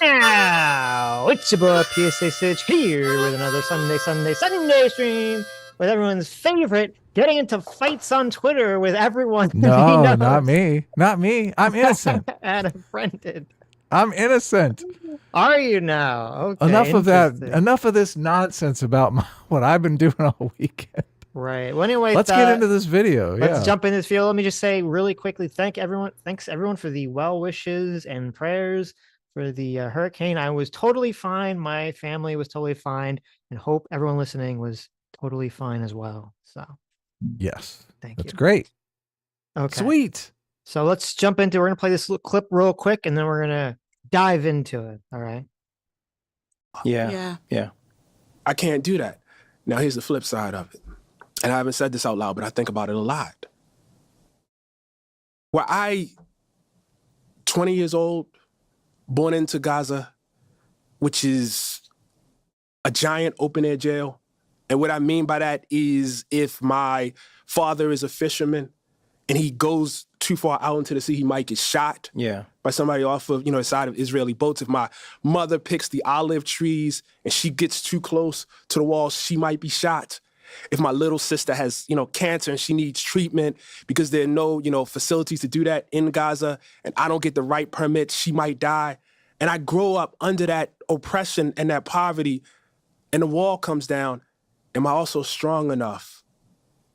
Now, it's your boy PSA Sitch here with another Sunday stream with everyone's favorite getting into fights on Twitter with everyone he No, not knows. me. Not me. I'm innocent. Adam Brendan. I'm innocent. Are you now? Okay, Enough of that. interesting. Enough of this nonsense about what I've been doing all weekend. Right. Well, anyway, Let's get into this video. let's Yeah. jump in this field. Let me just say really quickly, thanks everyone for the well wishes and prayers for the hurricane. I was totally fine. My family was totally fine, and hope everyone listening was totally fine as well. So Yes. thank That's you. great. Okay. Sweet. So let's jump into. We're gonna play this little clip real quick, and then we're gonna dive into it. All right. Yeah. I can't do that. Now, here's the flip side of it. And I haven't said this out loud, but I think about it a lot. Were I 20 years old, born into Gaza, which is a giant open-air jail, and what I mean by that is if my father is a fisherman and he goes too far out into the sea, he might get shot by somebody off of, the side of Israeli boats. If my mother picks the olive trees and she gets too close to the walls, she might be shot. If my little sister has, cancer and she needs treatment because there are no, facilities to do that in Gaza and I don't get the right permit, she might die. And I grow up under that oppression and that poverty and the wall comes down. Am I also strong enough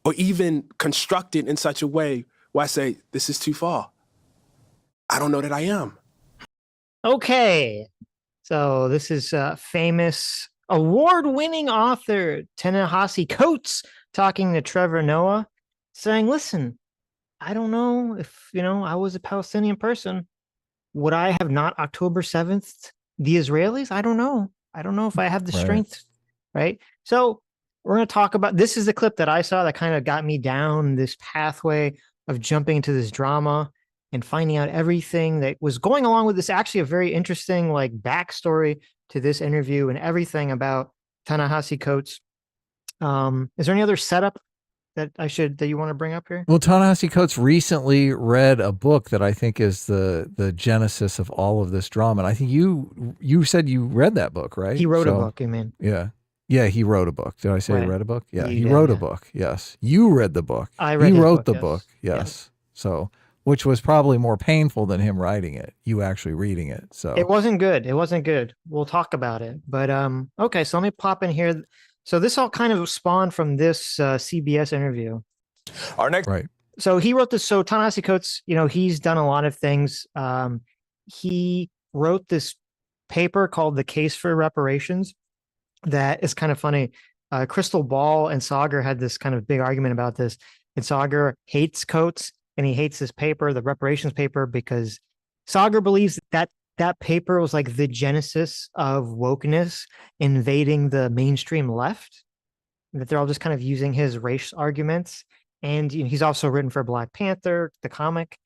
or even constructed in such a way where I say, this is too far? I don't know that I am. Okay. So this is famous award-winning author Ta-Nehisi Coates talking to Trevor Noah, saying, listen, I don't know if, I was a Palestinian person. Would I have not October 7th the Israelis? I don't know. I don't know if I have the strength, right? So we're going to talk about, this is the clip that I saw that kind of got me down this pathway of jumping into this drama and finding out everything that was going along with this. Actually, a very interesting backstory to this interview and everything about Ta-Nehisi Coates. Is there any other setup that you want to bring up here? Well, Ta-Nehisi Coates recently read a book that I think is the genesis of all of this drama. And I think you said you read that book, right? He wrote a book, you mean? Yeah. Yeah, he wrote a book. Did I say he read a book? Yeah, he wrote a book. Yes. You read the book. I read He his wrote book, the yes. book. Yes. So, which was probably more painful than him writing it, you actually reading it. So it wasn't good. It wasn't good. We'll talk about it. But okay, so let me pop in here. So this all kind of spawned from this CBS interview. Our next right. So he wrote this. So Ta-Nehisi Coates, he's done a lot of things. He wrote this paper called The Case for Reparations. That is kind of funny. Crystal Ball and Sagar had this kind of big argument about this. And Sagar hates Coates and he hates this paper, the reparations paper, because Sagar believes that paper was like the genesis of wokeness invading the mainstream left. That they're all just kind of using his race arguments. And he's also written for Black Panther, the comic.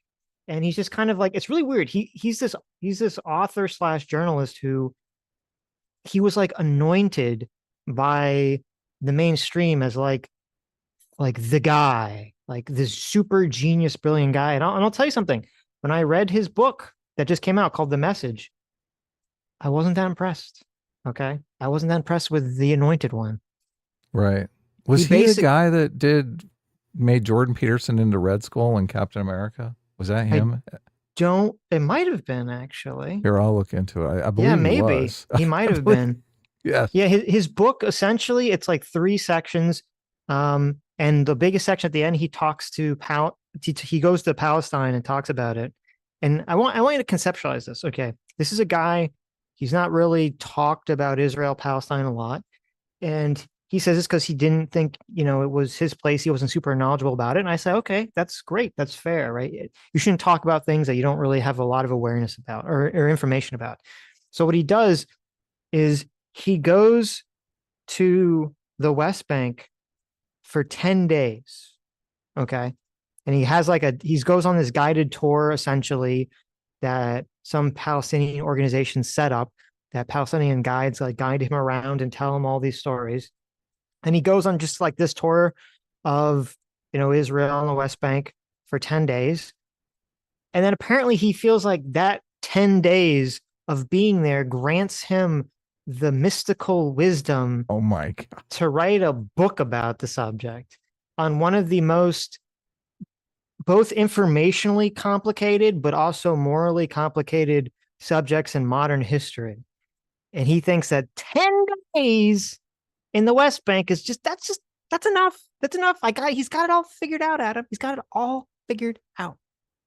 And he's just kind of like, it's really weird. He's this author / journalist who he was like anointed by the mainstream as like the guy, like this super genius, brilliant guy. And I'll tell you something. When I read his book that just came out called The Message, I wasn't that impressed. Okay. I wasn't that impressed with the anointed one. Right. Was he the guy that made Jordan Peterson into Red Skull and Captain America? Was that him? It might have been actually. Here, I'll look into it. I believe maybe. he was. He might have been. Yes. Yeah, his book, essentially, it's like 3 sections. And the biggest section at the end, he talks to he goes to Palestine and talks about it. And I want you to conceptualize this. Okay. This is a guy, he's not really talked about Israel, Palestine a lot. And he says this because he didn't think, it was his place. He wasn't super knowledgeable about it. And I say, okay, that's great. That's fair, right? You shouldn't talk about things that you don't really have a lot of awareness about or information about. So what he does is he goes to the West Bank for 10 days. Okay. And he has he goes on this guided tour, essentially, that some Palestinian organization set up, that Palestinian guides guide him around and tell him all these stories. And he goes on just this tour of, Israel and the West Bank for 10 days. And then apparently he feels like that 10 days of being there grants him the mystical wisdom Oh my God. to write a book about the subject on one of the most both informationally complicated but also morally complicated subjects in modern history. And he thinks that 10 days in the West Bank is that's enough. That's enough. He's got it all figured out, Adam. He's got it all figured out.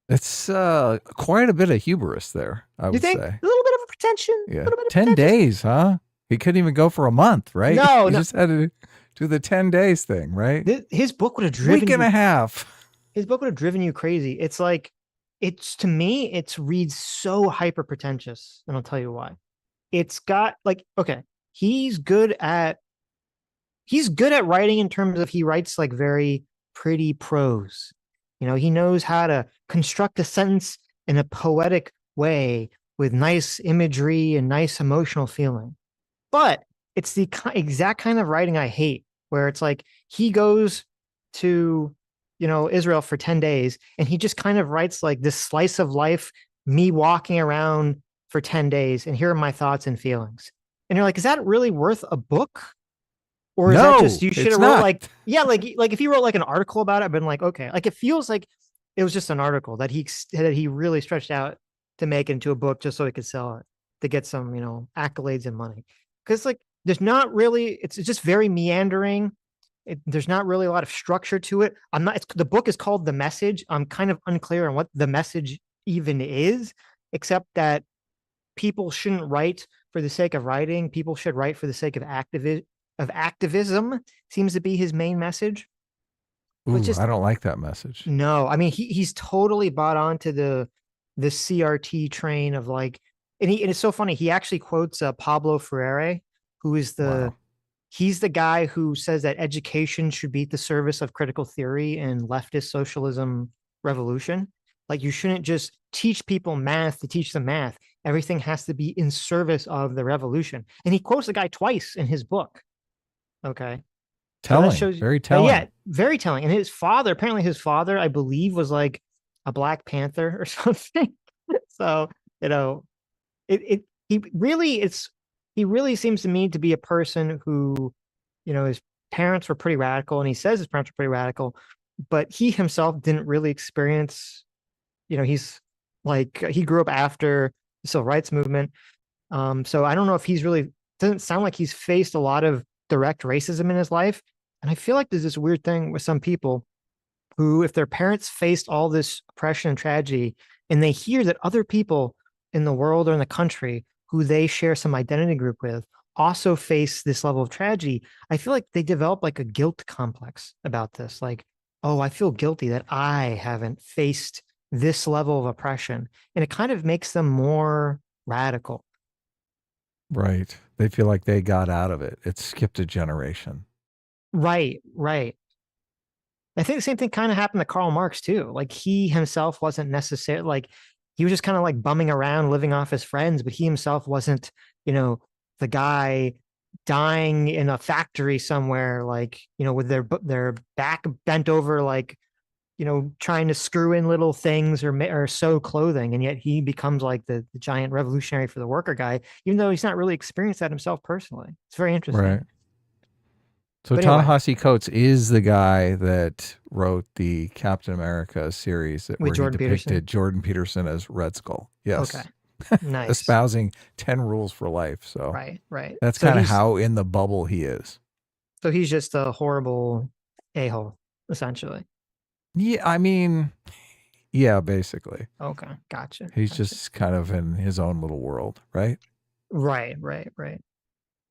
It's quite a bit of hubris there, I You would think? say. A little bit of a pretension. Yeah. A little bit of 10 pretension. days, huh? He couldn't even go for a month, right? No, he no. just had to do the 10 days thing, right? His book would have driven Week and you, a half. his book would have driven you crazy. It's like, it's to me, it's reads so hyper pretentious, and I'll tell you why. It's got like, okay, he's good at writing in terms of he writes like very pretty prose. You know, he knows how to construct a sentence in a poetic way with nice imagery and nice emotional feeling. But it's the exact kind of writing I hate, where it's like he goes to, Israel for 10 days and he just kind of writes like this slice of life, me walking around for 10 days and here are my thoughts and feelings. And you're like, is that really worth a book? Or is that just, you should have wrote like, yeah, like if he wrote like an article about it, I've been like, okay, like it feels like it was just an article that he really stretched out to make into a book just so he could sell it to get some, accolades and money. Because like there's not really, it's just very meandering. There's not really a lot of structure to it. The book is called The Message. I'm kind of unclear on what the message even is, except that people shouldn't write for the sake of writing. People should write for the sake of activism seems to be his main message. Ooh, I don't like that message. No, I mean he's totally bought onto the CRT train of like, and it's so funny. He actually quotes Pablo Freire, who is he's the guy who says that education should be at the service of critical theory and leftist socialism revolution. Like you shouldn't just teach people math to teach them math. Everything has to be in service of the revolution. And he quotes the guy twice in his book. Okay. Telling, so very telling. Yeah, very telling. And apparently his father, I believe, was like a Black Panther or something. So, he really seems to me to be a person who, his parents were pretty radical, and he says his parents were pretty radical, but he himself didn't really experience, he's like, he grew up after the civil rights movement. So I don't know if doesn't sound like he's faced a lot of direct racism in his life. And I feel like there's this weird thing with some people who, if their parents faced all this oppression and tragedy, and they hear that other people in the world or in the country who they share some identity group with also face this level of tragedy, I feel like they develop like a guilt complex about this. Like, oh, I feel guilty that I haven't faced this level of oppression. And it kind of makes them more radical. Right. They feel like they got out of it. It skipped a generation. Right. I think the same thing kind of happened to Karl Marx too. Like he himself wasn't necessarily like, he was just kind of like bumming around, living off his friends, but he himself wasn't, the guy dying in a factory somewhere, like, with their back bent over, like, trying to screw in little things or sew clothing. And yet he becomes like the giant revolutionary for the worker guy, even though he's not really experienced that himself personally. It's very interesting. Right. So But anyway, Ta-Nehisi Coates is the guy that wrote the Captain America series where he depicted Jordan Peterson as Red Skull. Yes. Okay. Nice. Espousing 10 rules for life. So right. That's kind of how in the bubble he is. So he's just a horrible a-hole, essentially. Yeah, I mean, yeah, basically. Okay, gotcha. He's just kind of in his own little world, right? Right.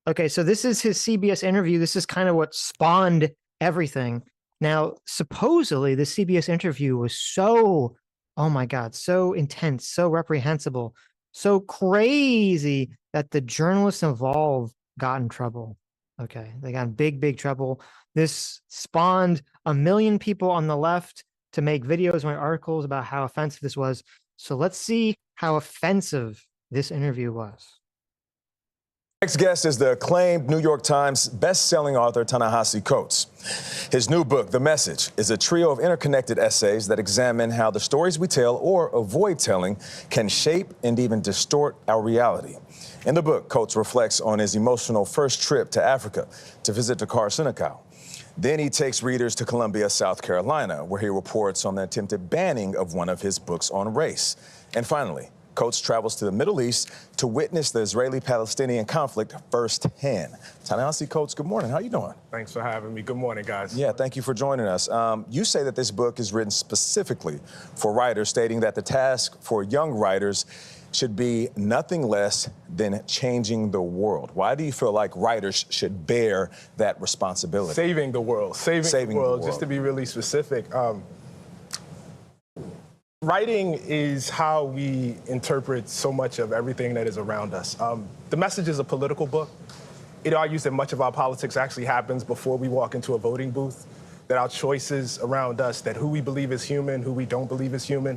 Okay, so this is his CBS interview. This is kind of what spawned everything. Now, supposedly, the CBS interview was so, oh my God, so intense, so reprehensible, so crazy that the journalists involved got in trouble. Okay, they got in big trouble. This spawned a million people on the left to make videos and write articles about how offensive this was. So let's see how offensive this interview was. Next guest is the acclaimed New York Times best-selling author Ta-Nehisi Coates. His new book, The Message, is a trio of interconnected essays that examine how the stories we tell or avoid telling can shape and even distort our reality. In the book, Coates reflects on his emotional first trip to Africa to visit Dakar, Senegal. Then he takes readers to Columbia, South Carolina, where he reports on the attempted banning of one of his books on race. And finally, Coates travels to the Middle East to witness the Israeli-Palestinian conflict firsthand. Ta-Nehisi Coates, good morning. How you doing? Thanks for having me. Good morning, guys. Yeah, thank you for joining us. You say that this book is written specifically for writers, stating that the task for young writers should be nothing less than changing the world. Why do you feel like writers should bear that responsibility? Saving the world. Saving the world. Just to be really specific. Writing is how we interpret so much of everything that is around us. The Message is a political book. It argues that much of our politics actually happens before we walk into a voting booth, that our choices around us, that who we believe is human, who we don't believe is human,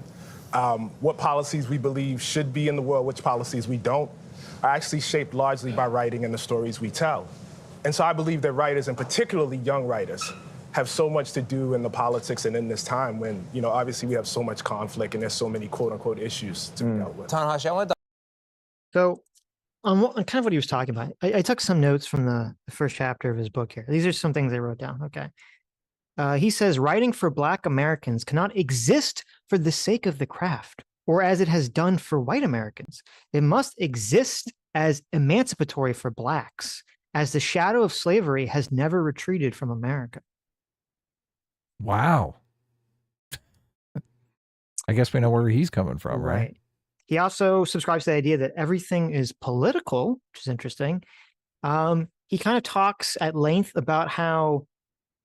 what policies we believe should be in the world, which policies we don't, are actually shaped largely by writing and the stories we tell. And so I believe that writers, and particularly young writers, have so much to do in the politics and in this time when, you know, obviously we have so much conflict and there's so many quote unquote issues to be dealt with. Ta-Nehisi, I want to. So on kind of what he was talking about, I took some notes from the first chapter of his book here. These are some things I wrote down. Okay. He says, writing for Black Americans cannot exist for the sake of the craft or as it has done for white Americans. It must exist as emancipatory for Blacks, as the shadow of slavery has never retreated from America. Wow. I guess we know where he's coming from, right? He also subscribes to the idea that everything is political, which is interesting. He kind of talks at length about how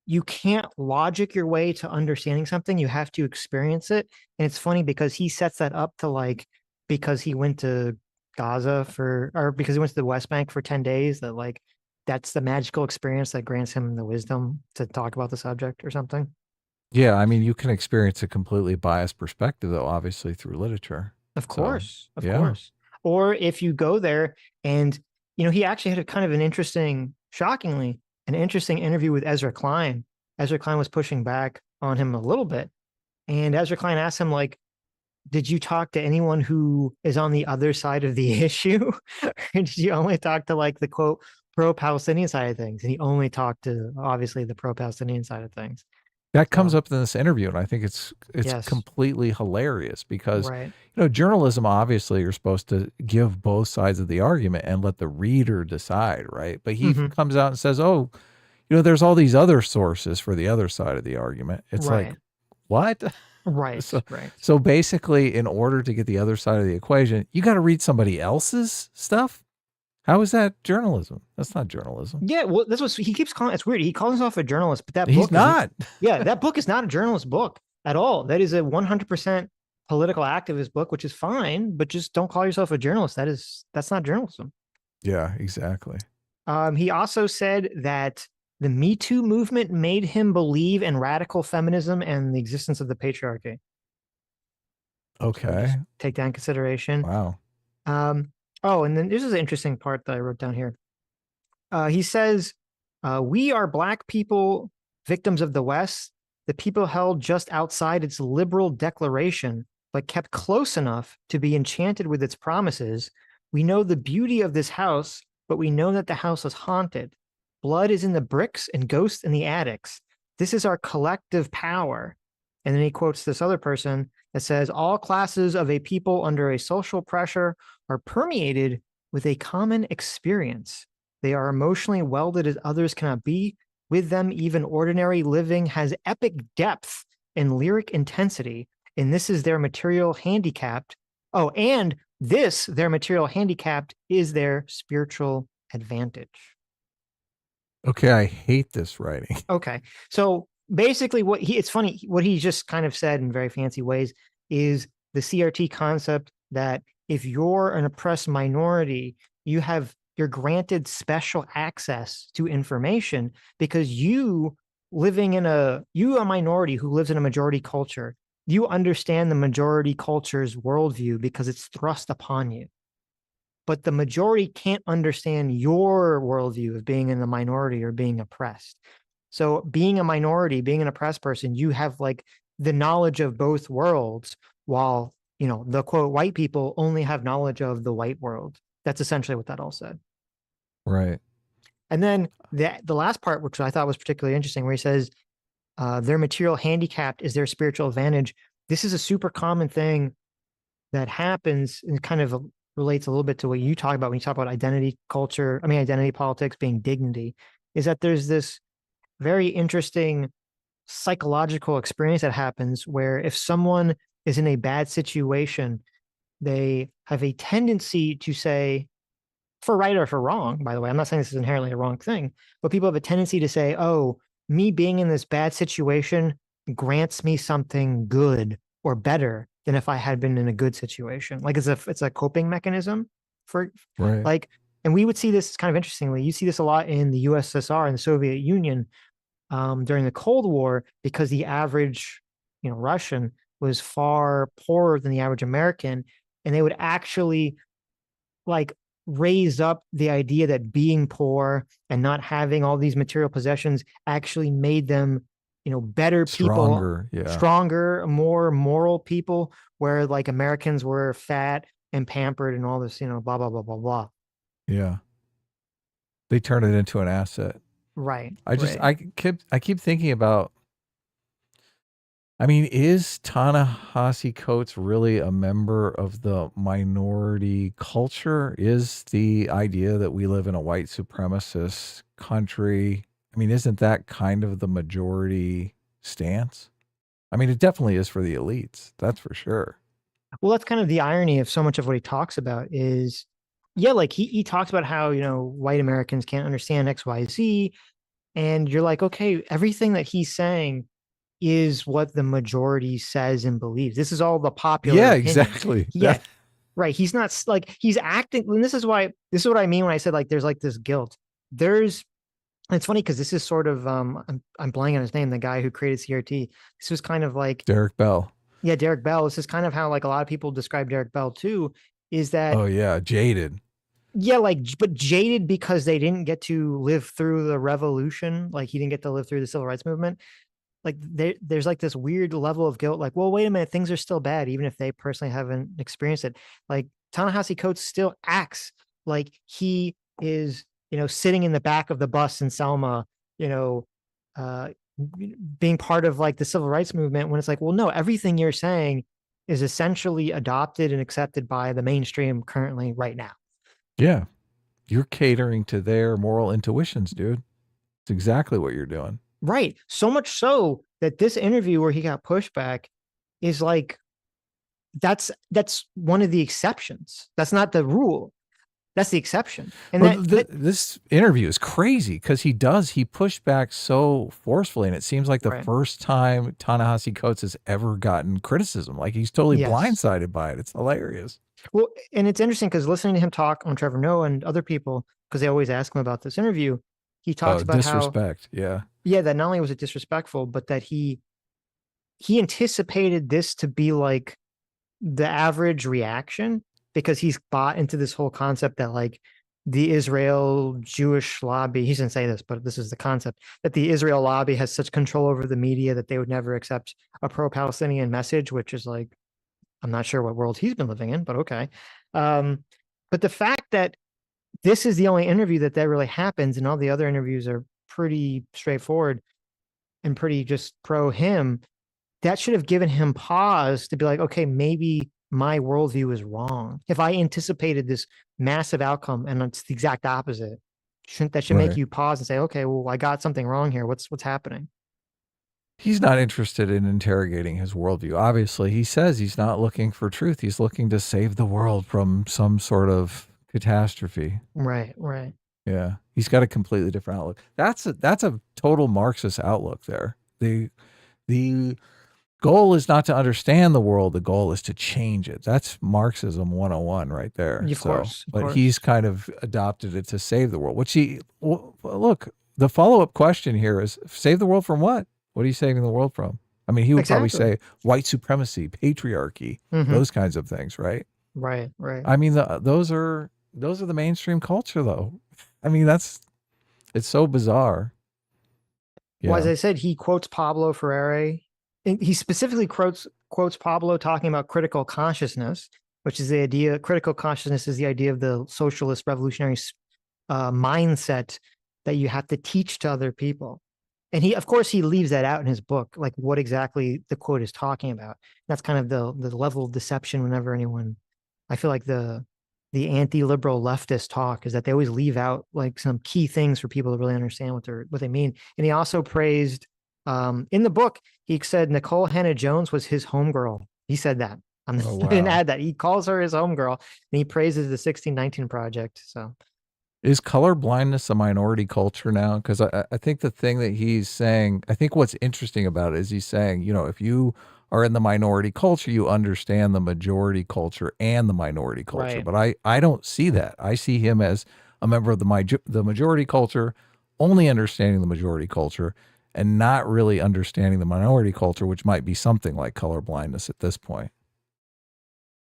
you can't logic your way to understanding something. You have to experience it. And it's funny because he sets that up to like, because he went to Gaza or because he went to the West Bank for 10 days, that like, that's the magical experience that grants him the wisdom to talk about the subject or something. Yeah, I mean, you can experience a completely biased perspective, though, obviously, through literature. Of course, of course. Or if you go there and, you know, he actually had a kind of an interesting, shockingly, an interesting interview with Ezra Klein. Ezra Klein was pushing back on him a little bit. And Ezra Klein asked him, like, did you talk to anyone who is on the other side of the issue? Or did you only talk to, like, the, quote, pro-Palestinian side of things? And he only talked to, obviously, the pro-Palestinian side of things. That comes up in this interview, and I think it's Yes. completely hilarious because, Right. you know, journalism, obviously, you're supposed to give both sides of the argument and let the reader decide, right? But he comes out and says, oh, you know, there's all these other sources for the other side of the argument. It's Right. like, what? Right. So basically, in order to get the other side of the equation, you got to read somebody else's stuff. How is that journalism? That's not journalism. Yeah, well, that's what he keeps calling. It's weird. He calls himself a journalist, but that book He's not. Yeah, that book is not a journalist book at all. That is a 100% political activist book, which is fine, but just don't call yourself a journalist. That's not journalism. Yeah, exactly. He also said that the Me Too movement made him believe in radical feminism and the existence of the patriarchy. Okay. So take that in consideration. Wow. Oh, and then this is an interesting part that I wrote down here. He says, we are Black people, victims of the West, the people held just outside its liberal declaration, but kept close enough to be enchanted with its promises. We know the beauty of this house, but we know that the house is haunted. Blood is in the bricks and ghosts in the attics. This is our collective power. And then he quotes this other person that says, all classes of a people under a social pressure are permeated with a common experience. They are emotionally welded as others cannot be. With them, even ordinary living has epic depth and lyric intensity. And this is their material handicapped. Oh, and this, their material handicapped, is their spiritual advantage. Okay, I hate this writing. Okay, so basically it's funny, what he just kind of said in very fancy ways is the CRT concept that if you're an oppressed minority, you're granted special access to information because you a minority who lives in a majority culture, you understand the majority culture's worldview because it's thrust upon you. but the majority can't understand your worldview of being in the minority or being oppressed. So being a minority, being an oppressed person, you have like the knowledge of both worlds, while, the quote white people only have knowledge of the white world. That's essentially what that all said. Right. And then the last part, which I thought was particularly interesting, where he says, their material handicapped is their spiritual advantage. This is a super common thing that happens, and kind of relates a little bit to what you talk about when you talk about identity politics being dignity, is that there's this very interesting psychological experience that happens where if someone is in a bad situation, they have a tendency to say, for right or for wrong, by the way, I'm not saying this is inherently a wrong thing, but people have a tendency to say, oh, me being in this bad situation grants me something good or better than if I had been in a good situation. Like it's a coping mechanism for Right. like, and we would see this kind of interestingly. You see this a lot in the USSR and the Soviet Union during the Cold War, because the average, Russian was far poorer than the average American, and they would actually like raise up the idea that being poor and not having all these material possessions actually made them, better people, stronger, more moral people, where like Americans were fat and pampered and all this, blah, blah, blah, blah, blah. Yeah. They turn it into an asset. Right. I keep thinking about, is Ta-Nehisi Coates really a member of the minority culture? Is the idea that we live in a white supremacist country, isn't that kind of the majority stance? It definitely is for the elites. That's for sure. Well, that's kind of the irony of so much of what he talks about is, yeah, like he talks about how, white Americans can't understand X, Y, Z. And you're like, okay, everything that he's saying is what the majority says and believes. This is all the popular opinion. Exactly. Yeah. Right. He's not like, he's acting. And this is what I mean when I said like there's like this guilt. It's funny because this is sort of I'm blanking on his name, the guy who created CRT. This was kind of like Derek Bell. Yeah, Derek Bell. This is kind of how like a lot of people describe Derek Bell too, is that oh yeah, jaded. Yeah, but jaded because they didn't get to live through the revolution. Like he didn't get to live through the civil rights movement. Like there's like this weird level of guilt. Like, well, wait a minute, things are still bad, even if they personally haven't experienced it. Like Ta-Nehisi Coates still acts like he is, sitting in the back of the bus in Selma, being part of like the civil rights movement, when it's like, well, no, everything you're saying is essentially adopted and accepted by the mainstream currently right now. Yeah. You're catering to their moral intuitions, dude. It's exactly what you're doing. Right. So much so that this interview where he got pushback is like, that's one of the exceptions. That's not the rule. That's the exception. And this interview is crazy because he pushed back so forcefully. And it seems like the first time Ta-Nehisi Coates has ever gotten criticism. Like he's totally blindsided by it. It's hilarious. Well, and it's interesting because listening to him talk on Trevor Noah and other people, because they always ask him about this interview, he talks about disrespect. Yeah, that not only was it disrespectful, but that he anticipated this to be like the average reaction, because he's bought into this whole concept that like the Israel Jewish lobby, he didn't say this, but this is the concept, that the Israel lobby has such control over the media that they would never accept a pro-Palestinian message, which is like, I'm not sure what world he's been living in, but okay. But the fact that this is the only interview that really happens, and all the other interviews are pretty straightforward and pretty just pro him, that should have given him pause to be like, okay, maybe my worldview is wrong. If I anticipated this massive outcome and it's the exact opposite, that should make you pause and say, okay, well, I got something wrong here. What's happening? He's not interested in interrogating his worldview. Obviously, he says he's not looking for truth. He's looking to save the world from some sort of catastrophe. Right. Yeah. He's got a completely different outlook. That's a total Marxist outlook there. The goal is not to understand the world. The goal is to change it. That's Marxism 101 right there. Of course. But he's kind of adopted it to save the world, look, the follow-up question here is, save the world from what? What are you saving the world from? He would probably say white supremacy, patriarchy, those kinds of things, right? Right. Those are those are the mainstream culture, though. I mean, it's so bizarre. Yeah. Well, as I said, he quotes Pablo Freire. He specifically quotes Pablo talking about critical consciousness, which is the idea. Critical consciousness is the idea of the socialist revolutionary mindset that you have to teach to other people. And he, of course, he leaves that out in his book, like what exactly the quote is talking about. That's kind of the level of deception whenever anyone, I feel like the anti-liberal leftist talk is that they always leave out like some key things for people to really understand what they mean. And he also praised, in the book, he said Nicole Hannah-Jones was his homegirl. He said that. I didn't add that. He calls her his homegirl, and he praises the 1619 Project. So, is colorblindness a minority culture now? Because I think the thing that he's saying, I think what's interesting about it is he's saying, you know, if you are in the minority culture, you understand the majority culture and the minority culture. Right. But I don't see that. I see him as a member of the majority culture, only understanding the majority culture and not really understanding the minority culture, which might be something like colorblindness at this point.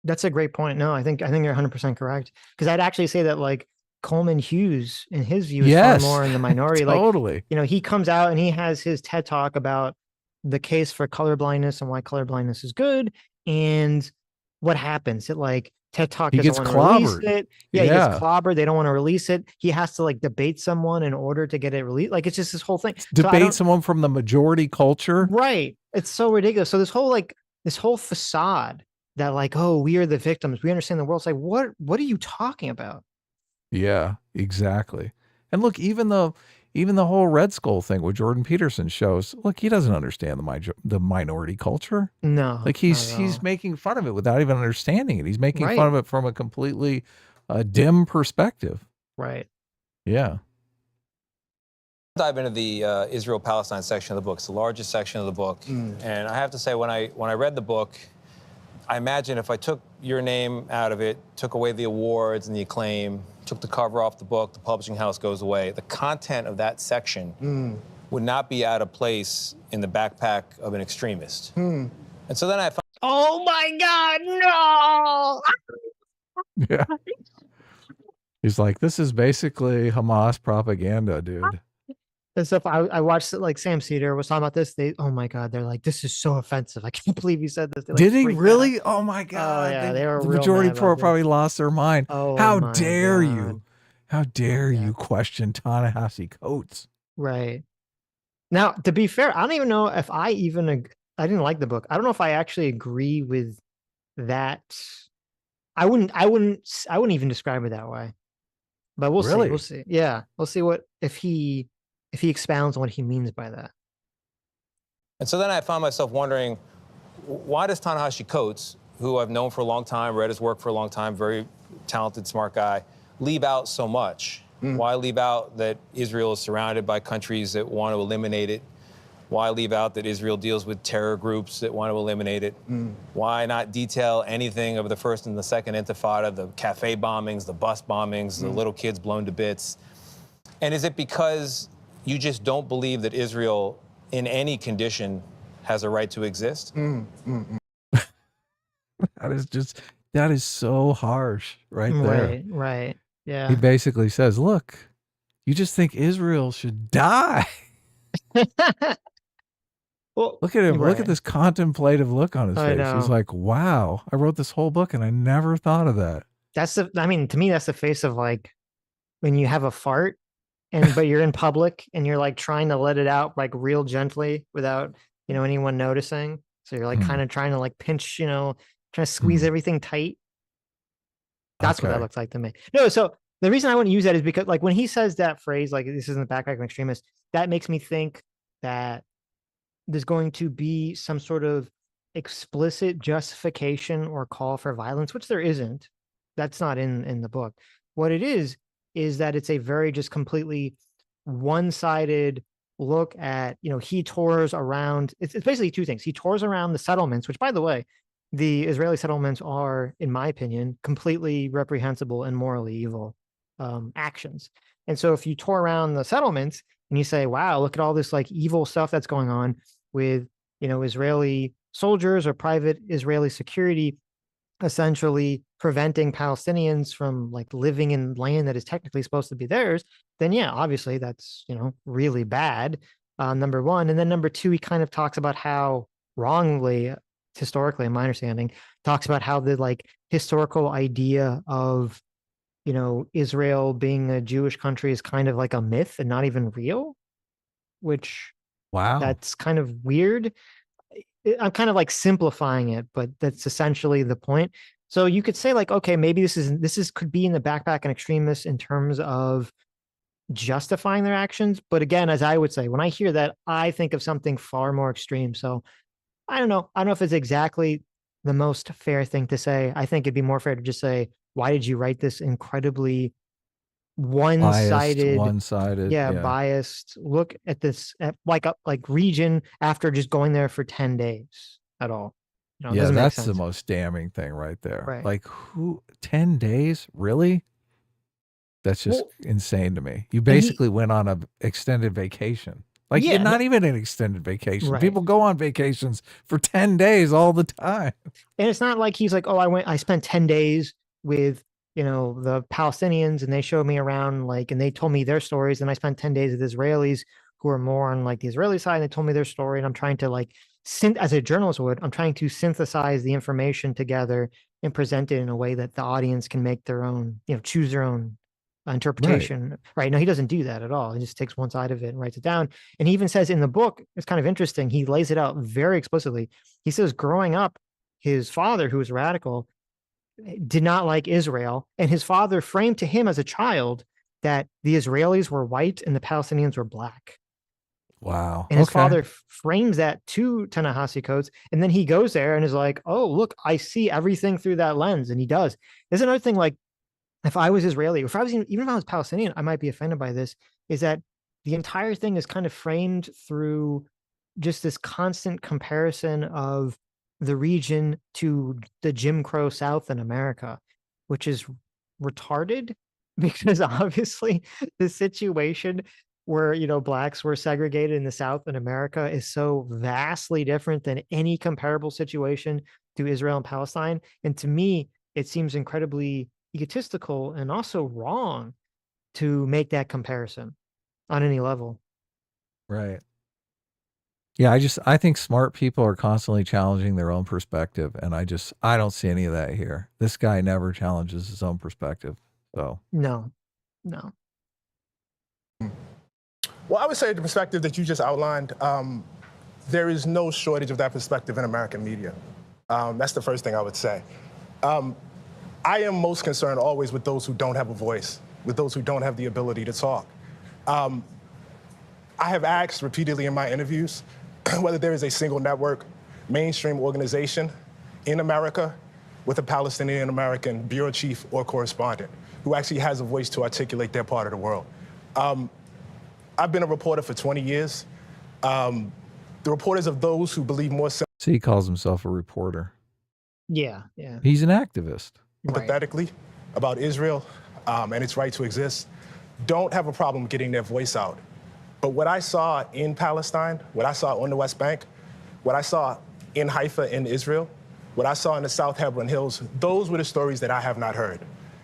That's a great point. No, I think you're 100% correct. Because I'd actually say that like Coleman Hughes, in his view, is far more in the minority. Totally. Like, you know, he comes out and he has his TED talk about the case for colorblindness and why colorblindness is good. And what happens? It like TED Talk he doesn't gets want to clobbered. release it. Yeah, he gets clobbered. They don't want to release it. He has to like debate someone in order to get it released. Like, it's just this whole thing. Debate someone from the majority culture. Right. It's so ridiculous. So this whole facade that like, oh, we are the victims, we understand the world. It's like, what are you talking about? Yeah, exactly. And look, even the whole Red Skull thing with Jordan Peterson shows, look, he doesn't understand the minority culture. No, like he's making fun of it without even understanding it. He's making fun of it from a completely dim perspective. Right. Yeah. Dive into the Israel-Palestine section of the book. It's the largest section of the book. And I have to say, when I read the book, I imagine if I took your name out of it, took away the awards and the acclaim, took the cover off the book, the publishing house goes away, the content of that section would not be out of place in the backpack of an extremist. And so then I found... Oh my God, no! Yeah. He's like, this is basically Hamas propaganda, dude. And stuff. I watched it, like Sam Cedar was talking about this. Oh my God, they're like, this is so offensive. I can't believe he said this. Like, did he really? Oh my God. Oh yeah, they were the majority probably lost their mind. Oh, how dare you? How dare you question Ta-Nehisi Coates? Right. Now, to be fair, I don't even know if I didn't like the book. I don't know if I actually agree with that. I wouldn't even describe it that way. But we'll see. We'll see. Yeah. We'll see if he expounds on what he means by that. And so then I found myself wondering, why does Ta-Nehisi Coates, who I've known for a long time, read his work for a long time, very talented, smart guy, leave out so much? Why leave out that Israel is surrounded by countries that want to eliminate it? Why leave out that Israel deals with terror groups that want to eliminate it? Why not detail anything of the first and the second intifada, the cafe bombings, the bus bombings, the little kids blown to bits? And is it because you just don't believe that Israel, in any condition, has a right to exist? That is so harsh right there. Right. Yeah. He basically says, look, you just think Israel should die. Well, look at him. Look at this contemplative look on his face. He's like, wow, I wrote this whole book and I never thought of that. To me, that's the face of like when you have a fart but you're in public and you're like trying to let it out like real gently without, anyone noticing. So you're like kind of trying to like pinch, trying to squeeze everything tight. That's what that looks like to me. No, so the reason I want to use that is because like when he says that phrase, like this isn't the backpack of an extremist, that makes me think that there's going to be some sort of explicit justification or call for violence, which there isn't. That's not in the book. What it is that it's a very just completely one-sided look at, he tours around, it's basically two things. He tours around the settlements, which by the way, the Israeli settlements are, in my opinion, completely reprehensible and morally evil actions. And so if you tour around the settlements and you say, wow, look at all this like evil stuff that's going on with, Israeli soldiers or private Israeli security essentially preventing Palestinians from like living in land that is technically supposed to be theirs, then yeah, obviously that's, really bad. Number one. And then number two, he kind of talks about how wrongly, historically, in my understanding, talks about how the like historical idea of, Israel being a Jewish country is kind of like a myth and not even real, which Wow. that's kind of weird. I'm kind of like simplifying it, but that's essentially the point. So you could say like, okay, maybe this is could be in the backpack and extremists in terms of justifying their actions. But again, as I would say, when I hear that, I think of something far more extreme. So I don't know. I don't know if it's exactly the most fair thing to say. I think it'd be more fair to just say, why did you write this incredibly one-sided, biased look at this at like region after just going there for 10 days at all? Yeah, that's the most damning thing right there. Right. Like, who 10 days? Really? That's just insane to me. You basically went on an extended vacation. Like, not even an extended vacation. Right. People go on vacations for 10 days all the time. And it's not like he's like, oh, I spent 10 days with, the Palestinians and they showed me around, like, and they told me their stories. And I spent 10 days with Israelis who are more on like the Israeli side. And they told me their story. And I'm trying to like, as a journalist would, I'm trying to synthesize the information together and present it in a way that the audience can make their own, choose their own interpretation. Right. No, he doesn't do that at all. He just takes one side of it and writes it down. And he even says in the book, it's kind of interesting, he lays it out very explicitly. He says growing up, his father, who was radical, did not like Israel, and his father framed to him as a child that the Israelis were white and the Palestinians were black. Wow. And his father frames that to Ta-Nehisi Coates, and then he goes there and is like, oh, look, I see everything through that lens. And he does. There's another thing, like, if I was Israeli, or if I was even if I was Palestinian, I might be offended by this, is that the entire thing is kind of framed through just this constant comparison of the region to the Jim Crow South in America, which is retarded because obviously the situation where, blacks were segregated in the South in America is so vastly different than any comparable situation to Israel and Palestine. And to me, it seems incredibly egotistical and also wrong to make that comparison on any level. Right. Yeah, I think smart people are constantly challenging their own perspective, and I don't see any of that here. This guy never challenges his own perspective. So no. Well, I would say the perspective that you just outlined, there is no shortage of that perspective in American media. That's the first thing I would say. I am most concerned always with those who don't have a voice, with those who don't have the ability to talk. I have asked repeatedly in my interviews whether there is a single network, mainstream organization in America with a Palestinian American bureau chief or correspondent who actually has a voice to articulate their part of the world. I've been a reporter for 20 years. The reporters of those who believe more see, he calls himself a reporter. Yeah. He's an activist. Sympathetically about Israel and its right to exist don't have a problem getting their voice out. But what I saw in Palestine, what I saw on the West Bank, what I saw in Haifa in Israel, what I saw in the South Hebron Hills, those were the stories that I have not heard.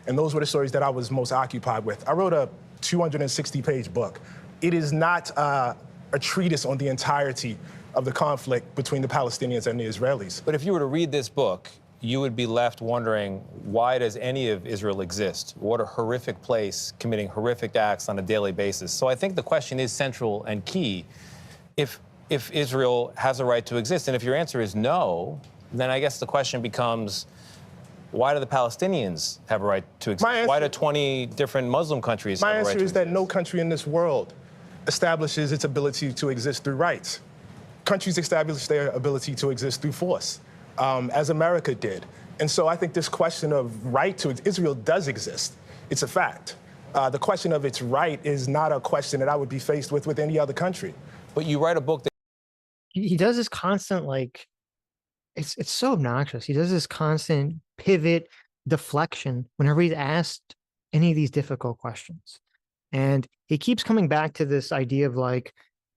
And those were the stories that I was most occupied with. I wrote a 260-page book. It is not a treatise on the entirety of the conflict between the Palestinians and the Israelis. But if you were to read this book, you would be left wondering, why does any of Israel exist? What a horrific place, committing horrific acts on a daily basis. So I think the question is central and key. If Israel has a right to exist, and if your answer is no, then I guess the question becomes, why do the Palestinians have a right to exist? Why do 20 different Muslim countries have a right to exist? My answer is that no country in this world establishes its ability to exist through rights. Countries establish their ability to exist through force, as America did. And so I think this question of right to Israel does exist. It's a fact. The question of its right is not a question that I would be faced with any other country. But you write a book that he does this constant, like, it's so obnoxious. He does this constant pivot deflection whenever he's asked any of these difficult questions. And he keeps coming back to this idea of like,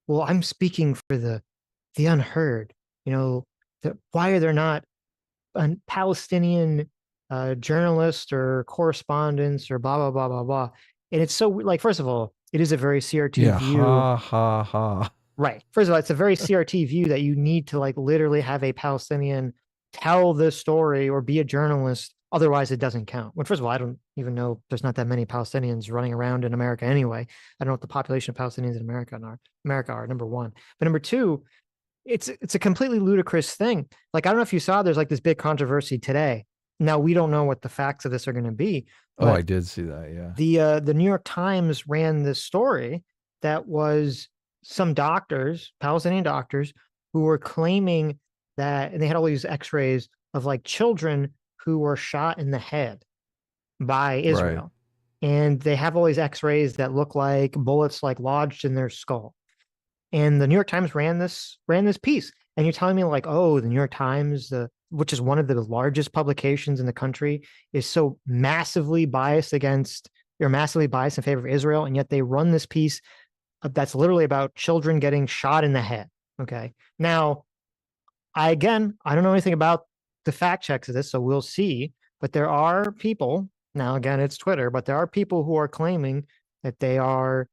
well, I'm speaking for the unheard, why are there not a Palestinian journalist or correspondents or blah, blah, blah, blah, blah. And it's so like, first of all, it is a very CRT view. Ha, ha, ha. Right. First of all, it's a very CRT view that you need to like literally have a Palestinian tell the story or be a journalist. Otherwise, it doesn't count. Well, first of all, I don't even know there's not that many Palestinians running around in America anyway. I don't know what the population of Palestinians in America are, number one. But number two, it's a completely ludicrous thing. Like, I don't know if you saw, there's like this big controversy today. Now, we don't know what the facts of this are going to be. Oh, I did see that. Yeah. The New York Times ran this story that was some doctors, Palestinian doctors, who were claiming that, and they had all these x-rays of like children who were shot in the head by Israel. Right. And they have all these x-rays that look like bullets like lodged in their skull. And the New York Times ran this piece. And you're telling me like, oh, the New York Times, which is one of the largest publications in the country, is so massively biased in favor of Israel. And yet they run this piece that's literally about children getting shot in the head. Okay. Now, I don't know anything about the fact checks of this, so we'll see. But there are people, now again, it's Twitter, but there are people who are claiming that they are,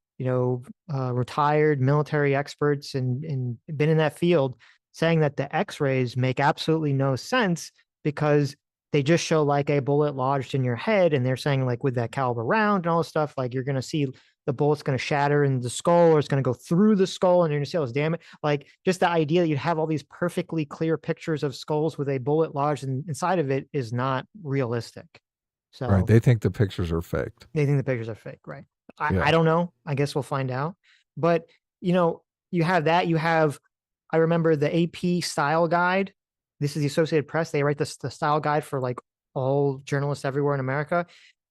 retired military experts and been in that field, saying that the x-rays make absolutely no sense because they just show like a bullet lodged in your head. And they're saying like with that caliber round and all this stuff, like you're going to see the bullet's going to shatter in the skull or it's going to go through the skull and you're going to see all this damage. Like just the idea that you'd have all these perfectly clear pictures of skulls with a bullet lodged inside of it is not realistic. So right. They think the pictures are faked. They think the pictures are fake. Right. I don't know. I guess we'll find out. But, you have that. I remember the AP style guide. This is the Associated Press. They write the style guide for like all journalists everywhere in America.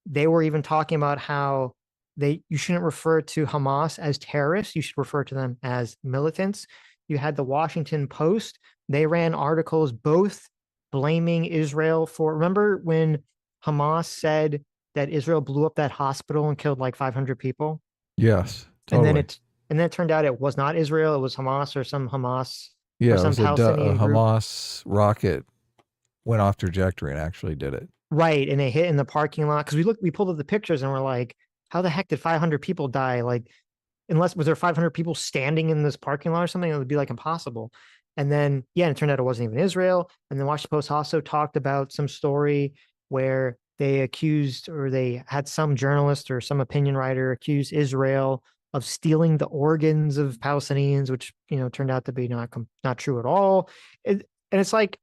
They were even talking about how you shouldn't refer to Hamas as terrorists. You should refer to them as militants. You had the Washington Post. They ran articles both blaming Israel for, remember when Hamas said that Israel blew up that hospital and killed like 500 people? Yes. Totally. And then it turned out it was not Israel. It was Hamas or some Hamas. Yeah, or some it was Palestinian a Hamas rocket went off trajectory and actually did it. Right. And it hit in the parking lot. Because we pulled up the pictures and we're like, how the heck did 500 people die? Like, was there 500 people standing in this parking lot or something? It would be like impossible. And then, and it turned out it wasn't even Israel. And then Washington Post also talked about some story where they accused, or they had some journalist or some opinion writer accuse Israel of stealing the organs of Palestinians, which, turned out to be not true at all. And it's like,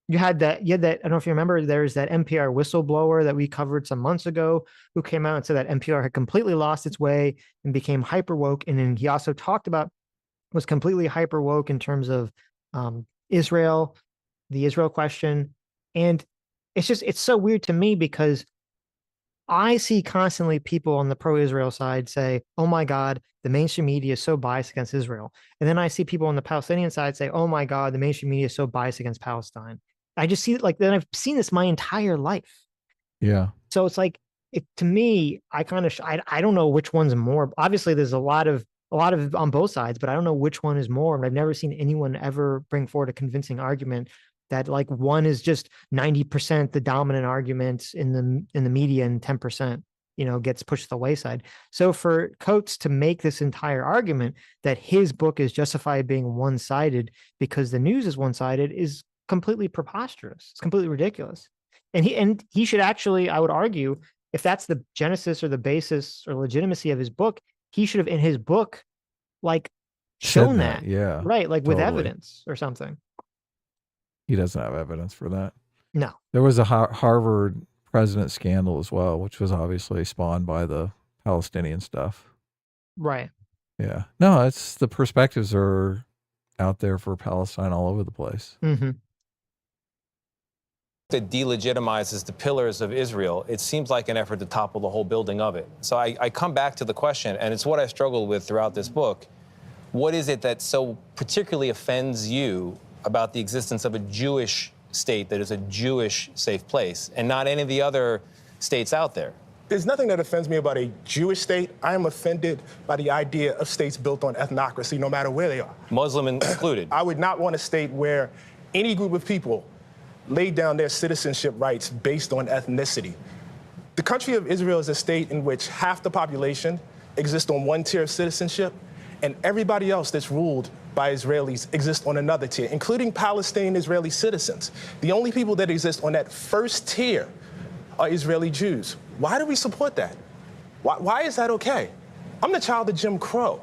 you had that, I don't know if you remember, there's that NPR whistleblower that we covered some months ago who came out and said that NPR had completely lost its way and became hyper woke. And then he also talked about, was completely hyper woke in terms of Israel, the Israel question. And it's so weird to me because I see constantly people on the pro-Israel side say, oh my God, the mainstream media is so biased against Israel. And then I see people on the Palestinian side say, oh my God, the mainstream media is so biased against Palestine. I just see it like that. I've seen this my entire life. Yeah. So it's like, to me, I don't know which one's more. Obviously, there's a lot of on both sides, but I don't know which one is more. And I've never seen anyone ever bring forward a convincing argument that like one is just 90% the dominant argument in the media and 10%, gets pushed to the wayside. So for Coates to make this entire argument that his book is justified being one-sided because the news is one-sided is completely preposterous. It's completely ridiculous. And he should actually, I would argue, if that's the genesis or the basis or legitimacy of his book, he should have in his book, like shown that. Yeah. Right. Like with evidence or something. He doesn't have evidence for that. No. There was a Harvard president scandal as well, which was obviously spawned by the Palestinian stuff. Right. Yeah. No, it's the perspectives are out there for Palestine all over the place. Mm-hmm. That delegitimizes the pillars of Israel, it seems like an effort to topple the whole building of it. So I come back to the question, and it's what I struggled with throughout this book. What is it that so particularly offends you about the existence of a Jewish state that is a Jewish safe place and not any of the other states out there? There's nothing that offends me about a Jewish state. I am offended by the idea of states built on ethnocracy, no matter where they are. Muslim included. I would not want a state where any group of people laid down their citizenship rights based on ethnicity. The country of Israel is a state in which half the population exists on one tier of citizenship, and everybody else that's ruled by Israelis exists on another tier, including Palestinian Israeli citizens. The only people that exist on that first tier are Israeli Jews. Why do we support that? Why is that okay? I'm the child of Jim Crow.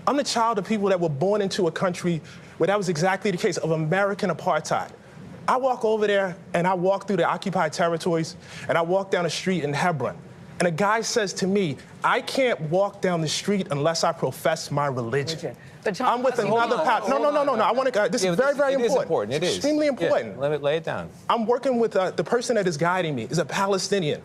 I'm the child of people that were born into a country where that was exactly the case, of American apartheid. I walk over there and I walk through the occupied territories and I walk down a street in Hebron. And a guy says to me, I can't walk down the street unless I profess my religion. I'm with another pastor. No. I want to. This is very, very important. It is important. It is extremely important. Yeah, lay it down. I'm working with the person that is guiding me is a Palestinian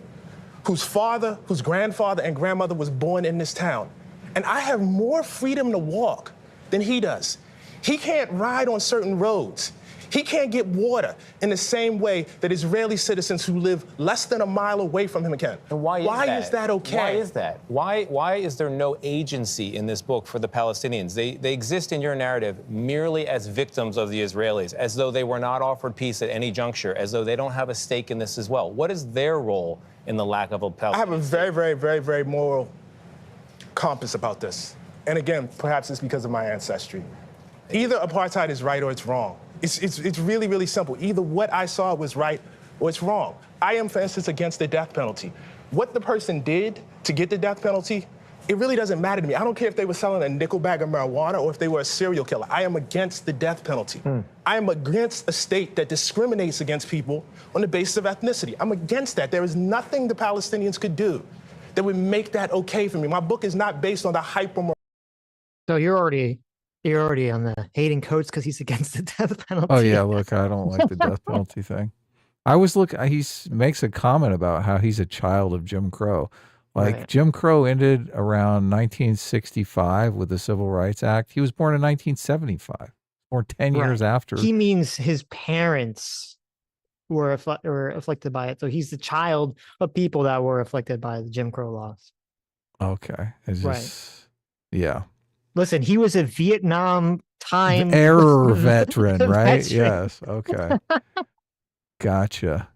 whose father, whose grandfather and grandmother was born in this town. And I have more freedom to walk than he does. He can't ride on certain roads. He can't get water in the same way that Israeli citizens who live less than a mile away from him can. And why is that okay? Why is that? Why is there no agency in this book for the Palestinians? They exist in your narrative merely as victims of the Israelis, as though they were not offered peace at any juncture, as though they don't have a stake in this as well. What is their role in the lack of a Palestinian? I have a very, very, very, very moral compass about this. And again, perhaps it's because of my ancestry. Either apartheid is right or it's wrong. It's really, really simple. Either what I saw was right or it's wrong. I am, for instance, against the death penalty. What the person did to get the death penalty, it really doesn't matter to me. I don't care if they were selling a nickel bag of marijuana or if they were a serial killer. I am against the death penalty. I am against a state that discriminates against people on the basis of ethnicity. I'm against that. There is nothing the Palestinians could do that would make that okay for me. My book is not based on the hyper. So you're already on the hating Coates because he's against the death penalty. Oh yeah, look, I don't like the death penalty thing. I was he makes a comment about how he's a child of Jim Crow. Like right. Jim Crow ended around 1965 with the Civil Rights Act. He was born in 1975, or 10 years after. He means his parents were afflicted by it. So he's the child of people that were afflicted by the Jim Crow laws. Okay. It's just, yeah. Listen, he was a Vietnam time era veteran, right? Veteran. Yes. Okay. Gotcha.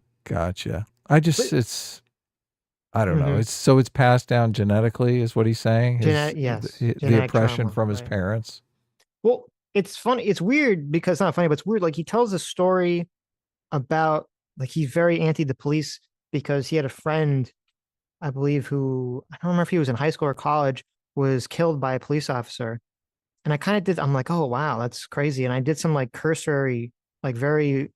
I don't know. It's passed down genetically, is what he's saying. Yes. The oppression trauma, from his parents. Well, it's funny. It's weird because it's not funny, but it's weird. Like he tells a story about like he's very anti the police because he had a friend, I believe, who I don't remember if he was in high school or college, was killed by a police officer. And I'm like, oh wow, that's crazy. And I did some like cursory, like very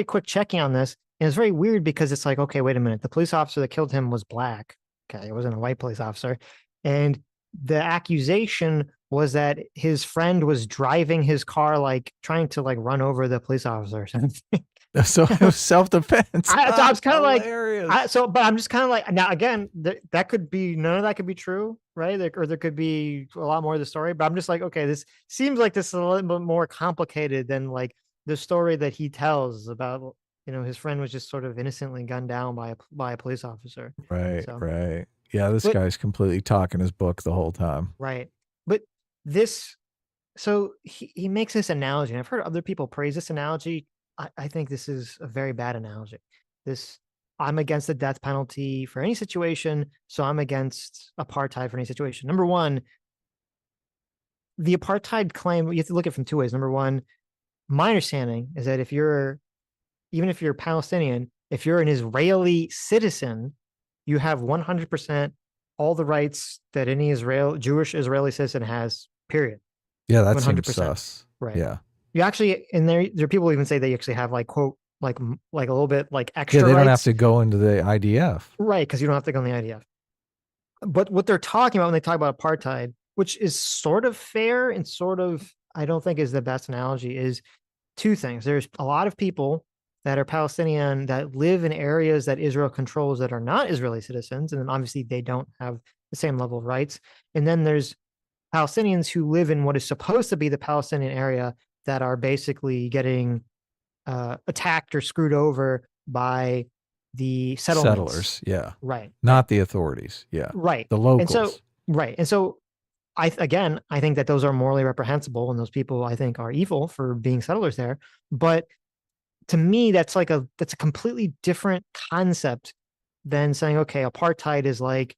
quick checking on this. And it's very weird because it's like, okay, wait a minute. The police officer that killed him was black. Okay, it wasn't a white police officer. And the accusation was that his friend was driving his car, like trying to like run over the police officer or something. So it was self-defense. I was kind of like, but I'm just kind of like, now again, that could be, none of that could be true, right? Or there could be a lot more of the story, but I'm just like, okay, this seems like this is a little bit more complicated than like the story that he tells about, his friend was just sort of innocently gunned down by a police officer. Right, right. Yeah, this guy's completely talking his book the whole time. Right. But so he makes this analogy, and I've heard other people praise this analogy. I think this is a very bad analogy. I'm against the death penalty for any situation, so I'm against apartheid for any situation. Number one, the apartheid claim, you have to look at it from two ways. Number one, my understanding is that even if you're Palestinian, if you're an Israeli citizen, you have 100% all the rights that any Jewish Israeli citizen has, period. Yeah, that 100%. Seems sus. Right. Yeah. You actually, and there are people who even say they actually have like, quote, like a little bit like extra they don't rights. have to go into the IDF. Right, because you don't have to go in the IDF. But what they're talking about when they talk about apartheid, which is sort of fair and sort of, I don't think is the best analogy, is two things. There's a lot of people that are Palestinian that live in areas that Israel controls that are not Israeli citizens, and then obviously they don't have the same level of rights. And then there's Palestinians who live in what is supposed to be the Palestinian area that are basically getting attacked or screwed over by the settlers. Yeah. Right. Not the authorities. Yeah. Right. The locals. And so I think that those are morally reprehensible, and those people I think are evil for being settlers there. But to me, that's a completely different concept than saying, okay, apartheid is like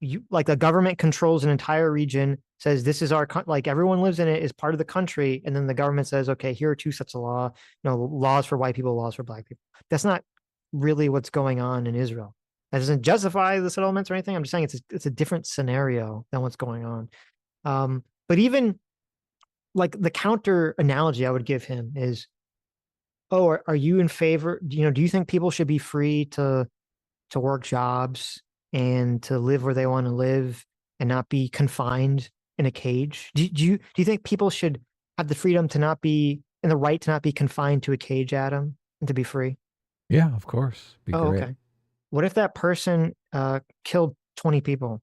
the government controls an entire region, says this is our like everyone lives in it, is part of the country, and then the government says, okay, here are two sets of law, laws for white people, laws for black people. That's not really what's going on in Israel. That doesn't justify the settlements or anything. I'm just saying it's a different scenario than what's going on. But even like the counter analogy I would give him is, oh, are you in favor? Do you think people should be free to work jobs and to live where they want to live and not be confined in a cage? Do you think people should have the freedom to not be and the right to not be confined to a cage, Adam, and to be free? Yeah, of course. Be great. Okay. What if that person killed 20 people?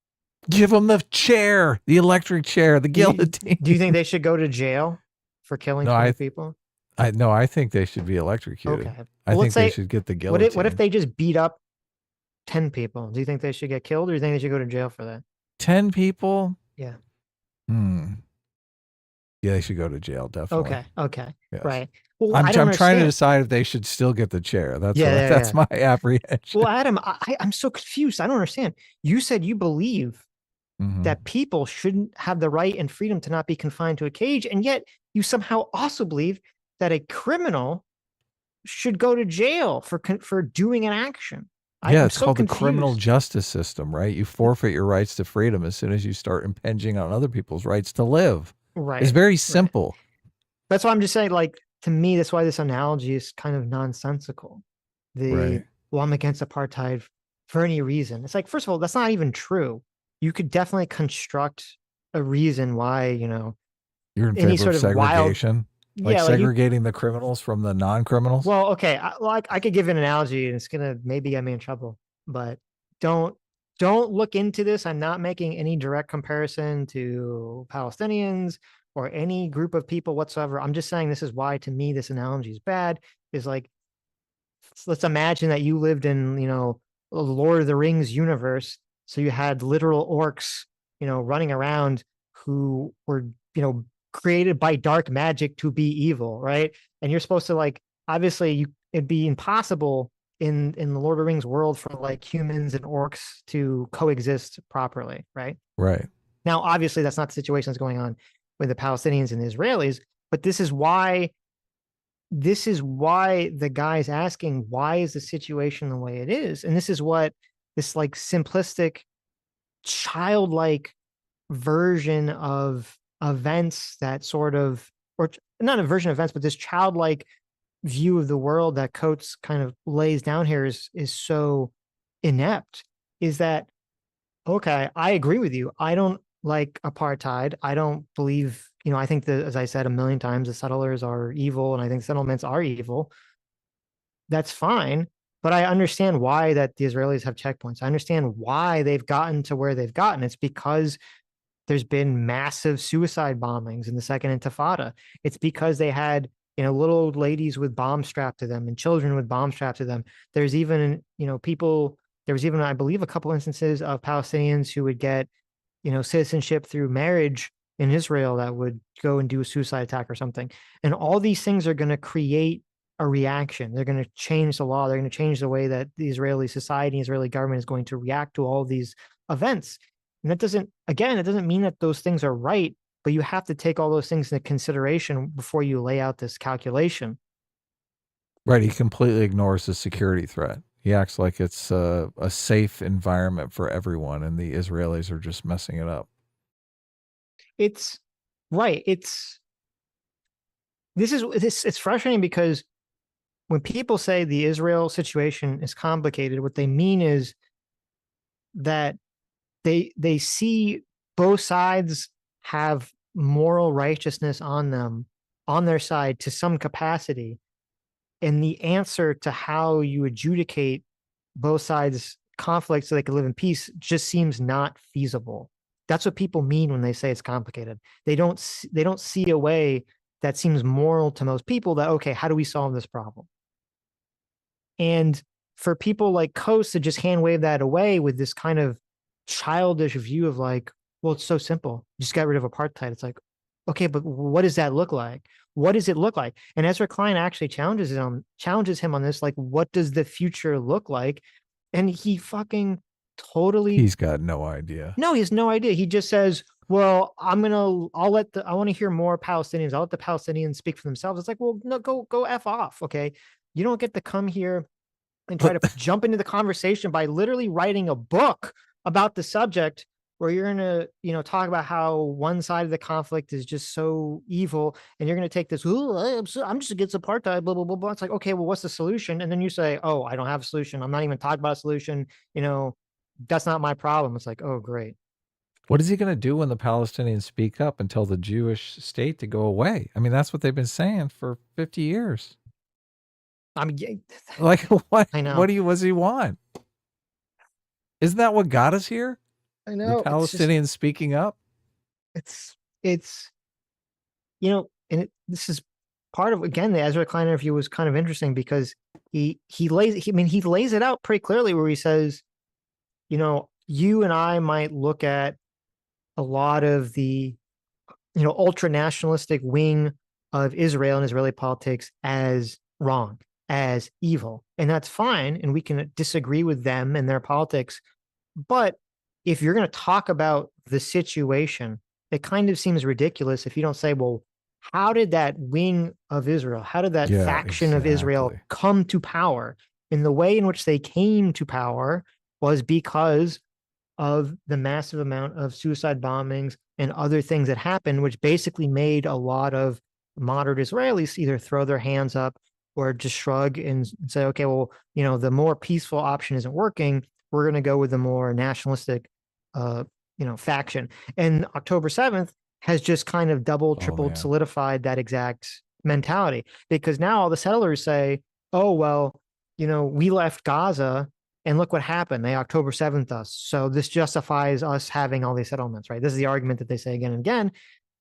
Give them the chair, the electric chair, the guillotine. Do you think they should go to jail for killing 20 people? I think they should be electrocuted. Okay. I think they should get the guillotine. What if they just beat up 10 people? Do you think they should get killed, or do you think they should go to jail for that? 10 people? Yeah. Yeah, they should go to jail, definitely. Okay. Yes. Right. Well, I'm trying to decide if they should still get the chair. That's my apprehension. Well, Adam, I'm so confused. I don't understand. You said you believe that people shouldn't have the right and freedom to not be confined to a cage, and yet you somehow also believe that a criminal should go to jail for doing an action. Yeah, it's called the criminal justice system, right? You forfeit your rights to freedom as soon as you start impinging on other people's rights to live. Right. It's very simple. Right. That's why I'm just saying, like, to me, that's why this analogy is kind of nonsensical. Well, I'm against apartheid for any reason. It's like, first of all, that's not even true. You could definitely construct a reason why, you're in favor of segregation. Segregating the criminals from the non-criminals? Well, okay. I could give an analogy and it's going to maybe get me in trouble, but don't look into this. I'm not making any direct comparison to Palestinians or any group of people whatsoever. I'm just saying this is why, to me, this analogy is bad. Is like, let's imagine that you lived in, the Lord of the Rings universe. So you had literal orcs, running around who were, created by dark magic to be evil, right? And you're supposed to, like, obviously it'd be impossible in the Lord of the Rings world for like humans and orcs to coexist properly, right? Right. Now, obviously that's not the situation that's going on with the Palestinians and the Israelis, but this is why the guy's asking, why is the situation the way it is? And this is what this like simplistic, childlike version of events that sort of, or not a version of events, but this childlike view of the world that Coates kind of lays down here is so inept. Is that, okay, I agree with you. I don't like apartheid. I don't believe, I think that, as I said a million times, the settlers are evil, and I think settlements are evil. That's fine. But I understand why that the Israelis have checkpoints. I understand why they've gotten to where they've gotten. It's because there's been massive suicide bombings in the Second Intifada. It's because they had, little old ladies with bombs strapped to them and children with bombs strapped to them. There's even, people, there was even, I believe, a couple instances of Palestinians who would get, citizenship through marriage in Israel that would go and do a suicide attack or something. And all these things are going to create a reaction. They're going to change the law. They're going to change the way that the Israeli society, Israeli government is going to react to all of these events. And that doesn't mean that those things are right, but you have to take all those things into consideration before you lay out this calculation. Right. He completely ignores the security threat. He acts like it's a safe environment for everyone, and the Israelis are just messing it up. It's right. It's frustrating because when people say the Israel situation is complicated, what they mean is that they see both sides have moral righteousness on them, on their side to some capacity. And the answer to how you adjudicate both sides' conflict so they can live in peace just seems not feasible. That's what people mean when they say it's complicated. They don't see a way that seems moral to most people that, okay, how do we solve this problem? And for people like Coase to just hand wave that away with this kind of childish view of like, well, it's so simple. Just get rid of apartheid. It's like, okay, but what does that look like? What does it look like? And Ezra Klein actually challenges him on this, like, what does the future look like? And he fucking totally, He's got no idea. no, he has no idea. He just says, well, I want to hear more Palestinians. I'll let the Palestinians speak for themselves. It's like, well, no, go F off. Okay. You don't get to come here and try to jump into the conversation by literally writing a book about the subject where you're going to, talk about how one side of the conflict is just so evil, and you're going to take this, I'm just against apartheid, blah, blah, blah, blah. It's like, okay, well, what's the solution? And then you say, oh, I don't have a solution. I'm not even talking about a solution. That's not my problem. It's like, oh, great. What is he going to do when the Palestinians speak up and tell the Jewish state to go away? I mean, that's what they've been saying for 50 years. I mean, like, what? I know. What does he want? Isn't that what got us here? I know. The Palestinians speaking up. It's this is part of, again, the Ezra Klein interview was kind of interesting because he lays it out pretty clearly where he says, you and I might look at a lot of the, ultra nationalistic wing of Israel and Israeli politics as wrong, as evil, and that's fine. And we can disagree with them and their politics. But if you're going to talk about the situation, it kind of seems ridiculous if you don't say, well, how did that wing of Israel, how did that faction of Israel come to power? And the way in which they came to power was because of the massive amount of suicide bombings and other things that happened, which basically made a lot of moderate Israelis either throw their hands up or just shrug and say, okay, well, the more peaceful option isn't working. We're going to go with the more nationalistic, faction. And October 7th has just kind of tripled, solidified that exact mentality, because now all the settlers say, oh, well, we left Gaza and look what happened. They October 7th us. So this justifies us having all these settlements, right? This is the argument that they say again and again.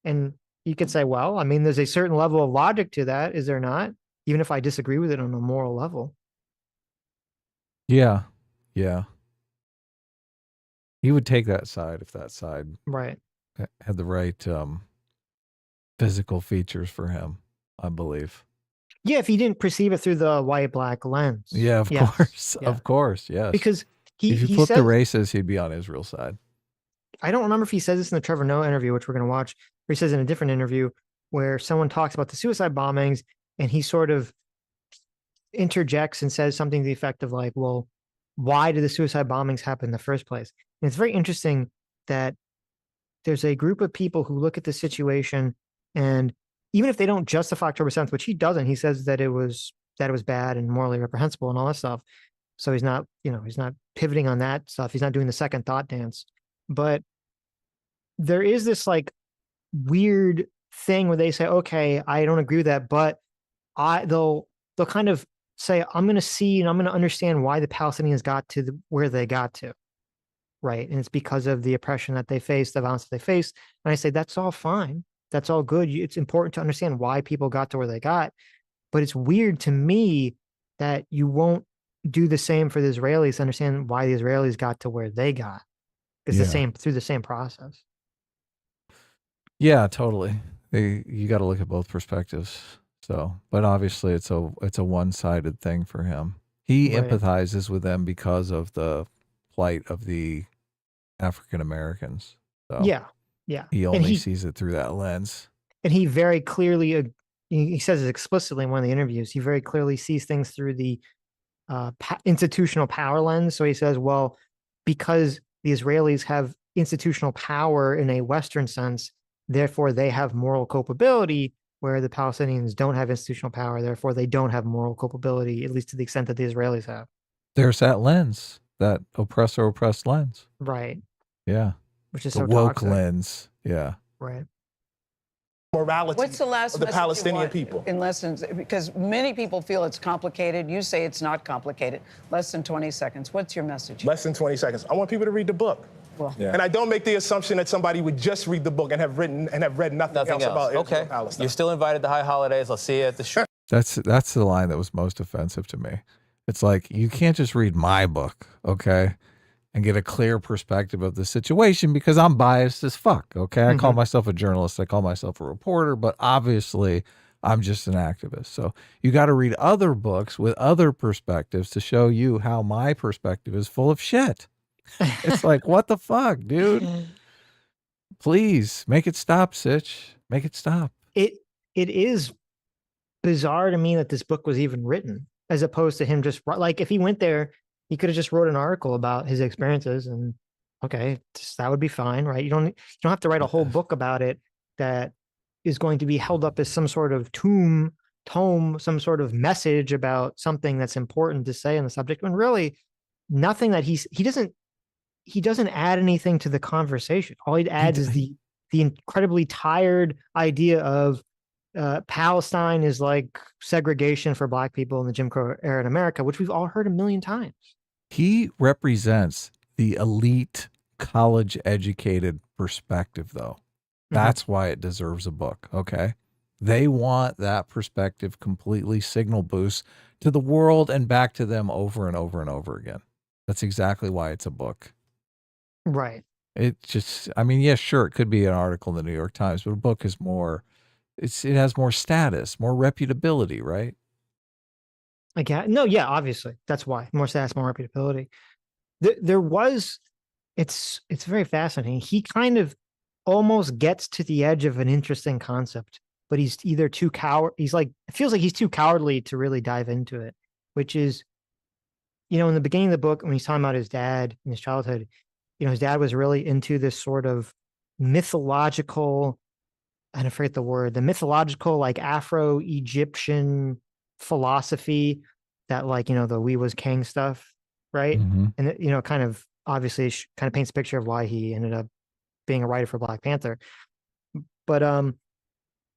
And you could say, well, I mean, there's a certain level of logic to that, is there not? Even if I disagree with it on a moral level. Yeah. Yeah. He would take that side if that side had the right physical features for him, I believe. Yeah, if he didn't perceive it through the white-black lens. Yeah, of course. Yeah. Of course, yes. Because if you flip the races, he'd be on Israel's side. I don't remember if he says this in the Trevor Noah interview, which we're going to watch, or he says in a different interview where someone talks about the suicide bombings, and he sort of interjects and says something to the effect of like, well, why did the suicide bombings happen in the first place? And it's very interesting that there's a group of people who look at the situation, and even if they don't justify October 7th, which he doesn't, he says that it was bad and morally reprehensible and all that stuff. So he's not pivoting on that stuff. He's not doing the second thought dance. But there is this like weird thing where they say, okay, I don't agree with that, but they'll kind of say, I'm going to see and I'm going to understand why the Palestinians got to where they got to. Right. And it's because of the oppression that they faced, the violence that they faced. And I say, that's all fine. That's all good. It's important to understand why people got to where they got. But it's weird to me that you won't do the same for the Israelis, understand why the Israelis got to where they got. It's through the same process. Yeah, totally. You got to look at both perspectives. So, but obviously it's a one-sided thing for him. He empathizes with them because of the plight of the African Americans. So yeah. He only sees it through that lens. And he very clearly, he says it explicitly in one of the interviews, he very clearly sees things through the institutional power lens. So he says, well, because the Israelis have institutional power in a Western sense, therefore they have moral culpability, where the Palestinians don't have institutional power. Therefore, they don't have moral culpability, at least to the extent that the Israelis have. There's that lens, that oppressor-oppressed lens. Right. Yeah. Which is the so woke toxic. Lens. Yeah. Right. Morality. What's the last of the message Palestinian you want people? In lessons, because many people feel it's complicated. You say it's not complicated. Less than 20 seconds. What's your message? Less than 20 seconds. I want people to read the book. Well, And I don't make the assumption that somebody would just read the book and have read nothing else about Israel and Palestine. You're still invited to High Holidays. I'll see you at the show. That's the line that was most offensive to me. It's like, you can't just read my book, okay? and get a clear perspective of the situation, because I'm biased as fuck. Okay. I call myself a journalist. I call myself a reporter, but obviously I'm just an activist. So you got to read other books with other perspectives to show you how my perspective is full of shit. It's like, what the fuck, dude? Please make it stop, Sitch. Make it stop. It is bizarre to me that this book was even written, as opposed to him just like, if he went there, he could have just wrote an article about his experiences, and okay, that would be fine, right? You don't have to write a whole book about it that is going to be held up as some sort of tome, some sort of message about something that's important to say on the subject, when really nothing that he doesn't add anything to the conversation. All he adds is the incredibly tired idea of Palestine is like segregation for Black people in the Jim Crow era in America, which we've all heard a million times. He represents the elite college educated perspective, though. That's why it deserves a book. Okay. They want that perspective completely signal boost to the world and back to them over and over and over again. That's exactly why it's a book. Right. It just, I mean, yeah, sure, it could be an article in the New York Times, but a book is more, it has more status, more reputability, right? Again, no, yeah, obviously. That's why. More status, more reputability. There was, it's very fascinating. He kind of almost gets to the edge of an interesting concept, but he's either too he's like, it feels like he's too cowardly to really dive into it, which is, in the beginning of the book, when he's talking about his dad in his childhood, his dad was really into this sort of mythological, I forget the word, the mythological, like Afro-Egyptian philosophy that, like, the we was king stuff, right? And it, kind of obviously kind of paints a picture of why he ended up being a writer for Black Panther. But and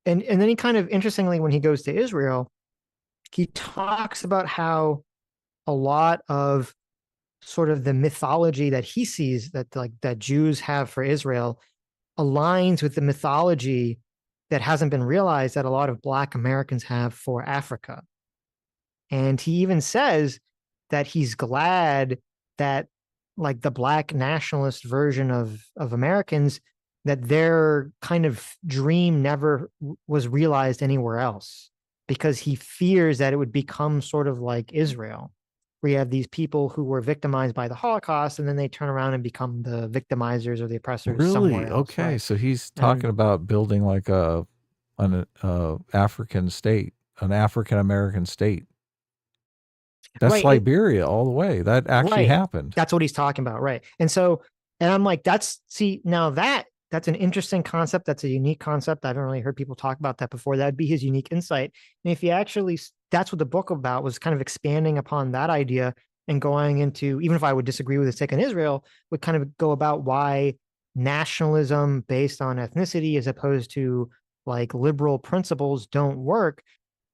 then he kind of, interestingly, when he goes to Israel, he talks about how a lot of sort of the mythology that he sees that Jews have for Israel aligns with the mythology that hasn't been realized that a lot of Black Americans have for Africa. And he even says that he's glad that, like, the Black nationalist version of Americans, that their kind of dream never was realized anywhere else, because he fears that it would become sort of like Israel, where you have these people who were victimized by the Holocaust, and then they turn around and become the victimizers or the oppressors somewhere else. Okay, right? so he's talking about building like an African state, an African American state. That's Right. Liberia all the way. That actually happened. That's what he's talking about, right? And I'm like, that's an interesting concept. That's a unique concept. I haven't really heard people talk about that before. That'd be his unique insight. And if you actually, that's what the book about was, kind of expanding upon that idea and going into, even if I would disagree with his take on Israel, would kind of go about why nationalism based on ethnicity as opposed to like liberal principles don't work.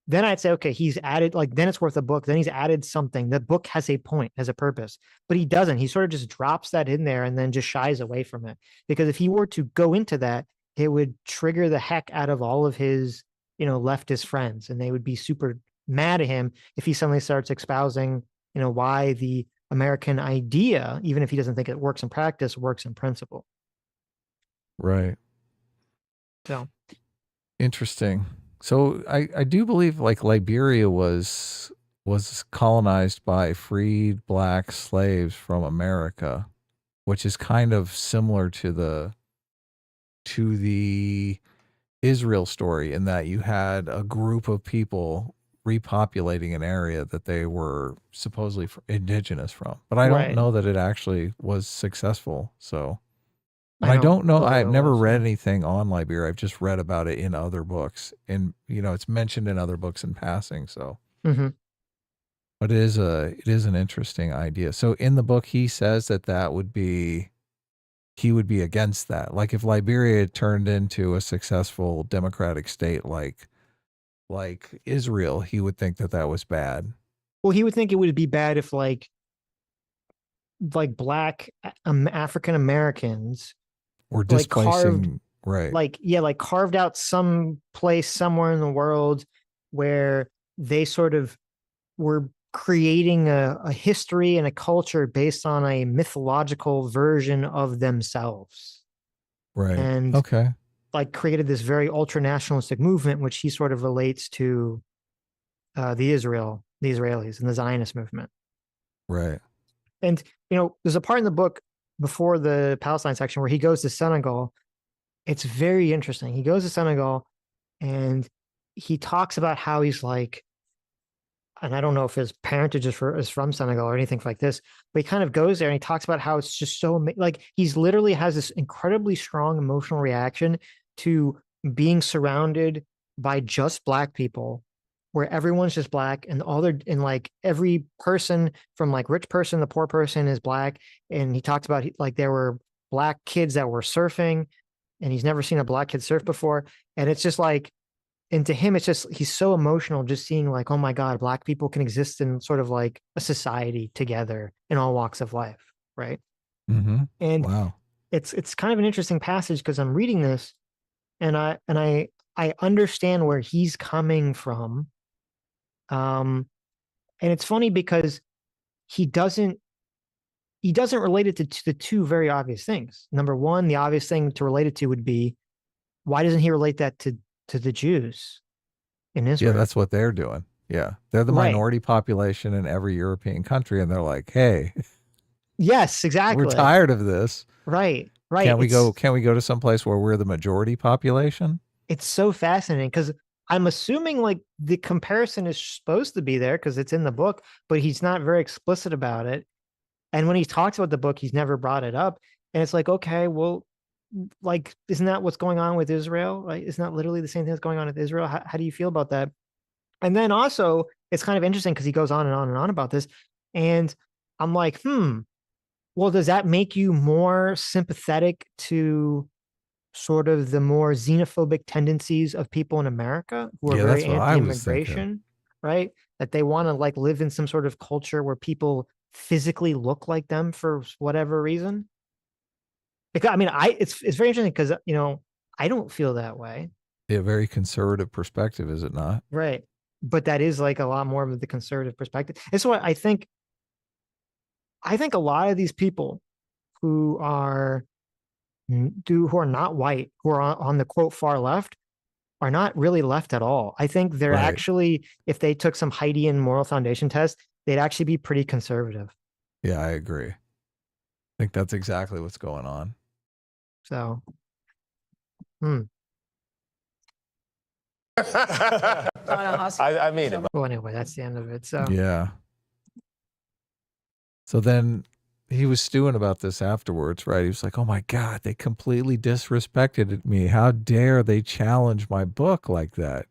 Then I'd say, okay, he's added, like, then it's worth a book. Then he's added something. The book has a point, has a purpose, but he doesn't. He sort of just drops that in there and then just shies away from it. Because if he were to go into that, it would trigger the heck out of all of his, leftist friends. And they would be super mad at him if he suddenly starts espousing, why the American idea, even if he doesn't think it works in practice, works in principle. Right. So. Interesting. So I do believe, like, Liberia was colonized by freed Black slaves from America, which is kind of similar to the Israel story, in that you had a group of people repopulating an area that they were supposedly indigenous from. But I don't know that it actually was successful. So, and I don't know. I've never read anything on Liberia. I've just read about it in other books, and it's mentioned in other books in passing. So, but it is an interesting idea. So in the book, he says that he would be against that. Like, if Liberia had turned into a successful democratic state like Israel, he would think that was bad. Well, he would think it would be bad if like Black African Americans or displacing, like carved out some place somewhere in the world where they sort of were creating a history and a culture based on a mythological version of themselves. Right. And Okay. like created this very ultra nationalistic movement, which he sort of relates to the Israelis and the Zionist movement. Right. And, there's a part in the book before the Palestine section where he goes to Senegal. It's very interesting. He goes to Senegal and he talks about how he's like, and I don't know if his parentage is from Senegal or anything like this, but he kind of goes there and he talks about how it's just so like he's literally has this incredibly strong emotional reaction to being surrounded by just Black people, where everyone's just Black and like every person from like rich person to poor person is Black. And he talked about like there were Black kids that were surfing and he's never seen a Black kid surf before. And it's just like, and to him, it's just, he's so emotional just seeing like, oh my God, Black people can exist in sort of like a society together in all walks of life. Right. Mm-hmm. And wow. It's kind of an interesting passage because I'm reading this and I understand where he's coming from. And it's funny because he doesn't relate it to the two very obvious things. Number one, the obvious thing to relate it to would be, why doesn't he relate that to the Jews in Israel? Yeah, that's what they're doing. Yeah. They're the minority population in every European country. And they're like, hey, yes, exactly. we're tired of this. Right. Can't we go to some place where we're the majority population? It's so fascinating because I'm assuming like the comparison is supposed to be there because it's in the book, but he's not very explicit about it. And when he talks about the book, he's never brought it up. And it's like, okay, well, like, isn't that what's going on with Israel? Like, isn't that literally the same thing that's going on with Israel? How do you feel about that? And then also, it's kind of interesting because he goes on and on and on about this. And I'm like, well, does that make you more sympathetic to sort of the more xenophobic tendencies of people in America who are very anti-immigration, right? That they want to like live in some sort of culture where people physically look like them for whatever reason. Because I mean, it's very interesting because I don't feel that way. Yeah, very conservative perspective, is it not? Right. But that is like a lot more of the conservative perspective. It's what I think a lot of these people who are not white, who are on the quote far left, are not really left at all. I think they're actually, if they took some Heidian moral foundation test, they'd actually be pretty conservative. Yeah, I agree. I think that's exactly what's going on. So, I mean it. Well, anyway, that's the end of it. So yeah. So then he was stewing about this afterwards, right? He was like, "Oh my God, they completely disrespected me. How dare they challenge my book like that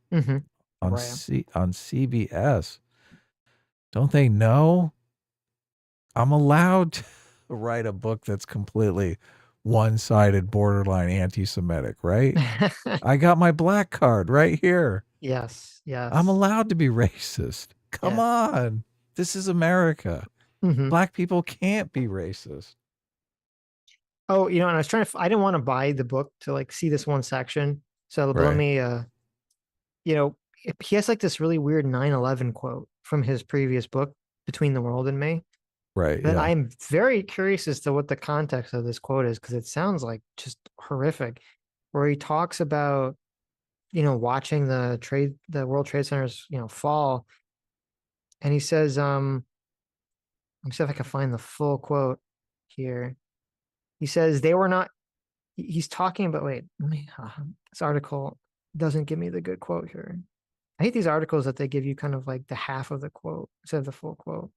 on CBS? Don't they know I'm allowed to write a book that's completely one-sided, borderline anti-Semitic, right? I got my black card right here. Yes. I'm allowed to be racist. Come on. This is America. Black people can't be racist." Oh, and I was I didn't want to buy the book to like see this one section. So let me, he has like this really weird 9/11 quote from his previous book, Between the World and Me. Right. But I'm very curious as to what the context of this quote is, because it sounds like just horrific, where he talks about, watching the World Trade Centers, fall. And he says, let me see if I can find the full quote here. He says they were not, he's talking about, this article doesn't give me the good quote here. I hate these articles that they give you kind of like the half of the quote instead of the full quote.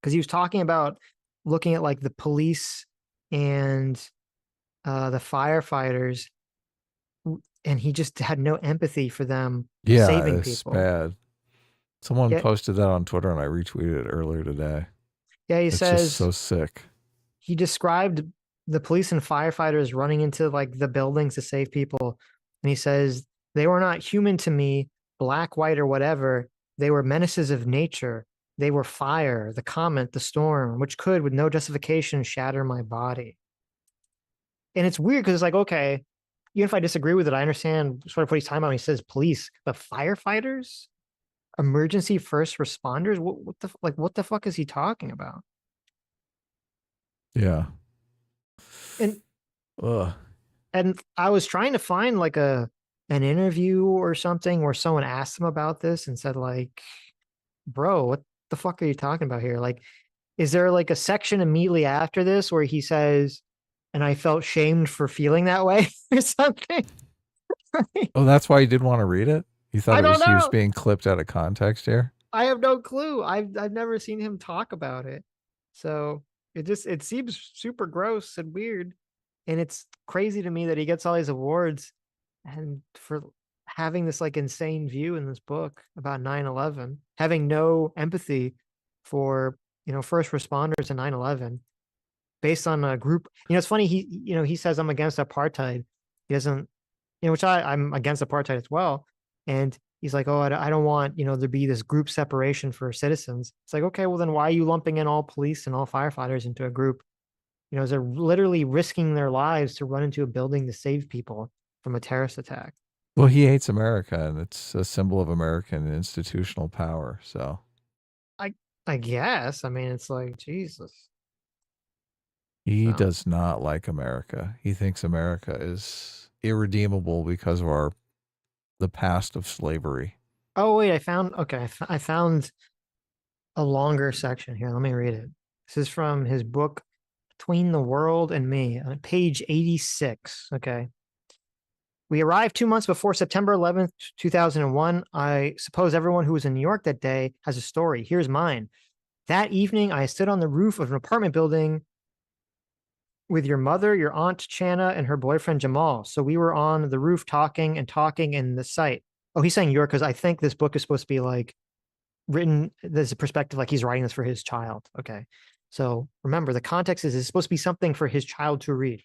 Because he was talking about looking at like the police and the firefighters, and he just had no empathy for them saving people. Bad. Someone posted that on Twitter and I retweeted it earlier today. Yeah, he says just so sick. He described the police and firefighters running into like the buildings to save people. And he says, they were not human to me, black, white, or whatever. They were menaces of nature. They were fire, the comet, the storm, which could, with no justification, shatter my body. And it's weird because it's like, okay, even if I disagree with it, I understand sort of what he's talking about when he says police, but firefighters? emergency first responders. What the fuck is he talking about? Yeah. And Ugh. and I was trying to find like an interview or something where someone asked him about this and said like, bro, what the fuck are you talking about here? Like, is there like a section immediately after this where he says, and I felt shamed for feeling that way or something? Oh, that's why you didn't want to read it? You thought I don't he was know. being clipped out of context here? I have no clue. I've never seen him talk about it. So it seems super gross and weird. And it's crazy to me that he gets all these awards and for having this like insane view in this book about 9/11, having no empathy for, first responders in 9/11 based on a group. It's funny, he says I'm against apartheid. He doesn't, which I'm against apartheid as well. And he's like, oh, I don't want, there be this group separation for citizens. It's like, okay, well then why are you lumping in all police and all firefighters into a group? They're literally risking their lives to run into a building to save people from a terrorist attack. Well, he hates America, and it's a symbol of American institutional power. So I guess. I mean, it's like, Jesus. he does not like America. He thinks America is irredeemable because of the past of slavery. Oh, wait, I found a longer section here. Let me read it. This is from his book, Between the World and Me, on page 86. Okay. We arrived 2 months before September 11th, 2001. I suppose everyone who was in New York that day has a story. Here's mine. That evening, I stood on the roof of an apartment building with your mother, your aunt Chana, and her boyfriend Jamal. So we were on the roof talking in the site. Oh, he's saying York because I think this book is supposed to be like written, there's a perspective like he's writing this for his child. Okay. So remember, the context is it's supposed to be something for his child to read.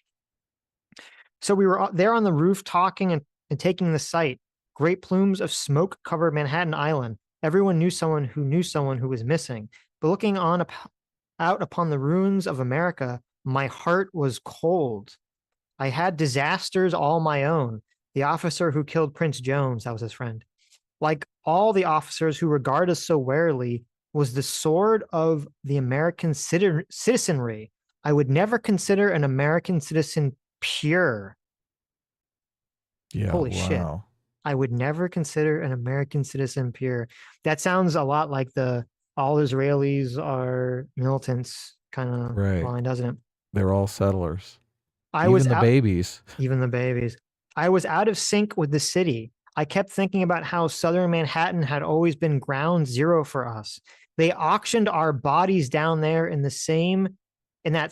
So we were there on the roof talking and taking the site. Great plumes of smoke covered Manhattan Island. Everyone knew someone who was missing. But looking out upon the ruins of America, my heart was cold. I had disasters all my own. The officer who killed Prince Jones, that was his friend, like all the officers who regard us so warily, was the sword of the American citizenry. I would never consider an American citizen pure. Yeah. Holy shit. I would never consider an American citizen pure. That sounds a lot like the all Israelis are militants kind of line, doesn't it? They're all settlers. Even the babies. I was out of sync with the city. I kept thinking about how southern Manhattan had always been ground zero for us. They auctioned our bodies down there in that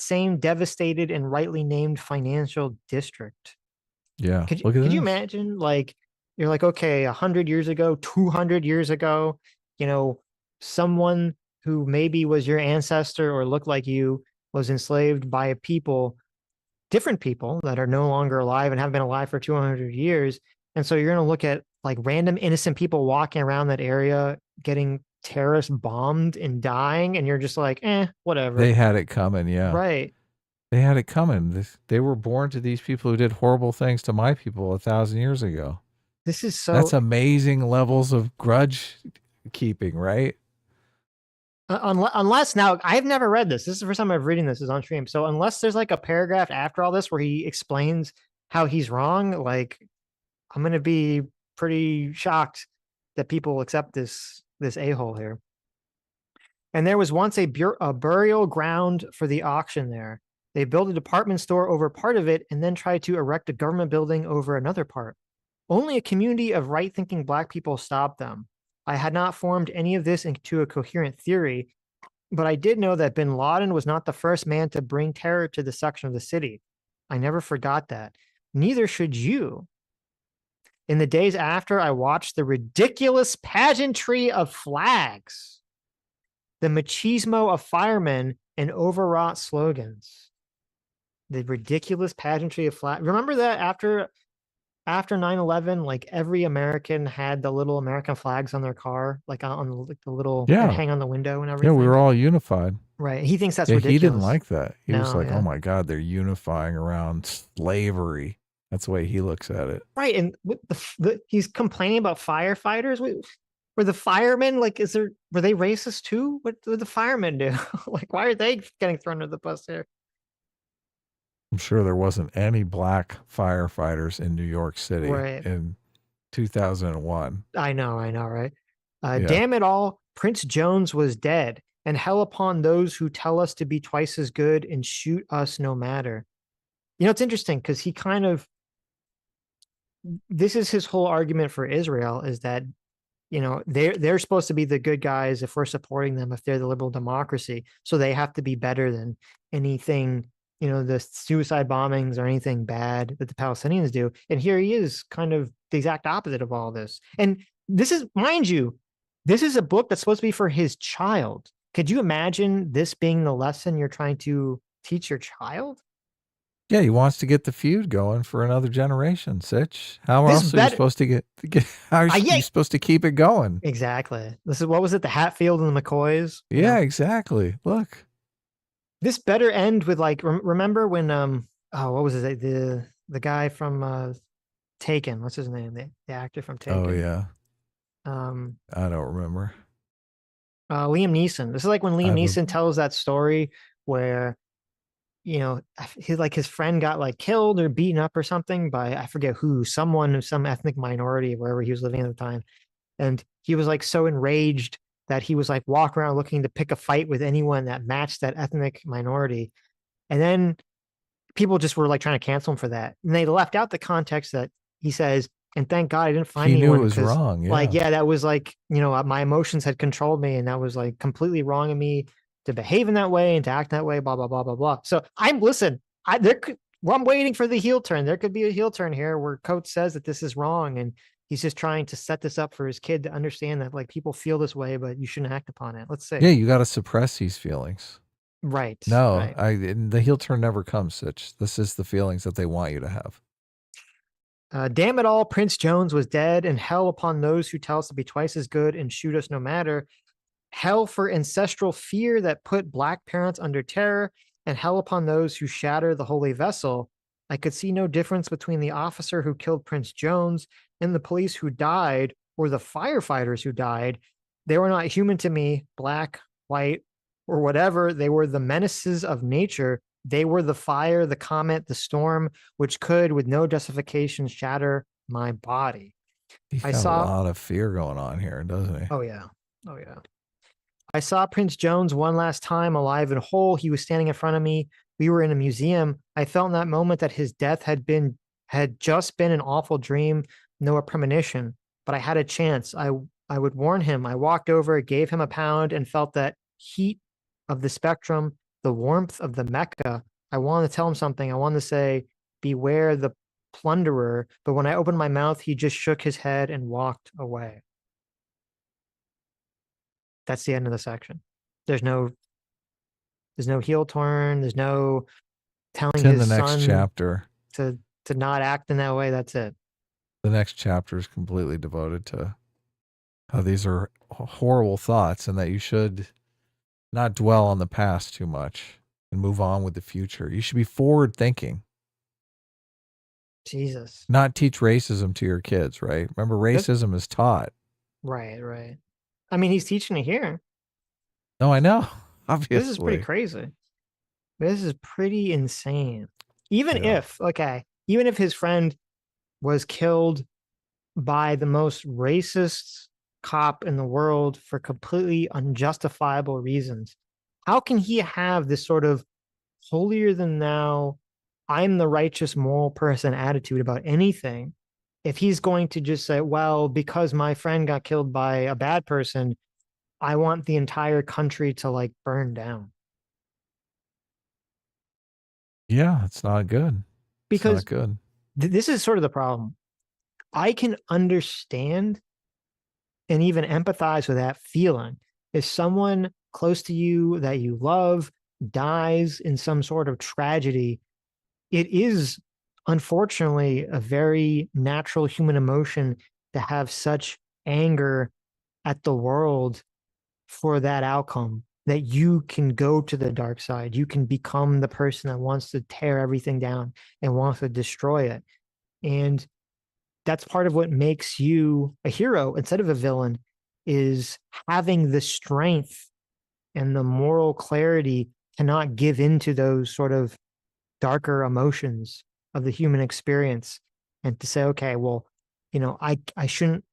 same devastated and rightly named financial district. Yeah. Could you imagine, like, you're like, okay, 100 years ago, 200 years ago, someone who maybe was your ancestor or looked like you was enslaved by different people that are no longer alive and have been alive for 200 years. And so you're going to look at like random innocent people walking around that area getting terrorist bombed and dying. And you're just like, whatever. They had it coming. Yeah. Right. They had it coming. They were born to these people who did horrible things to my people 1,000 years ago. That's amazing levels of grudge keeping, right? Unless now, I've never read this. This is the first time I'm reading this is on stream. So unless there's like a paragraph after all this where he explains how he's wrong, like I'm going to be pretty shocked that people accept this a-hole here. And there was once a burial ground for the auction there. They built a department store over part of it and then tried to erect a government building over another part. Only a community of right-thinking Black people stopped them. I had not formed any of this into a coherent theory, but I did know that bin Laden was not the first man to bring terror to this section of the city. I never forgot that. Neither should you. In the days after, I watched the ridiculous pageantry of flags, the machismo of firemen, and overwrought slogans. The ridiculous pageantry of flags. Remember that after 9/11, like every American had the little American flags on their car, like on the little hang on the window and everything. Yeah, we were all unified. Right. He thinks that's ridiculous. He didn't like that. He was like, oh my God, they're unifying around slavery. That's the way he looks at it. Right. And he's complaining about firefighters. Were the firemen like? Were they racist too? What did the firemen do? Like, why are they getting thrown under the bus here? I'm sure there wasn't any black firefighters in New York City Right. in 2001. I know, right? Yeah. Damn it all, Prince Jones was dead, and hell upon those who tell us to be twice as good and shoot us no matter. You know, it's interesting because he kind of, this is his whole argument for Israel, is that, you know, they're supposed to be the good guys if we're supporting them, if they're the liberal democracy. So they have to be better than anything, you know, the suicide bombings or anything bad that the Palestinians do. And here he is, kind of the exact opposite of all this. And this is, mind you, this is a book that's supposed to be for his child. Could you imagine this being the lesson you're trying to teach your child? Yeah, he wants to get the feud going for another generation, Sitch. How This else are you supposed to get how are you supposed to keep it going? Exactly. This is, what was it, the Hatfield and the McCoys? You Yeah, know? exactly. Look. This better end with, like, remember when what was it, the guy from Taken, what's his name, the actor from Taken? Oh yeah. I don't remember. Liam Neeson. This is like when Liam Neeson tells that story where, you know, his friend got like killed or beaten up or something by, I forget who, someone of some ethnic minority wherever he was living at the time. And he was like so enraged that he was like walking around looking to pick a fight with anyone that matched that ethnic minority. And then people just were like trying to cancel him for that. And they left out the context that he says, and thank God I didn't find anyone. He knew it was wrong. Yeah. Like, yeah, that was like, you know, my emotions had controlled me, and that was like completely wrong of me to behave in that way and to act that way, blah, blah, blah, blah, blah. So I'm waiting for the heel turn. There could be a heel turn here where Coates says that this is wrong, and he's just trying to set this up for his kid to understand that, like, people feel this way, but you shouldn't act upon it. Let's see. Yeah, you got to suppress these feelings. Right. No, right. The heel turn never comes, Sitch. This is the feelings that they want you to have. Damn it all, Prince Jones was dead, and hell upon those who tell us to be twice as good and shoot us no matter. Hell for ancestral fear that put black parents under terror, and hell upon those who shatter the holy vessel. I could see no difference between the officer who killed Prince Jones and the police who died, or the firefighters who died. They were not human to me, black, white, or whatever. They were the menaces of nature. They were the fire, the comet, the storm, which could, with no justification, shatter my body. He's got a lot of fear going on here, doesn't he? Oh, yeah. I saw Prince Jones one last time, alive and whole. He was standing in front of me. We were in a museum. I felt in that moment that his death had just been an awful dream, no premonition. But I had a chance. I would warn him. I walked over, gave him a pound, and felt that heat of the spectrum, the warmth of the Mecca. I wanted to tell him something. I wanted to say, beware the plunderer. But when I opened my mouth, he just shook his head and walked away. That's the end of the section. There's no heel turn. There's no telling his son the next chapter to not act in that way. That's it. The next chapter is completely devoted to how these are horrible thoughts and that you should not dwell on the past too much and move on with the future. You should be forward thinking. Jesus. Not teach racism to your kids, right? Remember, racism is taught. Right. I mean, he's teaching it here. No, I know. Obviously. This is pretty crazy. This is pretty insane. Even if his friend was killed by the most racist cop in the world for completely unjustifiable reasons, how can he have this sort of holier than thou, I'm the righteous moral person attitude about anything, if he's going to just say, well, because my friend got killed by a bad person, I want the entire country to like burn down? Yeah, it's not good. Because it's not good. This is sort of the problem. I can understand and even empathize with that feeling. If someone close to you that you love dies in some sort of tragedy, it is unfortunately a very natural human emotion to have such anger at the world for that outcome, that you can go to the dark side. You can become the person that wants to tear everything down and wants to destroy it. And that's part of what makes you a hero instead of a villain. is having the strength and the moral clarity to not give into those sort of darker emotions of the human experience, and to say, okay, well, I shouldn't,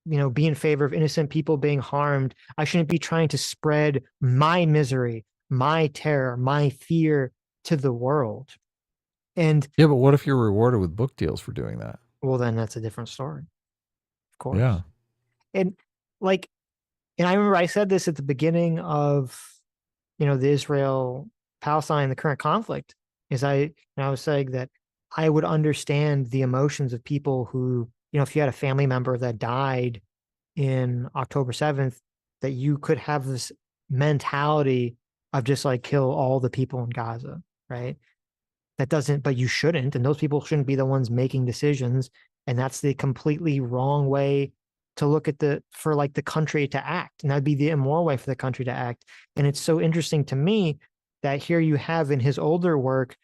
be in favor of innocent people being harmed. I shouldn't be trying to spread my misery, my terror, my fear to the world. And yeah, but what if you're rewarded with book deals for doing that? well, then that's a different story, of course. Yeah. And like, and I remember I said this at the beginning of, the Israel Palestine, the current conflict, is I was saying that I would understand the emotions of people who, if you had a family member that died in October 7th, that you could have this mentality of just like kill all the people in Gaza, right? That doesn't, but you shouldn't. And those people shouldn't be the ones making decisions. And that's the completely wrong way to look at for like the country to act. And that'd be the immoral way for the country to act. And it's so interesting to me that here you have in his older work,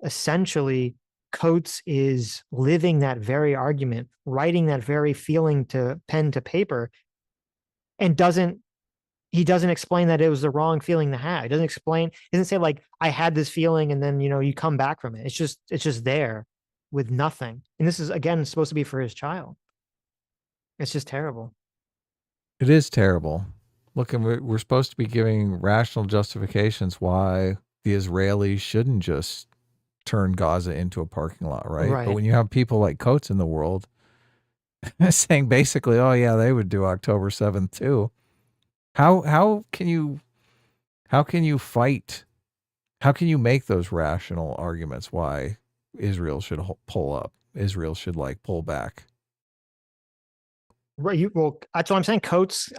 essentially, Coates is living that very argument, writing that very feeling to pen to paper, and he doesn't explain that it was the wrong feeling to have. He doesn't say like, I had this feeling and then, you come back from it. It's just there with nothing. And this is, again, supposed to be for his child. It's just terrible. It is terrible. Look, and we're supposed to be giving rational justifications why the Israelis shouldn't just turn Gaza into a parking lot, right? But when you have people like Coates in the world saying basically, oh yeah, they would do October 7th too. How can you fight? How can you make those rational arguments why Israel should pull up? Israel should like pull back. Right. Well, that's what I'm saying. Coates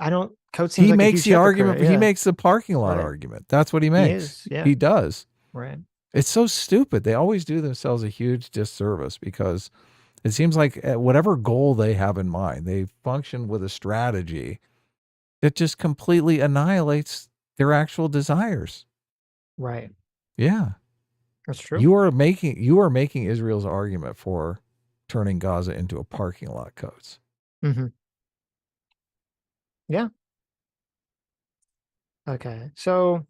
seems he like makes the argument. Yeah. He makes the parking lot argument. That's what he makes. He does. Right. It's so stupid. They always do themselves a huge disservice because it seems like whatever goal they have in mind, they function with a strategy that just completely annihilates their actual desires. Right. Yeah. That's true. You are making Israel's argument for turning Gaza into a parking lot, Coates. Mm-hmm. Yeah. Okay. So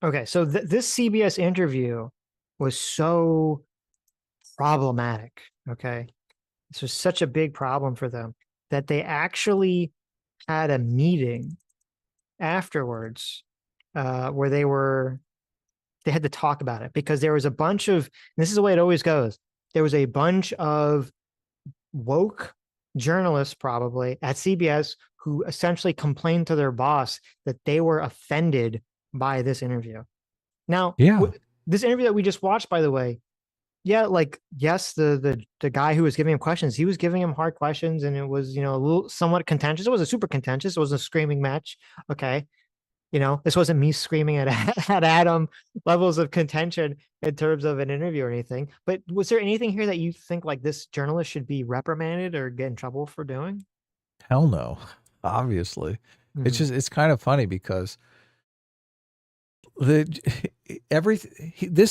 this CBS interview was so problematic. Okay. This was such a big problem for them that they actually had a meeting afterwards where they had to talk about it, because there was a bunch of, this is the way it always goes. There was a bunch of woke journalists probably at CBS who essentially complained to their boss that they were offended by this interview. Now, this interview that we just watched, by the way, yes, the guy who was giving him questions, he was giving him hard questions, and it was, a little somewhat contentious. It wasn't super contentious. It wasn't a screaming match. Okay. This wasn't me screaming at Adam levels of contention in terms of an interview or anything. But was there anything here that you think like this journalist should be reprimanded or get in trouble for doing? Hell no, obviously. Mm-hmm. It's kind of funny because this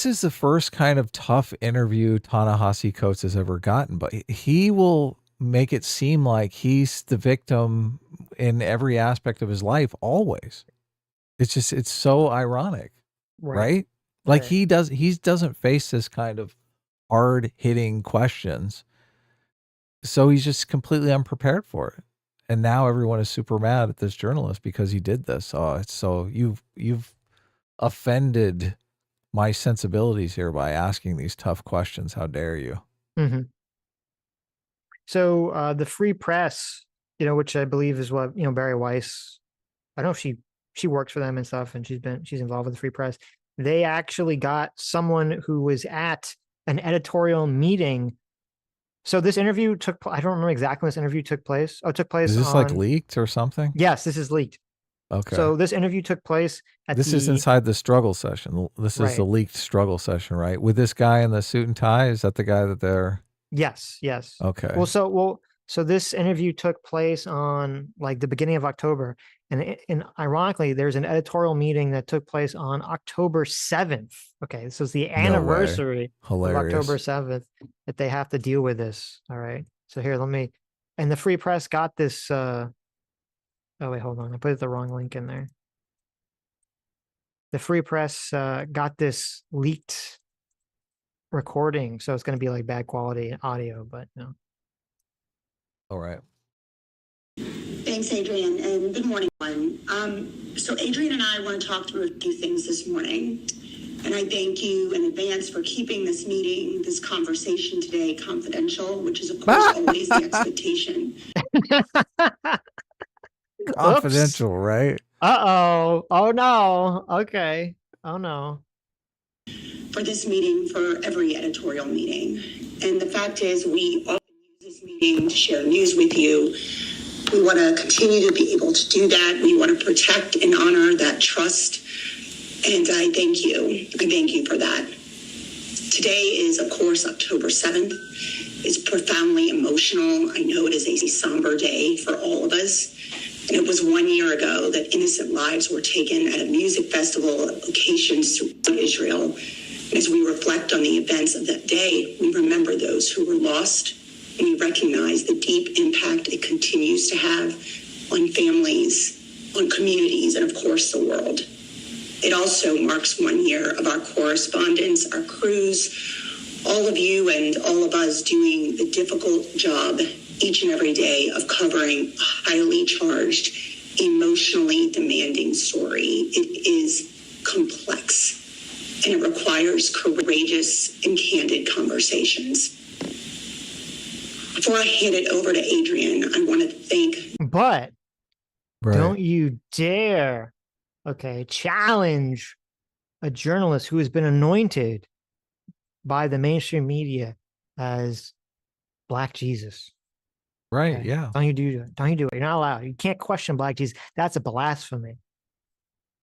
is the first kind of tough interview Ta-Nehisi Coates has ever gotten, but he will make it seem like he's the victim in every aspect of his life always. It's so ironic, right? Like he doesn't face this kind of hard hitting questions. So he's just completely unprepared for it. And now everyone is super mad at this journalist because he did this. Oh, it's so you've offended my sensibilities here by asking these tough questions. How dare you? Mm-hmm. So the Free Press, which I believe is what, Barry Weiss, I don't know if she works for them and stuff, and she's involved with the Free Press. They actually got someone who was at an editorial meeting. So this interview I don't remember exactly when this interview took place. Oh, it took place. Is this like leaked or something? Yes, this is leaked. Okay. So this interview took place this is inside the struggle session. This is the leaked struggle session, right? With this guy in the suit and tie. Is that the guy that they're? Yes. Okay. So this interview took place on like the beginning of October. And ironically, there's an editorial meeting that took place on October 7th. Okay. This was the anniversary of October 7th that they have to deal with this. All right. So here, and the Free Press got this Oh, wait, hold on. I put the wrong link in there. The Free Press got this leaked recording, so it's going to be like bad quality audio, but no. All right. Thanks, Adrian, and good morning, everyone. So Adrian and I want to talk through a few things this morning, and I thank you in advance for keeping this meeting, this conversation today confidential, which is, of course, always the expectation. Confidential, oops. Right? Uh-oh. Oh, no. Okay. Oh, no. For this meeting, for every editorial meeting. And the fact is, we often use this meeting to share news with you. We want to continue to be able to do that. We want to protect and honor that trust. And I thank you. I thank you for that. Today is, of course, October 7th. It's profoundly emotional. I know it is a somber day for all of us. And it was 1 year ago that innocent lives were taken at a music festival at locations throughout Israel. And as we reflect on the events of that day, we remember those who were lost, and we recognize the deep impact it continues to have on families, on communities, and of course the world. It also marks 1 year of our correspondence, our crews, all of you and all of us doing the difficult job each and every day of covering a highly charged, emotionally demanding story. It is complex, and it requires courageous and candid conversations. Before I hand it over to Adrian, I want to thank... But don't you dare, challenge a journalist who has been anointed by the mainstream media as Black Jesus. Right, okay. Yeah. Don't you do it. Don't you do it. You're not allowed. You can't question Black Jesus. That's a blasphemy.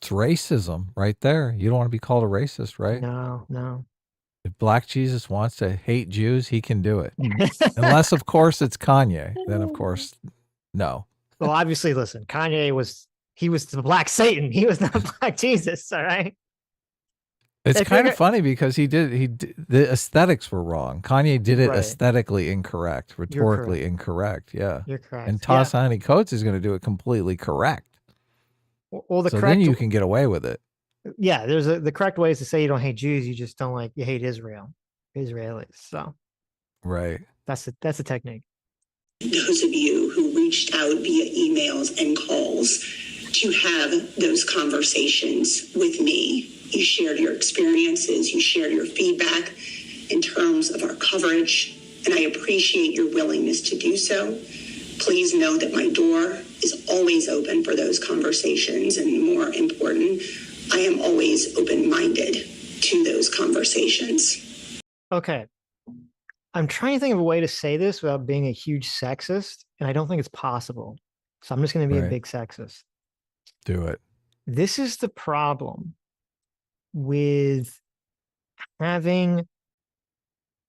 It's racism right there. You don't want to be called a racist, right? No. If Black Jesus wants to hate Jews, he can do it. Unless, of course, it's Kanye. Then, of course, no. Well, obviously, listen, Kanye was the Black Satan. He was not Black Jesus, all right? It's kind of funny because the aesthetics were wrong. Kanye did it aesthetically incorrect, rhetorically incorrect. Yeah. You're correct. And Ta-Nehisi Coates is going to do it completely correct. Well, then you can get away with it. Yeah, the correct way is to say you don't hate Jews, you just don't you hate Israelis. So right. That's the technique. Those of you who reached out via emails and calls to have those conversations with me. You shared your experiences, you shared your feedback in terms of our coverage, and I appreciate your willingness to do so. Please know that my door is always open for those conversations, and more important, I am always open-minded to those conversations. Okay. I'm trying to think of a way to say this without being a huge sexist, and I don't think it's possible. So I'm just going to be a big sexist. Do it. This is the problem with having,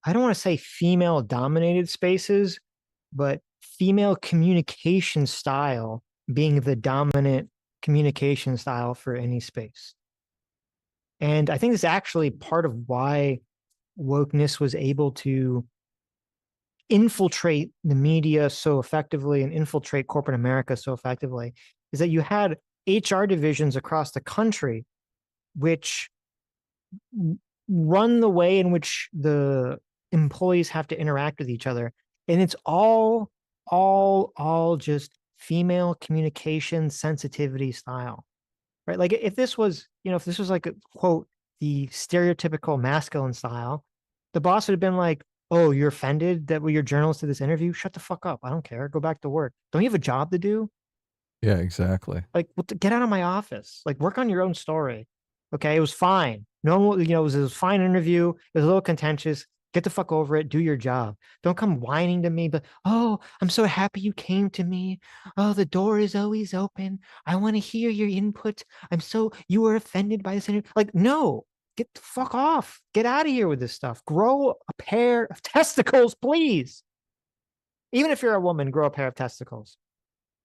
I don't want to say female dominated spaces, but female communication style being the dominant communication style for any space. And I think this is actually part of why wokeness was able to infiltrate the media so effectively and infiltrate corporate America so effectively, is that you had HR divisions across the country which run the way in which the employees have to interact with each other. And it's all just female communication sensitivity style, right? Like if this was, if this was like a quote, the stereotypical masculine style, the boss would have been like, oh, you're offended that your journalist did this interview? Shut the fuck up. I don't care. Go back to work. Don't you have a job to do? Yeah, exactly. Like, get out of my office. Like, work on your own story. Okay, it was fine. No, it was a fine interview. It was a little contentious. Get the fuck over it. Do your job. Don't come whining to me. But, oh, I'm so happy you came to me. Oh, the door is always open. I want to hear your input. You were offended by this interview. Like, no, get the fuck off. Get out of here with this stuff. Grow a pair of testicles, please. Even if you're a woman, grow a pair of testicles.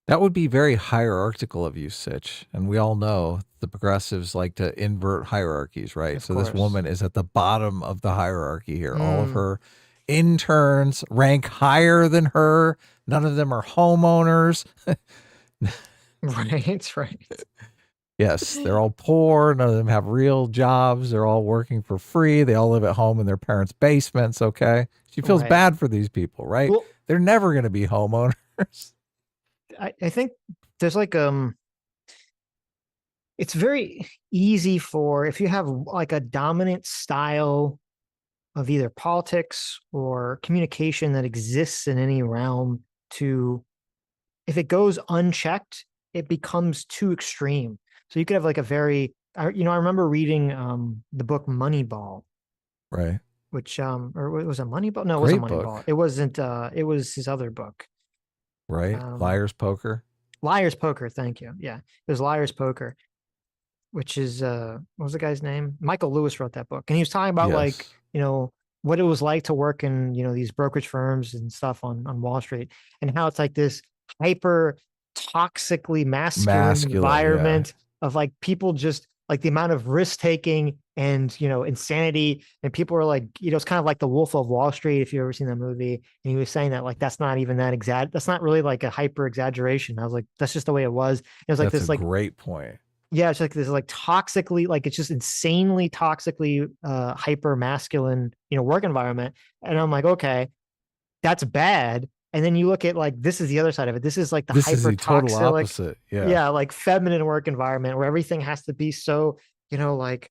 That would be very hierarchical of you, Sitch. And we all know the progressives like to invert hierarchies, right? So this woman is at the bottom of the hierarchy here. All of her interns rank higher than her. None of them are homeowners. Right. Yes, they're all poor. None of them have real jobs. They're all working for free. They all live at home in their parents' basements. Okay. She feels Right. bad for these people, right? Well, they're never going to be homeowners. I think there's like it's very easy for, if you have like a dominant style of either politics or communication that exists in any realm, to, if it goes unchecked, it becomes too extreme. So you could have like a very, I remember reading the book Moneyball, Right. which or was it Moneyball? No, it Great wasn't book. Moneyball. It wasn't. It was his other book. Right. Liar's Poker. Liar's Poker. Thank you. Yeah, it was Liar's Poker, which is what was the guy's name? Michael Lewis wrote that book, and he was talking about like, what it was like to work in, these brokerage firms and stuff on Wall Street, and how it's like this hyper toxically masculine environment of like people just like the amount of risk taking and insanity, and people are like, it's kind of like the Wolf of Wall Street, if you've ever seen that movie. And he was saying that like that's not even that that's not really like a hyper exaggeration. I was like, that's just the way it was. It was like That's this a like great point. Yeah, it's like this like toxically, like it's just insanely toxically hyper masculine, work environment. And I'm like, okay, that's bad. And then you look at like, this is the other side of it. This is like the This is hyper the total toxic, opposite. Yeah. like feminine work environment where everything has to be so, like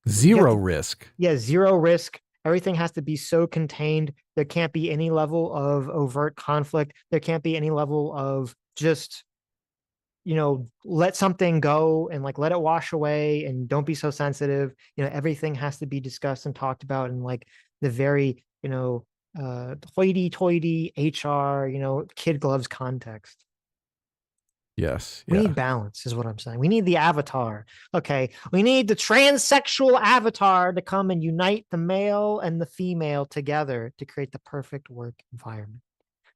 Zero risk. Yeah, zero risk. Everything has to be so contained. There can't be any level of overt conflict. There can't be any level of just, let something go and like let it wash away and don't be so sensitive. Everything has to be discussed and talked about in like the very, hoity-toity HR, kid gloves context. Yes. We need balance is what I'm saying. We need the avatar. Okay. We need the transsexual avatar to come and unite the male and the female together to create the perfect work environment.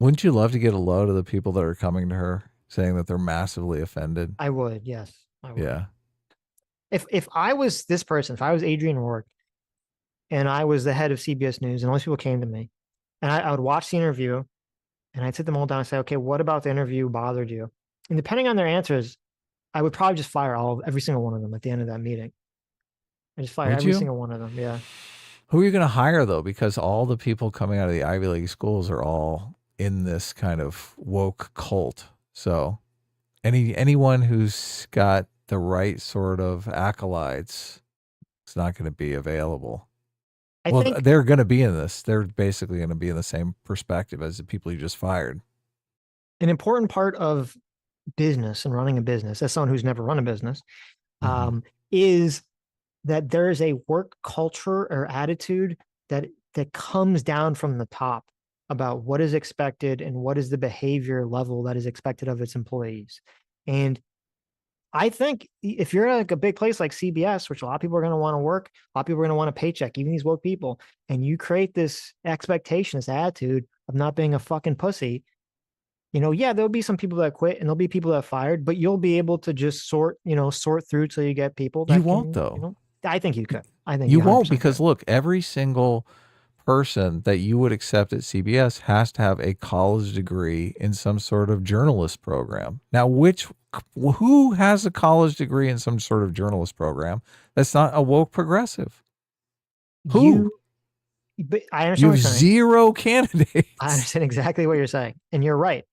Wouldn't you love to get a load of the people that are coming to her saying that they're massively offended? I would. Yes. I would. Yeah. If I was this person, if I was Adrian Rourke and I was the head of CBS News and all these people came to me and I would watch the interview and I'd sit them all down and say, okay, what about the interview bothered you? And depending on their answers, I would probably just fire every single one of them at the end of that meeting. I just fire every single one of them. Yeah. Who are you going to hire though? Because all the people coming out of the Ivy League schools are all in this kind of woke cult. So anyone who's got the right sort of acolytes is not going to be available. I think they're going to be in this. They're basically going to be in the same perspective as the people you just fired. An important part of business and running a business, as someone who's never run a business, is that there is a work culture or attitude that comes down from the top about what is expected and what is the behavior level that is expected of its employees. And I think if you're like a big place like CBS, which a lot of people are going to want to work, a lot of people are going to want a paycheck, even these woke people, and you create this expectation, this attitude of not being a fucking pussy, there'll be some people that quit and there'll be people that fired, but you'll be able to just sort through till you get people that you won't though. I think you could. I think you won't, because look, every single person that you would accept at CBS has to have a college degree in some sort of journalist program. Now, who has a college degree in some sort of journalist program that's not a woke progressive? Who? But I understand you what have you're saying. Zero candidates. I understand exactly what you're saying, and you're right.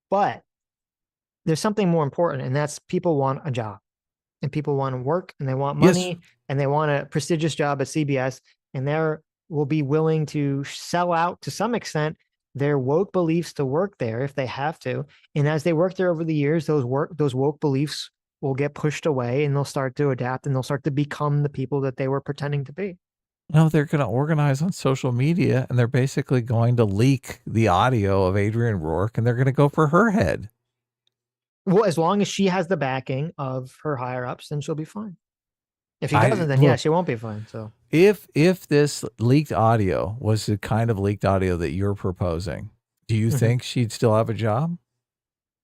But there's something more important, and that's people want a job, and people want to work, and they want money, and they want a prestigious job at CBS, and they will be willing to sell out to some extent their woke beliefs to work there if they have to. And as they work there over the years, those woke beliefs will get pushed away, and they'll start to adapt, and they'll start to become the people that they were pretending to be. No, they're going to organize on social media, and they're basically going to leak the audio of Adrian Rourke, and they're going to go for her head. Well, as long as she has the backing of her higher ups, then she'll be fine. If he doesn't, then she won't be fine. So if this leaked audio was the kind of leaked audio that you're proposing, do you think she'd still have a job?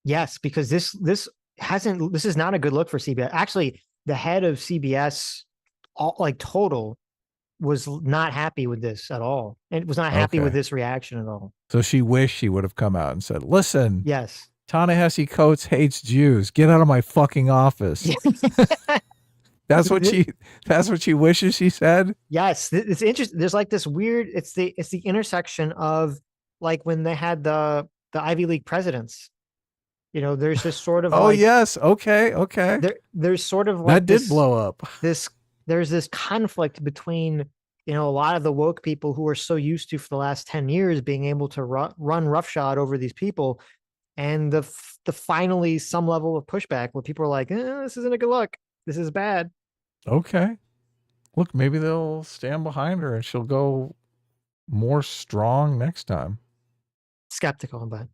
Yes, because this is not a good look for CBS. Actually, the head of CBS, total, was not happy with this at all, and was not happy with this reaction at all. So she wished she would have come out and said, "Listen, yes, Ta-Nehisi Coates hates Jews. Get out of my fucking office. That's what she wishes she said. Yes, it's interesting. There's like this weird. It's the intersection of like when they had the Ivy League presidents. There's this sort of yes, okay. There's sort of like that did blow up. There's this conflict between a lot of the woke people who are so used to for the last 10 years being able to run roughshod over these people, and the finally some level of pushback where people are like, this isn't a good look. This is bad. Okay. Look, maybe they'll stand behind her and she'll go more strong next time. Skeptical, but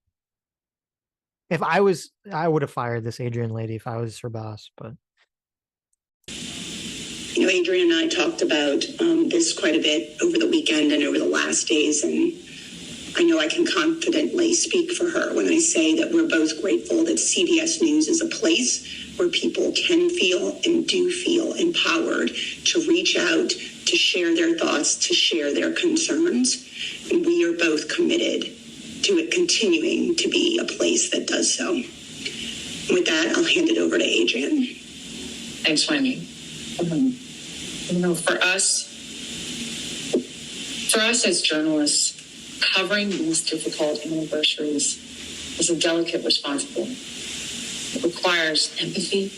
I would have fired this Adrian lady if I was her boss, but. Adrian and I talked about this quite a bit over the weekend and over the last days, and I know I can confidently speak for her when I say that we're both grateful that CBS News is a place where people can feel and do feel empowered to reach out, to share their thoughts, to share their concerns. And we are both committed to it continuing to be a place that does so. With that, I'll hand it over to Adrian. Thanks, Wendy. For us as journalists, covering these difficult anniversaries is a delicate responsibility. It requires empathy,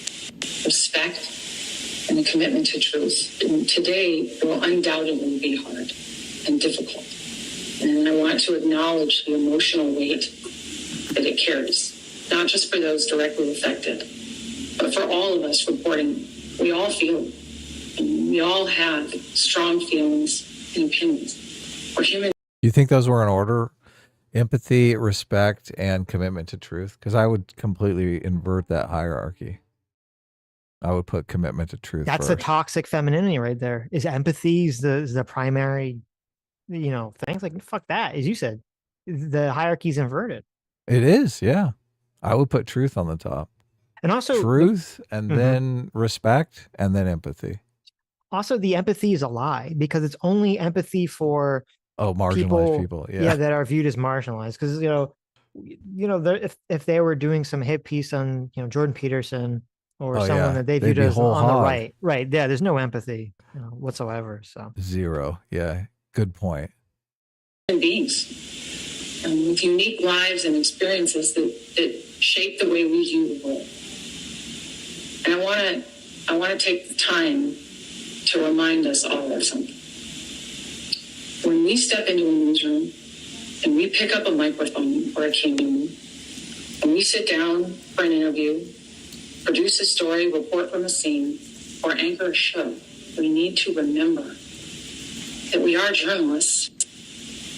respect, and a commitment to truth. And today, it will undoubtedly be hard and difficult. And I want to acknowledge the emotional weight that it carries, not just for those directly affected, but for all of us reporting. We all feel, and we all have strong feelings and opinions. We're human. Do you think those were in order? Empathy, respect, and commitment to truth? Because I would completely invert that hierarchy. I would put commitment to truth That's first. the toxic femininity right there. Is empathy is the primary, things like, fuck that. As you said, the hierarchy's inverted. It is, yeah. I would put truth on the top. And also truth, and then respect, and then empathy. Also, the empathy is a lie because it's only empathy for marginalized people. Yeah, that are viewed as marginalized. Because if they were doing some hit piece on Jordan Peterson or someone that they viewed as on the right, yeah, there's no empathy whatsoever. So zero. Yeah, good point. Beings with unique lives and experiences that shape the way we view the world. And I want to take the time to remind us all of something. When we step into a newsroom and we pick up a microphone or a camera and we sit down for an interview, produce a story, report from a scene, or anchor a show, we need to remember that we are journalists.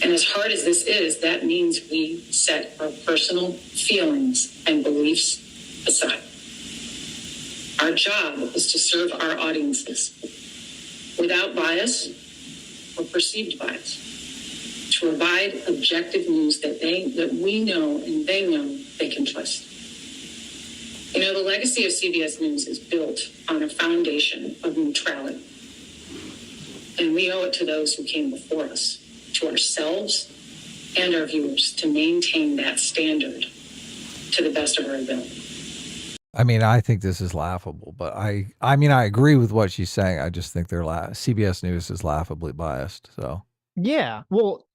And as hard as this is, that means we set our personal feelings and beliefs aside. Our job is to serve our audiences without bias or perceived bias, to provide objective news that we know and they know they can trust. The legacy of CBS News is built on a foundation of neutrality. And we owe it to those who came before us, to ourselves and our viewers, to maintain that standard to the best of our ability. I mean, I think this is laughable, but I agree with what she's saying. I just think CBS News is laughably biased. So yeah, well,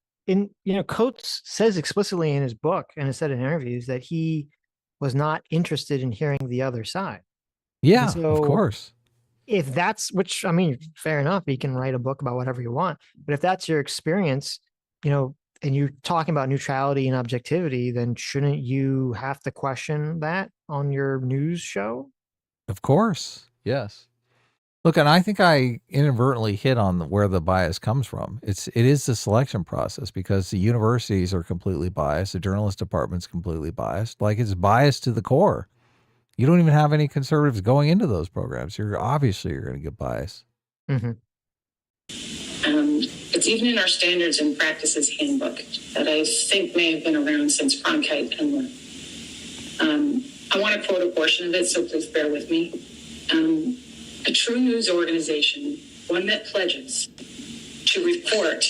Coates says explicitly in his book and has said in interviews that he was not interested in hearing the other side. Yeah, so, of course. If that's, which, fair enough, you can write a book about whatever you want, but if that's your experience, and you're talking about neutrality and objectivity, then shouldn't you have to question that on your news show? Of course. Yes. Look, and I think I inadvertently hit on where the bias comes from. It is the selection process because the universities are completely biased. The journalist department's completely biased. Like, it's biased to the core. You don't even have any conservatives going into those programs. You're going to get bias. Mm-hmm. It's even in our standards and practices handbook that I think may have been around since Cronkite and Moore. I want to quote a portion of it, so please bear with me. A true news organization, one that pledges to report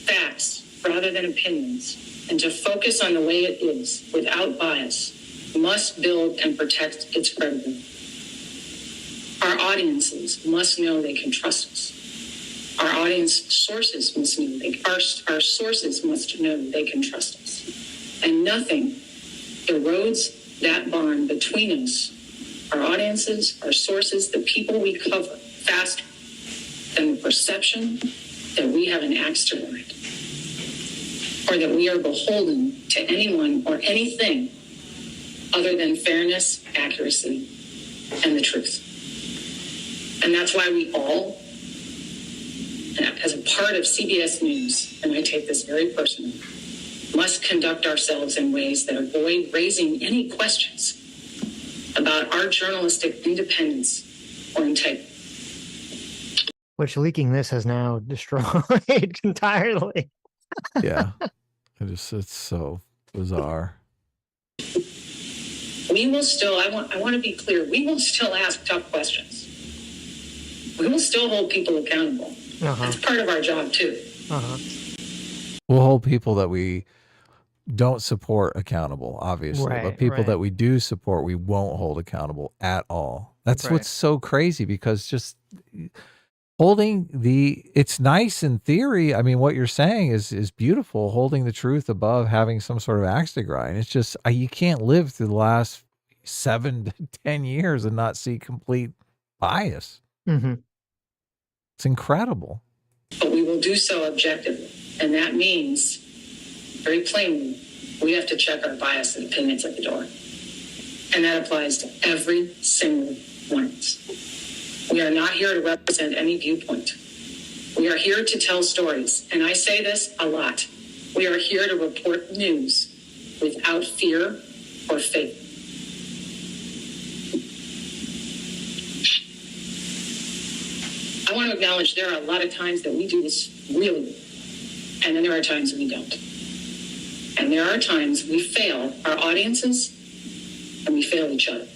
facts rather than opinions and to focus on the way it is without bias, must build and protect its credibility. Our audiences must know they can trust us. Our audience sources must know our sources must know they can trust us. And nothing erodes that bond between us, our audiences, our sources, the people we cover, faster than the perception that we have an axe to grind, or that we are beholden to anyone or anything other than fairness, accuracy, and the truth. And that's why we all, as a part of CBS News, and I take this very personally, must conduct ourselves in ways that avoid raising any questions about our journalistic independence or integrity. Which leaking this has now destroyed entirely. Yeah. It's so bizarre. We will still, I want to be clear, we will still ask tough questions. We will still hold people accountable. That's part of our job too. We'll hold people that we don't support accountable, obviously, but people that we do support, we won't hold accountable at all. That's what's so crazy, because just holding it's nice in theory. I mean, what you're saying is beautiful, holding the truth above having some sort of axe to grind. It's just, you can't live through the last 7 to 10 years and not see complete bias. It's incredible. But we will do so objectively. And that means, very plainly, we have to check our bias and opinions at the door. And that applies to every single one of us. We are not here to represent any viewpoint. We are here to tell stories. And I say this a lot. We are here to report news without fear or faith. I want to acknowledge there are a lot of times that we do this really well, and then there are times we don't. And there are times we fail our audiences and we fail each other.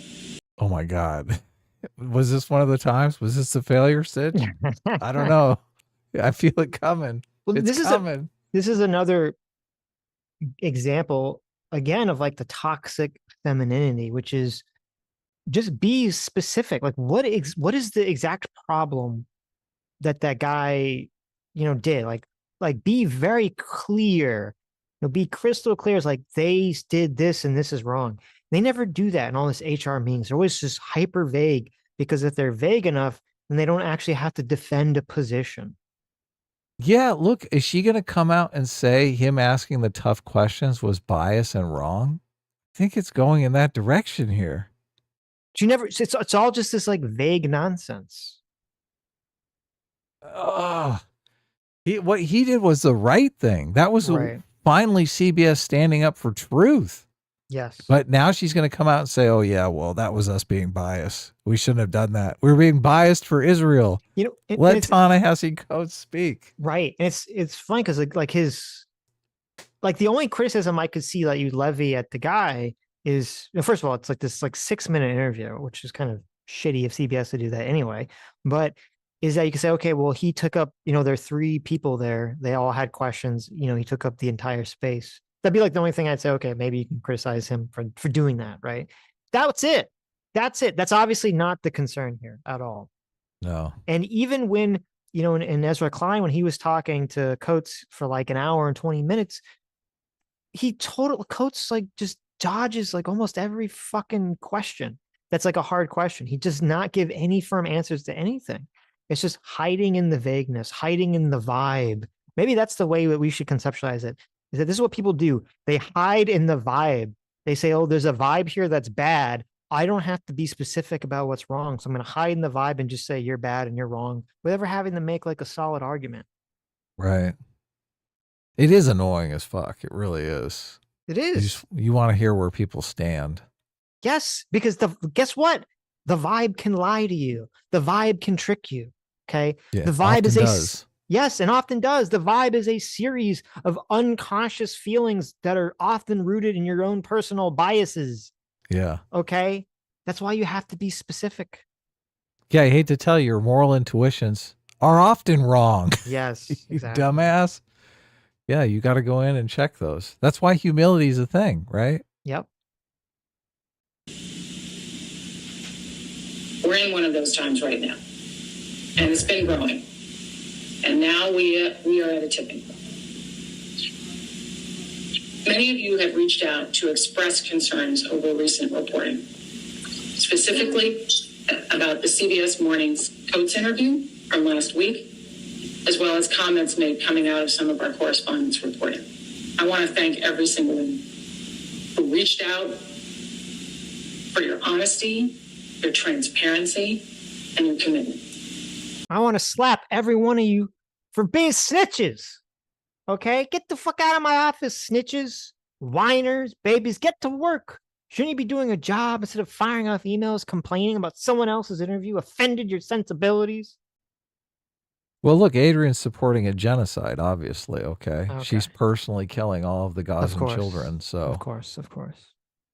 Oh my God. Was this one of the times? Was this a failure, Sitch? I don't know. I feel it coming. Well, it's coming. This is another example, again, of like the toxic femininity, which is just be specific. Like, what is the exact problem that guy, did? Like be very clear, be crystal clear. It's like, they did this and this is wrong. They never do that in all this HR meetings. They're always just hyper vague, because if they're vague enough, then they don't actually have to defend a position. Yeah, look, is she going to come out and say him asking the tough questions was biased and wrong? I think it's going in that direction here. She never, it's all just this like vague nonsense. What he did was the right thing. That was finally CBS standing up for truth. Yes. But now she's going to come out and say, oh yeah, well, that was us being biased. We shouldn't have done that. We were being biased for Israel. Let Ta-Nehisi Coates speak. Right. And it's funny because like the only criticism I could see that you levy at the guy is, first of all, it's like this 6-minute interview, which is kind of shitty of CBS to do that anyway. But is that you can say, okay, well, he took up, there are 3 people there. They all had questions. He took up the entire space. That'd be like the only thing I'd say, okay, maybe you can criticize him for doing that, right? That's it. That's obviously not the concern here at all. No. And even when, in Ezra Klein, when he was talking to Coates for like an hour and 20 minutes, Coates like just dodges like almost every fucking question. That's like a hard question. He does not give any firm answers to anything. It's just hiding in the vagueness, hiding in the vibe. Maybe that's the way that we should conceptualize it. Is that this is what people do? They hide in the vibe. They say, oh, there's a vibe here that's bad. I don't have to be specific about what's wrong. So I'm going to hide in the vibe and just say you're bad and you're wrong without ever having to make like a solid argument. Right. It is annoying as fuck. It really is. It is. You want to hear where people stand. Yes, because guess what? The vibe can lie to you. The vibe can trick you. Okay. Yeah, the vibe does. Yes, and often does. The vibe is a series of unconscious feelings that are often rooted in your own personal biases. Yeah. Okay. That's why you have to be specific. Yeah, I hate to tell you, your moral intuitions are often wrong. Yes, you exactly. dumbass. Yeah, you got to go in and check those. That's why humility is a thing, right? Yep. We're in one of those times right now. And it's been growing. And now we are at a tipping point. Many of you have reached out to express concerns over recent reporting, specifically about the CBS Mornings Coates interview from last week, as well as comments made coming out of some of our correspondents' reporting. I want to thank every single one who reached out for your honesty, your transparency, and your commitment. I want to slap every one of you for being snitches. Okay? Get the fuck out of my office, snitches, whiners, babies. Get to work. Shouldn't you be doing a job instead of firing off emails complaining about someone else's interview offended your sensibilities? Well, look, Adrian's supporting a genocide, obviously, okay? She's personally killing all of the Gazan children, so... Of course.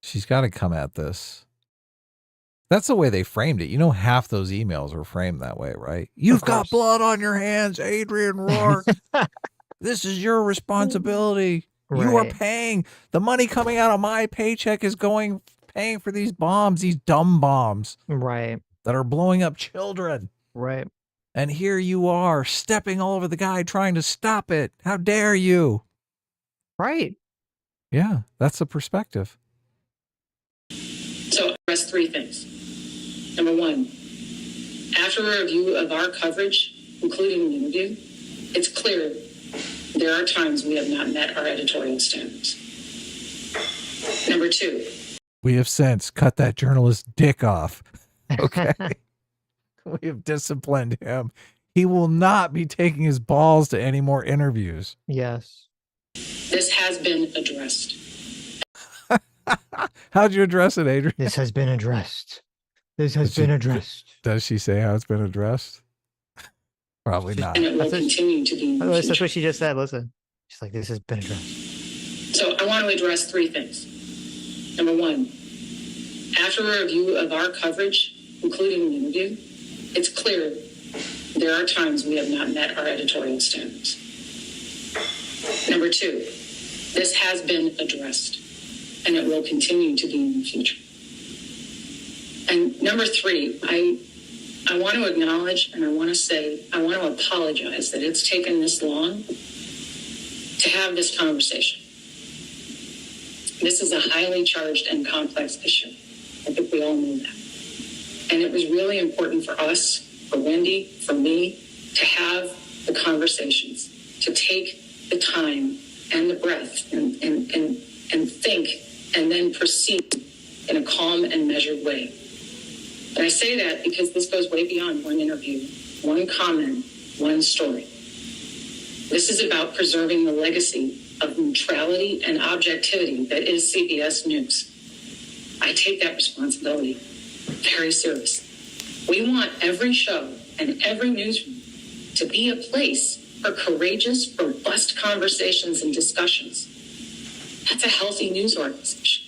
She's got to come at this. That's the way they framed it. You know, half those emails were framed that way, right? You've got blood on your hands, Adrian Rourke. This is your responsibility. Right. You are paying. The money coming out of my paycheck is paying for these bombs, these dumb bombs. Right. That are blowing up children. Right. And here you are stepping all over the guy trying to stop it. How dare you? Right. Yeah, that's the perspective. So, address three things. Number one, after a review of our coverage, including the interview, it's clear there are times we have not met our editorial standards. Number two, we have since cut that journalist's dick off. Okay. We have disciplined him. He will not be taking his balls to any more interviews. Yes. This has been addressed. How'd you address it, Adrian? This has been addressed. This has been addressed. Does she say how it's been addressed? Probably not. And it will continue to be. That's what she just said. Listen. She's like, this has been addressed. So I want to address three things. Number one, after a review of our coverage, including the interview, it's clear there are times we have not met our editorial standards. Number two, this has been addressed, and it will continue to be in the future. And number three, I want to acknowledge and I want to apologize that it's taken this long to have this conversation. This is a highly charged and complex issue. I think we all know that. And it was really important for us, for Wendy, for me, to have the conversations, to take the time and the breath and think and then proceed in a calm and measured way. And I say that because this goes way beyond one interview, one comment, one story. This is about preserving the legacy of neutrality and objectivity that is CBS News. I take that responsibility very seriously. We want every show and every newsroom to be a place for courageous, robust conversations and discussions. That's a healthy news organization.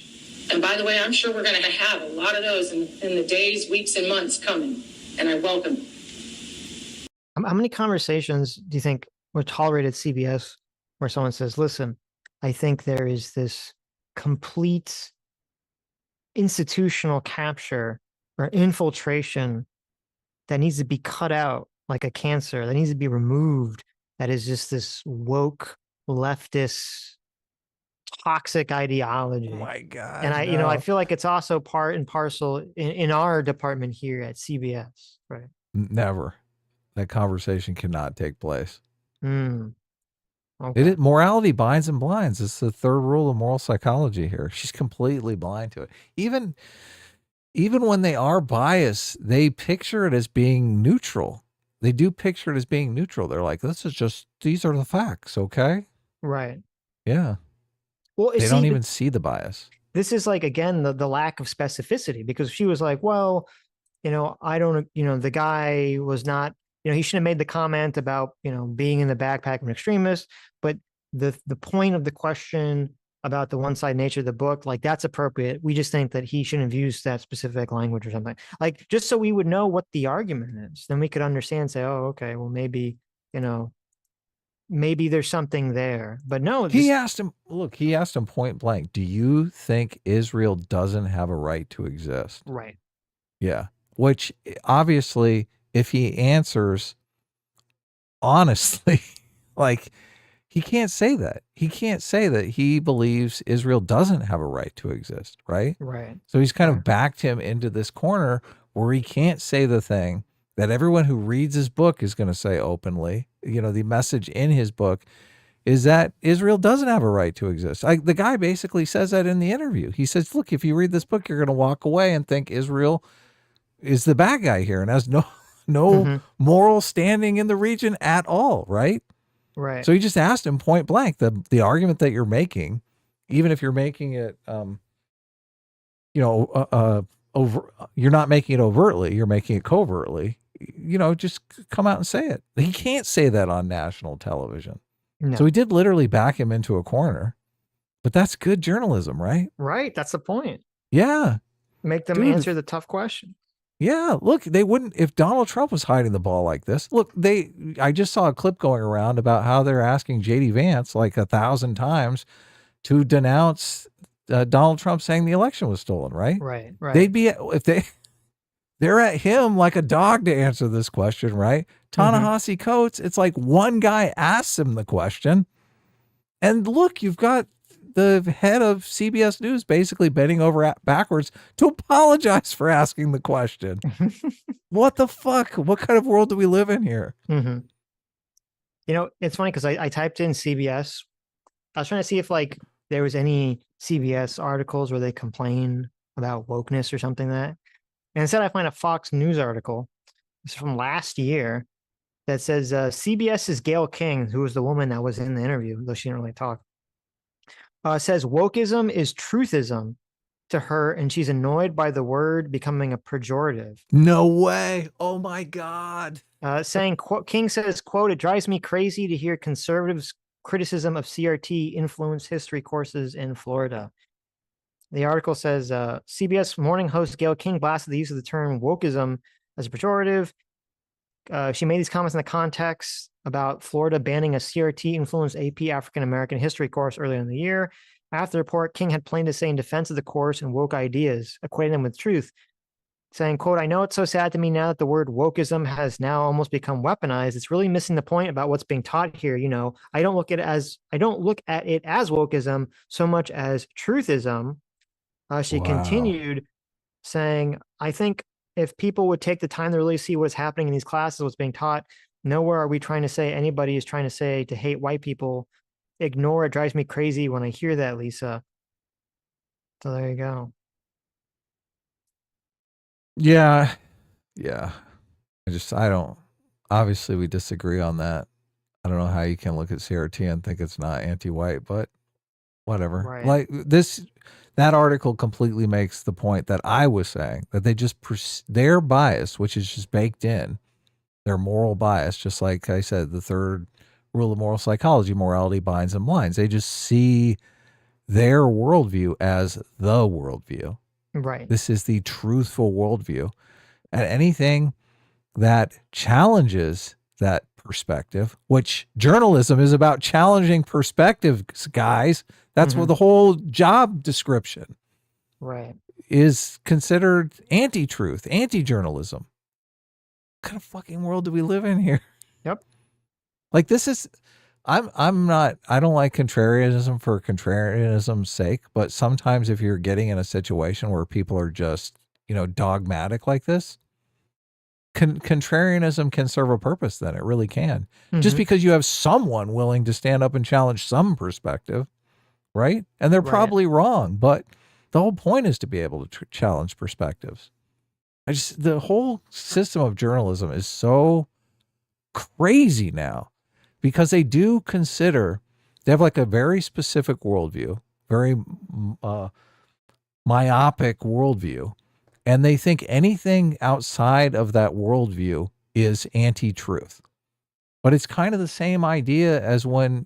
And by the way, I'm sure we're going to have a lot of those in the days, weeks, and months coming. And I welcome them. How many conversations do you think were tolerated at CBS where someone says, listen, I think there is this complete institutional capture or infiltration that needs to be cut out like a cancer, that needs to be removed, that is just this woke, leftist, toxic ideology. Oh my God. And I feel like it's also part and parcel in our department here at CBS, right? Never. That conversation cannot take place. Okay. Morality binds and blinds. It's the third rule of moral psychology here. She's completely blind to it. Even when they are biased, they picture it as being neutral. They do picture it as being neutral. They're like, these are the facts, okay? Right. Yeah. Well, they don't even see the bias. This is like, again, the lack of specificity, because she was like, well, I don't, the guy was not, he shouldn't have made the comment about, being in the backpack of an extremist, but the point of the question about the one-sided nature of the book, like, that's appropriate. We just think that he shouldn't have used that specific language or something, like, just so we would know what the argument is. Then we could understand and say, oh, okay, well, maybe, maybe there's something there. But no, he asked him point blank, do you think Israel doesn't have a right to exist? Right. Yeah. which obviously, if he answers honestly, like, he can't say that. He can't say that he believes Israel doesn't have a right to exist, right? Right. So he's kind of backed him into this corner where he can't say the thing that everyone who reads his book is going to say openly. You know, the message in his book is that Israel doesn't have a right to exist. The guy basically says that in the interview. He says, look, if you read this book, you're going to walk away and think Israel is the bad guy here and has no moral standing in the region at all, right? Right. So he just asked him point blank, the argument that you're making, even if you're making it, over, you're not making it overtly, you're making it covertly, just come out and say it. He can't say that on national television. No. So he did literally back him into a corner, but that's good journalism, right? Right. That's the point. Yeah. Make them answer the tough question. Yeah, look, they wouldn't, if Donald Trump was hiding the ball like this. Look, I just saw a clip going around about how they're asking JD Vance like 1,000 times to denounce Donald Trump saying the election was stolen, right? Right. They'd be, if they're at him like a dog to answer this question, right? Ta-Nehisi Coates, it's like one guy asks him the question, and look, you've got the head of CBS News basically bending over backwards to apologize for asking the question. What the fuck? What kind of world do we live in here? You know, it's funny because I typed in CBS. I was trying to see if like there was any CBS articles where they complain about wokeness or something like that. And instead I find a Fox News article. It's from last year that says CBS's Gayle King, who was the woman that was in the interview, though she didn't really talk, says wokeism is truthism to her, and she's annoyed by the word becoming a pejorative. No way. Oh my God. Saying, quote, King says, quote, it drives me crazy to hear conservatives' criticism of CRT influence history courses in Florida. The article says, CBS morning host Gayle King blasted the use of the term wokeism as a pejorative. She made these comments in the context about Florida banning a CRT-influenced AP African-American history course earlier in the year. After the report, King had plain to say in defense of the course and woke ideas, equating them with truth, saying, quote, I know it's so sad to me now that the word wokeism has now almost become weaponized. It's really missing the point about what's being taught here. You know, I don't look at it as wokeism so much as truthism. She continued saying, I think if people would take the time to really see what's happening in these classes, what's being taught, nowhere are we trying to say anybody is trying to say to hate white people. Ignore it. Drives me crazy when I hear that, Lisa. So there you go. Yeah. Obviously we disagree on that. I don't know how you can look at CRT and think it's not anti-white, but whatever. Right. Like that article completely makes the point that I was saying, that they just, their bias, which is just baked in, their moral bias, just like I said, the third rule of moral psychology, morality binds and blinds. They just see their worldview as the worldview. Right. This is the truthful worldview. And anything that challenges that perspective, which journalism is about challenging perspectives, guys. That's what the whole job description is considered anti-truth, anti-journalism. What kind of fucking world do we live in here? Yep. Like this is, I don't like contrarianism for contrarianism's sake, but sometimes if you're getting in a situation where people are just, dogmatic like this, contrarianism can serve a purpose. Then it really can. Just because you have someone willing to stand up and challenge some perspective, right? And they're probably wrong, but the whole point is to be able to challenge perspectives. The whole system of journalism is so crazy now because they do consider, they have like a very specific worldview, very myopic worldview. And they think anything outside of that worldview is anti-truth. But it's kind of the same idea as when,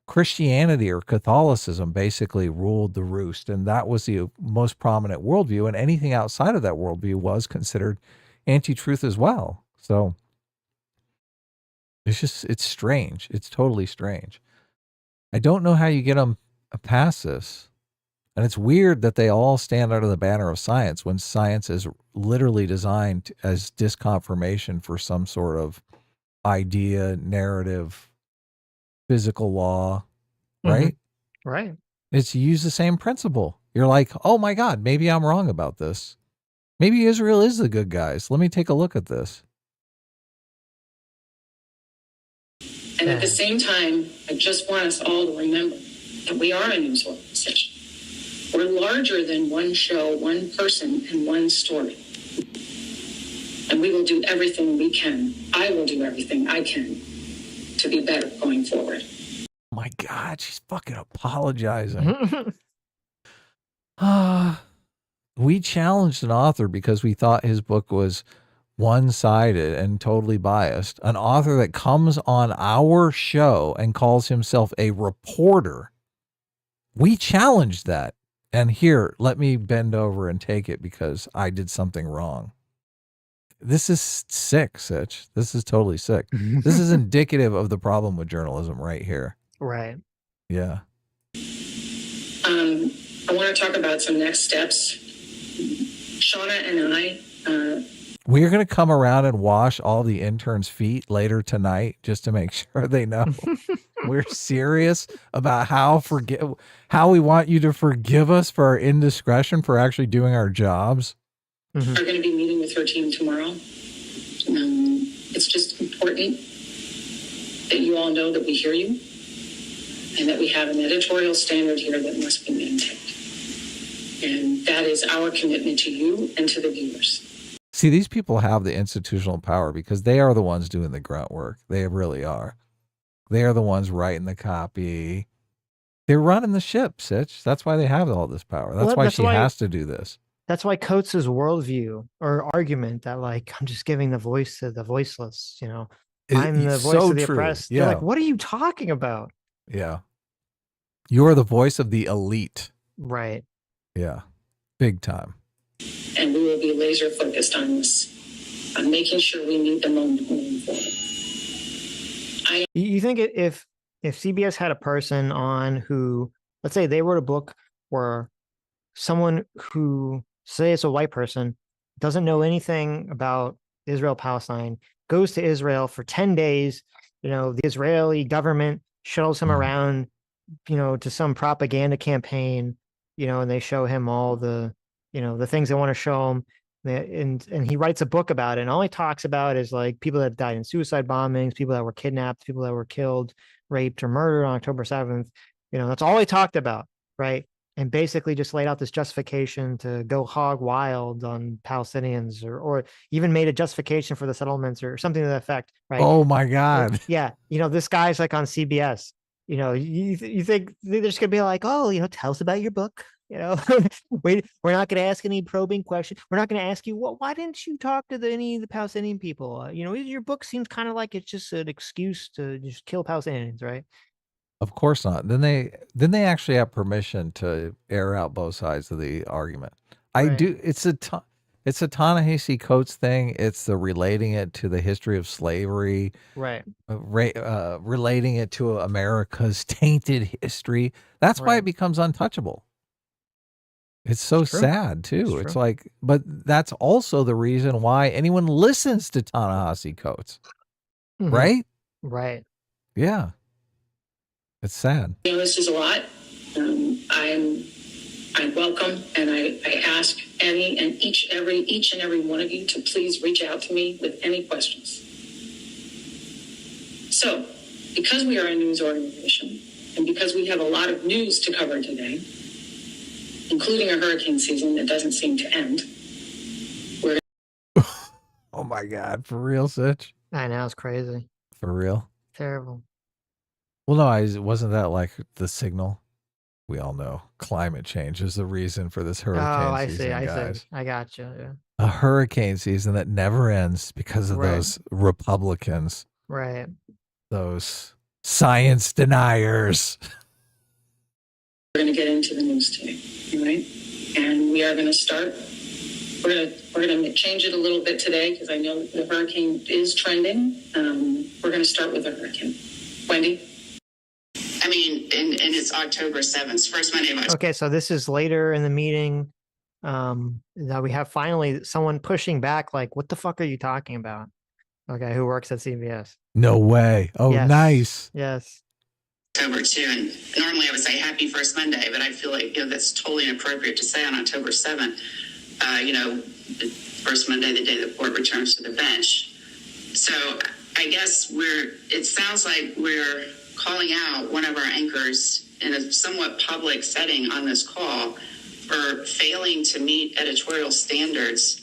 Christianity or Catholicism basically ruled the roost. And that was the most prominent worldview. And anything outside of that worldview was considered anti-truth as well. So it's strange. It's totally strange. I don't know how you get them past this. And it's weird that they all stand under the banner of science when science is literally designed as disconfirmation for some sort of idea, narrative, physical law, right? Right. It's to use the same principle. You're like, oh my God, maybe I'm wrong about this. Maybe Israel is the good guys. Let me take a look at this. And at the same time, I just want us all to remember that we are a news organization. We're larger than one show, one person, and one story. And we will do everything we can. I will do everything I can to be better going forward. Oh my God, she's fucking apologizing. We challenged an author because we thought his book was one-sided and totally biased. An author that comes on our show and calls himself a reporter. We challenged that. And here, let me bend over and take it because I did something wrong. This is sick, Sitch. This is totally sick. This is indicative of the problem with journalism right here. Right. Yeah. I want to talk about some next steps. Shauna and I... We're going to come around and wash all the interns' feet later tonight just to make sure they know we're serious about how we want you to forgive us for our indiscretion for actually doing our jobs. Are going to be meeting with her team tomorrow. It's just important that you all know that we hear you and that we have an editorial standard here that must be maintained. And that is our commitment to you and to the viewers. See, these people have the institutional power because they are the ones doing the grunt work. They really are. They are the ones writing the copy. They're running the ship, Sitch. That's why they have all this power. That's why she has to do this. That's why Coates's worldview or argument that, like, I'm just giving the voice to the voiceless, you know, I'm the voice of the oppressed. Yeah. They're like, what are you talking about? Yeah. You're the voice of the elite. Right. Yeah. Big time. And we will be laser focused on this, on making sure we meet the moment moving forward. You think if CBS had a person on who, let's say they wrote a book where someone who, say it's a white person, doesn't know anything about Israel-Palestine, goes to Israel for 10 days, you know, the Israeli government shuttles him around, you know, to some propaganda campaign, you know, and they show him all the, you know, the things they want to show him. And he writes a book about it. And all he talks about is like people that died in suicide bombings, people that were kidnapped, people that were killed, raped, or murdered on October 7th. You know, that's all he talked about, right? And basically just laid out this justification to go hog wild on Palestinians, or even made a justification for the settlements or something to that effect, right? Oh my God. Yeah. You know, this guy's like on CBS. You know, you think they're just gonna be like, oh, you know, tell us about your book. You know, we're not going to ask any probing questions. We're not going to ask you, well, why didn't you talk to any of the Palestinian people? You know, your book seems kind of like it's just an excuse to just kill Palestinians, right? Of course not. Then they actually have permission to air out both sides of the argument. Right. I do. It's a Ta-Nehisi Coates thing. It's the relating it to the history of slavery, right? Relating it to America's tainted history. That's why it becomes untouchable. It's so sad too. It's like, but that's also the reason why anyone listens to Ta-Nehisi Coates, right? Right. Yeah. It's sad. You know, this is a lot. I welcome and I ask any and each and every one of you to please reach out to me with any questions. So, because we are a news organization and because we have a lot of news to cover today, including a hurricane season that doesn't seem to end. Oh my God, for real, Sitch? I know, it's crazy. For real? Terrible. Well, no, wasn't that like the signal? We all know climate change is the reason for this hurricane season, guys. See. I got you. Yeah. A hurricane season that never ends because of those Republicans. Right. Those science deniers. We're going to get into the news today, right? And we are going to start. We're going to change it a little bit today because I know the hurricane is trending. We're going to start with the hurricane. Wendy? I mean, and it's October 7th, first Monday of October. Okay, so this is later in the meeting. Now we have finally someone pushing back, like, what the fuck are you talking about? Okay, who works at CBS. No way. Oh, Yes. nice. Yes. October 2, and normally I would say happy first Monday, but I feel like, that's totally inappropriate to say on October 7th, the first Monday, the day the court returns to the bench. So I guess it sounds like we're calling out one of our anchors in a somewhat public setting on this call for failing to meet editorial standards,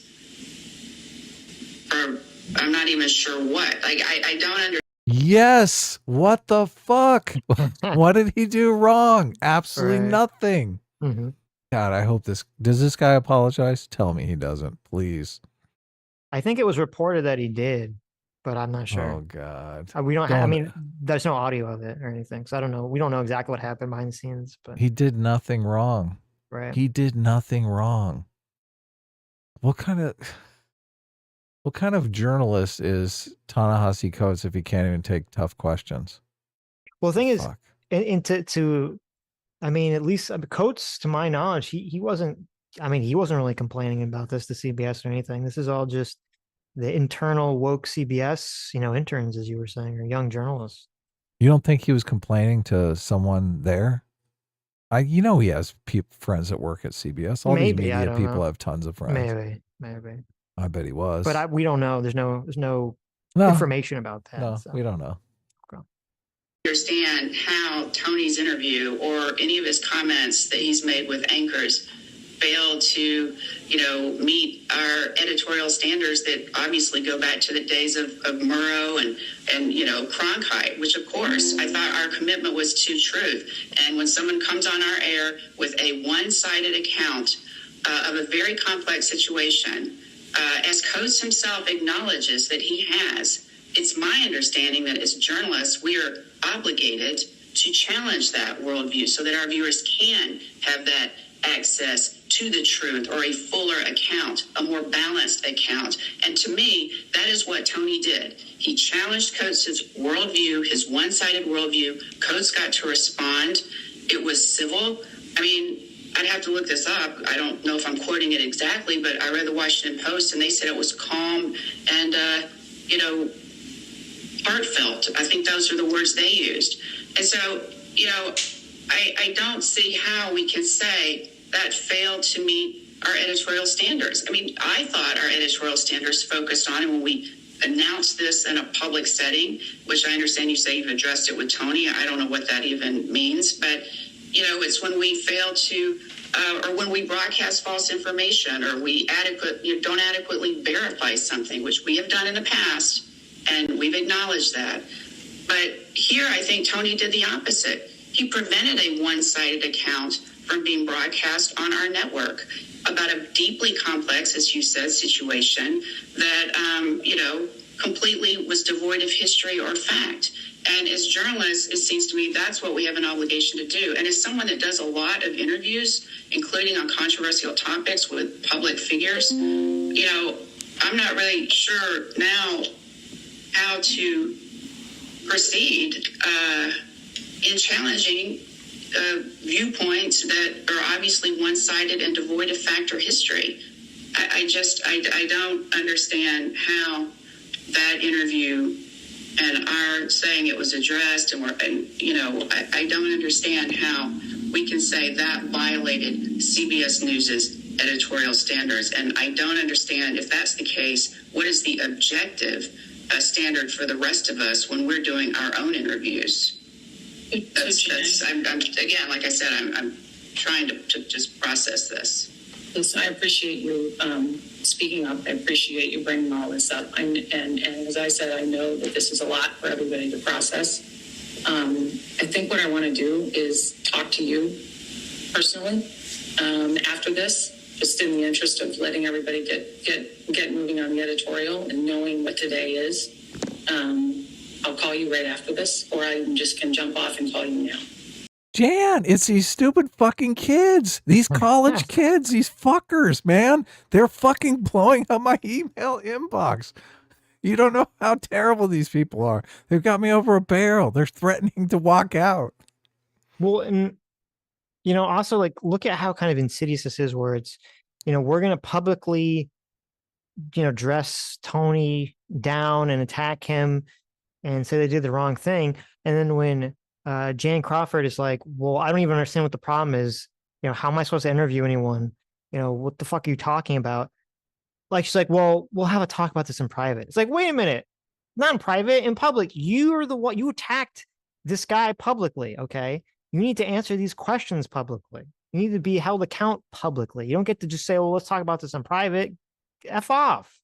or I'm not even sure what. Like, I don't understand. Yes. What the fuck? What did he do wrong? Absolutely Right. nothing. Mm-hmm. God, I hope does this guy apologize? Tell me he doesn't, please. I think it was reported that he did, but I'm not Oh sure. God. We don't have, I mean, there's no audio of it or anything, so I don't know. We don't know exactly what happened behind the scenes, but He did nothing wrong. right. He did nothing wrong. What kind of journalist is Ta-Nehisi Coates if he can't even take tough questions? Well, the thing is, Fuck. I mean, at least Coates, to my knowledge, he wasn't. I mean, he wasn't really complaining about this to CBS or anything. This is all just the internal woke CBS, interns, as you were saying, or young journalists. You don't think he was complaining to someone there? He has friends that work at CBS. All Maybe, these I media don't people know. have tons of friends. Maybe. I bet he was. But we don't know. There's no No. information about that. No, so. we don't know. Understand how Tony's interview or any of his comments that he's made with anchors failed to, meet our editorial standards that obviously go back to the days of Murrow and Cronkite, which of course I thought our commitment was to truth. And when someone comes on our air with a one-sided account of a very complex situation, as Coates himself acknowledges that he has, it's my understanding that as journalists, we are obligated to challenge that worldview so that our viewers can have that access to the truth or a fuller account, a more balanced account. And to me, that is what Tony did. He challenged Coates' worldview, his one-sided worldview. Coates got to respond. It was civil. I mean, I'd have to look this up. I don't know if I'm quoting it exactly, but I read the Washington Post and they said it was calm and, heartfelt. I think those are the words they used. And so, I don't see how we can say that failed to meet our editorial standards. I mean, I thought our editorial standards focused on, and when we announced this in a public setting, which I understand you say you've addressed it with Tony. I don't know what that even means, but, it's when we fail to, or when we broadcast false information, or we don't adequately verify something, which we have done in the past. And we've acknowledged that. But here, I think Tony did the opposite. He prevented a one-sided account from being broadcast on our network about a deeply complex, as you said, situation that, completely was devoid of history or fact. And as journalists, it seems to me that's what we have an obligation to do. And as someone that does a lot of interviews, including on controversial topics with public figures, I'm not really sure now how to proceed in challenging viewpoints that are obviously one-sided and devoid of fact or history. I don't understand how that interview and our saying it was addressed I don't understand how we can say that violated CBS News's editorial standards. And I don't understand, if that's the case, what is the objective standard for the rest of us when we're doing our own interviews? I'm again, like I said, I'm trying to just process this. Listen, I appreciate you speaking up. I appreciate you bringing all this up. And as I said, I know that this is a lot for everybody to process. I think what I want to do is talk to you personally after this, just in the interest of letting everybody get moving on the editorial and knowing what today is. I'll call you right after this, or I just can jump off and call you now. Jan, it's these stupid fucking kids. These college kids, these fuckers, man. They're fucking blowing up my email inbox. You don't know how terrible these people are. They've got me over a barrel. They're threatening to walk out. Well, and also like look at how kind of insidious this is, where it's, we're going to publicly, dress Tony down and attack him and say they did the wrong thing. And then when Jan Crawford is like, well, I don't even understand what the problem is. How am I supposed to interview anyone? What the fuck are you talking about? Like, she's like, well, we'll have a talk about this in private. It's like, wait a minute, not in private, in public. You are the one, you attacked this guy publicly. Okay. You need to answer these questions publicly. You need to be held account publicly. You don't get to just say, well, let's talk about this in private. F off.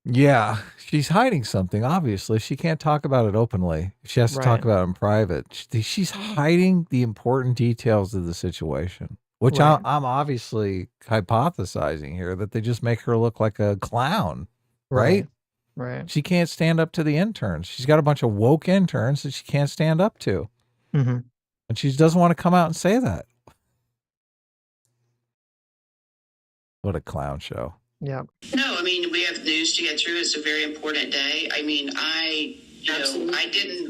Yeah, she's hiding something. Obviously, she can't talk about it openly. She has to talk about it in private. She's hiding the important details of the situation, which I'm obviously hypothesizing here that they just make her look like a clown, right? Right. She can't stand up to the interns. She's got a bunch of woke interns that she can't stand up to, and she doesn't want to come out and say that. What a clown show. Yeah. No, I mean, we have news to get through. It's a very important day. I mean, I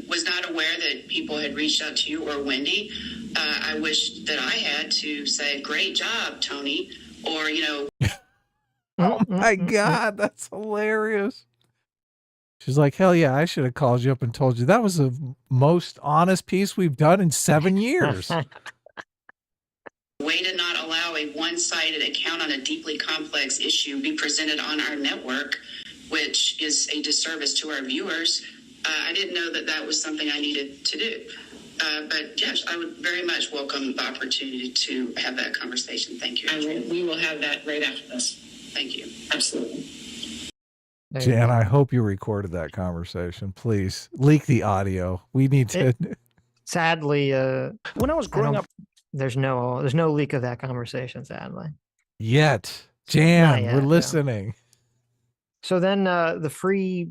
was not aware that people had reached out to you or Wendy. I wish that I had to say, great job, Tony, or, Oh my God, that's hilarious. She's like, hell yeah, I should have called you up and told you that was the most honest piece we've done in 7 years. Way to not allow a one-sided account on a deeply complex issue be presented on our network, which is a disservice to our viewers. I didn't know that that was something I needed to do. But yes, I would very much welcome the opportunity to have that conversation. Thank you. We will have that right after this. Thank you. Absolutely. Jan, I hope you recorded that conversation. Please leak the audio. We need to. Sadly, when I was growing up, there's no leak of that conversation, sadly. Yet. Jan, yet, we're listening. So then the Free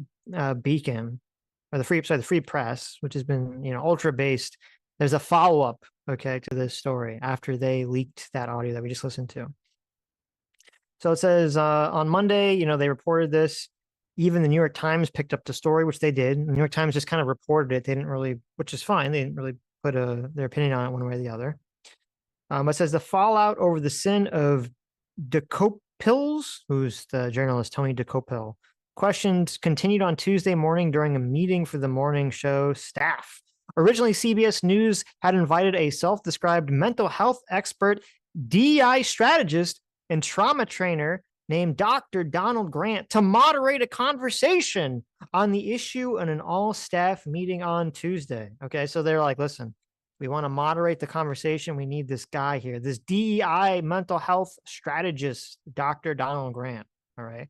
Beacon, or the Free Press, which has been, ultra based, there's a follow-up, to this story after they leaked that audio that we just listened to. So it says on Monday, they reported this. Even the New York Times picked up the story, which they did. The New York Times just kind of reported it. They didn't really, which is fine. They didn't really put their opinion on it one way or the other. It says the fallout over the sin of DeCopils, who's the journalist Tony DeCopil, questions continued on Tuesday morning during a meeting for the morning show staff. Originally, CBS News had invited a self-described mental health expert, DEI strategist, and trauma trainer named Dr. Donald Grant to moderate a conversation on the issue in an all-staff meeting on Tuesday. Okay, so they're like, listen, we want to moderate the conversation. We need this guy here, this DEI mental health strategist, Dr. Donald Grant. All right.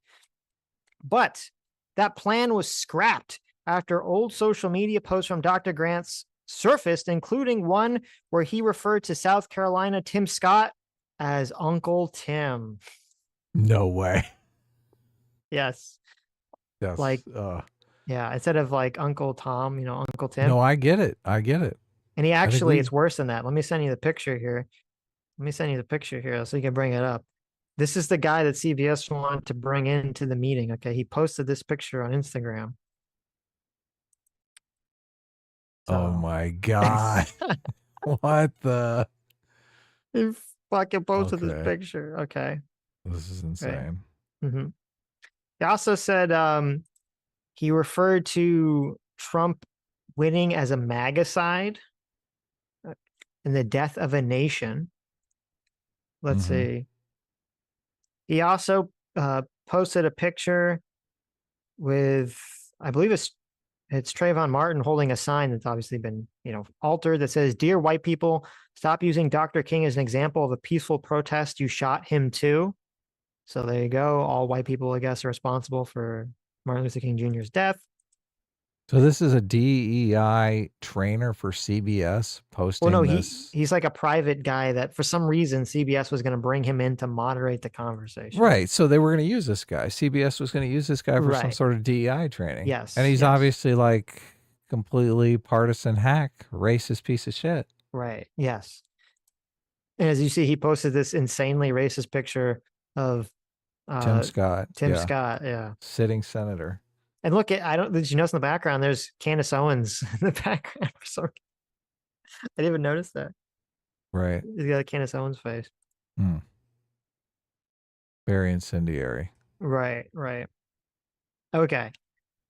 But that plan was scrapped after old social media posts from Dr. Grant's surfaced, including one where he referred to South Carolina Tim Scott as Uncle Tim. No way. Yes. Yes. Yeah, instead of like Uncle Tom, Uncle Tim. No, I get it. And he actually, it's worse than that. Let me send you the picture here. So you can bring it up. This is the guy that CBS wanted to bring into the meeting. Okay. He posted this picture on Instagram. Oh my God. What the? He fucking posted this picture. Okay. This is insane. Right. Mm-hmm. He also said he referred to Trump winning as a MAGA-cide in the death of a nation. Let's see. He also posted a picture with, I believe it's Trayvon Martin holding a sign that's obviously been, altered that says, "Dear white people, stop using Dr. King as an example of a peaceful protest. You shot him too." So there you go. All white people, I guess, are responsible for Martin Luther King Jr.'s death. So this is a DEI trainer for CBS posting this? He's like a private guy that for some reason CBS was going to bring him in to moderate the conversation. Right. So they were going to use this guy. CBS was going to use this guy for some sort of DEI training. Yes. And he's obviously like completely partisan hack, racist piece of shit. Right. Yes. And as you see, he posted this insanely racist picture of Tim Scott. Scott. Yeah. Sitting senator. And look, did you notice in the background, there's Candace Owens in the background. didn't even notice that. Right. He's got a Candace Owens face. Hmm. Very incendiary. Right, right. Okay.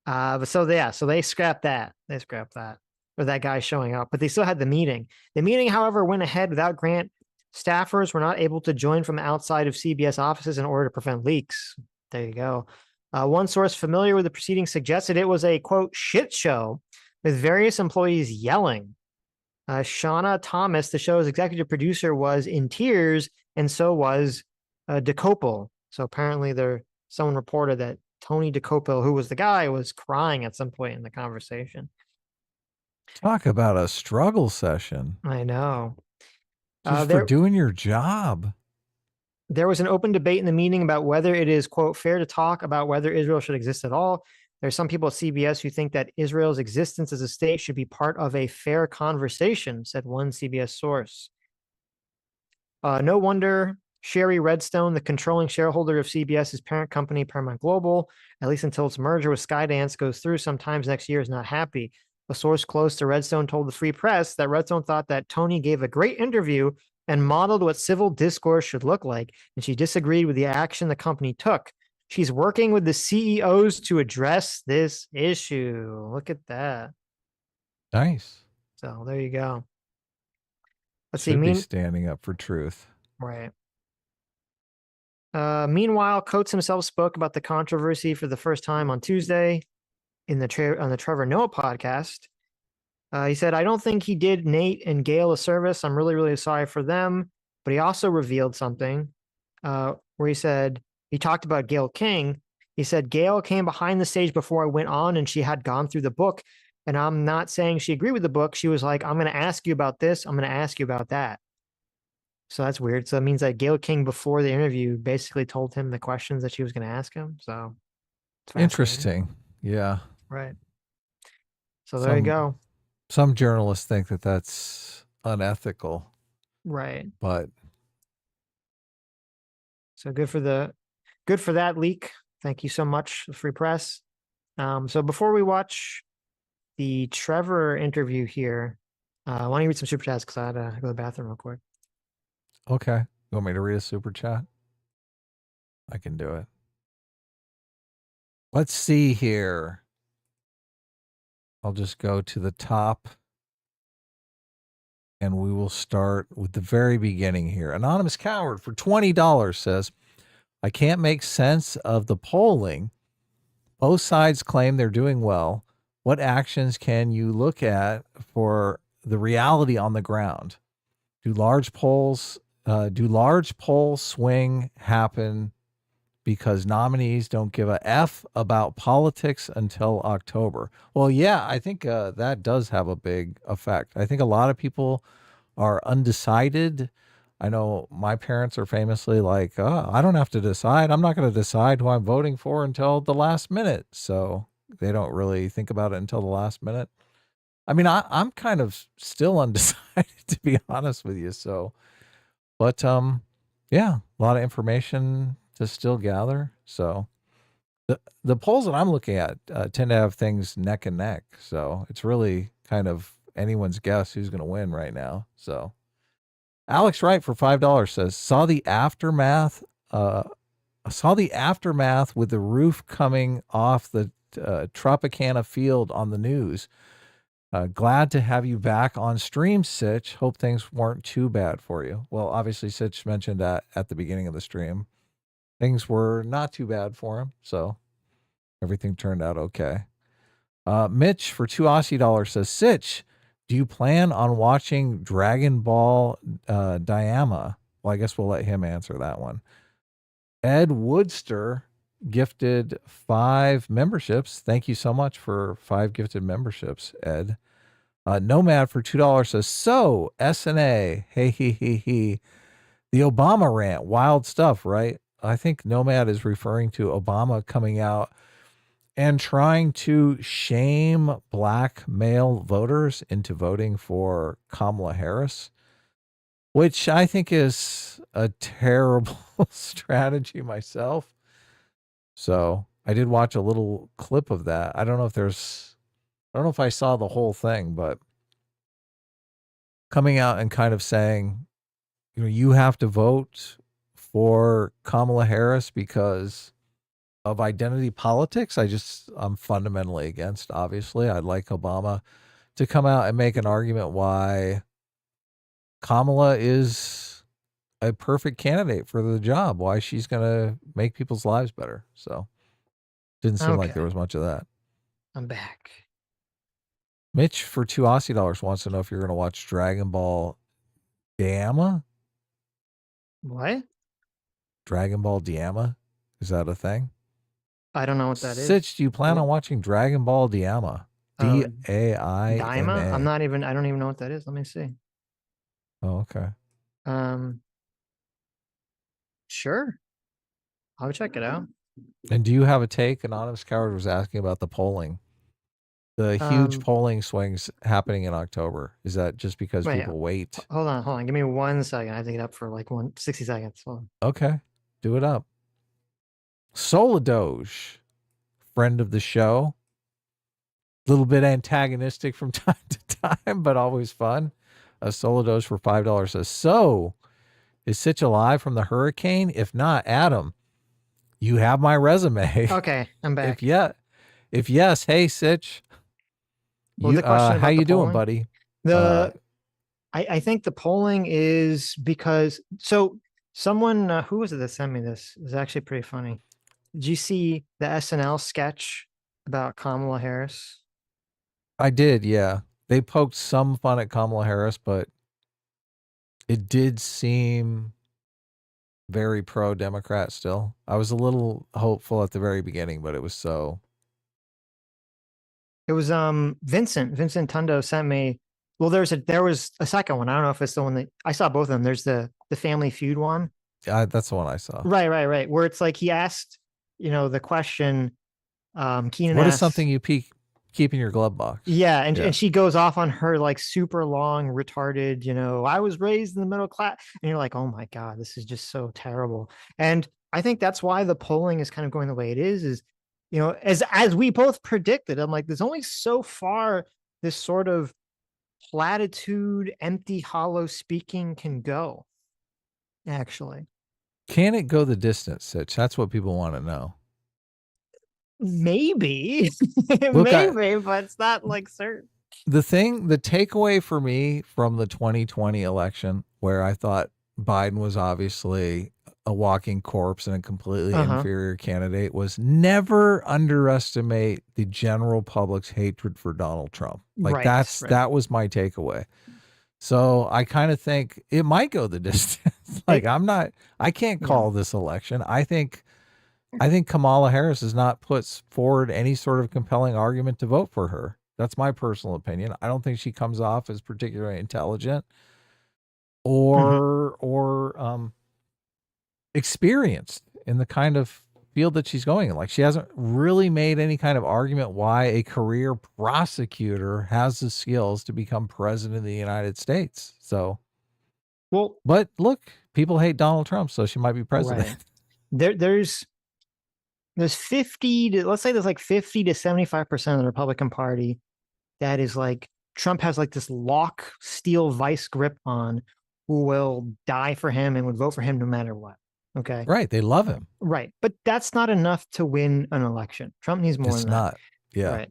But so yeah, so they scrapped that. They scrapped that. Or that guy showing up. But they still had the meeting. The meeting, however, went ahead without Grant. Staffers were not able to join from outside of CBS offices in order to prevent leaks. There you go. One source familiar with the proceedings suggested it was a, quote, shit show with various employees yelling. Shauna Thomas, the show's executive producer, was in tears, and so was DeCopel. So apparently someone reported that Tony DeCopel, who was the guy, was crying at some point in the conversation. Talk about a struggle session. I know. Just for doing your job. There was an open debate in the meeting about whether it is, quote, fair to talk about whether Israel should exist at all. There's some people at CBS who think that Israel's existence as a state should be part of a fair conversation, said one CBS source. No wonder Sherry Redstone, the controlling shareholder of CBS's parent company, Paramount Global, at least until its merger with Skydance goes through sometimes next year, is not happy. A source close to Redstone told the Free Press that Redstone thought that Tony gave a great interview and modeled what civil discourse should look like, and she disagreed with the action the company took. She's working with the CEOs to address this issue. Look at that. Nice. So there you go. Let's Should see. Be standing up for truth. Right. Meanwhile, Coates himself spoke about the controversy for the first time on Tuesday on the Trevor Noah podcast. He said, I don't think he did Nate and Gail a service. I'm really, really sorry for them. But he also revealed something where he said, he talked about Gail King. He said, Gail came behind the stage before I went on and she had gone through the book. And I'm not saying she agreed with the book. She was like, I'm going to ask you about this. I'm going to ask you about that. So that's weird. So it means that Gail King, before the interview, basically told him the questions that she was going to ask him. So it's interesting. Yeah. Right. So there you go. Some journalists think that that's unethical. Right. But so good for that leak. Thank you so much, Free Press. So before we watch the Trevor interview here, why don't you read some super chats because I had to go to the bathroom real quick. Okay. You want me to read a super chat? I can do it. Let's see here. I'll just go to the top and we will start with the very beginning here. Anonymous Coward for $20 says, I can't make sense of the polling. Both sides claim they're doing well. What actions can you look at for the reality on the ground? Do large poll swing happen because nominees don't give a F about politics until October? Well, yeah, I think that does have a big effect. I think a lot of people are undecided. I know my parents are famously like, oh, I don't have to decide. I'm not going to decide who I'm voting for until the last minute. So they don't really think about it until the last minute. I mean, I'm kind of still undecided, to be honest with you. So, but yeah, a lot of information to still gather. So the polls that I'm looking at tend to have things neck and neck. So it's really kind of anyone's guess who's going to win right now. So Alex Wright for $5 says, saw the aftermath with the roof coming off the Tropicana field on the news. Glad to have you back on stream, Sitch. Hope things weren't too bad for you. Well, obviously Sitch mentioned that at the beginning of the stream. Things were not too bad for him, so everything turned out okay. Mitch for $2 Aussie says, Sitch, do you plan on watching Dragon Ball Daima? Well, I guess we'll let him answer that one. Ed Woodster gifted 5 memberships. Thank you so much for 5 gifted memberships, Ed. Nomad for $2 says, so SNA, hey. The Obama rant, wild stuff, right? I think Nomad is referring to Obama coming out and trying to shame black male voters into voting for Kamala Harris, which I think is a terrible strategy myself. So I did watch a little clip of that. I don't know if I saw the whole thing, but coming out and kind of saying, you have to vote for Kamala Harris because of identity politics. I'm fundamentally against, obviously. I'd like Obama to come out and make an argument why Kamala is a perfect candidate for the job, why she's going to make people's lives better. So didn't seem like there was much of that. I'm back. Mitch for $2 wants to know if you're going to watch Dragon Ball Daima. What? Dragon Ball Daima? Is that a thing? I don't know what that is. Sitch, do you plan on watching Dragon Ball Daima? D-A-I-M-A. Daima? I don't even know what that is. Let me see. Oh, okay. Sure. I'll check it out. And do you have a take? Anonymous Coward was asking about the polling. The huge polling swings happening in October. Is that just because people wait? Hold on. Give me 1 second. I have to get up for like 60 seconds. Hold on. Okay. Do it up. Soladoge, friend of the show. A little bit antagonistic from time to time, but always fun. A Soladoge for $5 says, so is Sitch alive from the hurricane? If not, Adam, you have my resume. Okay, I'm back. If yes, hey Sitch. Well, how you doing, buddy? I think the polling is because someone who was it that sent me this? It was actually pretty funny. Did you see the SNL sketch about Kamala Harris? I did, yeah. They poked some fun at Kamala Harris, but it did seem very pro-Democrat still. I was a little hopeful at the very beginning, but it was so. It was Vincent Tundo sent me. Well, there was a second one. I don't know if it's the one that I saw. Both of them. There's the Family Feud one. That's the one I saw. Right. Where it's like he asked, the question. Keenan what asked, is something you keep in your glove box? Yeah, and she goes off on her like super long, retarded. I was raised in the middle class, and you're like, oh my god, this is just so terrible. And I think that's why the polling is kind of going the way it is. As we both predicted, I'm like, there's only so far this sort of platitude, empty, hollow speaking can go. Actually, can it go the distance, Sitch? That's what people want to know. Maybe, Look, but it's not like certain. The takeaway for me from the 2020 election, where I thought Biden was obviously a walking corpse and a completely inferior candidate, was never underestimate the general public's hatred for Donald Trump. That was my takeaway. So I kind of think it might go the distance. I can't call this election. I think Kamala Harris has not put forward any sort of compelling argument to vote for her. That's my personal opinion. I don't think she comes off as particularly intelligent or experienced in the kind of field that she's going in. Like, she hasn't really made any kind of argument why a career prosecutor has the skills to become president of the United States. So, but look, people hate Donald Trump, so she might be president. Right. There's 50 to, let's say there's like 50 to 75% of the Republican Party that is like, Trump has like this lock steel vice grip on, who will die for him and would vote for him no matter what. Okay. Right. They love him. Right. But that's not enough to win an election. Trump needs more than that. It's not. Yeah. Right.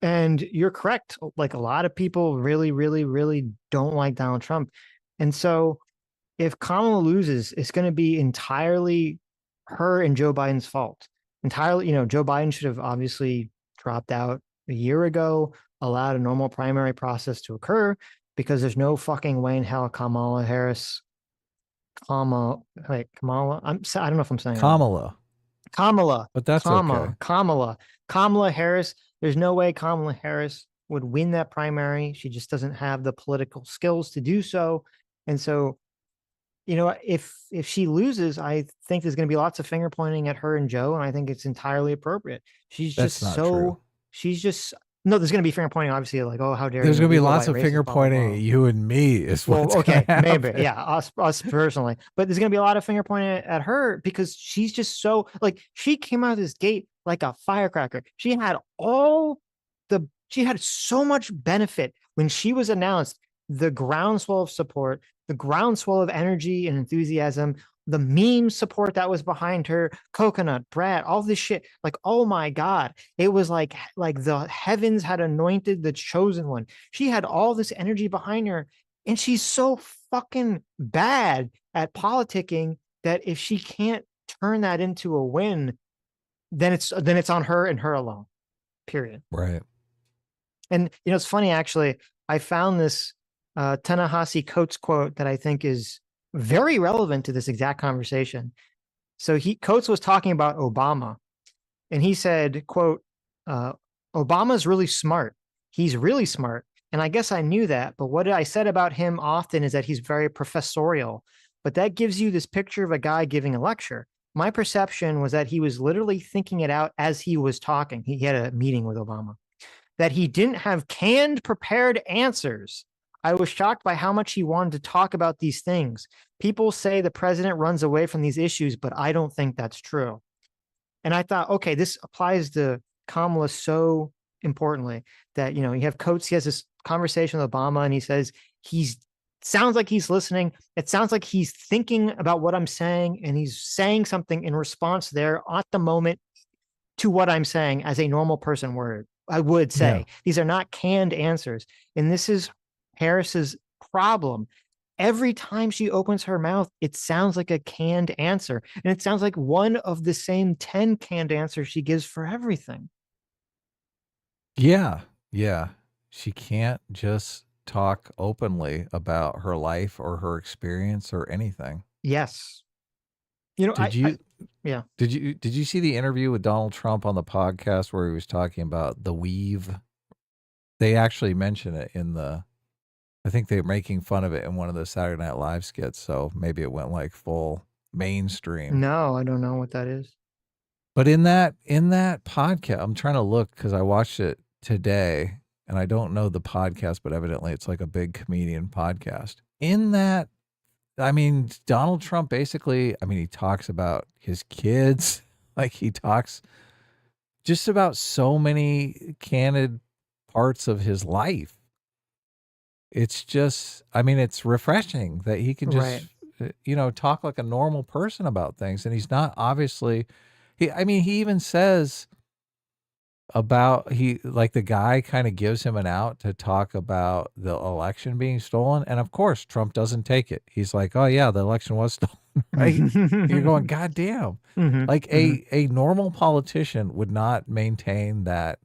And you're correct. Like, a lot of people really, really, really don't like Donald Trump. And so if Kamala loses, it's going to be entirely her and Joe Biden's fault. Entirely, Joe Biden should have obviously dropped out a year ago, allowed a normal primary process to occur, because there's no fucking way in hell Kamala Harris, Kamala. I don't know if I'm saying Kamala. But that's okay. Kamala Harris. There's no way Kamala Harris would win that primary. She just doesn't have the political skills to do so. And so, if she loses, I think there's going to be lots of finger pointing at her and Joe, and I think it's entirely appropriate. There's going to be finger pointing, obviously, like, oh, how dare you. There's going to be lots of finger pointing at you and me is what's okay, maybe. Yeah, us personally. But there's going to be a lot of finger pointing at her, because she's just so, like, she came out of this gate like a firecracker. She had so much benefit when she was announced the groundswell of support, the groundswell of energy and enthusiasm, the meme support that was behind her, Coconut, Brad, all this shit. Like, oh my God. It was like the heavens had anointed the chosen one. She had all this energy behind her, and she's so fucking bad at politicking that if she can't turn that into a win, then it's on her and her alone. Period. Right. And it's funny, actually, I found this Ta-Nehisi Coates quote that I think is very relevant to this exact conversation. So Coates was talking about Obama, and he said, quote, Obama's really smart. He's really smart. And I guess I knew that, but what I said about him often is that he's very professorial. But that gives you this picture of a guy giving a lecture. My perception was that he was literally thinking it out as he was talking. He had a meeting with Obama. That he didn't have canned, prepared answers. I was shocked by how much he wanted to talk about these things. People say the president runs away from these issues, but I don't think that's true. And I thought, okay, this applies to Kamala so importantly that, you have Coates, he has this conversation with Obama, and he says, sounds like he's listening. It sounds like he's thinking about what I'm saying, and he's saying something in response there at the moment to what I'm saying as a normal person I would say. Yeah. These are not canned answers. And this is Harris's problem. Every time she opens her mouth, it sounds like a canned answer. And it sounds like one of the same 10 canned answers she gives for everything. Yeah. Yeah. She can't just talk openly about her life or her experience or anything. Yes. Did you see the interview with Donald Trump on the podcast where he was talking about the weave? They actually mention it I think they're making fun of it in one of the Saturday Night Live skits. So maybe it went like full mainstream. No, I don't know what that is. But in that podcast, I'm trying to look because I watched it today and I don't know the podcast, but evidently it's like a big comedian podcast. In that, Donald Trump basically, he talks about his kids, like he talks just about so many candid parts of his life. It's just, it's refreshing that he can just, talk like a normal person about things. And he's not obviously, he even says about, the guy kind of gives him an out to talk about the election being stolen. And of course, Trump doesn't take it. He's like, oh yeah, the election was stolen. Right? You're going, God damn. Mm-hmm. A normal politician would not maintain that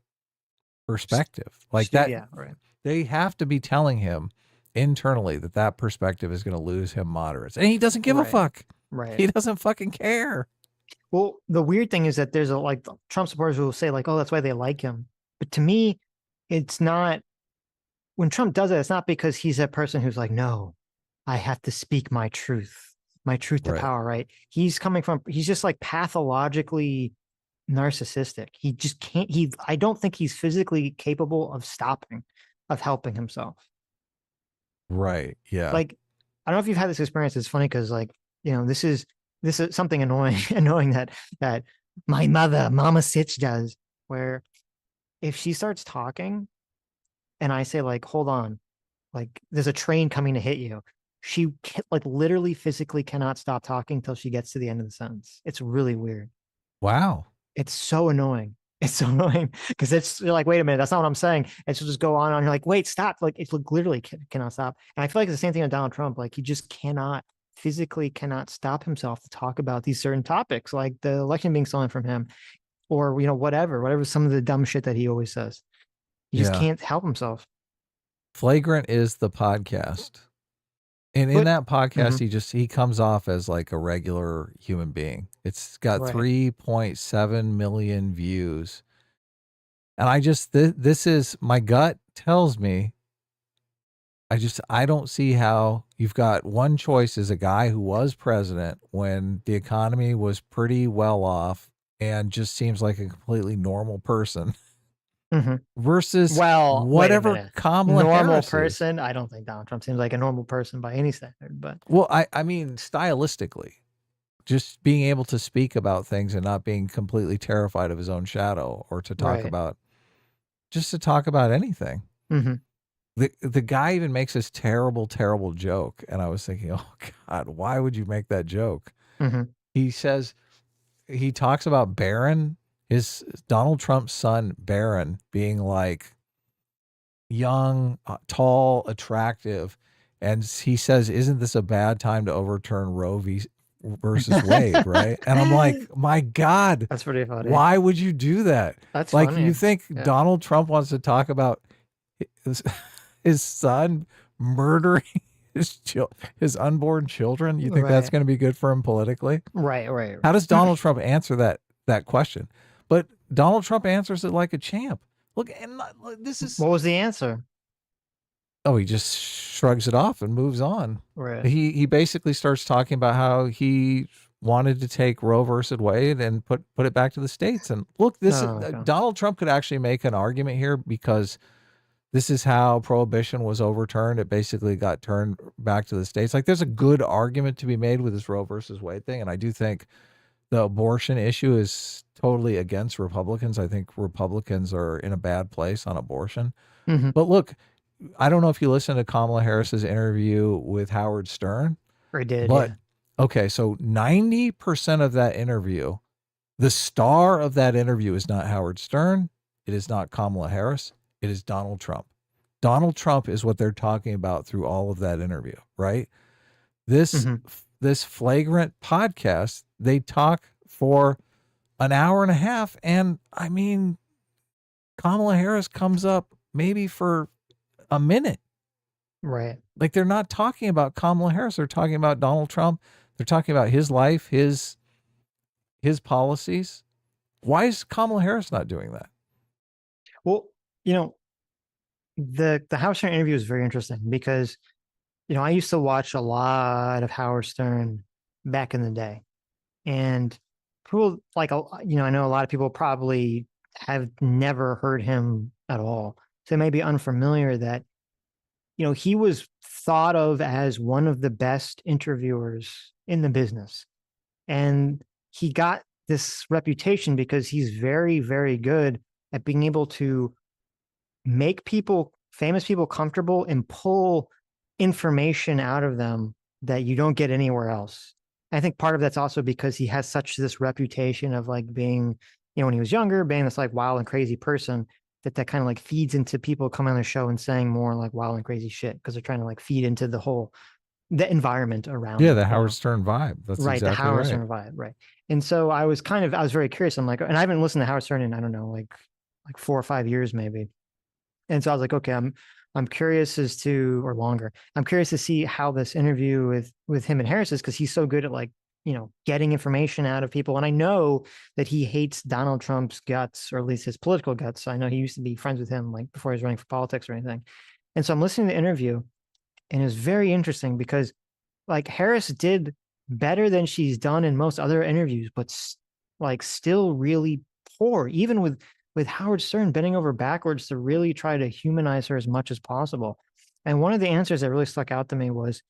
perspective like that. Yeah, right. They have to be telling him internally that perspective is going to lose him moderates. And he doesn't give a fuck. Right. He doesn't fucking care. Well, the weird thing is that there's Trump supporters who will say oh, that's why they like him. But to me, it's not, when Trump does it, it's not because he's a person who's like, no, I have to speak my truth to power, right? He's just like pathologically narcissistic. He just can't, I don't think he's physically capable of helping himself. Right. Yeah. I don't know if you've had this experience. It's funny because this is something annoying that my Mama Sitch does, where if she starts talking and I say hold on, there's a train coming to hit you, she literally physically cannot stop talking till she gets to the end of the sentence. It's really weird. Wow. It's so annoying. It's so annoying because you're like, wait a minute, that's not what I'm saying. And she'll just go on. You're like, wait, stop. It's literally cannot stop. And I feel like it's the same thing with Donald Trump. He just physically cannot stop himself to talk about these certain topics, like the election being stolen from him, or whatever some of the dumb shit that he always says. He just can't help himself. Flagrant is the podcast. And in that podcast, he comes off as like a regular human being. It's got 3.7 million views. And this is, my gut tells me, I don't see how you've got one choice as a guy who was president when the economy was pretty well off and just seems like a completely normal person. Versus whatever Kamala normal Harris person. I don't think Donald Trump seems like a normal person by any standard, but I mean stylistically, just being able to speak about things and not being completely terrified of his own shadow, or to talk about anything. The guy even makes this terrible, terrible joke. And I was thinking, oh God, why would you make that joke? Mm-hmm. He says, he talks about Barron, his Donald Trump's son, Barron, being like young, tall, attractive. And he says, isn't this a bad time to overturn Roe versus Wade, right? And I'm like, my God, That's pretty funny. why would you do that? That's like, funny. you think Yeah. Donald Trump wants to talk about his son murdering his unborn children? You think that's Right. going to be good for him politically? Right. How does Donald Trump answer that question? But Donald Trump answers it like a champ. Look, and this is, What was the answer? oh, he just shrugs it off and moves on. Right. He basically starts talking about how he wanted to take Roe versus Wade and put it back to the states. And look, Donald Trump could actually make an argument here, because this is how prohibition was overturned. It basically got turned back to the states. Like, there's a good argument to be made with this Roe versus Wade thing. And I do think the abortion issue is totally against Republicans. I think Republicans are in a bad place on abortion. Mm-hmm. But look, I don't know if you listened to Kamala Harris's interview with Howard Stern. I did. But yeah. okay, so 90% of that interview, the star of that interview is not Howard Stern. It is not Kamala Harris. It is Donald Trump. Donald Trump is what they're talking about through all of that interview, right? This flagrant podcast, they talk for an hour and a half. And I mean, Kamala Harris comes up maybe for a minute. Right. Like, they're not talking about Kamala Harris. They're talking about Donald Trump. They're talking about his life, his policies. Why is Kamala Harris not doing that? Well, the Howard Stern interview is very interesting because, I used to watch a lot of Howard Stern back in the day, and people I know a lot of people probably have never heard him at all. So it may be unfamiliar that, he was thought of as one of the best interviewers in the business. And he got this reputation because he's very, very good at being able to make famous people comfortable and pull information out of them that you don't get anywhere else. I think part of that's also because he has this reputation of like being, when he was younger, being this like wild and crazy person that kind of like feeds into people coming on the show and saying more like wild and crazy shit because they're trying to like feed into the environment around. Yeah, the Howard Stern vibe. That's right. Exactly the Howard right. Stern vibe. Right. And so I was very curious. I'm like, and I haven't listened to Howard Stern in, I don't know, like 4 or 5 years maybe. And so I was like, okay, I'm curious as to, or longer, I'm curious to see how this interview with him and Harris is, because he's so good at like, getting information out of people. And I know that he hates Donald Trump's guts, or at least his political guts. I know he used to be friends with him like before he was running for politics or anything. And so I'm listening to the interview, and it was very interesting because like Harris did better than she's done in most other interviews, but like still really poor, even with Howard Stern bending over backwards to really try to humanize her as much as possible. And one of the answers that really stuck out to me was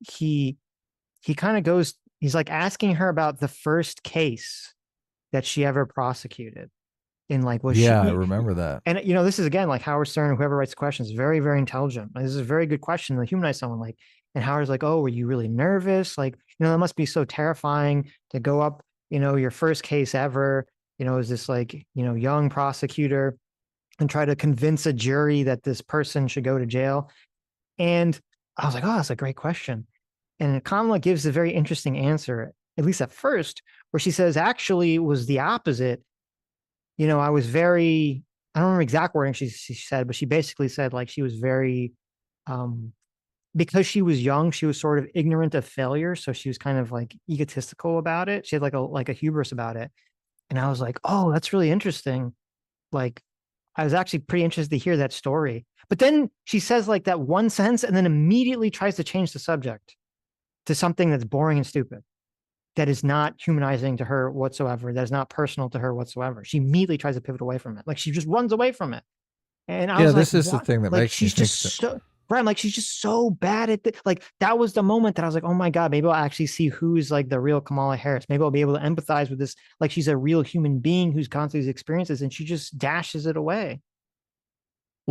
he kind of goes, he's like asking her about the first case that she ever prosecuted. And like, I remember that. And, this is again, like Howard Stern, whoever writes the questions, very, very intelligent. This is a very good question to humanize someone. Like, and Howard's like, oh, were you really nervous? Like, that must be so terrifying to go up, your first case ever, is this like, young prosecutor and try to convince a jury that this person should go to jail. And I was like, oh, that's a great question. And Kamala gives a very interesting answer, at least at first, where she says, actually, it was the opposite. I was very, I don't remember exact wording she said, but she basically said like she was very, because she was young, she was sort of ignorant of failure. So she was kind of like egotistical about it. She had like a hubris about it. And I was like, oh, that's really interesting. Like, I was actually pretty interested to hear that story. But then she says like that one sentence and then immediately tries to change the subject to something that's boring and stupid, that is not humanizing to her whatsoever, that is not personal to her whatsoever. She immediately tries to pivot away from it. Like, she just runs away from it. And I was like, this is the thing that like, makes she's me just so right. I'm like, she's just so bad at it. Like, that was the moment that I was like, oh my God, maybe I'll actually see who's like the real Kamala Harris. Maybe I'll be able to empathize with this. Like, she's a real human being who's gone through these experiences, and she just dashes it away.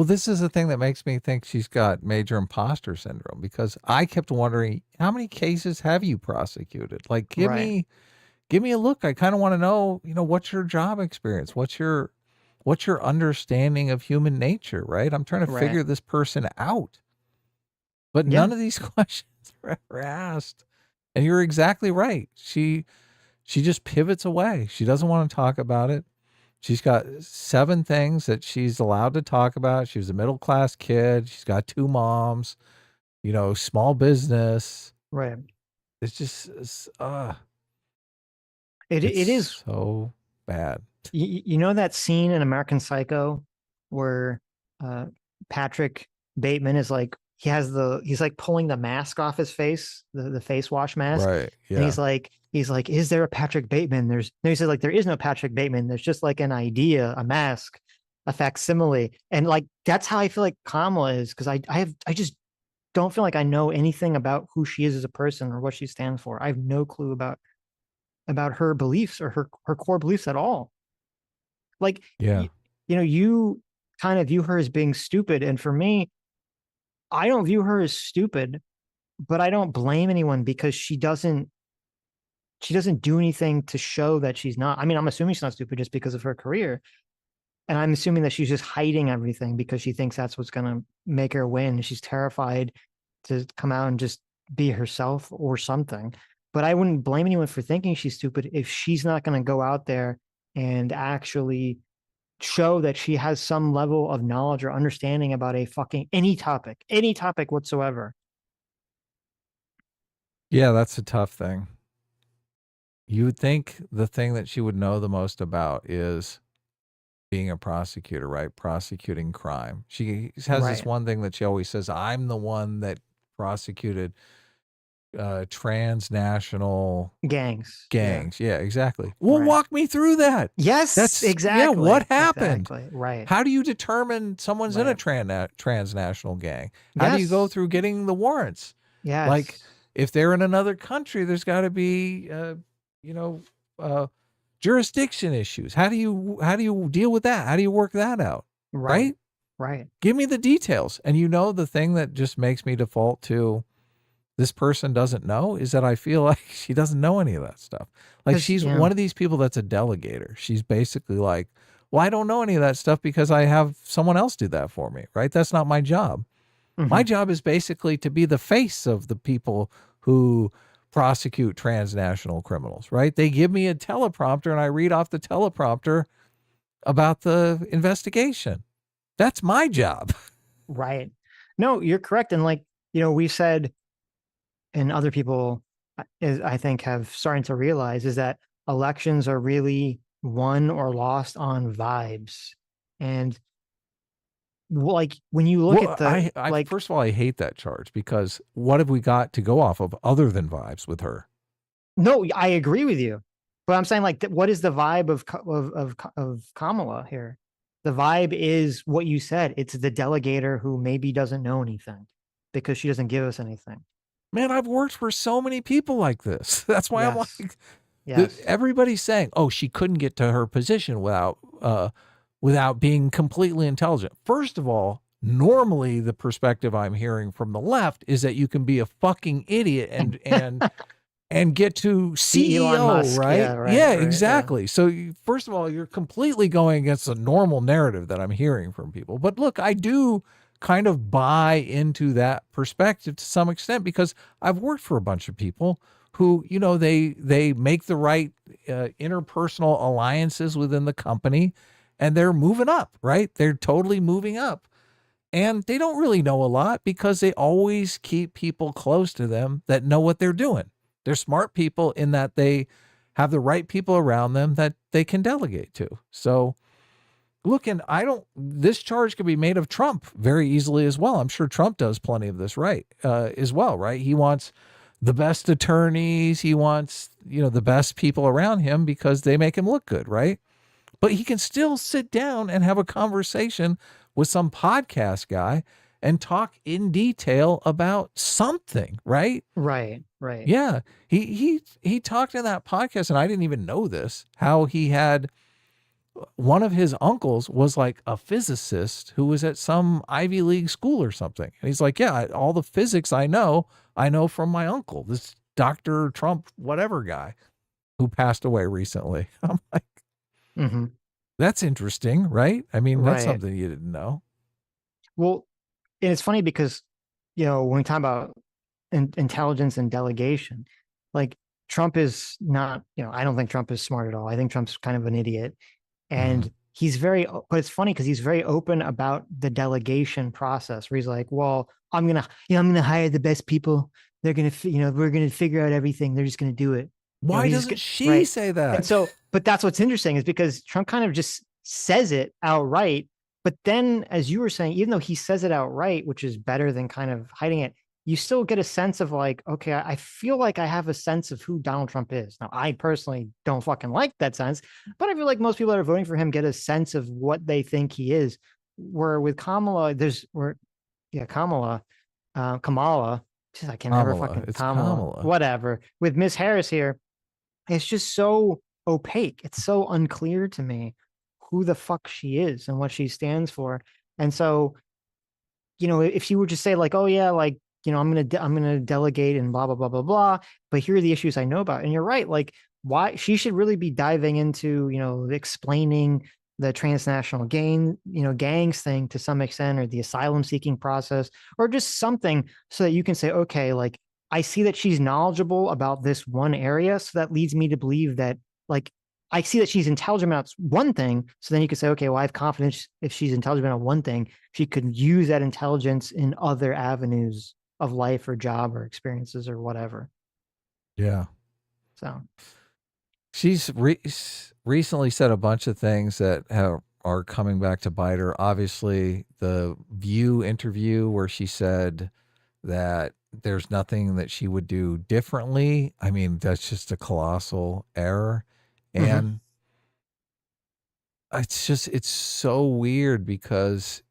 Well, this is the thing that makes me think she's got major imposter syndrome, because I kept wondering, how many cases have you prosecuted? Like, give me a look. I kind of want to know, what's your job experience? What's your understanding of human nature, right? I'm trying to figure this person out. But none of these questions were ever asked. And you're exactly right. She just pivots away. She doesn't want to talk about it. She's got 7 things that she's allowed to talk about. She was a middle-class kid. She's got 2 moms, small business. Right. It's just, it is so bad. You know that scene in American Psycho where Patrick Bateman is like, he's like pulling the mask off his face, the face wash mask. Right. Yeah. And he's like, is there a Patrick Bateman? He says, like, there is no Patrick Bateman. There's just like an idea, a mask, a facsimile. And like, that's how I feel like Kamala is. Cause I just don't feel like I know anything about who she is as a person or what she stands for. I have no clue about her beliefs or her core beliefs at all. Like, you kind of view her as being stupid. And for me, I don't view her as stupid, but I don't blame anyone because she doesn't do anything to show that she's not. I mean, I'm assuming she's not stupid just because of her career. And I'm assuming that she's just hiding everything because she thinks that's what's going to make her win. She's terrified to come out and just be herself or something. But I wouldn't blame anyone for thinking she's stupid if she's not going to go out there and actually show that she has some level of knowledge or understanding about any topic whatsoever. Yeah, that's a tough thing. You would think the thing that she would know the most about is being a prosecutor, right? Prosecuting crime. She has this one thing that she always says, I'm the one that prosecuted transnational gangs. Yeah, exactly. Well, walk me through that. Yes, that's exactly. Yeah, what happened? Exactly. Right. How do you determine someone's in a transnational gang? How do you go through getting the warrants? Yeah. Like, if they're in another country, there's got to be, jurisdiction issues. How do you deal with that? How do you work that out? Right. Give me the details. And the thing that just makes me default to this person doesn't know is that I feel like she doesn't know any of that stuff. Like, she's one of these people that's a delegator. She's basically like, well, I don't know any of that stuff because I have someone else do that for me, right? That's not my job. Mm-hmm. My job is basically to be the face of the people who prosecute transnational criminals, right? They give me a teleprompter and I read off the teleprompter about the investigation. That's my job. Right. No, you're correct. And like, we said, and other people, I think, have starting to realize is that elections are really won or lost on vibes. And like, when you look at the, first of all, I hate that charge because what have we got to go off of other than vibes with her? No, I agree with you, but I'm saying, like, what is the vibe of Kamala here? The vibe is what you said. It's the delegator who maybe doesn't know anything because she doesn't give us anything. Man, I've worked for so many people like this. That's why I'm like, everybody's saying, oh, she couldn't get to her position without being completely intelligent. First of all, normally the perspective I'm hearing from the left is that you can be a fucking idiot and get to CEO, right? Yeah, exactly. Yeah. So first of all, you're completely going against the normal narrative that I'm hearing from people. But look, I do kind of buy into that perspective to some extent because I've worked for a bunch of people who, they make the right interpersonal alliances within the company and they're moving up, right? They're totally moving up. And they don't really know a lot because they always keep people close to them that know what they're doing. They're smart people in that they have the right people around them that they can delegate to. So look, and this charge could be made of Trump very easily as well. I'm sure Trump does plenty of this as well, right? He wants the best attorneys. He wants, the best people around him because they make him look good, right? But he can still sit down and have a conversation with some podcast guy and talk in detail about something, right? Right. Yeah. He talked in that podcast, and I didn't even know this, how he had one of his uncles was like a physicist who was at some Ivy League school or something. And he's like, yeah, all the physics I know from my uncle, this Dr. Trump, whatever guy who passed away recently. I'm like, that's interesting, right? I mean, that's Right. something you didn't know. Well, and it's funny because, when we talk about intelligence and delegation, like Trump is not, I don't think Trump is smart at all. I think Trump's kind of an idiot. And he's but it's funny because he's very open about the delegation process where he's like, well, I'm going to hire the best people. They're going to, we're going to figure out everything. They're just going to do it. Why doesn't she say that? And so, but that's what's interesting is because Trump kind of just says it outright. But then, as you were saying, even though he says it outright, which is better than kind of hiding it, you still get a sense of like, okay, I feel like I have a sense of who Donald Trump is. Now, I personally don't fucking like that sense, but I feel like most people that are voting for him get a sense of what they think he is. Where with Kamala, Kamala, I can't remember fucking Kamala, whatever. With Miss Harris here, it's just so opaque. It's so unclear to me who the fuck she is and what she stands for. And so, if she would just say like, oh yeah, like, I'm gonna delegate and blah blah blah blah blah. But here are the issues I know about. And you're right, like why she should really be diving into explaining the transnational gangs thing to some extent, or the asylum seeking process, or just something so that you can say, okay, like I see that she's knowledgeable about this one area, so that leads me to believe that like I see that she's intelligent about one thing. So then you could say, okay, well, I have confidence if she's intelligent about one thing, she could use that intelligence in other avenues of life or job or experiences or whatever. Yeah. So she's recently said a bunch of things that are coming back to bite her. Obviously, the View interview where she said that there's nothing that she would do differently. I mean, that's just a colossal error. And it's so weird because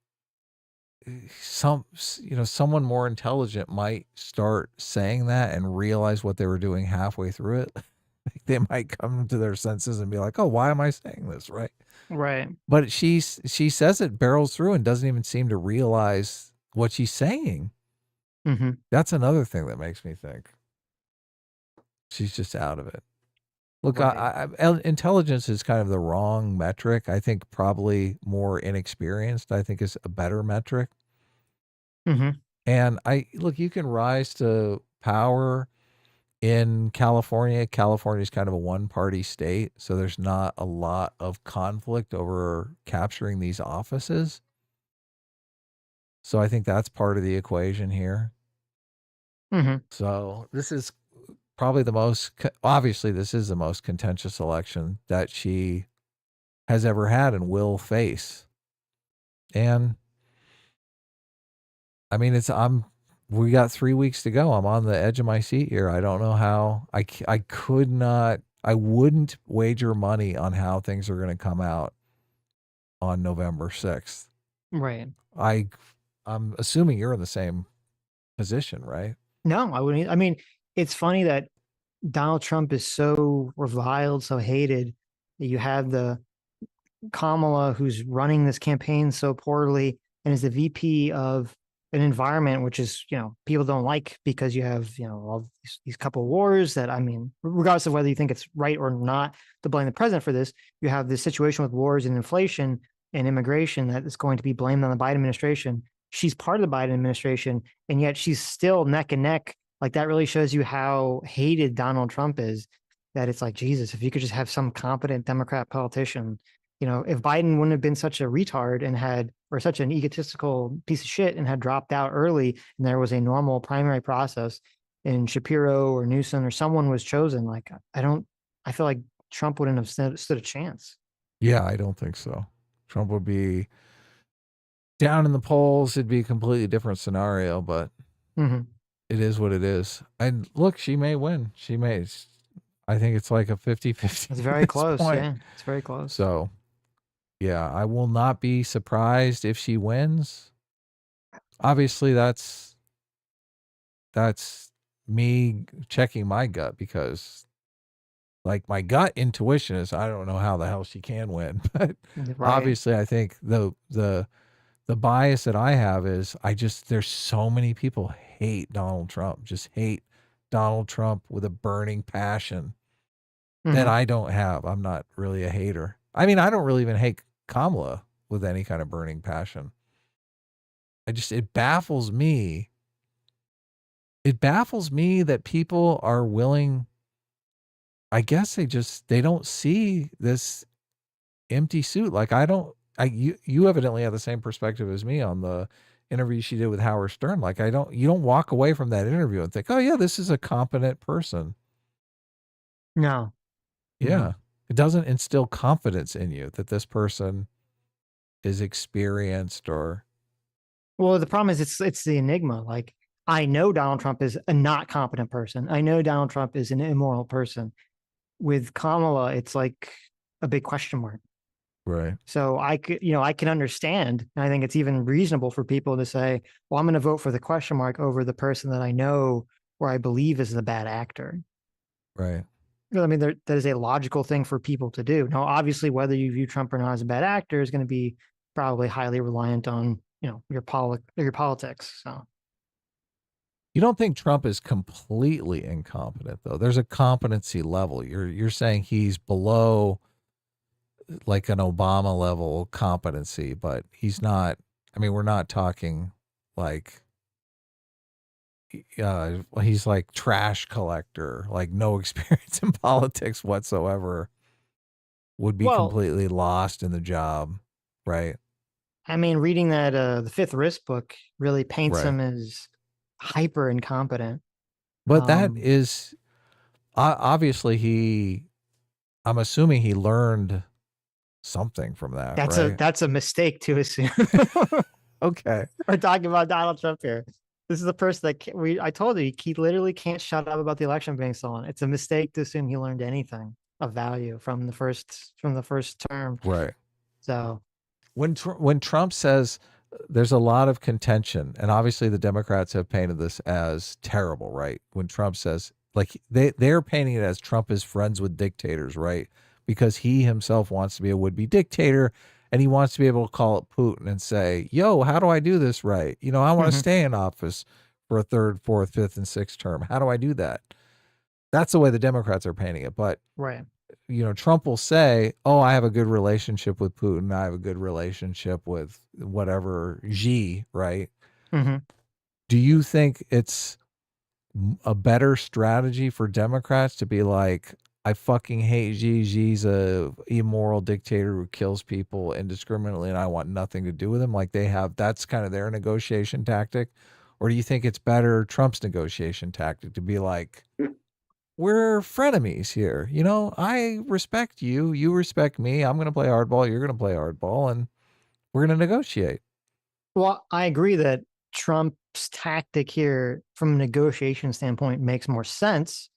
someone more intelligent might start saying that and realize what they were doing halfway through it. They might come to their senses and be like, oh, why am I saying this? Right. But she says it barrels through and doesn't even seem to realize what she's saying. That's another thing that makes me think she's just out of it. Look, right. Intelligence is kind of the wrong metric. I think probably more inexperienced, I think, is a better metric. And you can rise to power in California. California is kind of a one-party state, so there's not a lot of conflict over capturing these offices. So I think that's part of the equation here. So this is probably obviously this is the most contentious election that she has ever had and will face. And I mean, we got 3 weeks to go. I'm on the edge of my seat here. I don't know how I wouldn't wager money on how things are going to come out on November 6th. Right. I'm assuming you're in the same position, right? No, I wouldn't. I mean, it's funny that Donald Trump is so reviled, so hated, that you have the Kamala who's running this campaign so poorly and is the VP of an environment which is, people don't like because you have, all these couple wars that, I mean, regardless of whether you think it's right or not to blame the president for this, you have this situation with wars and inflation and immigration that is going to be blamed on the Biden administration. She's part of the Biden administration, and yet she's still neck and neck. Like that really shows you how hated Donald Trump is, that it's like, Jesus, if you could just have some competent Democrat politician, if Biden wouldn't have been such a retard or such an egotistical piece of shit and had dropped out early and there was a normal primary process and Shapiro or Newsom or someone was chosen, like, I feel like Trump wouldn't have stood a chance. Yeah, I don't think so. Trump would be down in the polls. It'd be a completely different scenario, but it is what it is. And look, she may win. I think it's like a 50-50. It's very close. Yeah, it's very close. So, yeah, I will not be surprised if she wins. Obviously, that's me checking my gut because Like my gut intuition is I don't know how the hell she can win, but Right. obviously I think the bias that I have is there's so many people hate Donald Trump, just hate Donald Trump with a burning passion that Mhm. I don't have. I'm not really a hater. I mean, I don't really even hate Kamala with any kind of burning passion. It baffles me. It baffles me that people are willing. I guess they don't see this empty suit. Like you evidently have the same perspective as me on the interview she did with Howard Stern. Like you don't walk away from that interview and think, oh yeah, this is a competent person. No. Yeah. No. It doesn't instill confidence in you that this person is experienced or. Well, the problem is it's the enigma. Like, I know Donald Trump is a not competent person. I know Donald Trump is an immoral person. With Kamala, it's like a big question mark. Right. So I can understand, and I think it's even reasonable for people to say, well, I'm going to vote for the question mark over the person that I know or I believe is the bad actor. Right. I mean, that is a logical thing for people to do. Now, obviously, whether you view Trump or not as a bad actor is going to be probably highly reliant on, your politics. So You don't think Trump is completely incompetent though? There's a competency level. You're saying he's below like an Obama level competency, but he's not. I mean, we're not talking like he's like trash collector, like no experience in politics whatsoever, would be Well, completely lost in the job, right? I mean, reading that the Fifth Risk book really paints Right. him as hyper incompetent. But that is obviously I'm assuming he learned something from that, right? That's a mistake to assume. Okay. We're talking about Donald Trump here. This is a person that I told you, he literally can't shut up about the election being stolen. It's a mistake to assume he learned anything of value from the first term. Right. So when Trump says there's a lot of contention, and obviously the Democrats have painted this as terrible, right? When Trump says, like, they're painting it as Trump is friends with dictators, right? Because he himself wants to be a would-be dictator, and he wants to be able to call up Putin and say, yo, how do I do this right? I want to stay in office for a third, fourth, fifth, and sixth term. How do I do that? That's the way the Democrats are painting it. But right. Trump will say, oh, I have a good relationship with Putin. I have a good relationship with whatever Xi, right? Mm-hmm. Do you think it's a better strategy for Democrats to be like, I fucking hate Xi. Xi's a immoral dictator who kills people indiscriminately and I want nothing to do with him? Like that's kind of their negotiation tactic? Or do you think it's better Trump's negotiation tactic to be like, we're frenemies here. I respect you. You respect me. I'm going to play hardball. You're going to play hardball and we're going to negotiate. Well, I agree that Trump's tactic here from a negotiation standpoint makes more sense,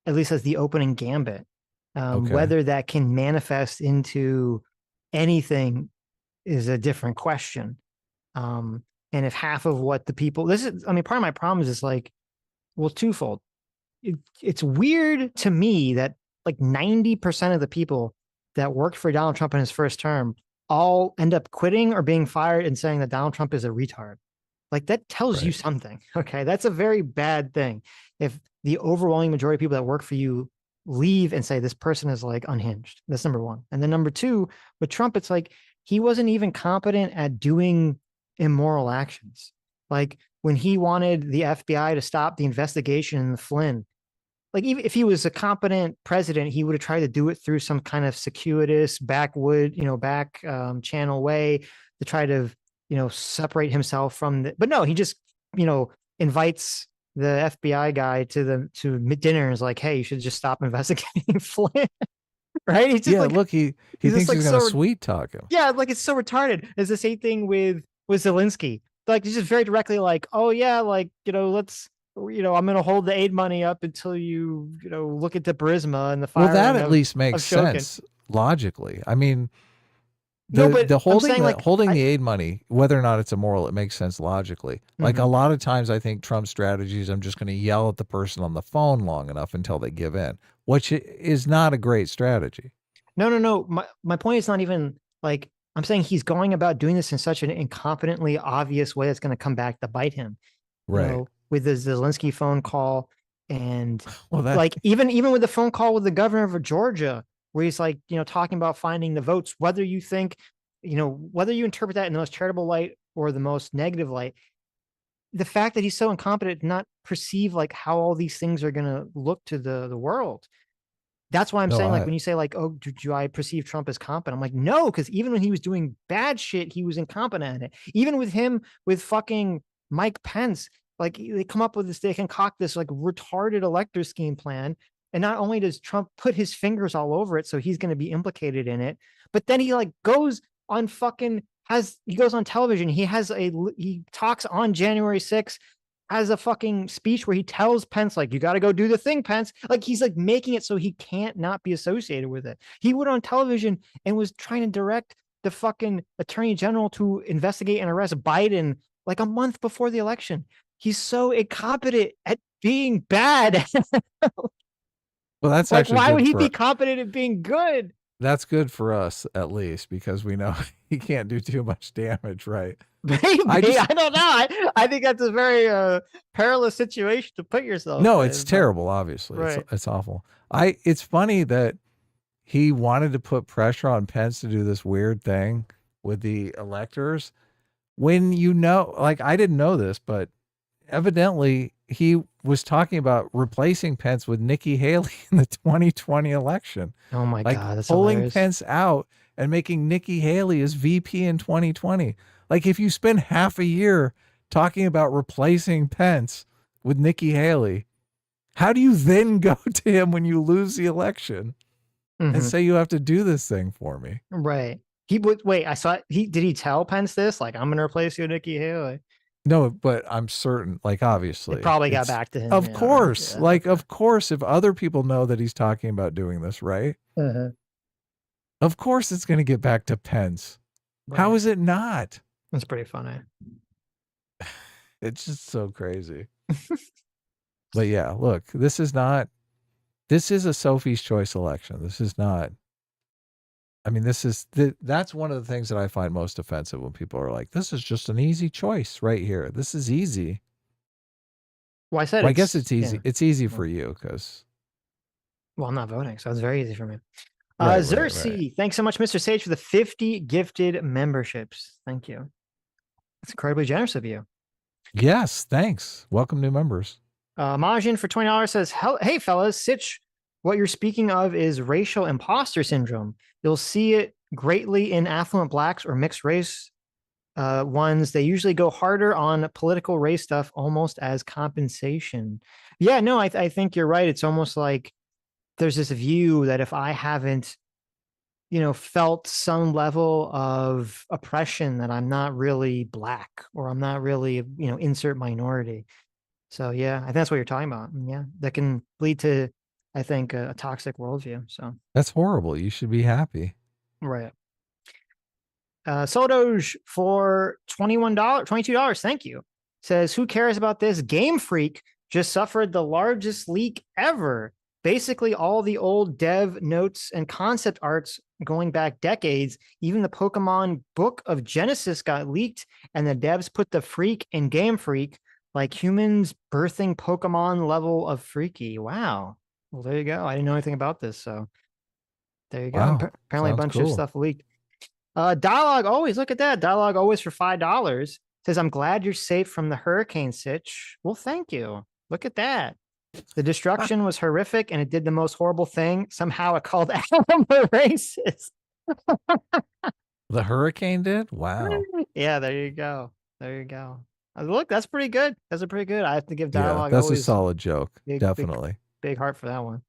at least as the opening gambit. Okay. Whether that can manifest into anything is a different question. And if half of what the people, part of my problem is like, well, twofold. It's weird to me that like 90% of the people that worked for Donald Trump in his first term all end up quitting or being fired and saying that Donald Trump is a retard. Like that tells you something. Okay. That's a very bad thing. If the overwhelming majority of people that work for you leave and say this person is like unhinged, that's number one. And then number two, with Trump, it's like he wasn't even competent at doing immoral actions. Like when he wanted the FBI to stop the investigation in the Flynn, like even if he was a competent president, he would have tried to do it through some kind of circuitous back channel way to try to, separate himself from but no, he just, invites the FBI guy to dinner and is like, hey, you should just stop investigating Flynn. Right? He's just look, he thinks he's going to sweet talk him. Yeah, like it's so retarded. It's the same thing with Zelensky. Like he's just very directly like, oh yeah, like, let's, I'm going to hold the aid money up until you, look at the Burisma and the fire. Well, that at least makes sense logically. I mean, No, but the I'm saying, holding the aid money, whether or not it's immoral, it makes sense logically. Like a lot of times I think Trump's strategy is I'm just going to yell at the person on the phone long enough until they give in, which is not a great strategy. No. My point is not even like, I'm saying he's going about doing this in such an incompetently obvious way that's going to come back to bite him. Right. You know, with the Zelensky phone call, and Well, like even with the phone call with the governor of Georgia, where he's like, you know, talking about finding the votes, whether you think, you know, whether you interpret that in the most charitable light or the most negative light, the fact that he's so incompetent to not perceive like how all these things are going to look to the world. That's why I'm saying, like, when you say like, oh, do I perceive Trump as competent? I'm like, no, because even when he was doing bad shit, he was incompetent at it. Even with him, with fucking Mike Pence, like they come up with this, they concoct this like retarded elector scheme plan. And not only does Trump put his fingers all over it, so he's going to be implicated in it, but then he like goes on he goes on television. He talks on January 6th, has a fucking speech where he tells Pence, like, you got to go do the thing, Pence. Like, he's like making it so he can't not be associated with it. He went on television and was trying to direct the fucking attorney general to investigate and arrest Biden like a month before the election. He's so incompetent at being bad. Well, that's like, actually why good would he be competent at being good? That's good for us, at least, because we know he can't do too much damage, right? Maybe. I don't know. I think that's a very perilous situation to put yourself in. No, it's terrible, obviously. Right. It's awful. It's funny that he wanted to put pressure on Pence to do this weird thing with the electors when, you know, like, I didn't know this, but evidently he was talking about replacing Pence with Nikki Haley in the 2020 election. Oh my God, that's pulling hilarious. Pence out and making Nikki Haley as VP in 2020. Like, if you spend half a year talking about replacing Pence with Nikki Haley, how do you then go to him when you lose the election and say you have to do this thing for me? Right. He would wait. Did he tell Pence this? Like, I'm going to replace you, Nikki Haley. No, but I'm certain, like, obviously. It probably got back to him. Of course. Like, of course, if other people know that he's talking about doing this, right? Of course it's going to get back to Pence. Right. How is it not? That's pretty funny. It's just so crazy. But yeah, look, this is a Sophie's Choice election. This is not. I mean, that's one of the things that I find most offensive when people are like, this is just an easy choice right here. This is easy. Well, I guess it's easy. Yeah. It's easy for you because. Well, I'm not voting, so it's very easy for me. Right, Xerxes, thanks so much, Mr. Sage, for the 50 gifted memberships. Thank you. It's incredibly generous of you. Yes, thanks. Welcome new members. Majin for $20 says, hey, fellas, Sitch, what you're speaking of is racial imposter syndrome. You'll see it greatly in affluent blacks or mixed race ones. They usually go harder on political race stuff almost as compensation. Yeah, no, I think you're right. It's almost like there's this view that if I haven't, you know, felt some level of oppression, that I'm not really black, or I'm not really, you know, insert minority. So yeah, I think that's what you're talking about. And yeah, that can lead to, I think, a toxic worldview. So that's horrible. You should be happy. Right. Sodoge for $22. Thank you. Says, who cares about this? Game Freak just suffered the largest leak ever. Basically, all the old dev notes and concept arts going back decades, even the Pokemon Book of Genesis got leaked, and the devs put the freak in Game Freak, like humans birthing Pokemon level of freaky. Wow. Well, there you go. I didn't know anything about this, so there you go. Wow. Apparently Sounds a bunch cool. of stuff leaked. Dialogue Always, look at that. Dialogue Always for $5 says, I'm glad you're safe from the hurricane, Sitch. Well, thank you. Look at that. The destruction was horrific, and it did the most horrible thing. Somehow it called Adam a racist. The hurricane did? Wow. Yeah, there you go. There you go. Look, that's pretty good. That's a pretty good. I have to give Dialogue that's Always a solid joke. Definitely. Big heart for that one.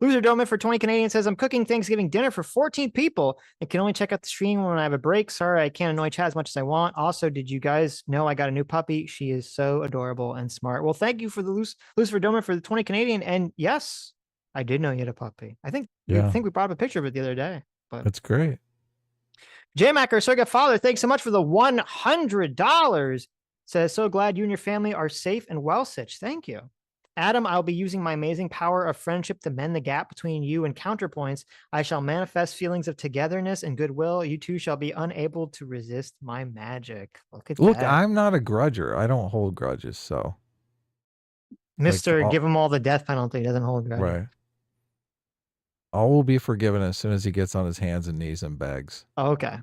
Loser Doman for 20 Canadian says, I'm cooking Thanksgiving dinner for 14 people and can only check out the stream when I have a break. Sorry, I can't annoy chat as much as I want. Also, did you guys know I got a new puppy? She is so adorable and smart. Well, thank you for the Loser Doman for the 20 Canadian. And yes, I did know you had a puppy. I think we brought up a picture of it the other day. But that's great. J Macker, Circuit Father, thanks so much for the $100. Says, so glad you and your family are safe and well, Sitch. Thank you. Adam, I'll be using my amazing power of friendship to mend the gap between you and counterpoints. I shall manifest feelings of togetherness and goodwill. You two shall be unable to resist my magic. Look at Look, that. I'm not a grudger. I don't hold grudges, so. Mr. Give him all the death penalty. Doesn't hold grudges. Right. All will be forgiven as soon as he gets on his hands and knees and begs. Okay.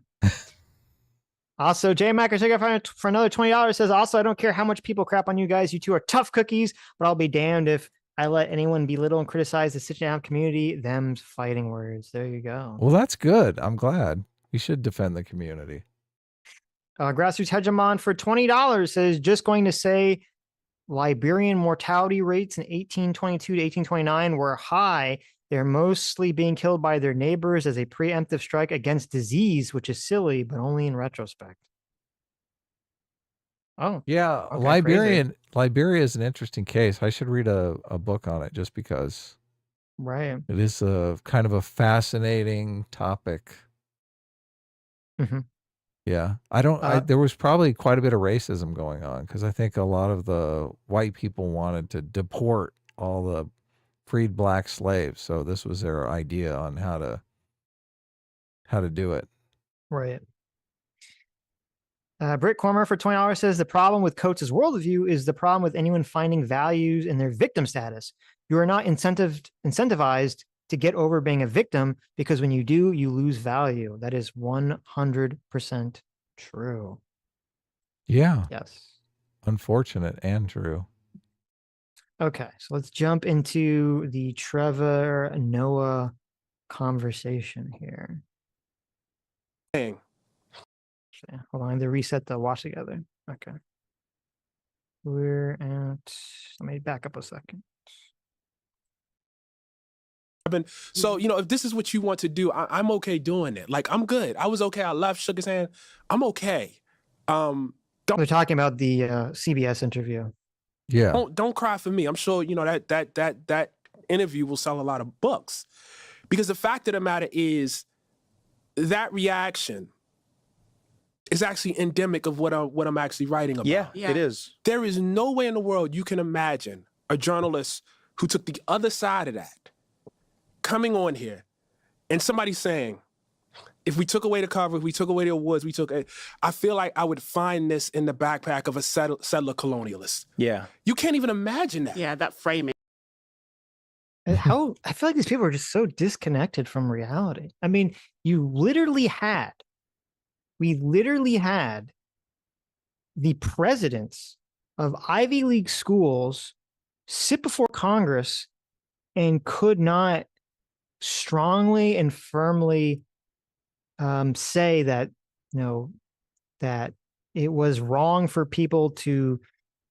Also, J Macker for another $20 says, also, I don't care how much people crap on you guys. You two are tough cookies, but I'll be damned if I let anyone belittle and criticize the sit-down community. Them's fighting words. There you go. Well, that's good. I'm glad. You should defend the community. Grassroots Hegemon for $20 says, just going to say Liberian mortality rates in 1822 to 1829 were high. They're mostly being killed by their neighbors as a preemptive strike against disease, which is silly, but only in retrospect. Oh, yeah. Okay, Liberia is an interesting case. I should read a book on it just because. Right. It is a kind of a fascinating topic. Mm-hmm. Yeah. There was probably quite a bit of racism going on because I think a lot of the white people wanted to deport all the freed black slaves. So this was their idea on how to do it. Right. Britt Cormer for $20 says, the problem with Coates' worldview is the problem with anyone finding values in their victim status. You are not incentivized to get over being a victim because when you do, you lose value. That is 100% true. Yeah. Yes. Unfortunate and true. Okay, so let's jump into the Trevor Noah conversation here. Dang. Hold on, I have to reset the watch together. Okay. We're at, let me back up a second. So, if this is what you want to do, I'm okay doing it. Like, I'm good. I was okay. I left, shook his hand. I'm okay. They're talking about the CBS interview. Yeah. Don't cry for me. I'm sure, that interview will sell a lot of books. Because the fact of the matter is that reaction is actually endemic of what I'm actually writing about. Yeah, it is. There is no way in the world you can imagine a journalist who took the other side of that coming on here and somebody saying, if we took away the cover, if we took away the awards, I feel like I would find this in the backpack of a settler colonialist. Yeah. You can't even imagine that. Yeah, that framing. I feel like these people are just so disconnected from reality. I mean, we literally had the presidents of Ivy League schools sit before Congress and could not strongly and firmly say that, that it was wrong for people to,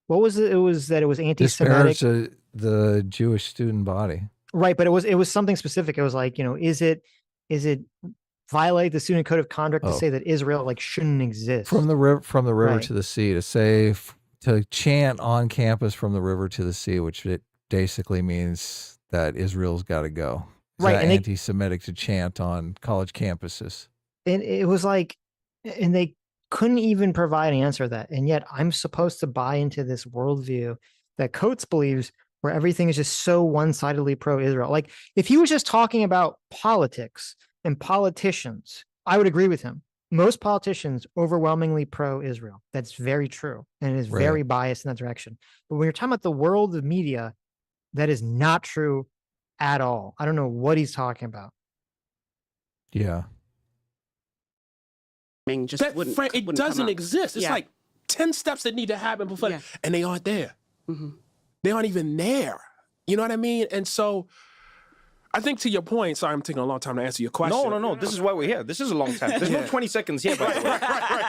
what was it? It was that it was anti-Semitic. Disparage the Jewish student body. Right. But it was something specific. It was like, is it violate the student code of conduct to say that Israel shouldn't exist? From the river Right. to the sea, to chant on campus from the river to the sea, which it basically means that Israel's got to go. Right. That And anti-Semitic to chant on college campuses. And it was like, and they couldn't even provide an answer to that. And yet I'm supposed to buy into this worldview that Coates believes where everything is just so one-sidedly pro-Israel. Like if he was just talking about politics and politicians, I would agree with him. Most politicians overwhelmingly pro-Israel. That's very true. And it is very biased in that direction. But when you're talking about the world of media, that is not true at all. I don't know what he's talking about. Yeah. It doesn't exist. It's like 10 steps that need to happen before, and they aren't there. Mm-hmm. They aren't even there. You know what I mean? And so I think to your point, sorry, I'm taking a long time to answer your question. No. This is why we're here. This is a long time. There's no 20 seconds here, by the way. Right.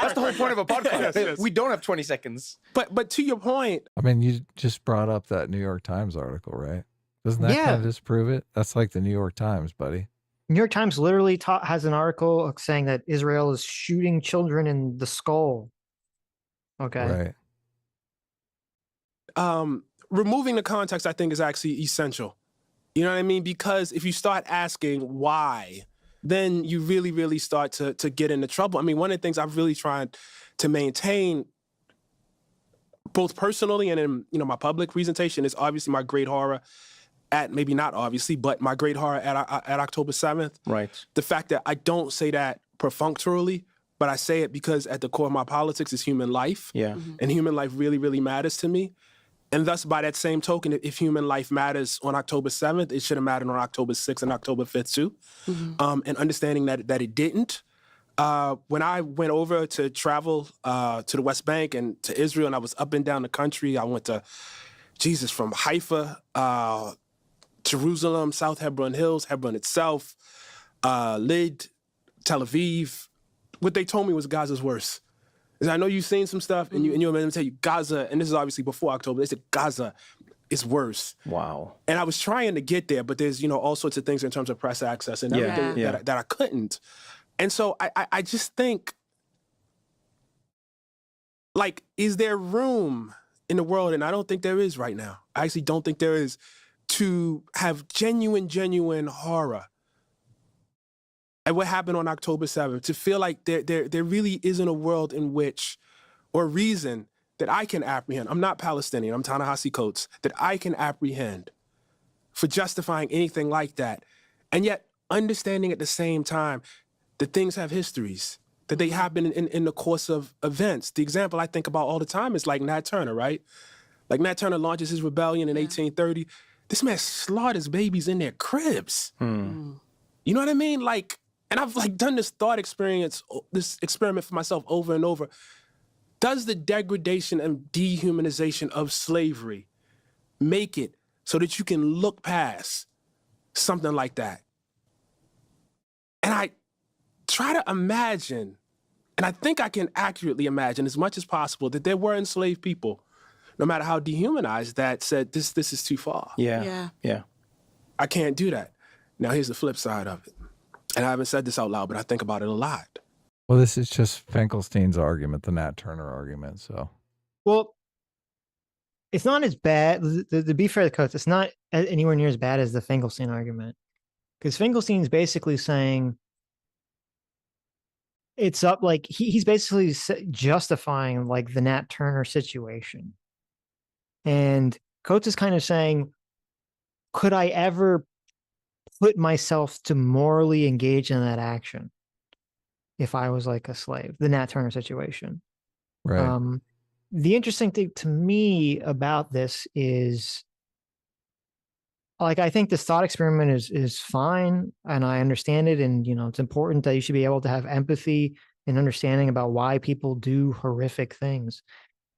That's the whole point of a podcast. Yes. We don't have 20 seconds. But to your point. I mean, you just brought up that New York Times article, right? Doesn't that kind of disprove it? That's like the New York Times, buddy. New York Times literally has an article saying that Israel is shooting children in the skull. Okay. Right. Removing the context, I think, is actually essential. You know what I mean? Because if you start asking why then you really, really start to get into trouble. I mean, one of the things I've really tried to maintain, both personally and in my public presentation, is obviously my great horror at, maybe not obviously, but my great horror at October 7th. Right. The fact that I don't say that perfunctorily, but I say it because at the core of my politics is human life. Yeah. And human life really, really matters to me. And thus, by that same token, if human life matters on October 7th, it should have mattered on October 6th and October 5th too. And understanding that it didn't. When I went over to travel to the West Bank and to Israel, and I was up and down the country, I went to, from Haifa, Jerusalem, South Hebron Hills, Hebron itself, Lyd, Tel Aviv. What they told me was Gaza's worse. I know you've seen some stuff, and you let me tell you, Gaza, and this is obviously before October, they said Gaza is worse. Wow. And I was trying to get there, but there's, all sorts of things in terms of press access and everything that I couldn't. And so I just think, like, is there room in the world, and I don't think there is right now, I actually don't think there is, to have genuine horror at what happened on October 7th, to feel like there really isn't a world in which, or reason that I can apprehend. I'm not Palestinian, I'm Ta-Nehisi Coates, that I can apprehend for justifying anything like that. And yet understanding at the same time that things have histories, that they happen in the course of events. The example I think about all the time is like Nat Turner, right? Like Nat Turner launches his rebellion in 1830. This man slaughters babies in their cribs. You know what I mean? Like, and I've done this this experiment for myself over and over. Does the degradation and dehumanization of slavery make it so that you can look past something like that? And I try to imagine, and I think I can accurately imagine as much as possible, that there were enslaved people, no matter how dehumanized, that said, this is too far. Yeah. I can't do that. Now, here's the flip side of it. And I haven't said this out loud, but I think about it a lot. Well, this is just Finkelstein's argument, the Nat Turner argument, so. Well, it's not as bad. To be fair to Coates, it's not anywhere near as bad as the Finkelstein argument. Because Finkelstein's basically saying, it's up, like, he's basically justifying, like, the Nat Turner situation. And Coates is kind of saying, could I ever put myself to morally engage in that action if I was like a slave? The Nat Turner situation. Right. The interesting thing to me about this is, like, I think this thought experiment is fine, and I understand it, and it's important that you should be able to have empathy and understanding about why people do horrific things.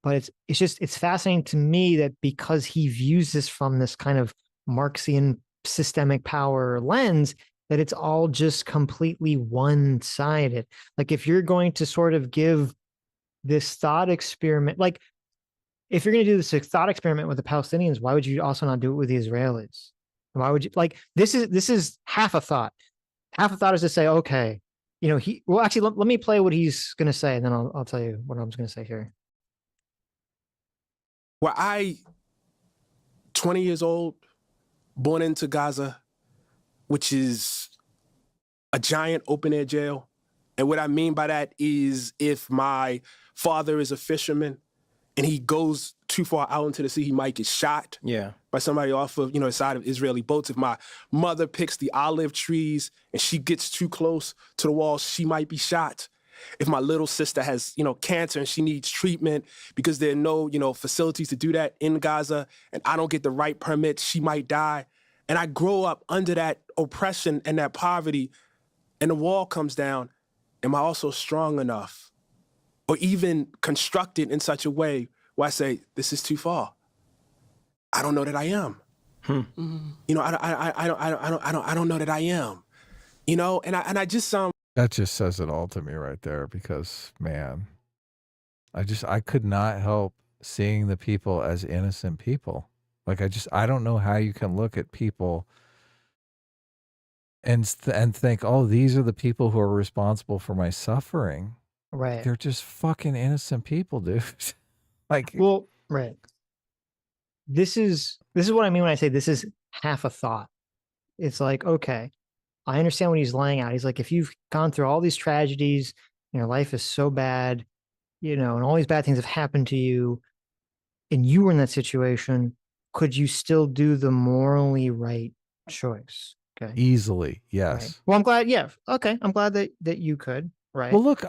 But it's fascinating to me that because he views this from this kind of Marxian systemic power lens, that it's all just completely one-sided. Like, if you're going to sort of give this thought experiment, like, if you're going to do this thought experiment with the Palestinians, why would you also not do it with the Israelis? Why would you, like, this is half a thought. Half a thought is to say, okay, actually, let me play what he's going to say, and then I'll tell you what I'm going to say here. Well, 20 years old, born into Gaza, which is a giant open-air jail. And what I mean by that is, if my father is a fisherman and he goes too far out into the sea, he might get shot by somebody off of, the side of Israeli boats. If my mother picks the olive trees and she gets too close to the walls, she might be shot. If my little sister has, cancer and she needs treatment because there are no, facilities to do that in Gaza, and I don't get the right permits, she might die. And I grow up under that oppression and that poverty, and the wall comes down. Am I also strong enough, or even constructed in such a way where I say, this is too far? I don't know that I am. I don't know that I am. And I just That just says it all to me right there, because, man, I could not help seeing the people as innocent people. Like, I don't know how you can look at people and think, oh, these are the people who are responsible for my suffering. Right. They're just fucking innocent people, dude. Like, well, right. This is what I mean when I say this is half a thought. It's like, okay, I understand what he's laying out. He's like, if you've gone through all these tragedies, your life is so bad, and all these bad things have happened to you, and you were in that situation, could you still do the morally right choice? Okay. Easily, yes. Right. Well, I'm glad. Yeah. Okay. I'm glad that you could. Right. Well, look,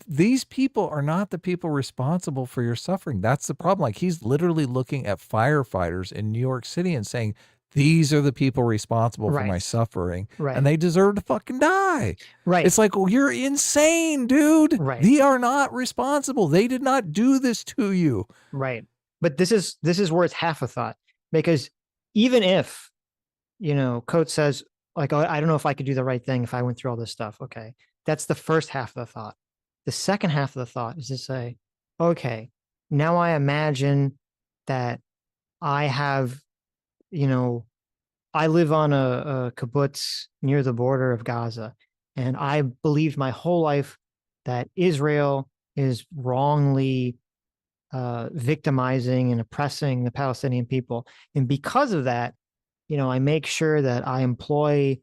these people are not the people responsible for your suffering. That's the problem. Like, he's literally looking at firefighters in New York City and saying, these are the people responsible for my suffering, and they deserve to fucking die. Right. It's like, well, you're insane, dude. Right. They are not responsible. They did not do this to you. Right. But this is where it's half a thought, because even if, Coates says, like, oh, I don't know if I could do the right thing if I went through all this stuff. Okay. That's the first half of the thought. The second half of the thought is to say, okay, now I imagine that I have, I live on a kibbutz near the border of Gaza, and I believed my whole life that Israel is wrongly victimizing and oppressing the Palestinian people. And because of that, I make sure that I employ,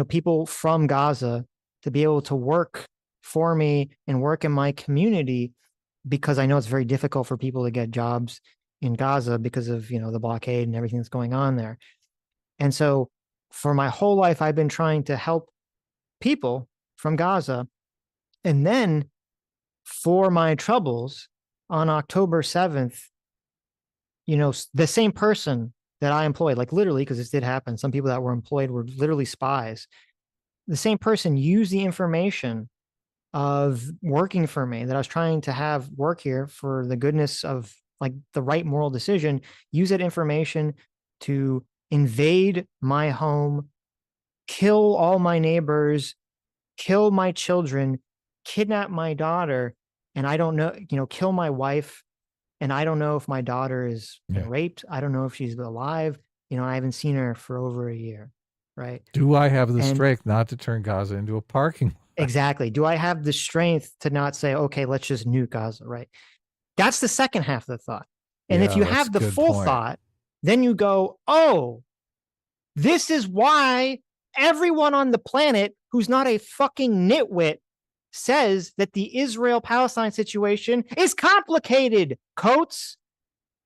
people from Gaza to be able to work for me and work in my community, because I know it's very difficult for people to get jobs in Gaza because of, the blockade and everything that's going on there. And so for my whole life, I've been trying to help people from Gaza. And then for my troubles on October 7th, the same person that I employed, like literally, because this did happen, some people that were employed were literally spies. The same person used the information of working for me, that I was trying to have work here for the goodness of, like, the right moral decision, use that information to invade my home, kill all my neighbors, kill my children, kidnap my daughter, and I don't know, kill my wife, and I don't know if my daughter is raped. I don't know if she's alive. I haven't seen her for over a year. Right. Do I have the strength not to turn Gaza into a parking lot? Exactly. Do I have the strength to not say, okay, let's just nuke Gaza? Right. That's the second half of the thought. And if you have the full thought, then you go, oh, this is why everyone on the planet who's not a fucking nitwit says that the Israel-Palestine situation is complicated, Coates.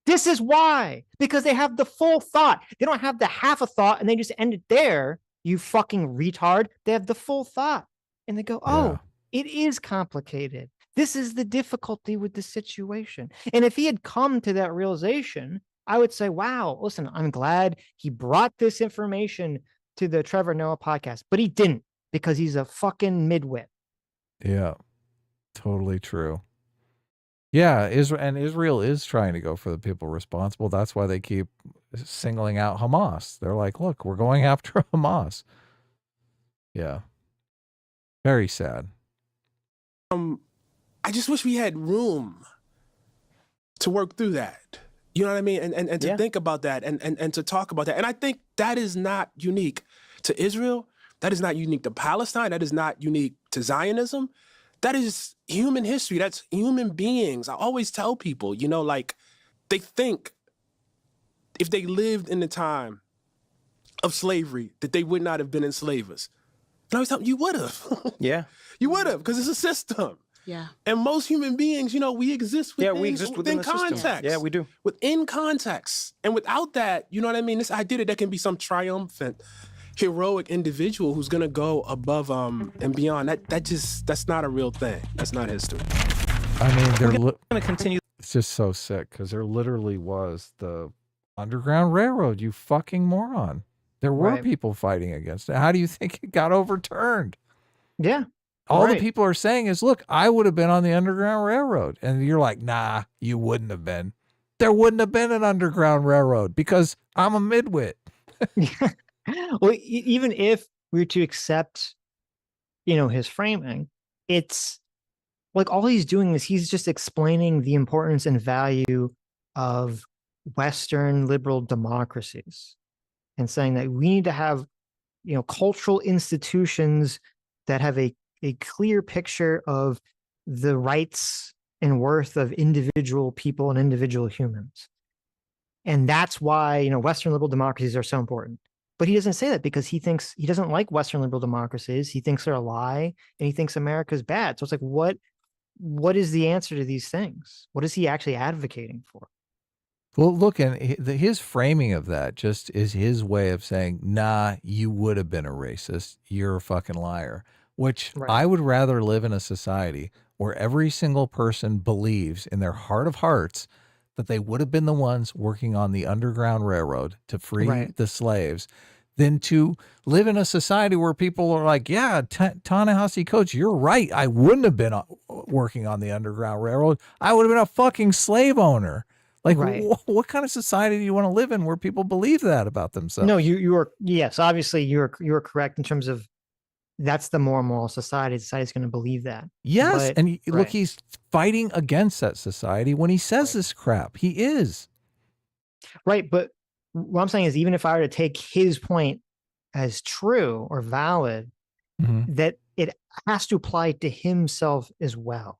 This is why, because they have the full thought. They don't have the half a thought and they just end it there, you fucking retard. They have the full thought and they go, oh, it is complicated. This is the difficulty with the situation. And if he had come to that realization, I would say, wow, listen, I'm glad he brought this information to the Trevor Noah podcast, but he didn't, because he's a fucking midwit. Yeah, totally true. Yeah, Israel is trying to go for the people responsible. That's why they keep singling out Hamas. They're like, look, we're going after Hamas. Yeah. Very sad. I just wish we had room to work through that. You know what I mean? And to think about that and to talk about that. And I think that is not unique to Israel. That is not unique to Palestine. That is not unique to Zionism. That is human history. That's human beings. I always tell people, they think if they lived in the time of slavery that they would not have been enslavers. And I always tell them, you would have. Yeah. You would have, because it's a system. Yeah. And most human beings, we exist within, we exist within the context. system. Yeah, we do. Within context. And without that, you know what I mean? This idea that there can be some triumphant, heroic individual who's going to go above and beyond, that's not a real thing. That's not history. I mean, they're going to continue. It's just so sick, because there literally was the Underground Railroad, you fucking moron. There were people fighting against it. How do you think it got overturned? Yeah. All the people are saying is, look, I would have been on the Underground Railroad. And you're like, nah, you wouldn't have been. There wouldn't have been an Underground Railroad because I'm a midwit. Well, even if we were to accept, his framing, it's like all he's doing is he's just explaining the importance and value of Western liberal democracies and saying that we need to have, cultural institutions that have a clear picture of the rights and worth of individual people and individual humans. And that's why, Western liberal democracies are so important. But he doesn't say that because he doesn't like Western liberal democracies. He thinks they're a lie, and he thinks America's bad. So it's like, what is the answer to these things? What is he actually advocating for? Well, look, and his framing of that just is his way of saying, nah, you would have been a racist. You're a fucking liar. Which I would rather live in a society where every single person believes in their heart of hearts that they would have been the ones working on the Underground Railroad to free the slaves than to live in a society where people are like, yeah, Ta-Nehisi Coates, you're right. I wouldn't have been working on the Underground Railroad. I would have been a fucking slave owner. Like, what kind of society do you want to live in where people believe that about themselves? No, you are, yes, obviously you're correct in terms of that's the more moral society. Society's going to believe that. Yes, but, and look, he's fighting against that society when he says this crap. He is. Right, but what I'm saying is, even if I were to take his point as true or valid, that it has to apply to himself as well.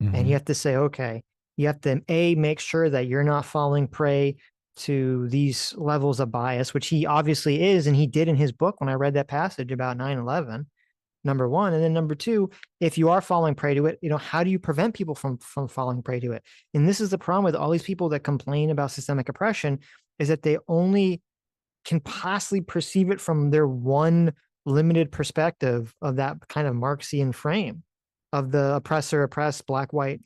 And you have to say, okay, you have to make sure that you're not falling prey to these levels of bias, which he obviously is, and he did in his book when I read that passage about 9/11, number one. And then number two, if you are falling prey to it, how do you prevent people from falling prey to it? And this is the problem with all these people that complain about systemic oppression, is that they only can possibly perceive it from their one limited perspective of that kind of Marxian frame of the oppressor, oppressed, black, white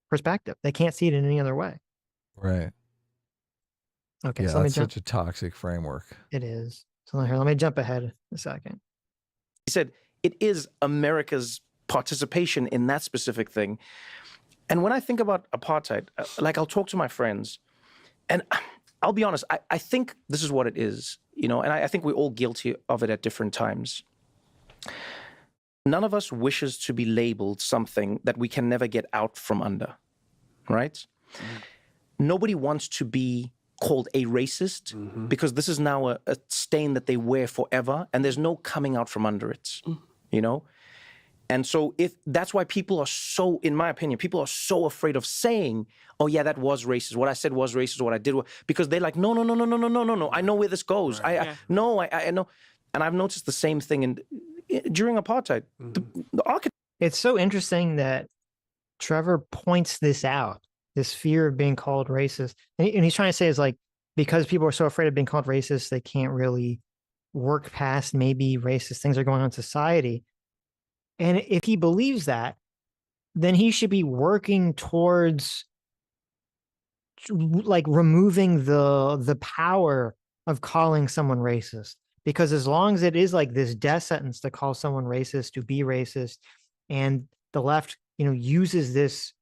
perspective. They can't see it in any other way. Right. Okay. Yeah, So that's such a toxic framework. It is. So here, let me jump ahead a second. He said it is America's participation in that specific thing. And when I think about apartheid, like I'll talk to my friends, and I'll be honest, I think this is what it is, and I think we're all guilty of it at different times. None of us wishes to be labeled something that we can never get out from under, right? Nobody wants to be called a racist because this is now a stain that they wear forever, and there's no coming out from under it, And so that's why people are so, in my opinion, people are so afraid of saying, oh yeah, that was racist. What I said was racist, what I did was, because they're like, no. I know where this goes. I know. And I've noticed the same thing during apartheid. It's so interesting that Trevor points this out, this fear of being called racist. And he's trying to say is like, because people are so afraid of being called racist, they can't really work past maybe racist things are going on in society. And if he believes that, then he should be working towards like removing the power of calling someone racist. Because as long as it is like this death sentence to call someone racist, to be racist, and the left, uses this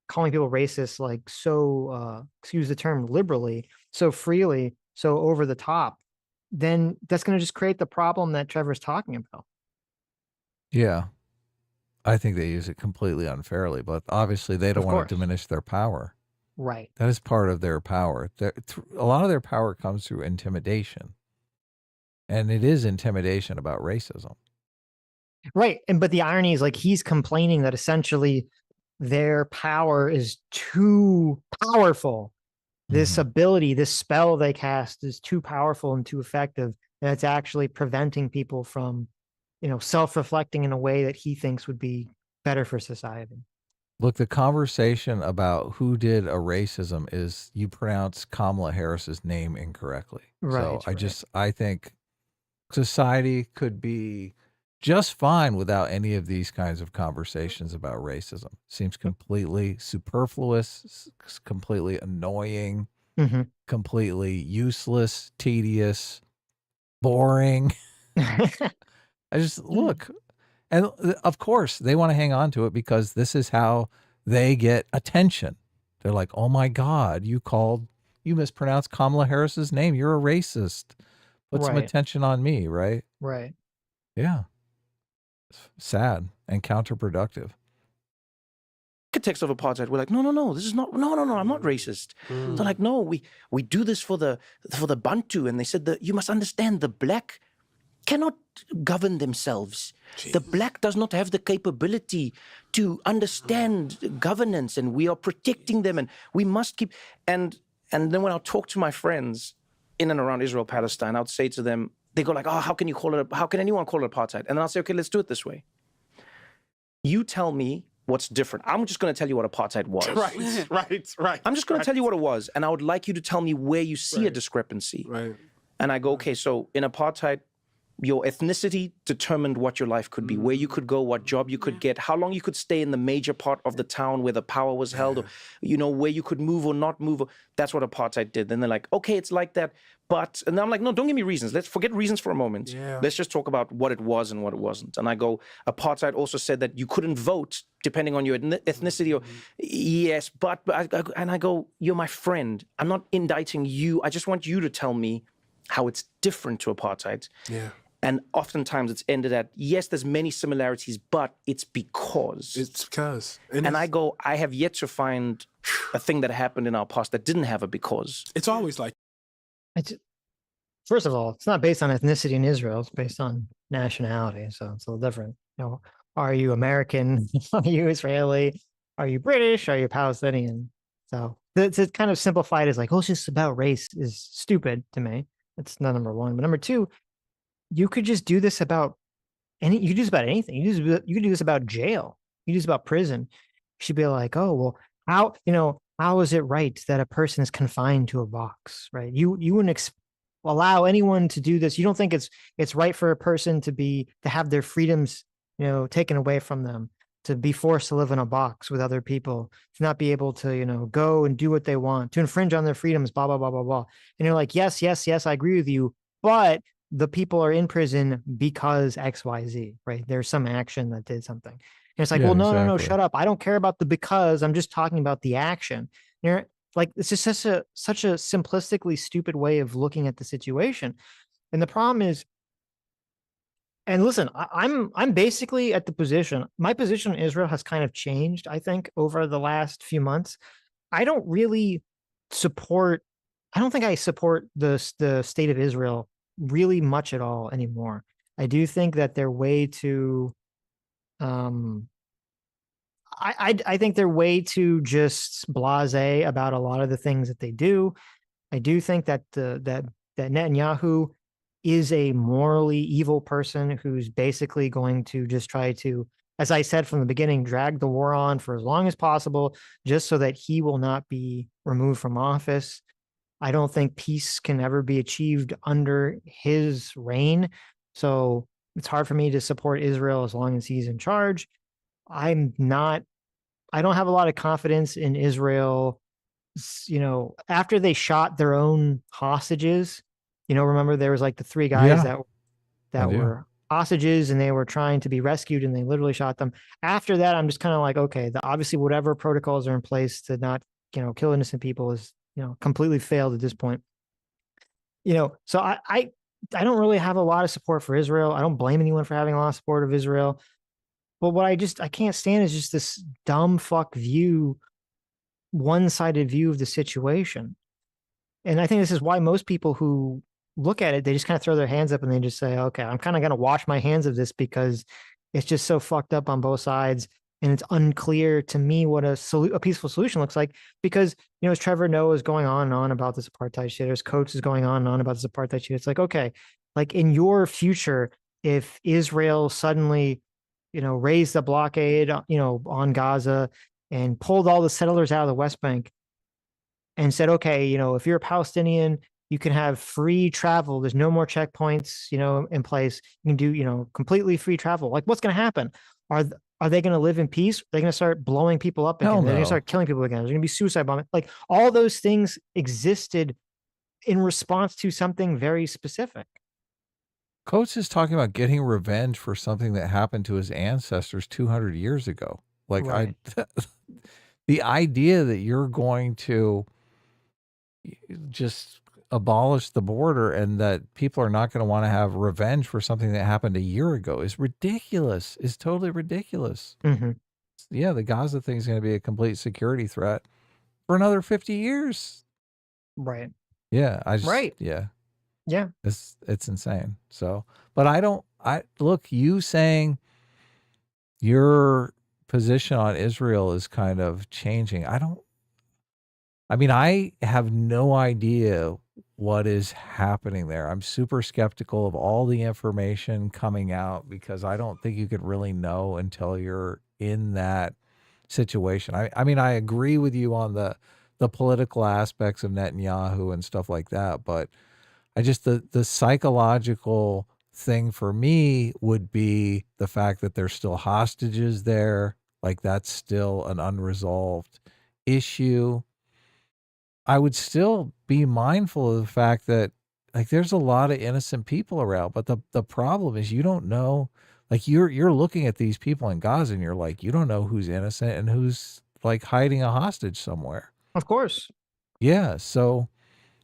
calling people racist, like so, excuse the term, liberally, so freely, so over the top, then that's going to just create the problem that Trevor's talking about. Yeah. I think they use it completely unfairly, but obviously they don't want to diminish their power. Right. That is part of their power. A lot of their power comes through intimidation. And it is intimidation about racism. Right. But the irony is like he's complaining that essentially their power is too powerful. This ability, this spell they cast is too powerful and too effective. And it's actually preventing people from, self-reflecting in a way that he thinks would be better for society. Look, the conversation about who did a racism is you pronounce Kamala Harris's name incorrectly. Right. So I think society could be just fine without any of these kinds of conversations about racism. Seems completely superfluous, completely annoying, completely useless, tedious, boring. I just look, and of course they want to hang on to it because this is how they get attention. They're like, oh my God, you mispronounced Kamala Harris's name. You're a racist. Put some attention on me, right? Right. Yeah. It's sad and counterproductive. Architects of apartheid were like, no, this is not, no, I'm not racist. They're like, no, we do this for the Bantu. And they said that you must understand the black cannot govern themselves. Jeez. The black does not have the capability to understand governance, and we are protecting them, and we must keep. And then when I talk to my friends, in and around Israel, Palestine, I would say to them, they go like, oh, how can anyone call it apartheid? And then I'll say, okay, let's do it this way. You tell me what's different. I'm just going to tell you what apartheid was. Right. I'm just going to tell you what it was. And I would like you to tell me where you see a discrepancy. Right. And I go, okay, so in apartheid, your ethnicity determined what your life could be, where you could go, what job you could get, how long you could stay in the major part of the town where the power was held, or, where you could move or not move. That's what apartheid did. Then they're like, okay, it's like that. But, and I'm like, no, don't give me reasons. Let's forget reasons for a moment. Yeah. Let's just talk about what it was and what it wasn't. And I go, apartheid also said that you couldn't vote depending on your ethnicity. Or yes, but I go, you're my friend. I'm not indicting you. I just want you to tell me how it's different to apartheid. Yeah. And oftentimes it's ended at, yes, there's many similarities, but it's because. It's because. And I go, I have yet to find a thing that happened in our past that didn't have a because. It's always like. First of all, it's not based on ethnicity in Israel. It's based on nationality. So it's a little different. Are you American? Are you Israeli? Are you British? Are you Palestinian? So to kind of simplify it as like, oh, it's just about race is stupid to me. That's not number one. But number two, you could just do this about you could do this about anything. You could do this about jail. You do this about prison. You should be like, oh, well, how is it right that a person is confined to a box, right? You wouldn't allow anyone to do this. You don't think it's right for a person to have their freedoms, taken away from them, to be forced to live in a box with other people, to not be able to, go and do what they want, to infringe on their freedoms, blah, blah, blah, blah, blah. And you're like, yes, I agree with you, but the people are in prison because X, Y, Z, right? There's some action that did something. And it's like, well, no, exactly. No, shut up. I don't care about the because. I'm just talking about the action. And you're like, it's just such a simplistically stupid way of looking at the situation. And the problem is, and listen, I'm basically at the position. My position in Israel has kind of changed, I think, over the last few months. I don't think I support the state of Israel really much at all anymore. I do think that they're way too I think they're way too just blasé about a lot of the things that they do. I do think that that Netanyahu is a morally evil person who's basically going to just try to, as I said from the beginning, drag the war on for as long as possible, just so that he will not be removed from office. I don't think peace can ever be achieved under his reign. So it's hard for me to support Israel as long as he's in charge. I don't have a lot of confidence in Israel. After they shot their own hostages, remember there was like the three guys that were hostages and they were trying to be rescued and they literally shot them. After that, I'm just kind of like, okay, obviously whatever protocols are in place to not, kill innocent people is, completely failed at this point. So I don't really have a lot of support for Israel. I don't blame anyone for having a lot of support of Israel. But what I can't stand is just this dumb fuck view, one-sided view of the situation. And I think this is why most people who look at it, they just kind of throw their hands up and they just say, okay, I'm kind of going to wash my hands of this because it's just so fucked up on both sides. And it's unclear to me what a peaceful solution looks like because, as Trevor Noah is going on and on about this apartheid shit, as Coates is going on and on about this apartheid shit, it's like, okay, like in your future, if Israel suddenly, raised the blockade, on Gaza and pulled all the settlers out of the West Bank and said, okay, if you're a Palestinian, you can have free travel. There's no more checkpoints, in place. You can do, completely free travel. Like what's going to happen? Are they going to live in peace? Are they going to start blowing people up again? They're going to start killing people again. There's going to be suicide bombing. Like all those things existed in response to something very specific. Coates is talking about getting revenge for something that happened to his ancestors 200 years ago. Like right. The idea that you're going to just abolish the border and that people are not going to want to have revenge for something that happened a year ago is ridiculous. It's totally ridiculous. Mm-hmm. Yeah, the Gaza thing is going to be a complete security threat for another 50 years. Right. Yeah. Yeah. It's insane. So, but look, you saying your position on Israel is kind of changing. I have no idea what is happening there. I'm super skeptical of all the information coming out because I don't think you could really know until you're in that situation. I mean, I agree with you on the political aspects of Netanyahu and stuff like that, but I just the psychological thing for me would be the fact that there's still hostages there. Like that's still an unresolved issue. I would still be mindful of the fact that like there's a lot of innocent people around, but the problem is you don't know, like you're looking at these people in Gaza and you're like, you don't know who's innocent and who's like hiding a hostage somewhere. Of course. Yeah. So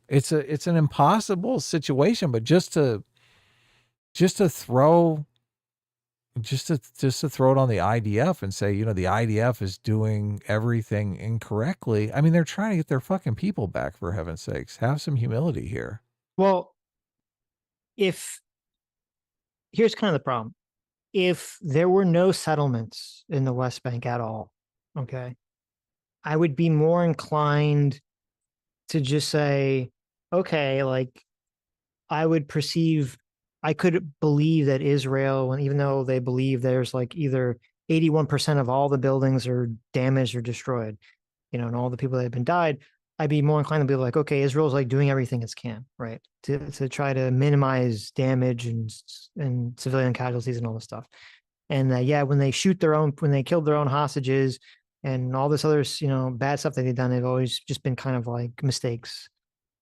it's an impossible situation, but just to throw it on the IDF and say, the IDF is doing everything incorrectly. I mean, they're trying to get their fucking people back, for heaven's sakes. Have some humility here. Well, here's kind of the problem. If there were no settlements in the West Bank at all, okay, I would be more inclined to just say, okay, like I could believe that Israel, and even though they believe there's like either 81% of all the buildings are damaged or destroyed, and all the people that have been died, I'd be more inclined to be like, okay, Israel's like doing everything it can, right, to try to minimize damage and civilian casualties and all this stuff. And when they killed their own hostages and all this other, bad stuff that they've done, they've always just been kind of like mistakes.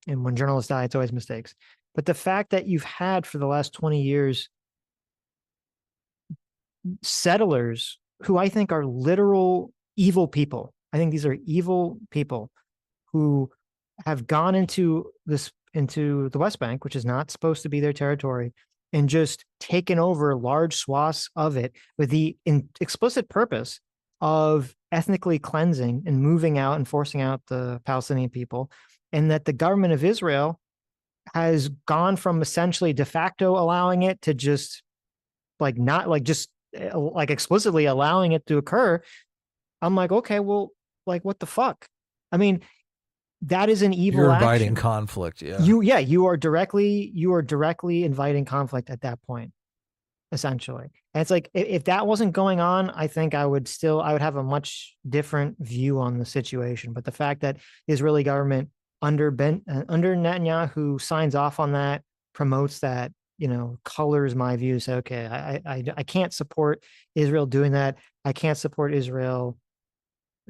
And when journalists die, it's always mistakes. But the fact that you've had for the last 20 years settlers who I think are literal evil people. I think these are evil people who have gone into the West Bank, which is not supposed to be their territory, and just taken over large swaths of it with the explicit purpose of ethnically cleansing and moving out and forcing out the Palestinian people. And that the government of Israel has gone from essentially de facto allowing it to just like not like just like explicitly allowing it to occur. I'm like, okay, well, like what the fuck? I mean, that is an evil You're action. inviting conflict. Yeah. You are directly inviting conflict at that point, essentially. And it's like, if that wasn't going on, I think I would have a much different view on the situation. But the fact that the Israeli government under Netanyahu signs off on that, promotes that, colors my view. Say, okay, I can't support Israel doing that. I can't support Israel,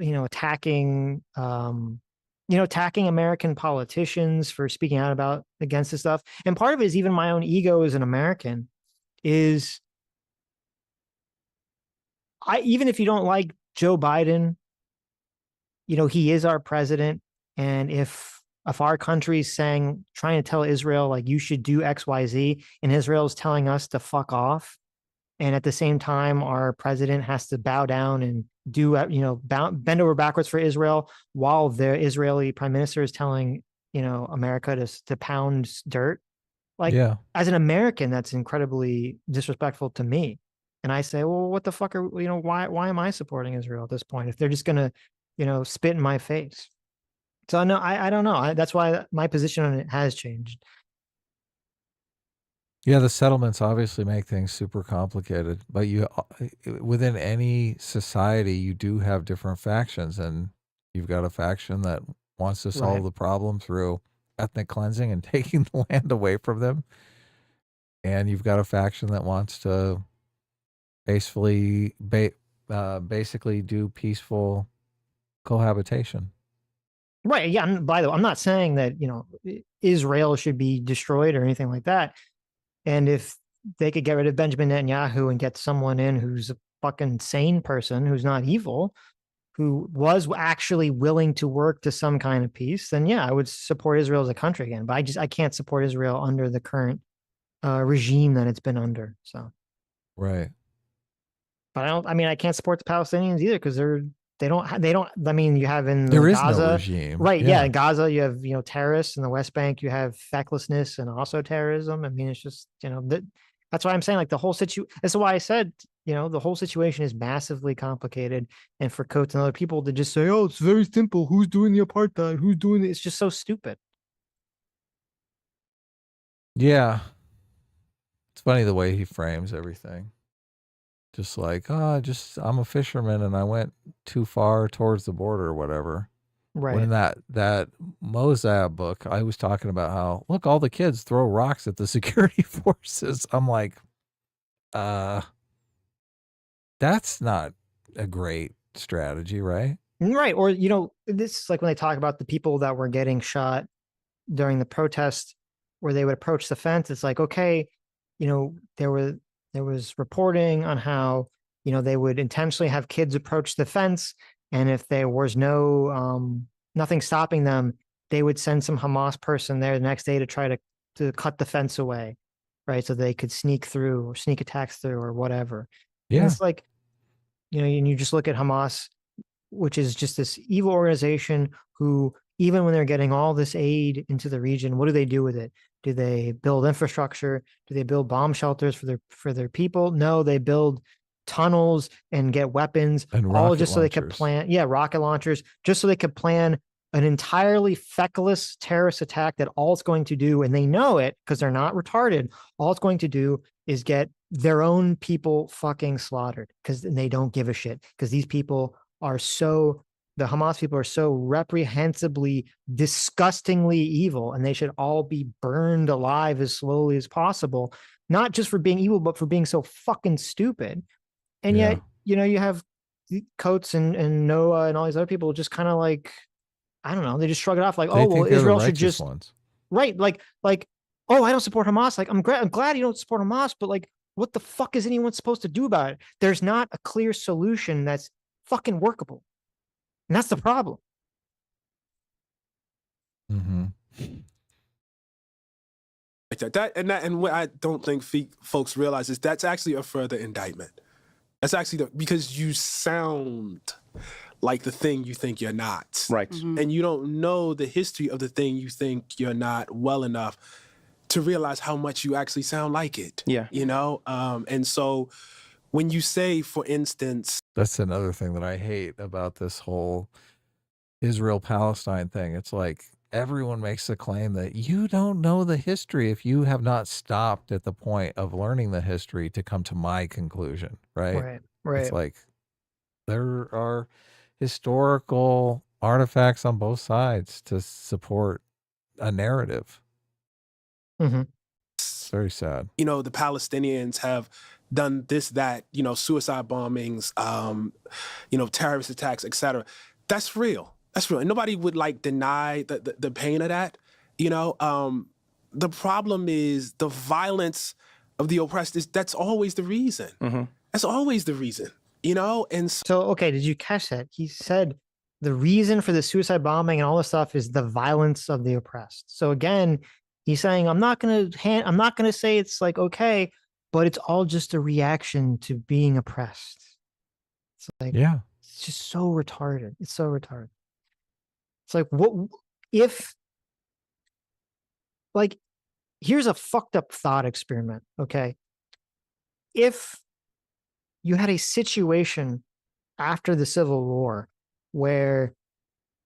attacking American politicians for speaking out against this stuff. And part of it is even my own ego as an American is even if you don't like Joe Biden, he is our president. And if our country is trying to tell Israel, like, you should do X, Y, Z, and Israel is telling us to fuck off. And at the same time, our president has to bow down and bend over backwards for Israel while the Israeli prime minister is telling, America to pound dirt. Like, yeah. As an American, that's incredibly disrespectful to me. And I say, well, what the fuck why am I supporting Israel at this point if they're just going to, spit in my face? So no, I don't know. That's why my position on it has changed. Yeah, the settlements obviously make things super complicated, but within any society, you do have different factions, and you've got a faction that wants to solve the problem through ethnic cleansing and taking the land away from them. And you've got a faction that wants to basically do peaceful cohabitation. Right. Yeah. By the way, I'm not saying that, Israel should be destroyed or anything like that. And if they could get rid of Benjamin Netanyahu and get someone in who's a fucking sane person, who's not evil, who was actually willing to work to some kind of peace, then yeah, I would support Israel as a country again. But I can't support Israel under the current regime that it's been under. So. Right. But I can't support the Palestinians either because they don't, I mean, you have in there Gaza, is no regime. Right. Yeah. In Gaza, you have, terrorists. In the West Bank, you have fecklessness and also terrorism. I mean, it's just, that's why I'm saying, like, the whole that's why I said, the whole situation is massively complicated. And for Coates and other people to just say, oh, it's very simple. Who's doing the apartheid? Who's doing it? It's just so stupid. Yeah. It's funny the way he frames everything. Just like, oh, I'm a fisherman and I went too far towards the border or whatever. When Right. in that Mosab book, I was talking about how, look, all the kids throw rocks at the security forces. I'm like, that's not a great strategy, right? Right. Or, you know, this is like when they talk about the people that were getting shot during the protest where they would approach the fence. It's like, okay, you know, there was reporting on how, you know, they would intentionally have kids approach the fence. And if there was nothing stopping them, they would send some Hamas person there the next day to try to cut the fence away. Right. So they could sneak through or sneak attacks through or whatever. And Yeah. it's like, you know, and you just look at Hamas, which is just this evil organization who, even when they're getting all this aid into the region, what do they do with it? Do they build infrastructure? Do they build bomb shelters for their people? No, they build tunnels and get weapons, And all rocket just so they could launchers. rocket launchers, just so they could plan an entirely feckless terrorist attack that all it's going to do, and they know it because they're not retarded, all it's going to do is get their own people fucking slaughtered because they don't give a shit because these people are so the Hamas people are so reprehensibly, disgustingly evil, and they should all be burned alive as slowly as possible, not just for being evil, but for being so fucking stupid. And Yeah. yet, you know, you have Coates and Noah and all these other people just kind of like, I don't know, they just shrug it off like, They oh, well, think they're the Israel should righteous just, ones. right, like, oh, I don't support Hamas. Like, I'm glad you don't support Hamas, but like, what the fuck is anyone supposed to do about it? There's not a clear solution that's fucking workable. And that's the problem. Mm-hmm. And what I don't think folks realize is that's actually a further indictment. That's actually because you sound like the thing you think you're not. Right. And you don't know the history of the thing you think you're not well enough to realize how much you actually sound like it. Yeah. You know? And so when you say, for instance, That's another thing that I hate about this whole Israel-Palestine thing. It's like everyone makes the claim that you don't know the history if you have not stopped at the point of learning the history to come to my conclusion, right? Right. It's like there are historical artifacts on both sides to support a narrative. Mm-hmm. It's very sad. you know, the Palestinians have done this, that, you know, suicide bombings, you know, terrorist attacks, etc. That's real. That's real. And nobody would like deny the pain of that. You know, the problem is the violence of the oppressed that's always the reason. Mm-hmm. That's always the reason, you know? And So, okay, did you catch that? He said the reason for the suicide bombing and all this stuff is the violence of the oppressed. So again, he's saying, I'm not going to say it's like, okay, but it's all just a reaction to being oppressed. It's like, Yeah. it's just so retarded. It's so retarded. It's like, what if, like, here's a fucked up thought experiment. Okay. If you had a situation after the Civil War where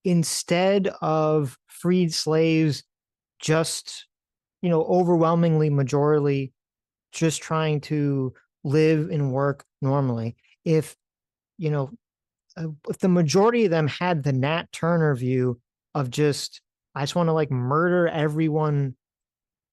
instead of freed slaves just, you know, overwhelmingly majority just trying to live and work normally, if, you know, if the majority of them had the Nat Turner view of just, I just want to like murder everyone,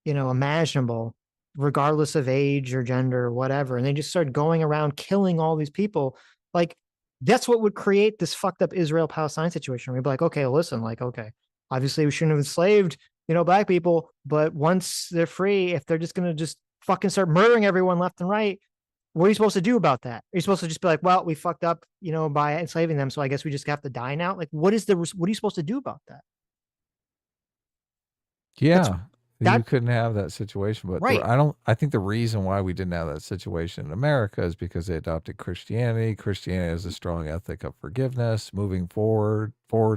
you know, imaginable, regardless of age or gender or whatever, and they just started going around killing all these people, like, that's what would create this fucked up Israel-Palestine situation. We'd be like, okay, listen, like, okay, obviously we shouldn't have enslaved, you know, black people, but once they're free, if they're just going to just fucking start murdering everyone left and right, what are you supposed to do about that? Are you supposed to just be like, well, we fucked up, you know, by enslaving them, so I guess we just have to die now? Like, what are you supposed to do about that? Yeah. That- You couldn't have that situation, but Right. I think the reason why we didn't have that situation in America is because they adopted Christianity. Christianity has a strong ethic of forgiveness, moving forward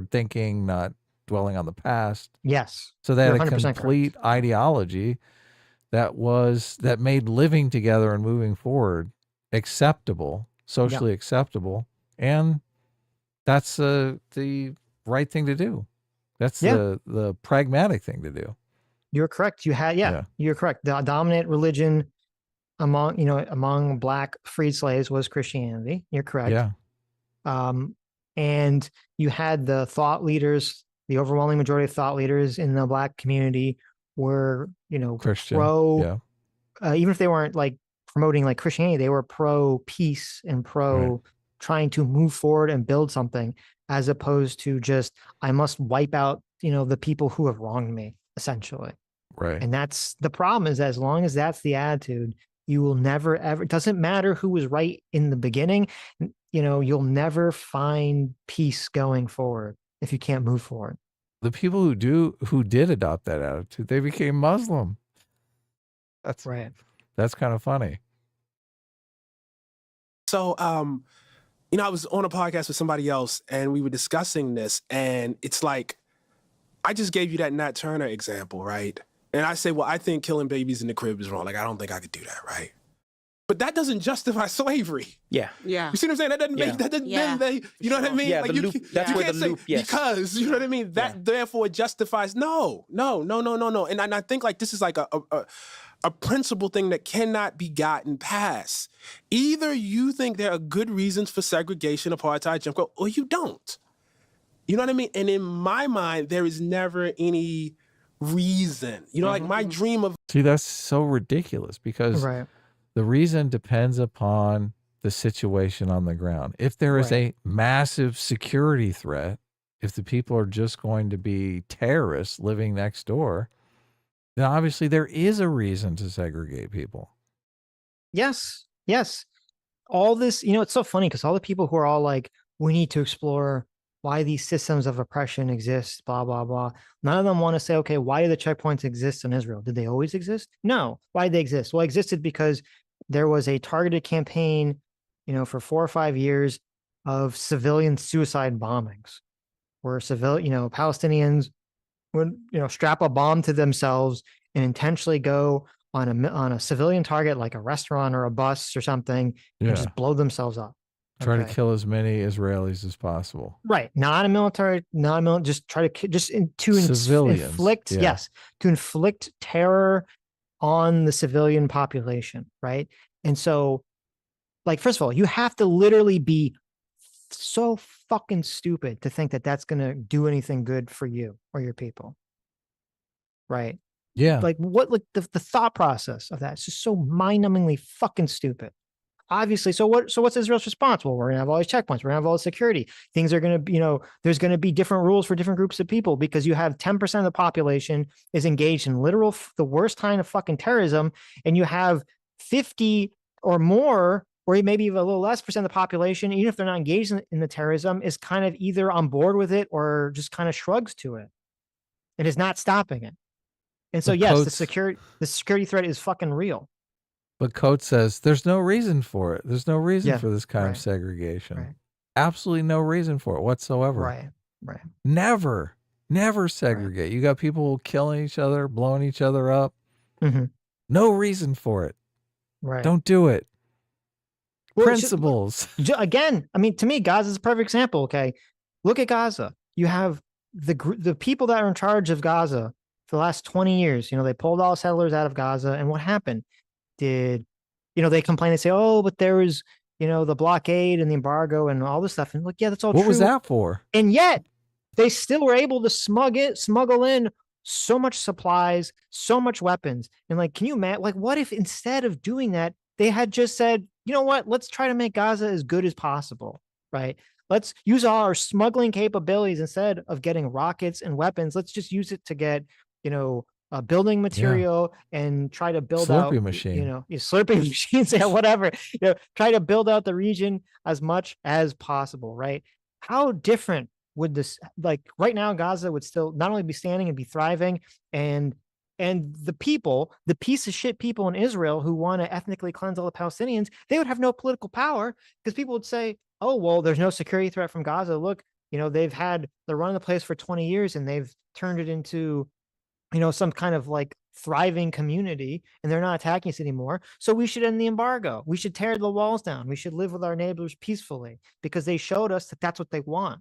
thinking, not dwelling on the past. Yes. So they had You're a 100% complete correct. ideology that made living together and moving forward acceptable, socially acceptable, and that's the right thing to do. That's the pragmatic thing to do. you're correct. You're correct. The dominant religion among black freed slaves was Christianity. You're correct. Yeah. And you had the thought leaders, the overwhelming majority of thought leaders in the black community were, Christian. pro, even if they weren't like promoting like Christianity, they were pro peace and pro trying to move forward and build something, as opposed to just, I must wipe out, the people who have wronged me, essentially. Right. And that's the problem, is as long as that's the attitude, you will never, ever, it doesn't matter who was right in the beginning, you'll never find peace going forward if you can't move forward. The people who did adopt that attitude, they became Muslim. That's right. That's kind of funny. So, I was on a podcast with somebody else and we were discussing this, and it's like, I just gave you that Nat Turner example, right? And I say, well, I think killing babies in the crib is wrong. Like, I don't think I could do that, right? But that doesn't justify slavery. Yeah. Yeah. You see what I'm saying? That doesn't make, you know what I mean? Yeah, like the loop, that's where the loop, yes. Because, you know what I mean? That therefore justifies, no. And I think like this is like a principle thing that cannot be gotten past. Either you think there are good reasons for segregation, apartheid, Jim Crow, or you don't. You know what I mean? And in my mind, there is never any reason. Like my dream of... See, that's so ridiculous, because the reason depends upon the situation on the ground. If there is a massive security threat, if the people are just going to be terrorists living next door, then obviously there is a reason to segregate people. Yes. All this, it's so funny because all the people who are all like, we need to explore why these systems of oppression exist, blah, blah, blah. None of them want to say, okay, why do the checkpoints exist in Israel? Did they always exist? No. Why did they exist? Well, it existed because there was a targeted campaign, for 4 or 5 years of civilian suicide bombings, where Palestinians would, strap a bomb to themselves and intentionally go on a civilian target, like a restaurant or a bus or something, and just blow themselves up. Try to kill as many Israelis as possible. Right. Not a military, just try to, Civilians. inflict, to inflict terror on the civilian population. Right. And so, like, first of all, you have to literally be so fucking stupid to think that that's going to do anything good for you or your people. Right. Yeah. Like the thought process of that is just so mind-numbingly fucking stupid. Obviously, so what's Israel's response? Well, we're gonna have all these checkpoints, we're gonna have all the security. Things are gonna, there's gonna be different rules for different groups of people, because you have 10% of the population is engaged in the worst kind of fucking terrorism, and you have 50 or more, or maybe even a little less percent of the population, even if they're not engaged in the terrorism, is kind of either on board with it or just kind of shrugs to it and is not stopping it. And so, yes, the security threat is fucking real. But Coates says there's no reason for it. There's no reason for this kind of segregation. Right. Absolutely no reason for it whatsoever. Right. Never segregate. Right. You got people killing each other, blowing each other up. Mm-hmm. No reason for it. Right. Don't do it. Well, Principles. Again, I mean, to me, Gaza is a perfect example. Okay. Look at Gaza. You have the people that are in charge of Gaza for the last 20 years. They pulled all settlers out of Gaza. And what happened? They complain, they say, oh, but there was, the blockade and the embargo and all this stuff. And like, yeah, that's all true. What was that for? And yet they still were able to smuggle in so much supplies, so much weapons. And like, can you imagine, like, what if instead of doing that, they had just said, you know what, let's try to make Gaza as good as possible, right? Let's use all our smuggling capabilities instead of getting rockets and weapons. Let's just use it to get, building material and try to build Slurpee out, machine. Slurpee machines, whatever, try to build out the region as much as possible, right? How different would this, like right now, Gaza would still not only be standing and be thriving, and the people, the piece of shit people in Israel who want to ethnically cleanse all the Palestinians, they would have no political power, because people would say, oh, well, there's no security threat from Gaza. Look, they're running the place for 20 years and they've turned it into, some kind of like thriving community, and they're not attacking us anymore. So we should end the embargo. We should tear the walls down. We should live with our neighbors peacefully, because they showed us that that's what they want.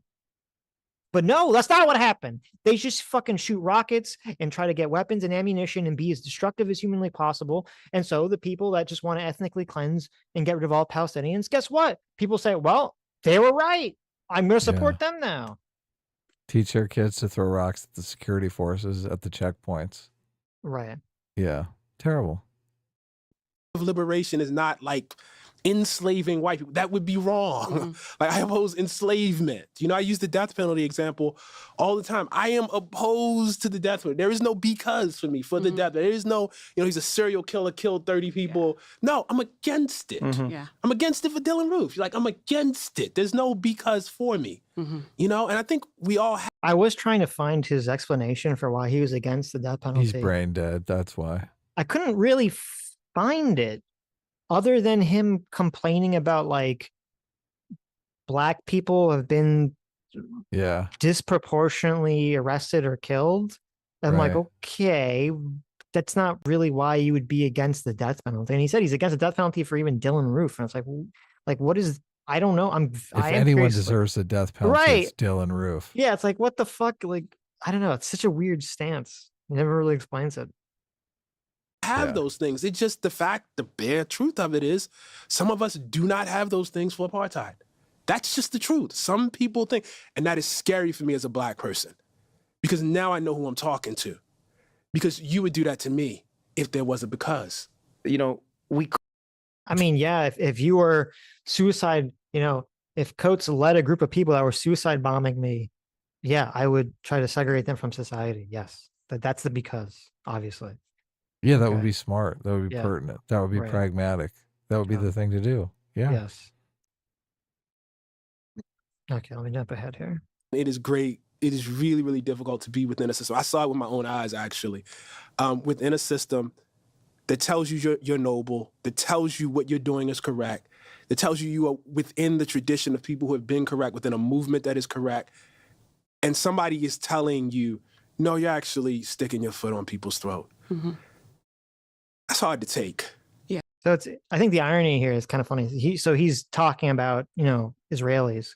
But no, that's not what happened. They just fucking shoot rockets and try to get weapons and ammunition and be as destructive as humanly possible. And so the people that just want to ethnically cleanse and get rid of all Palestinians, guess what? People say, well, they were right. I'm going to support them now. Teach their kids to throw rocks at the security forces at the checkpoints. Right. Yeah. Terrible. Of liberation is not like enslaving white people. That would be wrong. Like, I oppose enslavement. You know, I use the death penalty example all the time. I am opposed to the death penalty. There is no because for me for the death. There is no, he's a serial killer, killed 30 people. No, I'm against it. Yeah. I'm against it for Dylan Roof. Like, I'm against it. There's no because for me. And I think we all have. I was trying to find his explanation for why he was against the death penalty. He's brain dead. That's why. I couldn't really find it other than him complaining about like black people have been disproportionately arrested or killed. I'm like, okay, that's not really why you would be against the death penalty. And he said he's against the death penalty for even Dylan Roof. And it's like, what is, I don't know. If anyone deserves the death penalty, it's Dylan Roof. Yeah. It's like, what the fuck? Like, I don't know. It's such a weird stance. He never really explains it. Have those things. It's just the bare truth of it is some of us do not have those things for apartheid. That's just the truth. Some people think, and that is scary for me as a black person, because now I know who I'm talking to, because you would do that to me if there was a because. I mean, yeah, if you were suicide, if Coates led a group of people that were suicide bombing me, yeah, I would try to segregate them from society. Yes. That's the because, obviously. Yeah, that would be smart. That would be pertinent. That would be pragmatic. That would be the thing to do. Yeah. Yes. Okay, let me jump ahead here. It is great. It is really, really difficult to be within a system. I saw it with my own eyes, actually. Within a system that tells you you're noble, that tells you what you're doing is correct, that tells you you are within the tradition of people who have been correct, within a movement that is correct, and somebody is telling you, no, you're actually sticking your foot on people's throat. That's hard to take. Yeah. So I think the irony here is kind of funny. He's talking about, Israelis,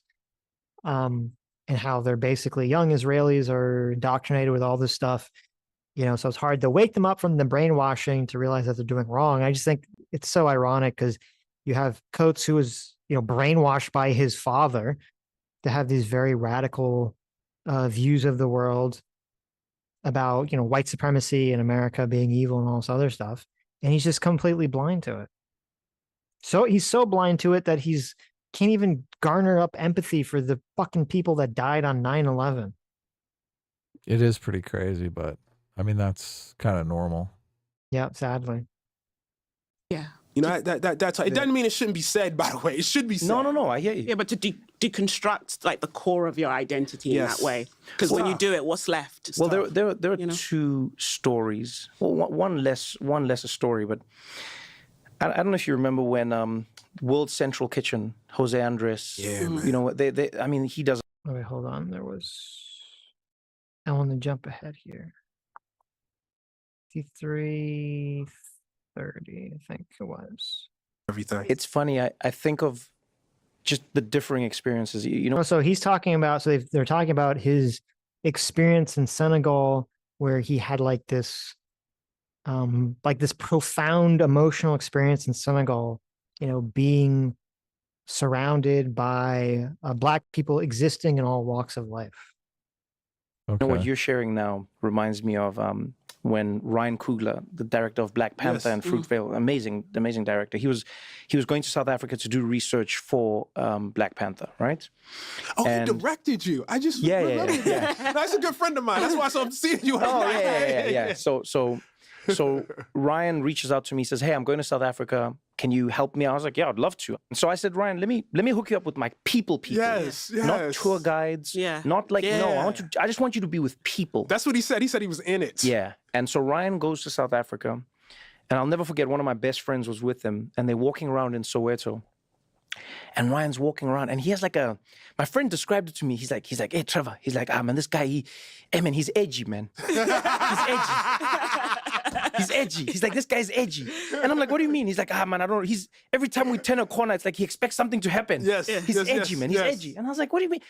and how they're basically young Israelis are indoctrinated with all this stuff, so it's hard to wake them up from the brainwashing to realize that they're doing wrong. I just think it's so ironic because you have Coates who was, brainwashed by his father to have these very radical views of the world about, white supremacy and America being evil and all this other stuff. And he's just completely blind to it. So he's so blind to it that can't even garner up empathy for the fucking people that died on 9/11. It is pretty crazy, but I mean, that's kind of normal. Yeah, sadly. Yeah. That's it doesn't mean it shouldn't be said, by the way. It should be said. No, I hear you. Yeah, but to deconstruct like the core of your identity in that way. Because when you do it, what's left? Well, there are two stories. Well, one less a story, but I don't know if you remember when World Central Kitchen, Jose Andres. Yeah, man. They I mean, he does. Oh, wait, hold on. I want to jump ahead here. 53:30, I think it was. Everything. It's funny. I think of just the differing experiences. So he's talking about. So they're talking about his experience in Senegal, where he had like this profound emotional experience in Senegal. Being surrounded by Black people existing in all walks of life. Okay. What you're sharing now reminds me of when Ryan Coogler, the director of Black Panther and Fruitvale, amazing director. He was going to South Africa to do research for Black Panther, right? Oh, he directed you. I just remember that. That's a good friend of mine. That's why I'm seeing you. Yeah. So Ryan reaches out to me, says, "Hey, I'm going to South Africa. Can you help me?" I was like, "Yeah, I'd love to." And so I said, "Ryan, let me hook you up with my people. Yes. Not tour guides. Yeah. Not like no. I just want you to be with people." That's what he said. He said he was in it. Yeah. And so Ryan goes to South Africa, and I'll never forget. One of my best friends was with him, and they're walking around in Soweto. And Ryan's walking around, and he has my friend described it to me. He's like, "Hey, Trevor." He's like, "Man, this guy, he's edgy, man. He's edgy." He's edgy. He's like, "This guy's edgy." And I'm like, "What do you mean?" He's like, man, I don't know. Every time we turn a corner, it's like he expects something to happen. Yes. He's edgy, man. He's edgy. And I was like, "What do you mean?"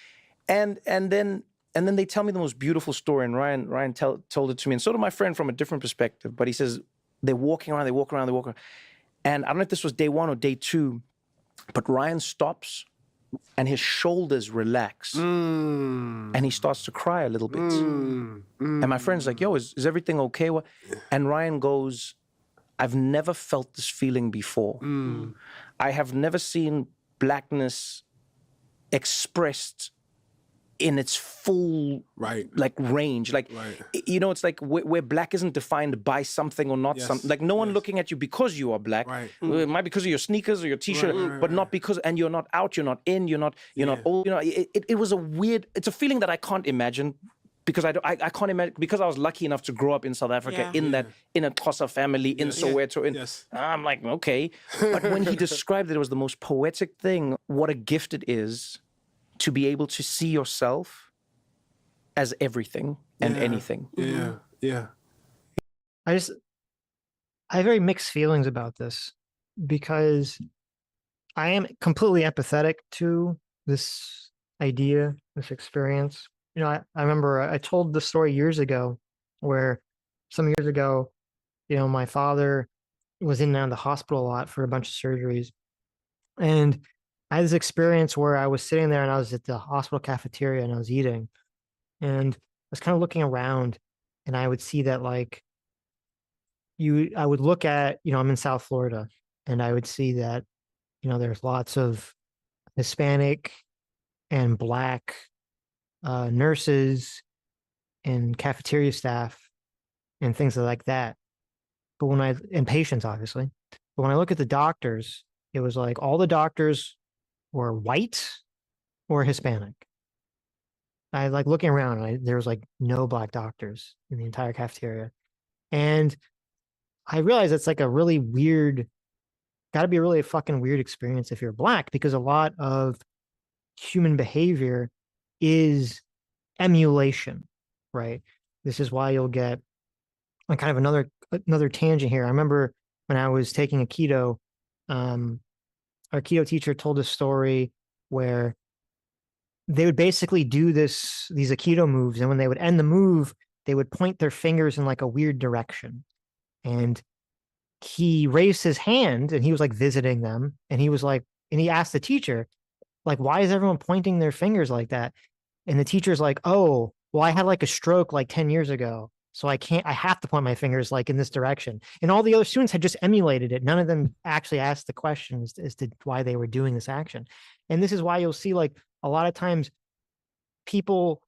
And then And then they tell me the most beautiful story, and Ryan told it to me, and so did my friend from a different perspective. But he says they're walking around, and I don't know if this was day 1 or day 2, but Ryan stops, and his shoulders relax, and he starts to cry a little bit. And my friend's like, "Yo, is everything okay?" And Ryan goes, "I've never felt this feeling before. I have never seen blackness expressed in its full like range, like you know, it's like where black isn't defined by something or not something, like no one looking at you because you are black. It might be because of your sneakers or your t-shirt, but not because, and you're not out, you're not in, you're not old, you know. It was a weird, it's a feeling that I can't imagine, because I can't imagine, because I was lucky enough to grow up in South Africa in a Xhosa family in Soweto. I'm like, okay. But when he described it, it was the most poetic thing. What a gift it is to be able to see yourself as everything and anything. I have very mixed feelings about this, because I am completely empathetic to this idea, this experience. You know, I remember I told the story years ago, where some years ago, you know, my father was in and out of the hospital a lot for a bunch of surgeries. And I had this experience where I was sitting there and I was at the hospital cafeteria and I was eating, and I was kind of looking around, and I would see that, like, I would look at, you know, I'm in South Florida, and I would see that, you know, there's lots of Hispanic and Black nurses and cafeteria staff and things like that. But and patients, obviously. But when I look at the doctors, it was like all the doctors were white or Hispanic. I like looking around, there was like no Black doctors in the entire cafeteria. And I realized it's like a really weird, gotta be a really fucking weird experience if you're Black, because a lot of human behavior is emulation, right? This is why you'll get like kind of another tangent here. I remember when I was taking a keto, our keto teacher told a story where they would basically do these Aikido moves, and when they would end the move, they would point their fingers in like a weird direction. And he raised his hand, and he was like visiting them, and he was like, and he asked the teacher, like, why is everyone pointing their fingers like that? And the teacher's like, oh, well, I had like a stroke like 10 years ago, so I have to point my fingers like in this direction. And all the other students had just emulated it. None of them actually asked the questions as to why they were doing this action. And this is why you'll see, like, a lot of times people,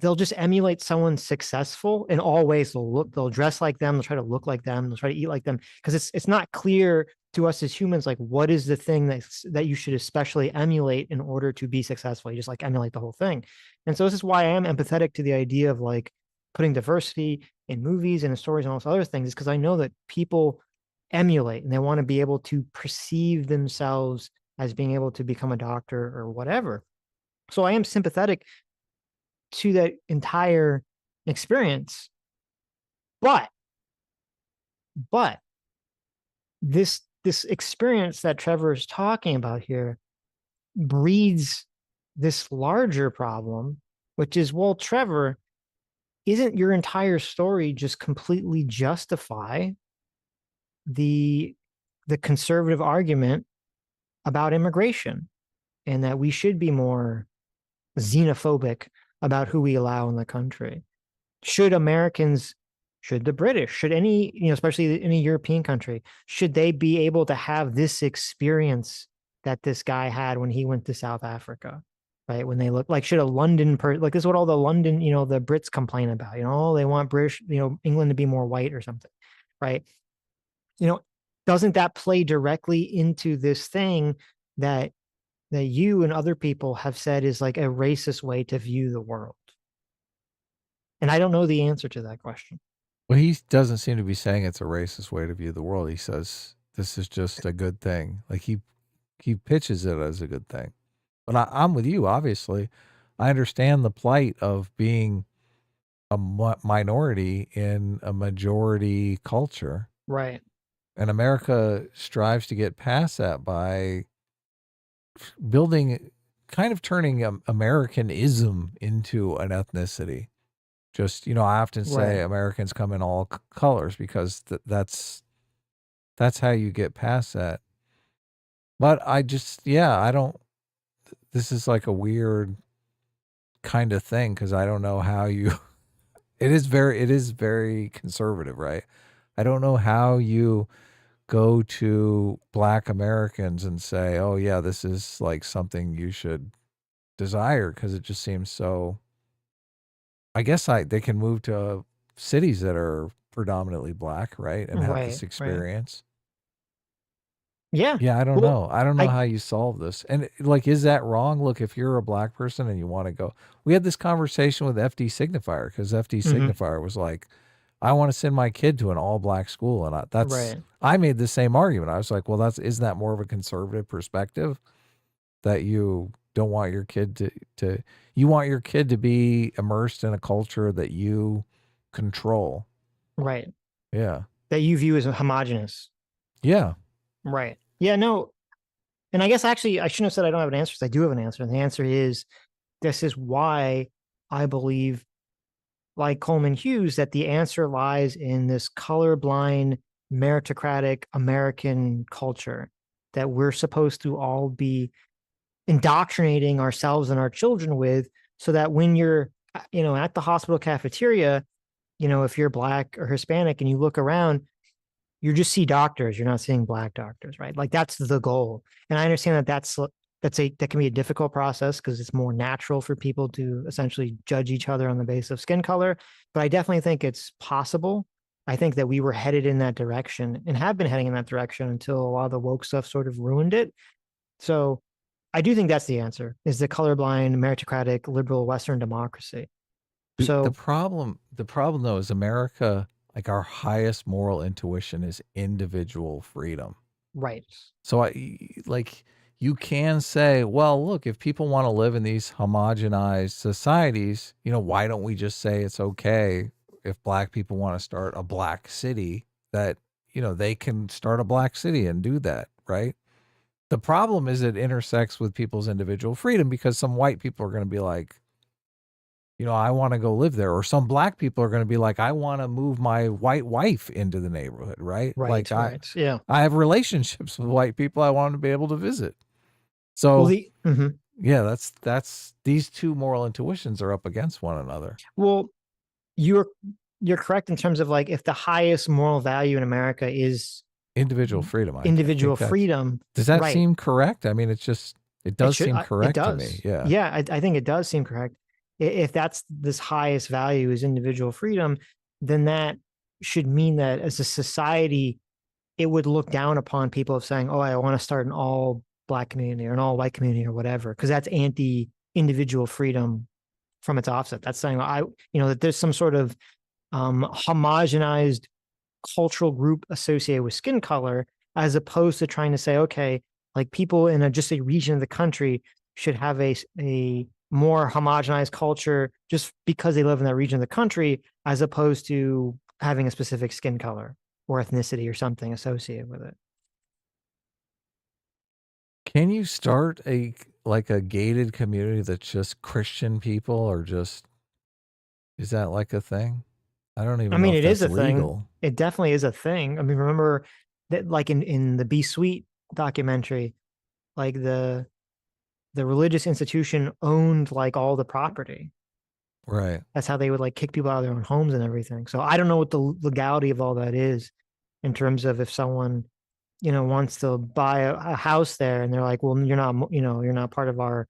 they'll just emulate someone successful in all ways. They'll dress like them, they'll try to look like them, they'll try to eat like them, because it's not clear to us as humans, like, what is the thing that you should especially emulate in order to be successful. You just like emulate the whole thing. And so this is why I am empathetic to the idea of like putting diversity in movies and in stories and all those other things, is because I know that people emulate and they want to be able to perceive themselves as being able to become a doctor or whatever. So I am sympathetic to that entire experience. But this experience that Trevor is talking about here breeds this larger problem, which is, well, Trevor, isn't your entire story just completely justify the conservative argument about immigration, and that we should be more xenophobic about who we allow in the country? Should Americans, should the British, should any, you know, especially any European country, should they be able to have this experience that this guy had when he went to South Africa, right? When they look like, should a London like, this is what all the London, you know, the Brits complain about, you know, they want British, you know, England to be more white or something, right? You know, doesn't that play directly into this thing that you and other people have said is like a racist way to view the world? And I don't know the answer to that question. Well, he doesn't seem to be saying it's a racist way to view the world. He says this is just a good thing. Like he pitches it as a good thing. But I'm with you, obviously. I understand the plight of being a minority in a majority culture. Right. And America strives to get past that by building kind of turning Americanism into an ethnicity. Just, I often say Americans come in all colors because that's how you get past that. But I just, I don't, this is like a weird kind of thing because I don't know how you, it is very conservative, right? I don't know how you go to Black Americans and say, oh yeah, this is like something you should desire, because it just seems so, I guess they can move to cities that are predominantly Black, right? And have this experience. Yeah. Yeah, I don't know. I don't know how you solve this. And like, is that wrong? Look, if you're a Black person and you want to go, we had this conversation with FD Signifier, because FD Signifier was like, I want to send my kid to an all Black school. And I made the same argument. I was like, well, isn't that more of a conservative perspective, that you don't want your kid you want your kid to be immersed in a culture that you control. Right. Yeah. That you view as homogenous. Yeah. Right. Yeah, no. And I guess actually I shouldn't have said I don't have an answer, because I do have an answer. And the answer is, this is why I believe, like Coleman Hughes, that the answer lies in this colorblind, meritocratic American culture that we're supposed to all be indoctrinating ourselves and our children with, so that when you're, at the hospital cafeteria, if you're Black or Hispanic and you look around, you just see doctors, you're not seeing Black doctors, right? Like, that's the goal. And I understand that can be a difficult process, because it's more natural for people to essentially judge each other on the basis of skin color. But I definitely think it's possible. I think that we were headed in that direction, and have been heading in that direction, until a lot of the woke stuff sort of ruined it. So I do think that's the answer, is the colorblind, meritocratic, liberal Western democracy. So the problem though is America, like, our highest moral intuition is individual freedom. Right. So you can say, well, look, if people want to live in these homogenized societies, why don't we just say it's okay if Black people want to start a Black city, that, they can start a Black city and do that, right? The problem is it intersects with people's individual freedom, because some white people are going to be like, I want to go live there. Or some Black people are going to be like, I want to move my white wife into the neighborhood, right? Right. Like, yeah. I have relationships with white people I want to be able to visit. So yeah, that's these two moral intuitions are up against one another. Well, you're correct in terms of, like, if the highest moral value in America is individual freedom. Individual freedom. Does that seem correct? I mean, it does seem correct to me. Yeah. Yeah, I think it does seem correct. If that's this highest value is individual freedom, then that should mean that as a society, it would look down upon people of saying, oh, I want to start an all Black community or an all white community or whatever, because that's anti-individual freedom from its offset. That's saying that there's some sort of homogenized cultural group associated with skin color, as opposed to trying to say, okay, like, people in just a region of the country should have a more homogenized culture just because they live in that region of the country, as opposed to having a specific skin color or ethnicity or something associated with it. Can you start a gated community that's just Christian people, or just, is that like a thing? I don't even know if it is a legal. thing. It definitely is a thing. I mean, remember that, like, in the Be Sweet documentary, like, the religious institution owned, like, all the property. Right. That's how they would, like, kick people out of their own homes and everything. So I don't know what the legality of all that is, in terms of if someone, wants to buy a house there and they're like, well, you're not part of our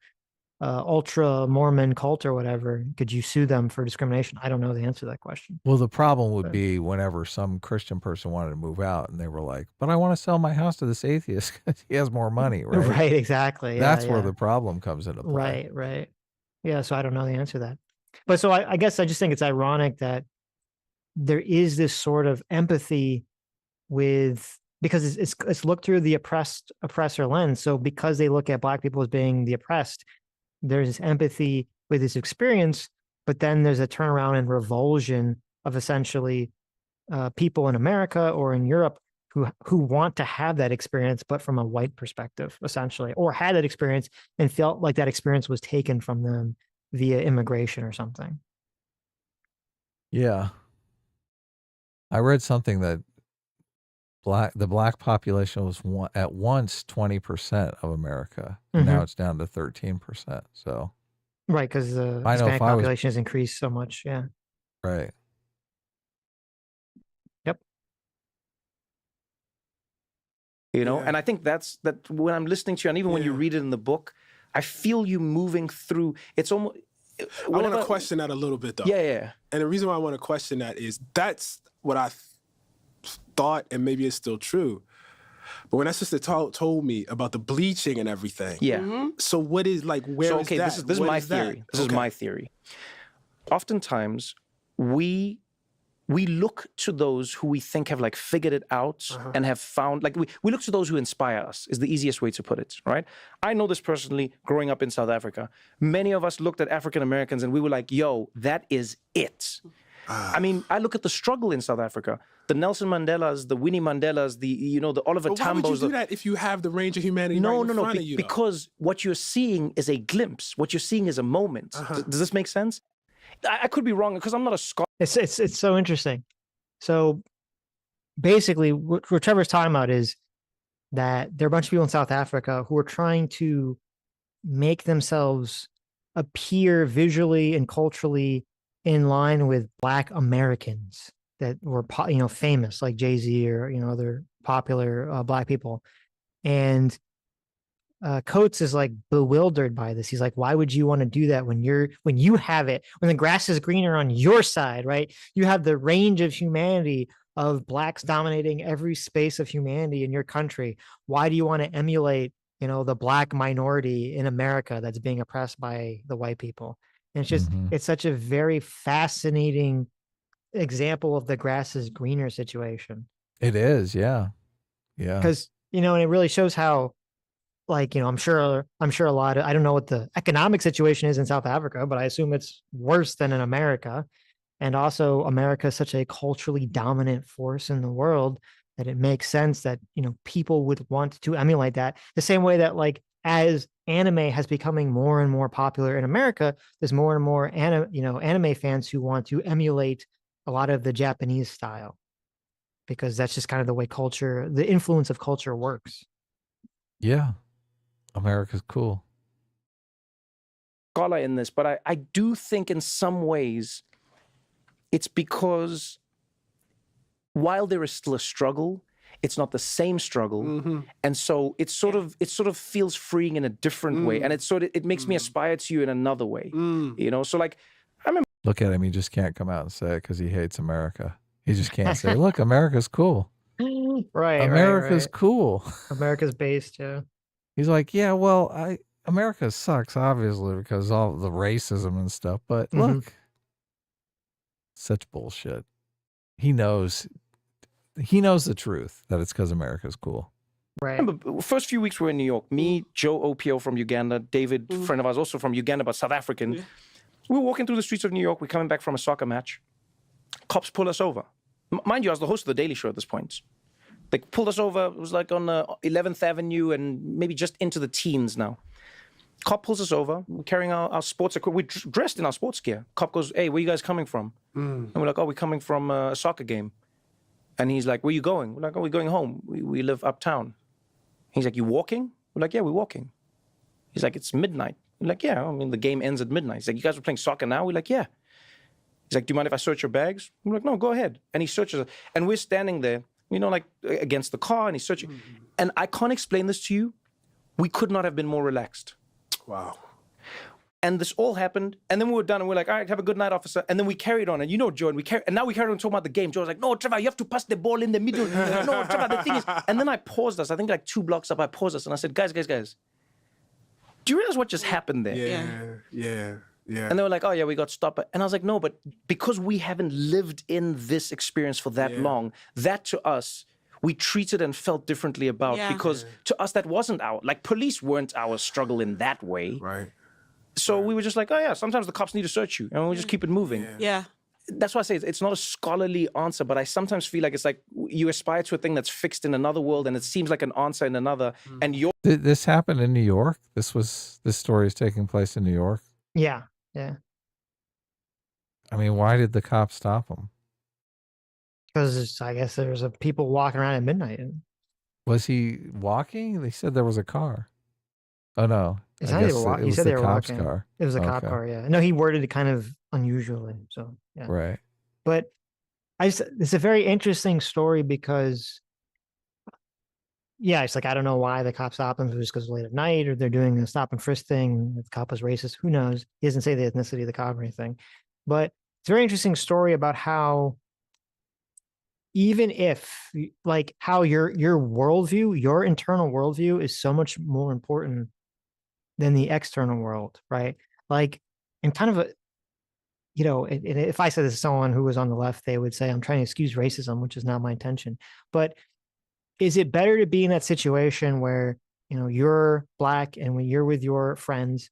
ultra Mormon cult or whatever. Could you sue them for discrimination? I don't know the answer to that question. Well, the problem would be whenever some Christian person wanted to move out and they were like, but I want to sell my house to this atheist because he has more money, right? Right, exactly. That's where the problem comes into play. Right. Yeah, so I don't know the answer to that. But so I guess I just think it's ironic that there is this sort of empathy with, because it's looked through the oppressor lens. So because they look at Black people as being the oppressed, there's this empathy with this experience, but then there's a turnaround and revulsion of essentially people in America or in Europe who want to have that experience, but from a white perspective, essentially, or had that experience and felt like that experience was taken from them via immigration or something. Yeah. I read something that the black population was at once 20% of America. And now it's down to 13%. So right, because the Hispanic population has increased so much. Yeah. Right. Yep. You know, and I think that when I'm listening to you, and even when you read it in the book, I feel you moving through. It's almost. I want to question that a little bit, though. Yeah. And the reason why I want to question that is that's what I thought, and maybe it's still true. But when that sister told me about the bleaching and everything, so what is like? Where is that? This is my theory. This is my theory. Oftentimes, we look to those who we think have like figured it out and have found, like we look to those who inspire us is the easiest way to put it, right? I know this personally growing up in South Africa. Many of us looked at African Americans and we were like, yo, that is it. I mean, I look at the struggle in South Africa. The Nelson Mandelas, the Winnie Mandelas, the Oliver Tambos. Why would you do that if you have the range of humanity right in front of you? Because what you're seeing is a glimpse. What you're seeing is a moment. Does this make sense? I could be wrong because I'm not a scholar. It's so interesting. So basically, what Trevor's talking about is that there are a bunch of people in South Africa who are trying to make themselves appear visually and culturally in line with Black Americans that were, famous, like Jay-Z or, other popular Black people. And Coates is like bewildered by this. He's like, why would you want to do that when you have it, when the grass is greener on your side, right? You have the range of humanity of Blacks dominating every space of humanity in your country. Why do you want to emulate, the Black minority in America that's being oppressed by the white people? And it's just, it's such a very fascinating example of the grass is greener situation. It is. Yeah. Yeah. Because, and it really shows how, like, I'm sure a lot of, I don't know what the economic situation is in South Africa, but I assume it's worse than in America. And also America is such a culturally dominant force in the world that it makes sense that, people would want to emulate that the same way that, like, as anime has becoming more and more popular in America, there's more and more anime fans who want to emulate a lot of the Japanese style, because that's just kind of the way the influence of culture works. Yeah. America's cool. Scholar in this, but I do think in some ways it's because while there is still a struggle, it's not the same struggle, and so it sort of feels freeing in a different way, and it makes me aspire to you in another way, So like, I remember. Look at him; he just can't come out and say it because he hates America. He just can't say, "Look, America's cool." Right. America's cool. America's based, yeah. He's like, yeah, well, America sucks, obviously, because all the racism and stuff. But look, such bullshit. He knows the truth that it's because America's cool. Right. Remember, first few weeks we were in New York. Me, Joe OPO from Uganda, David, friend of ours, also from Uganda, but South African. Yeah. We were walking through the streets of New York. We're coming back from a soccer match. Cops pull us over. Mind you, I was the host of The Daily Show at this point. They pulled us over. It was like on 11th Avenue and maybe just into the teens now. Cop pulls us over. We're carrying our sports equipment. We're dressed in our sports gear. Cop goes, hey, where you guys coming from? And we're like, oh, we're coming from a soccer game. And he's like, where you going? We're like, oh, we're going home. We live uptown. He's like, you walking? We're like, yeah, we're walking. He's like, it's midnight. We're like, yeah, I mean, the game ends at midnight. He's like, you guys are playing soccer now? We're like, yeah. He's like, do you mind if I search your bags? We're like, no, go ahead. And he searches it. And we're standing there, like against the car, and he's searching. And I can't explain this to you. We could not have been more relaxed. Wow. And this all happened, and then we were done, and we're like, all right, have a good night, officer. And then we carried on, and Joe, and now we carried on talking about the game. Joe was like, no, Trevor, you have to pass the ball in the middle. No, Trevor, the thing is. And then I paused us. I think like 2 blocks up, I paused us, and I said, guys. Do you realize what just happened there? Yeah. And they were like, oh, yeah, we got stopped. And I was like, no, but because we haven't lived in this experience for that long, that to us, we treated and felt differently about, because to us, that wasn't police weren't our struggle in that way. Right. So we were just like, oh, yeah, sometimes the cops need to search you, and we just keep it moving. Yeah. that's why I say it's not a scholarly answer, but I sometimes feel like it's like you aspire to a thing that's fixed in another world and it seems like an answer in another. And you're This happened in New York. This story is taking place in New York. Yeah. Yeah. I mean, why did the cops stop him? Because I guess there's people walking around at midnight. Was he walking? They said there was a car. Oh no. It's I not they guess were walking. it He was said the they were cop's walking. car. It was a cop Okay. car, yeah. No, he worded it kind of unusually. So yeah. Right. But it's a very interesting story because yeah, it's like I don't know why the cops stopped him. If it was because late at night or they're doing a stop and frisk thing. The cop was racist. Who knows? He doesn't say the ethnicity of the cop or anything. But it's a very interesting story about how even if like how your worldview, your internal worldview is so much more important than the external world, right? Like, and kind of a, if I said this to someone who was on the left, they would say, I'm trying to excuse racism, which is not my intention. But is it better to be in that situation where, you're black and when you're with your friends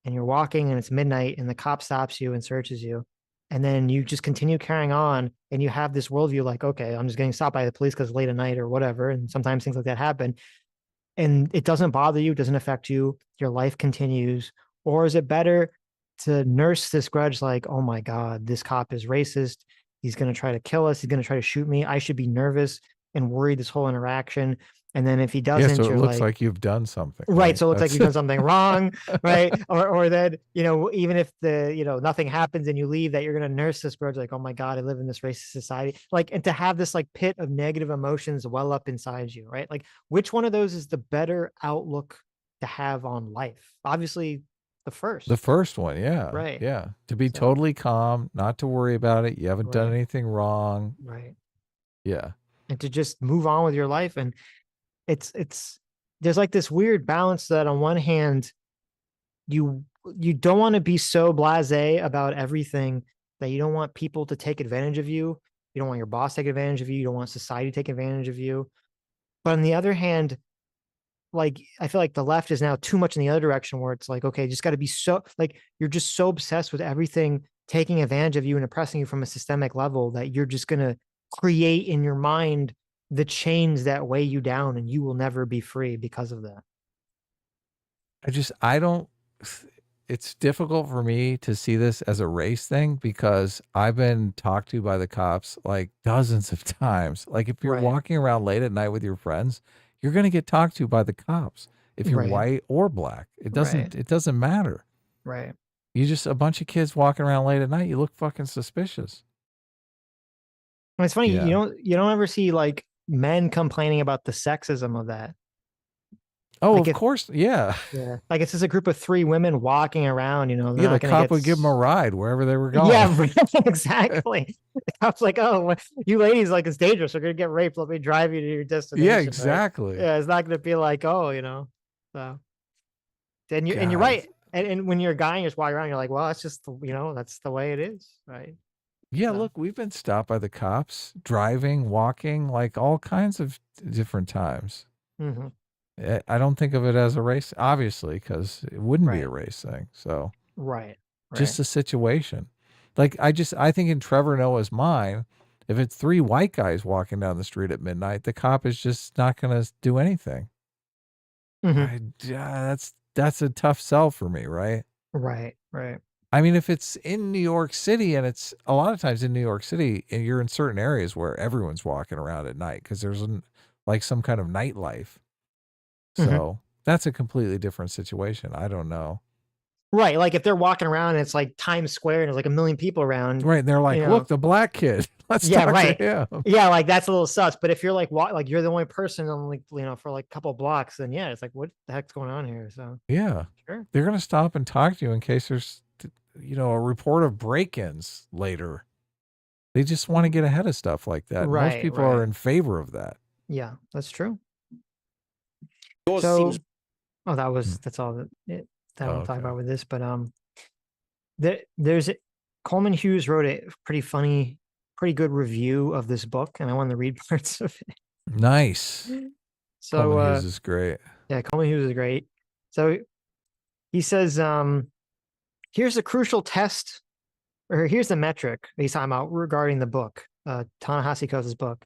and you're walking and it's midnight and the cop stops you and searches you, and then you just continue carrying on and you have this worldview like, okay, I'm just getting stopped by the police because late at night or whatever. And sometimes things like that happen. And it doesn't bother you, doesn't affect you, your life continues? Or is it better to nurse this grudge like, oh my God, this cop is racist. He's going to try to kill us. He's going to try to shoot me. I should be nervous and worried this whole interaction. And then if he doesn't, Yeah, so it you're looks like you've done something. right. So it looks like you've done something wrong, right? Or then, even if nothing happens and you leave, that you're going to nurse this grudge like, oh my God, I live in this racist society. Like, and to have this like pit of negative emotions well up inside you, right? Like, which one of those is the better outlook to have on life? Obviously, the first. The first one, yeah. Right. Yeah. To be totally calm, not to worry about it. You haven't done Right. anything wrong. Right. Yeah. And to just move on with your life. And it's there's like this weird balance that on one hand, you don't want to be so blasé about everything that you don't want people to take advantage of you. You don't want your boss to take advantage of you. You don't want society to take advantage of you. But on the other hand, like I feel like the left is now too much in the other direction where it's like, okay, just got to be so like you're just so obsessed with everything taking advantage of you and oppressing you from a systemic level that you're just going to create in your mind the chains that weigh you down and you will never be free because of that. It's difficult for me to see this as a race thing because I've been talked to by the cops like dozens of times. Like if you're walking around late at night with your friends, you're going to get talked to by the cops if you're white or black. It doesn't matter. Right. You just a bunch of kids walking around late at night, you look fucking suspicious. And it's funny, you don't ever see like men complaining about the sexism of that. Oh, like of course, yeah. Yeah, like it's just a group of 3 women walking around. The cop would give them a ride wherever they were going. Yeah, exactly. The cop's like, "Oh, you ladies, like it's dangerous. We're gonna get raped. Let me drive you to your destination." Yeah, exactly. Right? Yeah, it's not gonna be like, oh. So, and you're right. And when you're a guy and you're just walking around, you're like, well, that's just that's the way it is, right? Yeah, look, we've been stopped by the cops, driving, walking, like all kinds of different times. Mm-hmm. I don't think of it as a race, obviously, because it wouldn't be a race thing. So, just a situation. Like I think in Trevor Noah's mind, if it's 3 white guys walking down the street at midnight, the cop is just not going to do anything. Mm-hmm. That's a tough sell for me, right? Right. I mean, if it's in New York City, and it's a lot of times in New York City, and you're in certain areas where everyone's walking around at night because there's like some kind of nightlife. So that's a completely different situation. I don't know. Right. Like if they're walking around and it's like Times Square and there's like a million people around. Right. And they're like, look, the black kid. Let's talk to him. Yeah. Like that's a little sus. But if you're like, like you're the only person on like, for like a couple of blocks, then yeah, it's like, what the heck's going on here? So yeah, sure. They're going to stop and talk to you in case there's, a report of break-ins later. They just want to get ahead of stuff like that. Right. Most people are in favor of that. Yeah, that's true. Yours So, seems... that's all that I want to talk about with this. But there's Coleman Hughes wrote a pretty good review of this book, and I wanted to read parts of it. Nice. So Coleman Hughes is great. Yeah, Coleman Hughes is great. So he says, here's a crucial test or here's the metric he's talking about regarding the book, Ta-Nehisi Coates' book.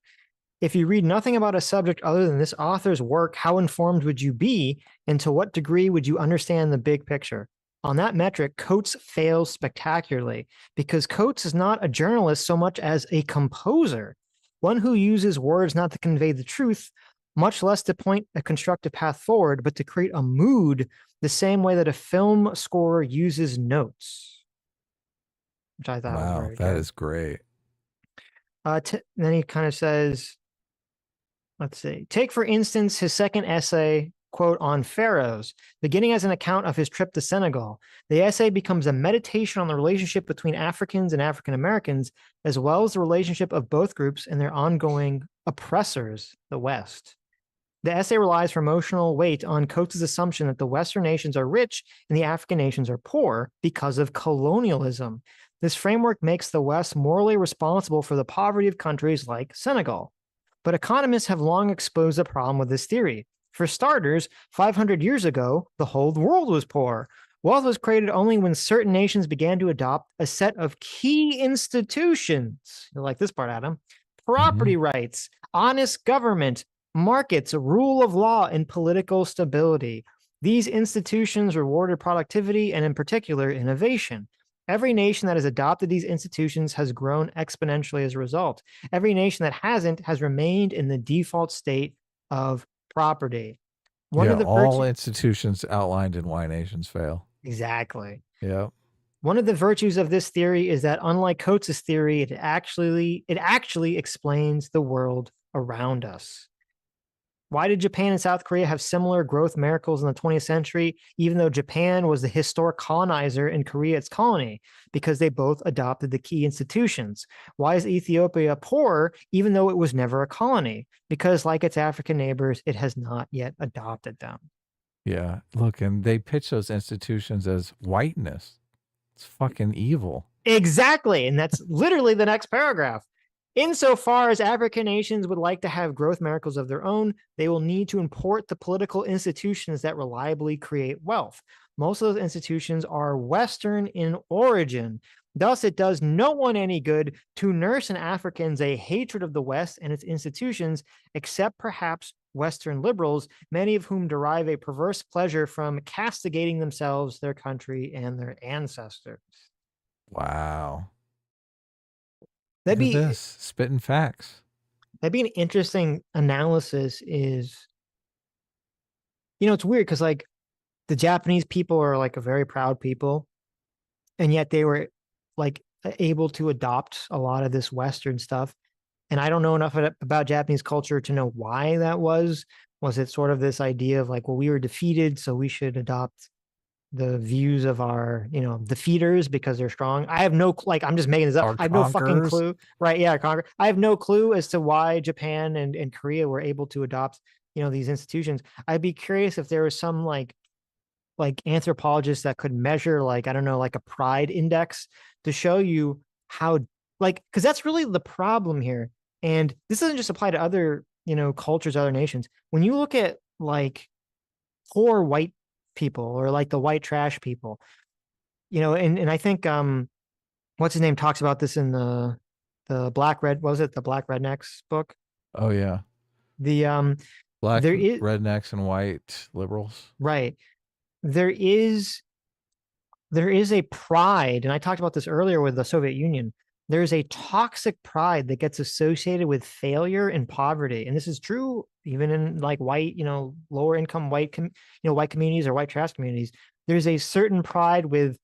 If you read nothing about a subject other than this author's work, how informed would you be, and to what degree would you understand the big picture? On that metric, Coates fails spectacularly because Coates is not a journalist so much as a composer, one who uses words not to convey the truth, much less to point a constructive path forward, but to create a mood the same way that a film scorer uses notes, which I thought was very that good. is great. Then he kind of says, let's see, take for instance his second essay, quote, on pharaohs, beginning as an account of his trip to Senegal. The essay becomes a meditation on the relationship between Africans and African Americans, as well as the relationship of both groups and their ongoing oppressors, the West. The essay relies for emotional weight on Coates' assumption that the Western nations are rich and the African nations are poor because of colonialism. This framework makes the West morally responsible for the poverty of countries like Senegal. But economists have long exposed the problem with this theory. For starters, 500 years ago, the whole world was poor. Wealth was created only when certain nations began to adopt a set of key institutions. You like this part, Adam? Property rights, honest government, markets, rule of law, and political stability. These institutions rewarded productivity and, in particular, innovation. Every nation that has adopted these institutions has grown exponentially as a result. Every nation that hasn't has remained in the default state of property. All institutions outlined in Why Nations Fail. Exactly. Yeah. One of the virtues of this theory is that, unlike Coates' theory, it actually explains the world around us. Why did Japan and South Korea have similar growth miracles in the 20th century, even though Japan was the historic colonizer and Korea its colony? Because they both adopted the key institutions. Why is Ethiopia poor, even though it was never a colony? Because, like its African neighbors, it has not yet adopted them. Yeah. Look, and they pitch those institutions as whiteness. It's fucking evil. Exactly. And that's literally the next paragraph. Insofar as African nations would like to have growth miracles of their own, they will need to import the political institutions that reliably create wealth. Most of those institutions are Western in origin. Thus, it does no one any good to nurse in Africans a hatred of the West and its institutions, except perhaps Western liberals, many of whom derive a perverse pleasure from castigating themselves, their country, and their ancestors. Wow. That'd be this spitting facts. That'd be an interesting analysis. Is, it's weird because like the Japanese people are like a very proud people, and yet they were like able to adopt a lot of this Western stuff. And I don't know enough about Japanese culture to know why that was. Was it sort of this idea of like, well, we were defeated, so we should adopt the views of our, defeaters because they're strong? I have no, like, I'm just making this up. I have no fucking clue. Right. Yeah. I have no clue as to why Japan and Korea were able to adopt, these institutions. I'd be curious if there was some like anthropologists that could measure, like, I don't know, like a pride index to show you how, like, because that's really the problem here. And this doesn't just apply to other, cultures, other nations. When you look at like poor white people or like the white trash people, and I think what's his name talks about this in the Black Rednecks book. Oh yeah. The Black rednecks and white liberals. Right. There is a pride, and I talked about this earlier with the Soviet Union. There's a toxic pride that gets associated with failure and poverty. And this is true even in like white, lower income white communities or white trash communities. There's a certain pride with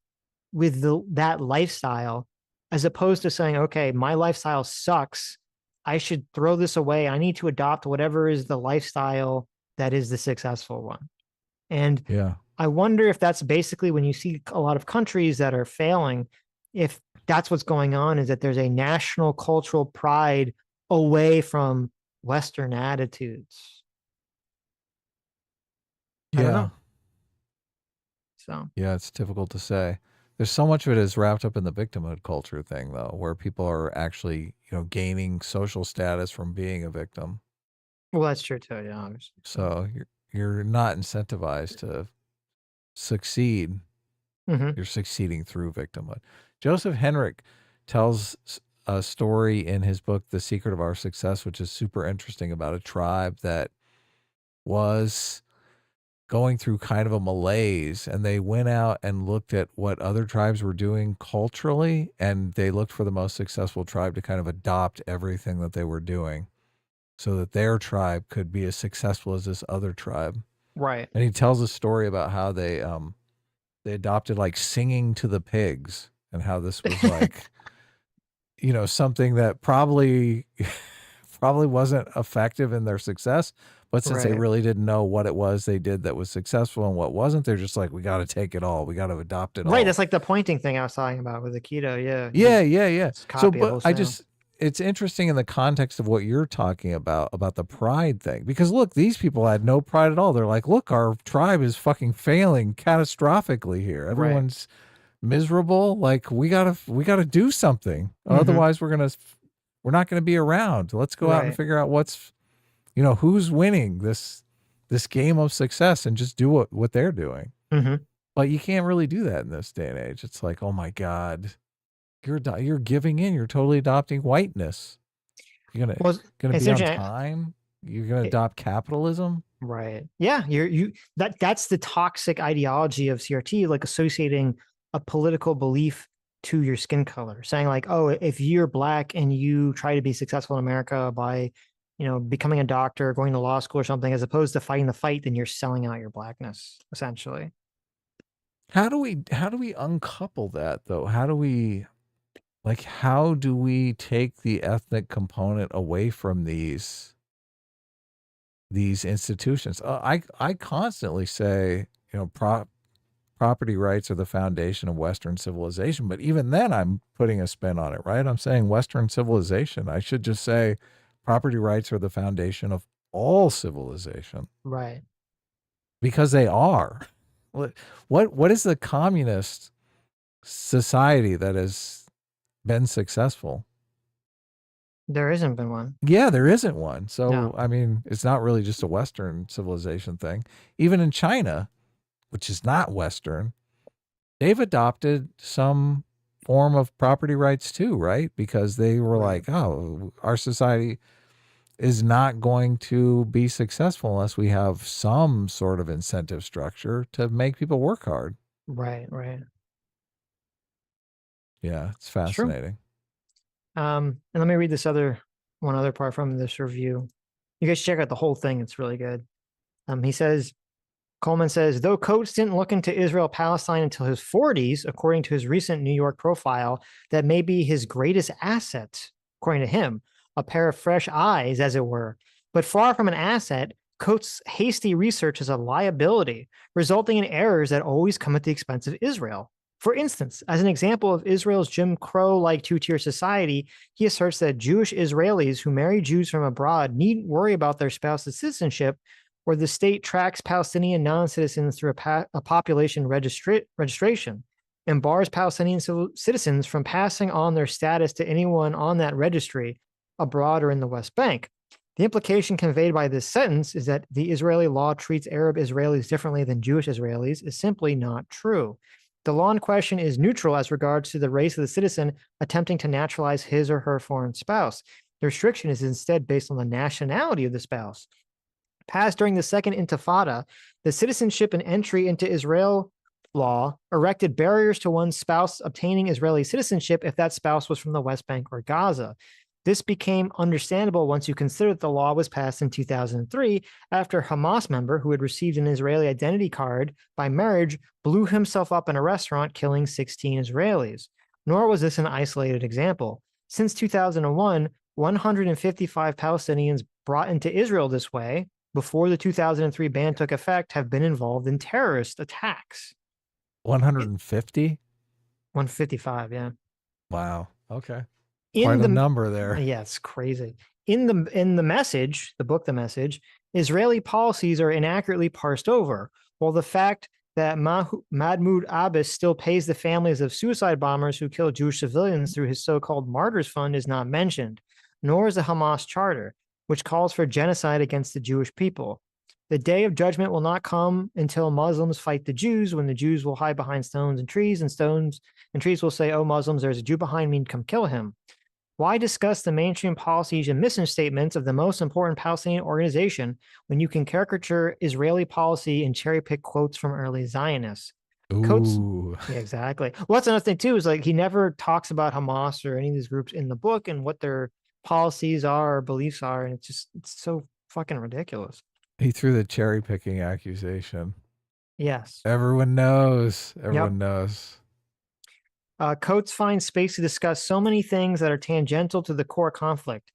that lifestyle, as opposed to saying, okay, my lifestyle sucks, I should throw this away, I need to adopt whatever is the lifestyle that is the successful one. And yeah, I wonder if that's basically when you see a lot of countries that are failing, if that's what's going on, is that there's a national cultural pride away from Western attitudes. Yeah. I don't know. So yeah, it's difficult to say. There's so much of it is wrapped up in the victimhood culture thing, though, where people are actually, gaining social status from being a victim. Well, that's true too. Yeah. Obviously. So you're not incentivized to succeed. Mm-hmm. You're succeeding through victimhood. Joseph Henrich tells a story in his book, The Secret of Our Success, which is super interesting, about a tribe that was going through kind of a malaise, and they went out and looked at what other tribes were doing culturally, and they looked for the most successful tribe to kind of adopt everything that they were doing so that their tribe could be as successful as this other tribe. Right. And he tells a story about how they adopted like singing to the pigs, and how this was like something that probably wasn't effective in their success. But since they really didn't know what it was they did that was successful and what wasn't, they're just like, we got to take it all. We got to adopt it all. Right. That's like the pointing thing I was talking about with the keto. Yeah. Yeah. So, but it's interesting in the context of what you're talking about the pride thing, because look, these people had no pride at all. They're like, look, our tribe is fucking failing catastrophically here. Everyone's miserable. Like we gotta do something. Otherwise we're not going to be around. Let's go out and figure out who's winning this game of success and just do what they're doing. But you can't really do that in this day and age. It's like, oh my God, you're giving in. You're totally adopting whiteness. You're gonna be on time. You're gonna adopt capitalism. Right. Yeah. That's the toxic ideology of CRT, like associating a political belief to your skin color, saying like, oh, if you're black and you try to be successful in America by becoming a doctor, going to law school or something, as opposed to fighting the fight, then you're selling out your blackness, essentially. How do we uncouple that though? How do we take the ethnic component away from these institutions? I constantly say, property rights are the foundation of Western civilization, but even then I'm putting a spin on it, right? I'm saying Western civilization. I should just say property rights are the foundation of all civilization. Right. Because they are. What is the communist society that has been successful? There hasn't been one. Yeah, there isn't one. So, No. I mean, it's not really just a Western civilization thing. Even in China, which is not Western, they've adopted some form of property rights too, right? Because they were like, oh, our society is not going to be successful unless we have some sort of incentive structure to make people work hard. Right. Yeah, it's fascinating. And let me read one other part from this review. You guys check out the whole thing. It's really good. Coleman says, though Coates didn't look into Israel-Palestine until his 40s, according to his recent New York profile, that may be his greatest asset, according to him, a pair of fresh eyes, as it were. But far from an asset, Coates' hasty research is a liability, resulting in errors that always come at the expense of Israel. For instance, as an example of Israel's Jim Crow-like two-tier society, he asserts that Jewish Israelis who marry Jews from abroad needn't worry about their spouse's citizenship, where the state tracks Palestinian non-citizens through a population registration and bars Palestinian citizens from passing on their status to anyone on that registry, abroad or in the West Bank. The implication conveyed by this sentence is that the Israeli law treats Arab Israelis differently than Jewish Israelis is simply not true. The law in question is neutral as regards to the race of the citizen attempting to naturalize his or her foreign spouse. The restriction is instead based on the nationality of the spouse. Passed during the Second Intifada, the citizenship and entry into Israel law erected barriers to one's spouse obtaining Israeli citizenship if that spouse was from the West Bank or Gaza. This became understandable once you consider that the law was passed in 2003 after a Hamas member who had received an Israeli identity card by marriage blew himself up in a restaurant, killing 16 Israelis. Nor was this an isolated example. Since 2001, 155 Palestinians brought into Israel this way, before the 2003 ban took effect, have been involved in terrorist attacks. 150? 155, yeah. Wow. Okay. Quite a number there. Yeah, it's crazy. In the message, the book, The Message, Israeli policies are inaccurately parsed over, while the fact that Mahmoud Abbas still pays the families of suicide bombers who kill Jewish civilians through his so-called Martyrs Fund is not mentioned, nor is the Hamas Charter, which calls for genocide against the Jewish people. The day of judgment will not come until Muslims fight the Jews, when the Jews will hide behind stones and trees will say, oh, Muslims, there's a Jew behind me, come kill him. Why discuss the mainstream policies and mission statements of the most important Palestinian organization when you can caricature Israeli policy and cherry pick quotes from early Zionists? Coates, yeah, exactly. Well, that's another thing too, is like he never talks about Hamas or any of these groups in the book and what their policies are or beliefs are. And it's so fucking ridiculous. He threw the cherry picking accusation. Yes. Everyone knows. Everyone knows. Coates finds space to discuss so many things that are tangential to the core conflict.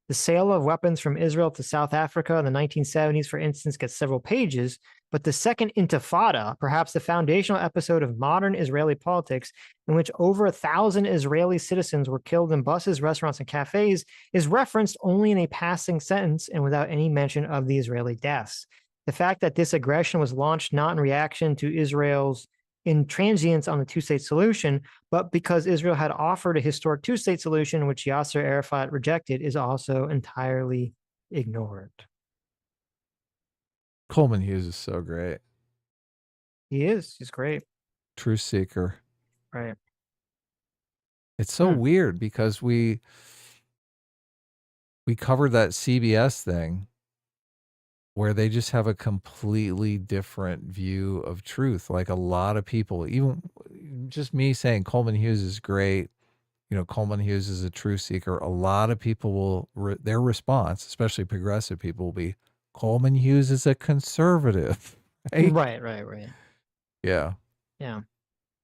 The sale of weapons from Israel to South Africa in the 1970s, for instance, gets several pages, but the Second Intifada, perhaps the foundational episode of modern Israeli politics, in which over 1,000 Israeli citizens were killed in buses, restaurants, and cafes, is referenced only in a passing sentence and without any mention of the Israeli deaths. The fact that this aggression was launched not in reaction to Israel's intransience on the two-state solution, but because Israel had offered a historic two-state solution, which Yasser Arafat rejected, is also entirely ignored. Coleman Hughes is so great. He is. He's great. Truth seeker. Right. It's so weird because we covered that CBS thing where they just have a completely different view of truth. Like a lot of people, even just me saying Coleman Hughes is great, Coleman Hughes is a truth seeker. A lot of people will, their response, especially progressive people, will be, Coleman Hughes is a conservative. Right? Right. Yeah. Yeah.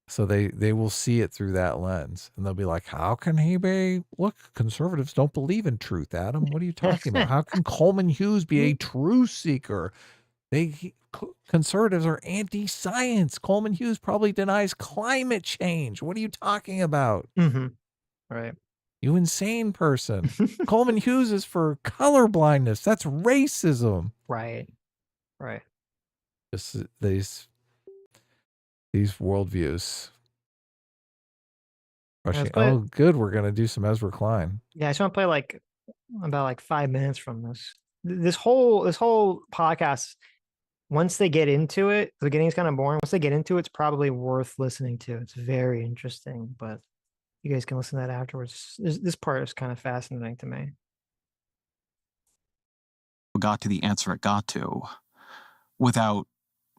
So they will see it through that lens, and they'll be like, how can he be? Look, conservatives don't believe in truth, Adam. What are you talking about? How can Coleman Hughes be a truth seeker? Conservatives are anti-science. Coleman Hughes probably denies climate change. What are you talking about? Mm-hmm. Right. You insane person. Coleman Hughes is for colorblindness. That's racism. Right. Just these worldviews. Oh, good. We're going to do some Ezra Klein. Yeah, I just want to play about 5 minutes from this. This whole podcast, once they get into it, the beginning is kind of boring. Once they get into it, it's probably worth listening to. It's very interesting, but you guys can listen to that afterwards. This part is kind of fascinating to me. Got to the answer it got to without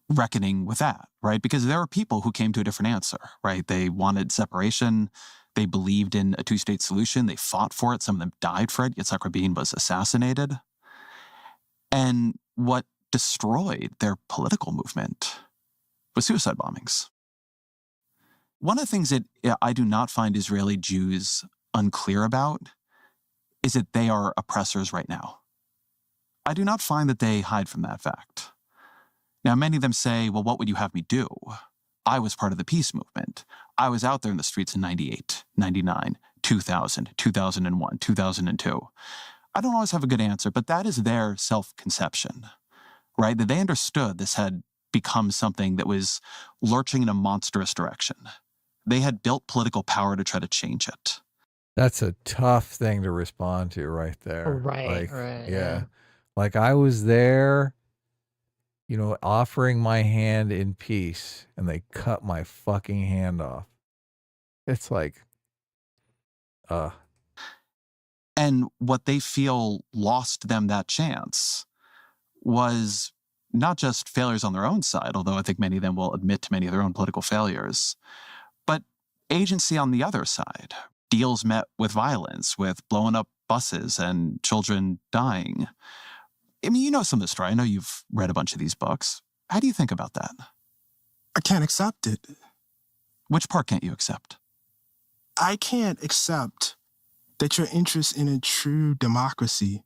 reckoning with that, right? Because there are people who came to a different answer, right? They wanted separation. They believed in a two-state solution. They fought for it. Some of them died for it. Yitzhak Rabin was assassinated. And what destroyed their political movement was suicide bombings. One of the things that I do not find Israeli Jews unclear about is that they are oppressors right now. I do not find that they hide from that fact. Now, many of them say, well, what would you have me do? I was part of the peace movement. I was out there in the streets in 98, 99, 2000, 2001, 2002. I don't always have a good answer, but that is their self-conception, right? That they understood this had become something that was lurching in a monstrous direction. They had built political power to try to change it. That's a tough thing to respond to right there. Right. Yeah. Like I was there, offering my hand in peace, and they cut my fucking hand off. It's like, And what they feel lost them that chance was not just failures on their own side, although I think many of them will admit to many of their own political failures, but agency on the other side. Deals met with violence, with blowing up buses and children dying. I mean, you know some of the story. I know you've read a bunch of these books. How do you think about that? I can't accept it. Which part can't you accept? I can't accept that your interest in a true democracy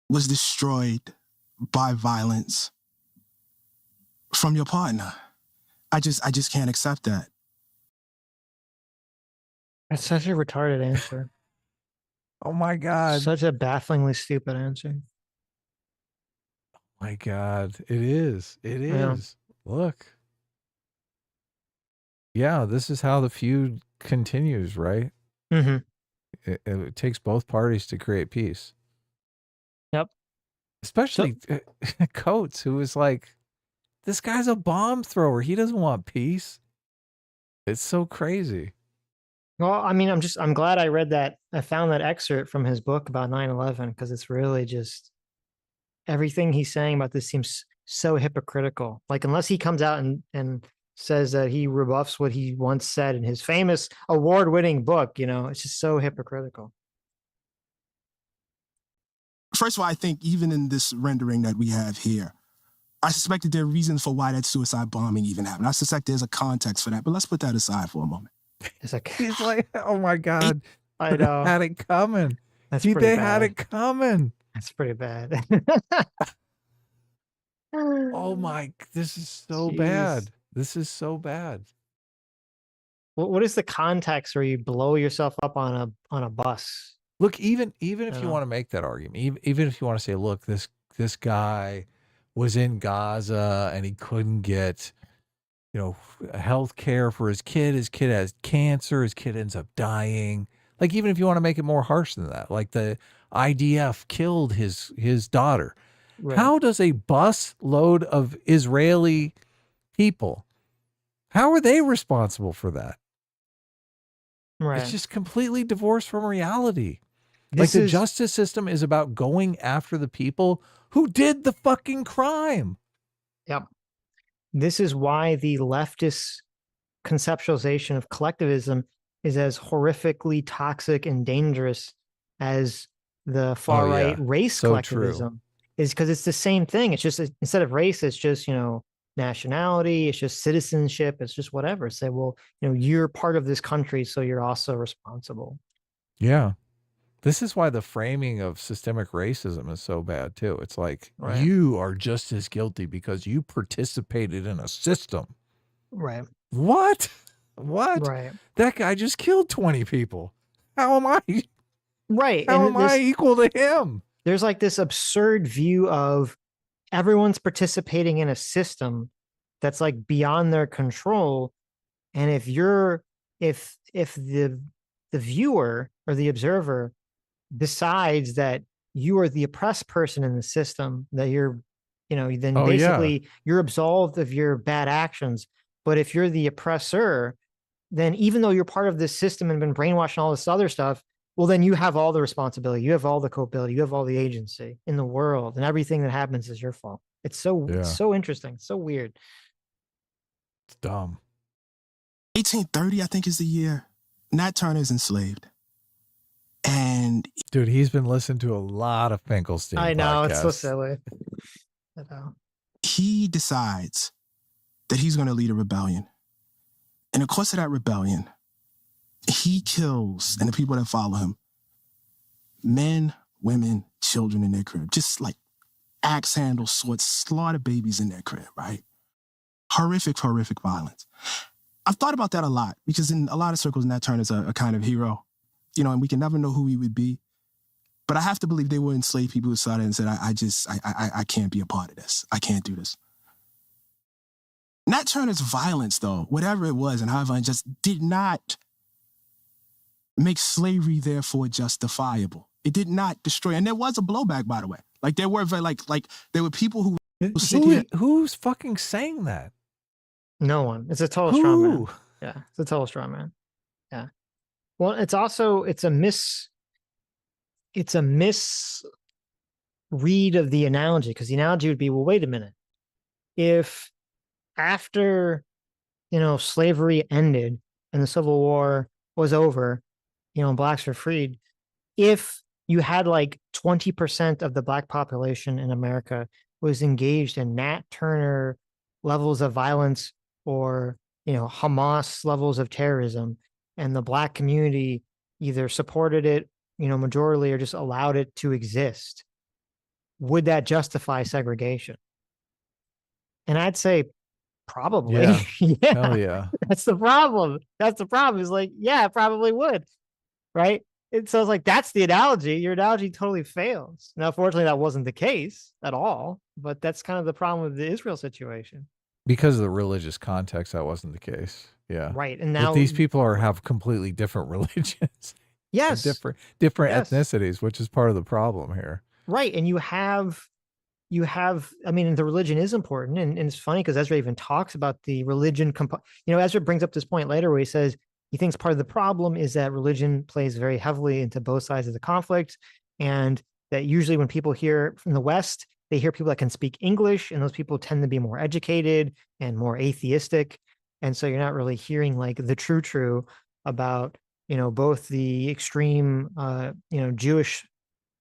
was destroyed by violence from your partner. I just can't accept that. That's such a retarded answer. Oh my God. Such a bafflingly stupid answer. My God. It is. It is. Yeah. Look. Yeah, this is how the feud continues, right? Mm-hmm. It takes both parties to create peace. Yep. Especially Coates, who was like, this guy's a bomb thrower. He doesn't want peace. It's so crazy. Well, I mean, I'm glad I read that. I found that excerpt from his book about 9/11 because it's really just everything he's saying about this seems so hypocritical. Like, unless he comes out and says that he rebuffs what he once said in his famous award-winning book, it's just so hypocritical. First of all, I think even in this rendering that we have here, I suspect that there are reasons for why that suicide bombing even happened. I suspect there's a context for that, but let's put that aside for a moment. It's like, He's like, oh my God. I know. They had it coming. They had it coming. That's pretty bad. Oh my, this is so bad. This is so bad. What is the context where you blow yourself up on a bus? Look, even if you want to make that argument, even if you want to say, look, this guy was in Gaza and he couldn't get, health care for his kid. His kid has cancer. His kid ends up dying. Like, even if you want to make it more harsh than that, like the IDF killed his daughter. Right. How does a bus load of Israeli people, how are they responsible for that? Right. It's just completely divorced from reality. The justice system is about going after the people who did the fucking crime. Yep. This is why the leftist conceptualization of collectivism is as horrifically toxic and dangerous as the far right race collectivism. True. Is because it's the same thing. It's just, instead of race, it's just, nationality, it's just citizenship, it's just whatever. Say, well, you're part of this country, so you're also responsible. Yeah. This is why the framing of systemic racism is so bad too. It's like, you are just as guilty because you participated in a system. Right. What? What? Right. That guy just killed 20 people. How am I? Right. How am I equal to him? There's like this absurd view of everyone's participating in a system that's like beyond their control. And if the viewer or the observer decides that you are the oppressed person in the system, that you're, then basically you're absolved of your bad actions. But if you're the oppressor, then even though you're part of this system and been brainwashed and all this other stuff, well, then you have all the responsibility, you have all the culpability, you have all the agency in the world, and everything that happens is your fault. It's so interesting, so weird. It's dumb. 1830, I think, is the year Nat Turner's enslaved. And dude, he's been listening to a lot of Finkelstein. I know, podcasts. It's so silly. I know. He decides that he's going to lead a rebellion. In the course of that rebellion, he kills, and the people that follow him, men, women, children in their crib. Just like axe handle, swords, slaughter babies in their crib, right? Horrific, horrific violence. I've thought about that a lot because in a lot of circles, Nat Turner's a kind of hero, and we can never know who he would be. But I have to believe they were enslaved people who saw that and said, I can't be a part of this. I can't do this. Nat Turner's violence, though, whatever it was and however, just did not make slavery, therefore, justifiable. It did not destroy. And there was a blowback, by the way. Like, there were there were people who who's fucking saying that? No one. It's a total straw man. Yeah, it's a total straw man. Yeah. Well, it's a misread of the analogy, because the analogy would be, well, wait a minute. If after, slavery ended and the Civil War was over, and blacks were freed, if you had like 20% of the black population in America was engaged in Nat Turner levels of violence or, Hamas levels of terrorism, and the black community either supported it, majorly, or just allowed it to exist, would that justify segregation? And I'd say probably. Yeah. Yeah. Hell yeah. That's the problem. It's like, yeah, it probably would. Right. And so it's like, that's the analogy. Your analogy totally fails. Now, fortunately, that wasn't the case at all, but that's kind of the problem with the Israel situation. Because of the religious context, that wasn't the case. Yeah. Right. And now but these people have completely different religions. Yes. Different ethnicities, which is part of the problem here. Right. And you have you have, I mean, the religion is important, and it's funny because Ezra even talks about the religion Ezra brings up this point later where he says he thinks part of the problem is that religion plays very heavily into both sides of the conflict, and that usually when people hear from the West, they hear people that can speak English, and those people tend to be more educated and more atheistic, and so you're not really hearing like the true about both the extreme Jewish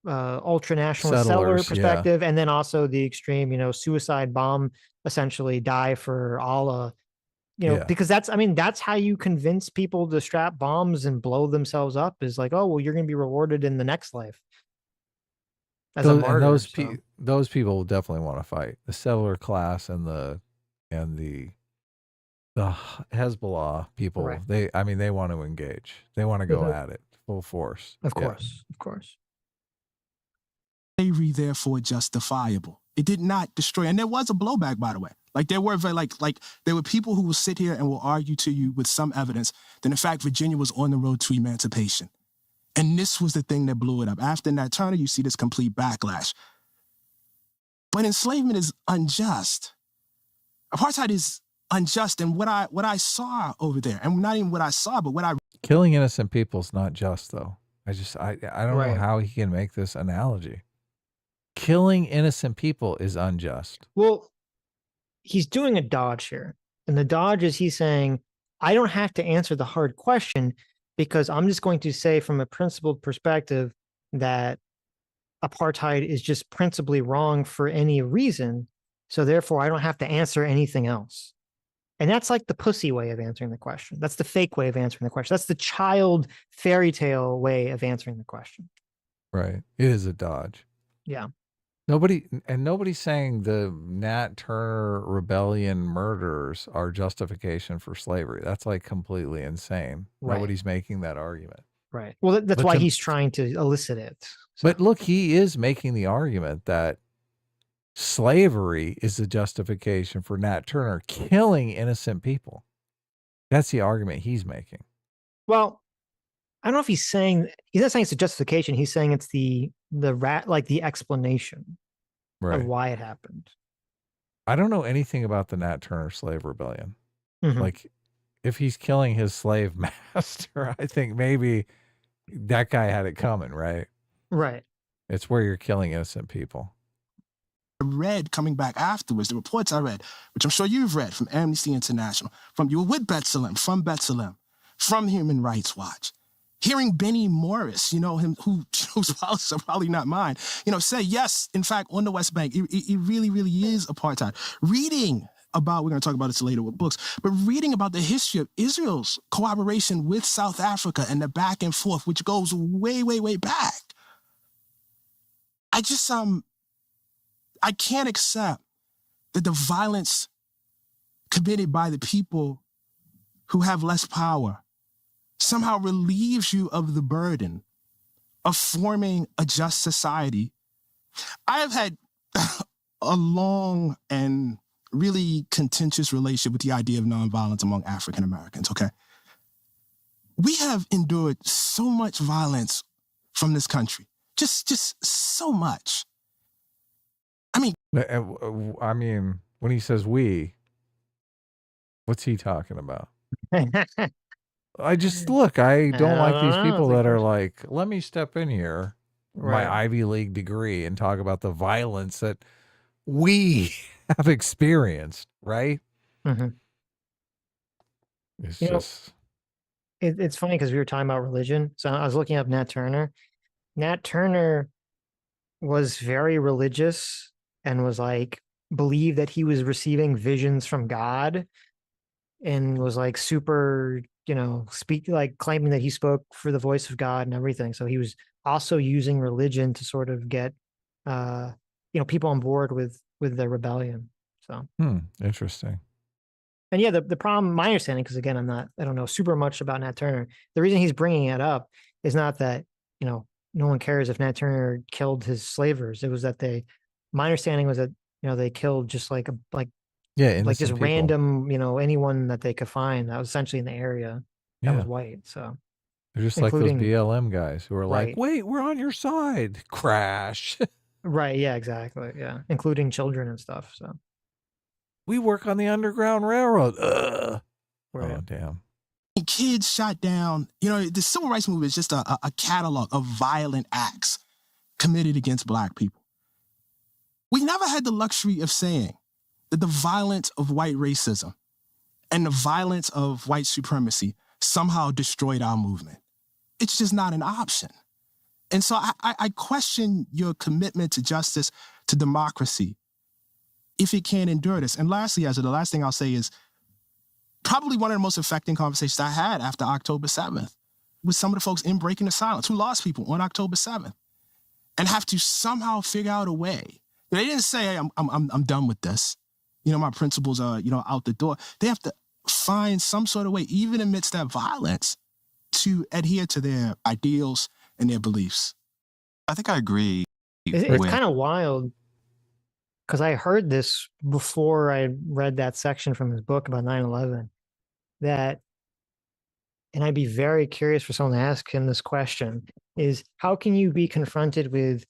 ultra nationalist settler perspective, and then also the extreme suicide bomb, essentially die for Allah, because that's how you convince people to strap bombs and blow themselves up, is like, oh well, you're going to be rewarded in the next life as a martyr. And those people will definitely want to fight, the settler class and the Hezbollah people. Right. They want to engage, they want to go at it full force, of course. Slavery, therefore, justifiable. It did not destroy, and there was a blowback, by the way. Like there were there were people who will sit here and will argue to you with some evidence that in fact Virginia was on the road to emancipation, and this was the thing that blew it up. After Nat Turner, you see this complete backlash. But enslavement is unjust. Apartheid is unjust, and what I saw over there, and not even what I saw, but what I killing innocent people is not just, though. I don't know how he can make this analogy. Killing innocent people is unjust. Well, he's doing a dodge here. And the dodge is he's saying, I don't have to answer the hard question because I'm just going to say from a principled perspective that apartheid is just principally wrong for any reason. So therefore, I don't have to answer anything else. And that's like the pussy way of answering the question. That's the fake way of answering the question. That's the child fairy tale way of answering the question. Right. It is a dodge. Yeah. Nobody's saying the Nat Turner rebellion murders are justification for slavery. That's like completely insane. Right. Nobody's making that argument. Right. Well, that's why he's trying to elicit it. So. But look, he is making the argument that slavery is the justification for Nat Turner killing innocent people. That's the argument he's making. Well, I don't know if he's not saying it's a justification. He's saying it's the explanation of why it happened. I don't know anything about the Nat Turner slave rebellion. Mm-hmm. Like, if he's killing his slave master, I think maybe that guy had it coming, right? Right. It's where you're killing innocent people. I read coming back afterwards, the reports I read, which I'm sure you've read from Amnesty International, you were with B'Tselem, from Human Rights Watch. Hearing Benny Morris, him whose policies are probably not mine, say, yes, in fact, on the West Bank, it really, really is apartheid. Reading about, we're going to talk about this later with books, but reading about the history of Israel's cooperation with South Africa and the back and forth, which goes way, way, way back. I just, I can't accept that the violence committed by the people who have less power somehow relieves you of the burden of forming a just society. I have had a long and really contentious relationship with the idea of nonviolence among African Americans, okay? We have endured so much violence from this country, just so much. I mean, when he says we, what's he talking about? I don't like these people that are like, let me step in here, my Ivy League degree, and talk about the violence that we have experienced, right? Mm-hmm. It's just... It's funny because we were talking about religion. So I was looking up Nat Turner. Nat Turner was very religious and was like, believed that he was receiving visions from God and was like super... claiming that he spoke for the voice of God and everything. So he was also using religion to sort of get, people on board with the rebellion. So interesting. And yeah, the problem, my understanding, because again, I don't know super much about Nat Turner. The reason he's bringing it up is not that no one cares if Nat Turner killed his slavers. It was that my understanding was that they killed just like just people. random, anyone that they could find that was essentially in the area that was white. So they're just like those BLM guys who are like, wait, we're on your side. Crash. Right. Yeah, exactly. Yeah. Including children and stuff. So We work on the Underground Railroad. right. Oh, damn. Kids shot down. You know, the civil rights movement is just a catalog of violent acts committed against Black people. We never had the luxury of saying that the violence of white racism and the violence of white supremacy somehow destroyed our movement. It's just not an option. And so I question your commitment to justice, to democracy, if it can endure this. And lastly, Ezra, the last thing I'll say is probably one of the most affecting conversations I had after October 7th with some of the folks in Breaking the Silence who lost people on October 7th and have to somehow figure out a way. They didn't say, hey, I'm done with this. You know, my principles are, you know, out the door. They have to find some sort of way, even amidst that violence, to adhere to their ideals and their beliefs. I think I agree. It's kind of wild because I heard this before I read that section from his book about 9/11. That, and I'd be very curious for someone to ask him this question: is how can you be confronted with,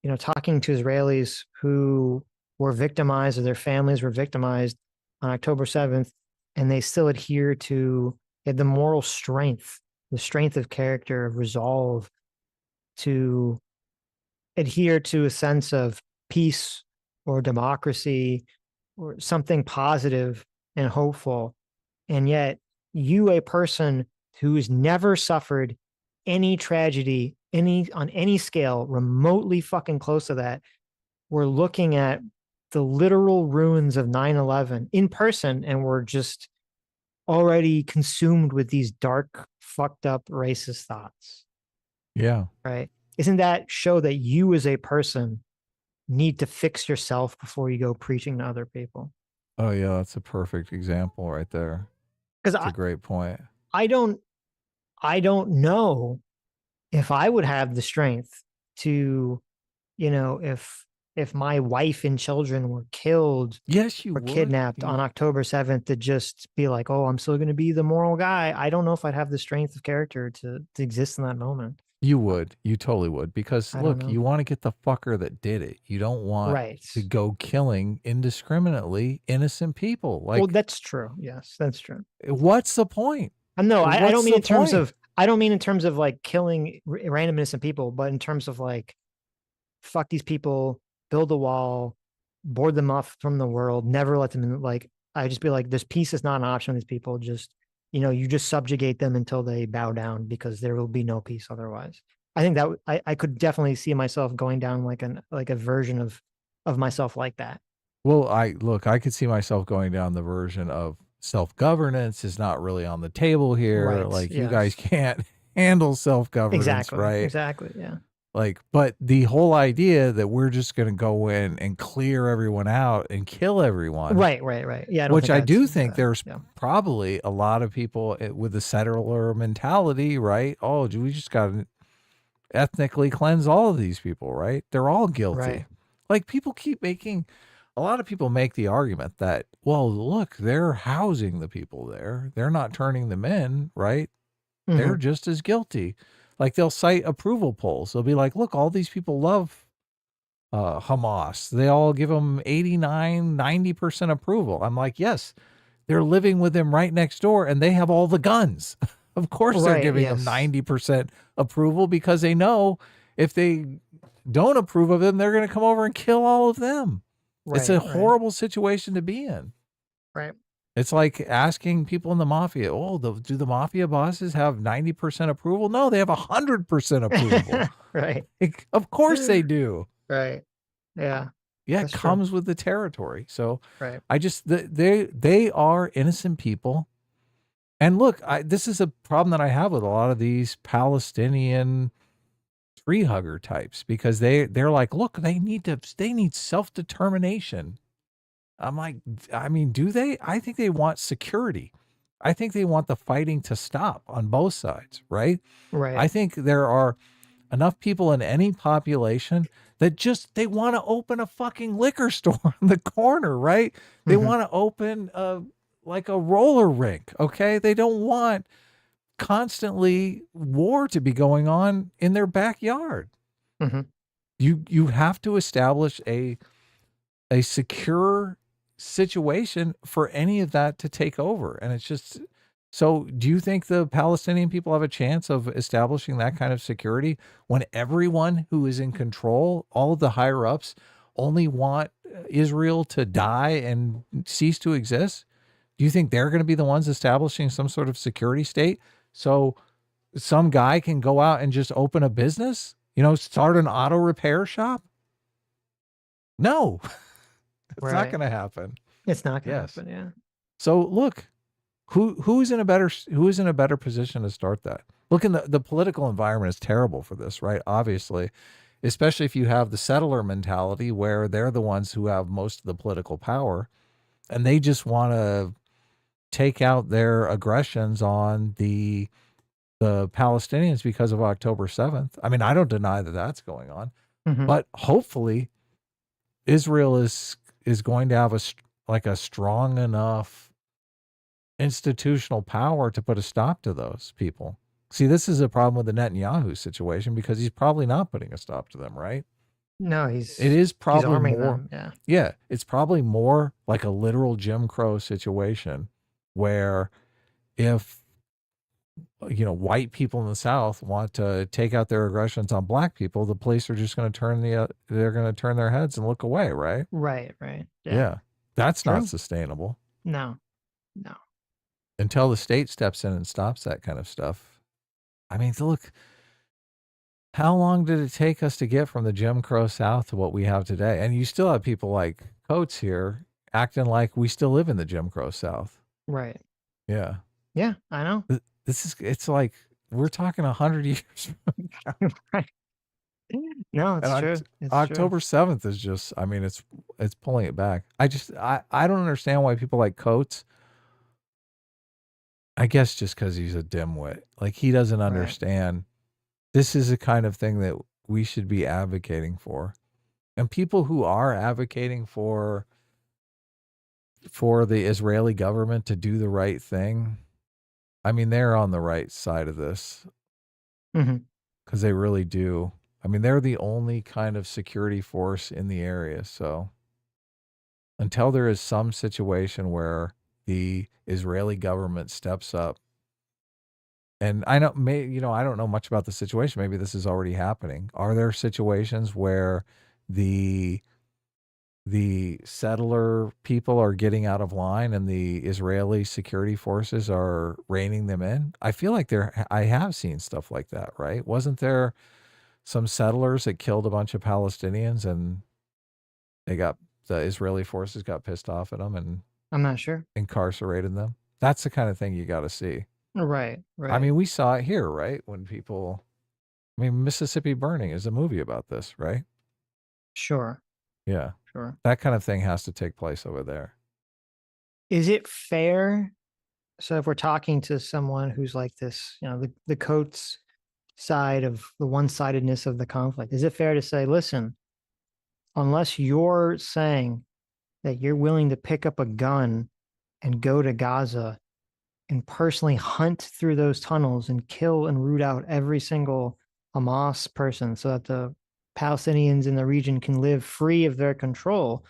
you know, talking to Israelis who were victimized or their families were victimized on October 7th, and they still adhere to the moral strength, the strength of character, of resolve to adhere to a sense of peace or democracy or something positive and hopeful. And yet you, a person who's never suffered any tragedy, on any scale remotely fucking close to that, we're looking at the literal ruins of 9/11 in person, and we're just already consumed with these dark, fucked up, racist thoughts. Yeah. Right. Isn't that show that you as a person need to fix yourself before you go preaching to other people? Oh, yeah. That's a perfect example right there. That's a great point. I don't know if I would have the strength to, you know, if my wife and children were killed, yes, you or would. kidnapped on October 7th, to just be like, oh, I'm still going to be the moral guy. I don't know if I'd have the strength of character to exist in that moment. You would. You totally would. Because I don't look, know. you want to get the fucker that did it. You don't want Right. to go killing indiscriminately innocent people. Like, well, that's true. Yes, that's true. what's the point? No, I What's don't mean the in terms point? of, I don't mean in terms of like killing random innocent people, but in terms of like, fuck these people, build a wall, board them off from the world, never let them in. Like, I just be like, this peace is not an option with these people. Just, you know, you just subjugate them until they bow down, because there will be no peace otherwise. I think that I could definitely see myself going down like a version of myself like that. Well, I could see myself going down the version of self-governance is not really on the table here. Right, Like, you yes. guys can't handle self-governance, Exactly. right? Exactly. Yeah. Like, but the whole idea that we're just going to go in and clear everyone out and kill everyone. Right. Yeah. Which I do think there's probably a lot of people with the settler mentality, right? Oh, we just got to ethnically cleanse all of these people, right? They're all guilty. Right. Like, people keep making, a lot of people make the argument that, well, look, they're housing the people there. They're not turning them in, right? Mm-hmm. They're just as guilty. Like, they'll cite approval polls. They'll be like, look, all these people love Hamas. They all give them 89, 90% approval. I'm like, yes, they're living with them right next door and they have all the guns. Of course they're giving them 90% approval, because they know if they don't approve of them, they're going to come over and kill all of them. It's a horrible situation to be in. Right. It's like asking people in the mafia, oh, do the mafia bosses have 90% approval? No, they have 100% approval. Right. Of course they do. Right. Yeah. Yeah, That's it comes with the territory. So right. I just, they are innocent people. And look, this is a problem that I have with a lot of these Palestinian tree hugger types, because they're like, look, they need self-determination. I'm like, I mean, do they? I think they want security. I think they want the fighting to stop on both sides, right? Right. I think there are enough people in any population that just, they want to open a fucking liquor store on the corner, right? They want to open like a roller rink, okay? They don't want constantly war to be going on in their backyard. Mm-hmm. You have to establish a secure situation for any of that to take over. And it's just, so do you think the Palestinian people have a chance of establishing that kind of security when everyone who is in control, all of the higher ups, only want Israel to die and cease to exist? Do you think they're going to be the ones establishing some sort of security state so some guy can go out and just open a business, start an auto repair shop? No, it's not going to happen. It's not going to happen. Yeah. So look, who is in a better position to start that? Look, in the political environment is terrible for this, right? Obviously, especially if you have the settler mentality where they're the ones who have most of the political power, and they just want to take out their aggressions on the Palestinians because of October 7th. I mean, I don't deny that that's going on, but hopefully Israel is going to have a strong enough institutional power to put a stop to those people. See, this is a problem with the Netanyahu situation because he's probably not putting a stop to them, right? No, it is probably he's arming more, them. Yeah, it's probably more like a literal Jim Crow situation where if white people in the South want to take out their aggressions on black people, the police are just going to turn their heads and look away, right? Right. Yeah. That's not sustainable. No. Until the state steps in and stops that kind of stuff. I mean, look, how long did it take us to get from the Jim Crow South to what we have today? And you still have people like Coates here acting like we still live in the Jim Crow South. Right. Yeah. Yeah, I know. It's like we're talking 100 years from now. Right. No, it's true. October 7th is just, I mean, it's pulling it back. I don't understand why people like Coates, I guess just because he's a dimwit, like he doesn't understand this is the kind of thing that we should be advocating for. And people who are advocating for the Israeli government to do the right thing, I mean, they're on the right side of this because they really do. I mean, they're the only kind of security force in the area. So until there is some situation where the Israeli government steps up, and I don't know much about the situation. Maybe this is already happening. Are there situations where the settler people are getting out of line and the Israeli security forces are reining them in? I feel like I have seen stuff like that, right? Wasn't there some settlers that killed a bunch of Palestinians and the Israeli forces got pissed off at them and I'm not sure. Incarcerated them? That's the kind of thing you got to see. Right. I mean, we saw it here, right? Mississippi Burning is a movie about this, right? Sure. Yeah. Sure. That kind of thing has to take place over there. Is it fair? So if we're talking to someone who's like this, the Coates side of the one-sidedness of the conflict, is it fair to say, listen, unless you're saying that you're willing to pick up a gun and go to Gaza and personally hunt through those tunnels and kill and root out every single Hamas person so that the Palestinians in the region can live free of their control,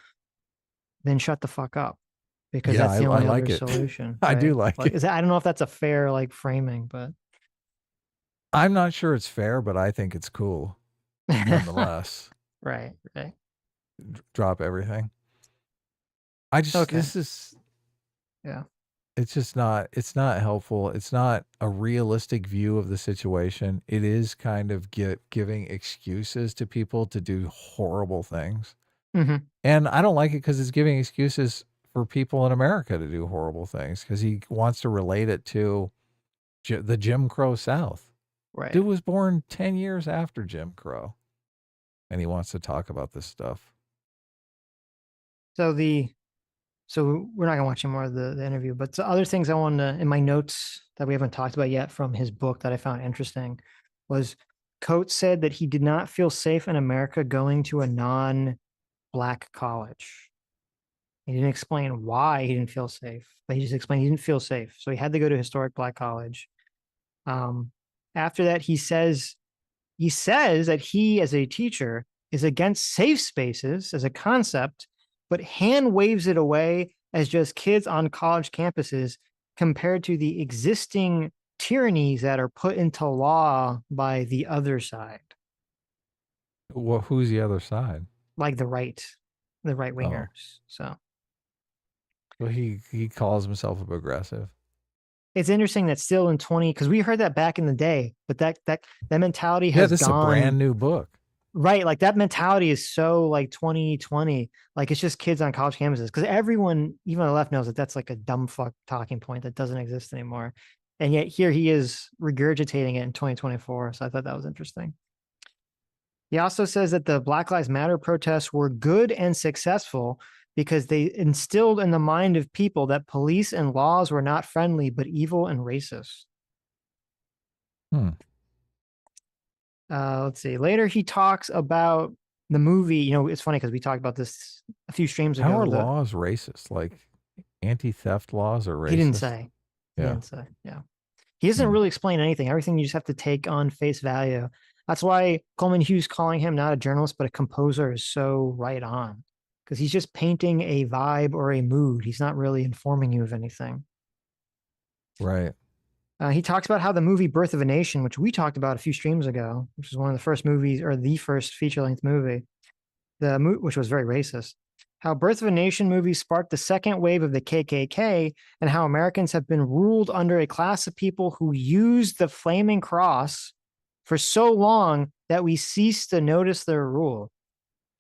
then shut the fuck up, because that's the only other solution. Right? I do like it. I don't know if that's a fair framing, but I'm not sure it's fair, but I think it's cool nonetheless. Right. Drop everything. This is, it's just not, it's not helpful. It's not a realistic view of the situation. It is kind of giving excuses to people to do horrible things. And I don't like it because it's giving excuses for people in America to do horrible things because he wants to relate it to the Jim Crow South. Right. Dude was born 10 years after Jim Crow. And he wants to talk about this stuff. So we're not going to watch any more of the interview, but the other things I wanted to, in my notes that we haven't talked about yet from his book that I found interesting, was Coates said that he did not feel safe in America going to a non-Black college. He didn't explain why he didn't feel safe, but he just explained he didn't feel safe. So he had to go to a historic Black college. After that, he says that he, as a teacher, is against safe spaces as a concept, but hand waves it away as just kids on college campuses compared to the existing tyrannies that are put into law by the other side. Well, who's the other side? Like the right wingers. So well, he calls himself a progressive. It's interesting that still in 20, because we heard that back in the day, but that mentality has this gone. Is a brand new book. Right. Like that mentality is so like 2020, like it's just kids on college campuses. Because everyone, even on the left, knows that that's like a dumb fuck talking point that doesn't exist anymore. And yet here he is regurgitating it in 2024. So I thought that was interesting. He also says that the Black Lives Matter protests were good and successful because they instilled in the mind of people that police and laws were not friendly, but evil and racist. Let's see. Later, he talks about the movie. You know, it's funny because we talked about this a few streams ago. How are laws racist? Like anti-theft laws are racist? He didn't say. He didn't say. Yeah. He doesn't really explain anything. Everything you just have to take on face value. That's why Coleman Hughes calling him not a journalist, but a composer is so right on. Because he's just painting a vibe or a mood. He's not really informing you of anything. Right. He talks about how the movie Birth of a Nation, which we talked about a few streams ago, which is one of the first movies, or the first feature-length movie, which was very racist, how Birth of a Nation movie sparked the second wave of the KKK, and how Americans have been ruled under a class of people who used the flaming cross for so long that we cease to notice their rule.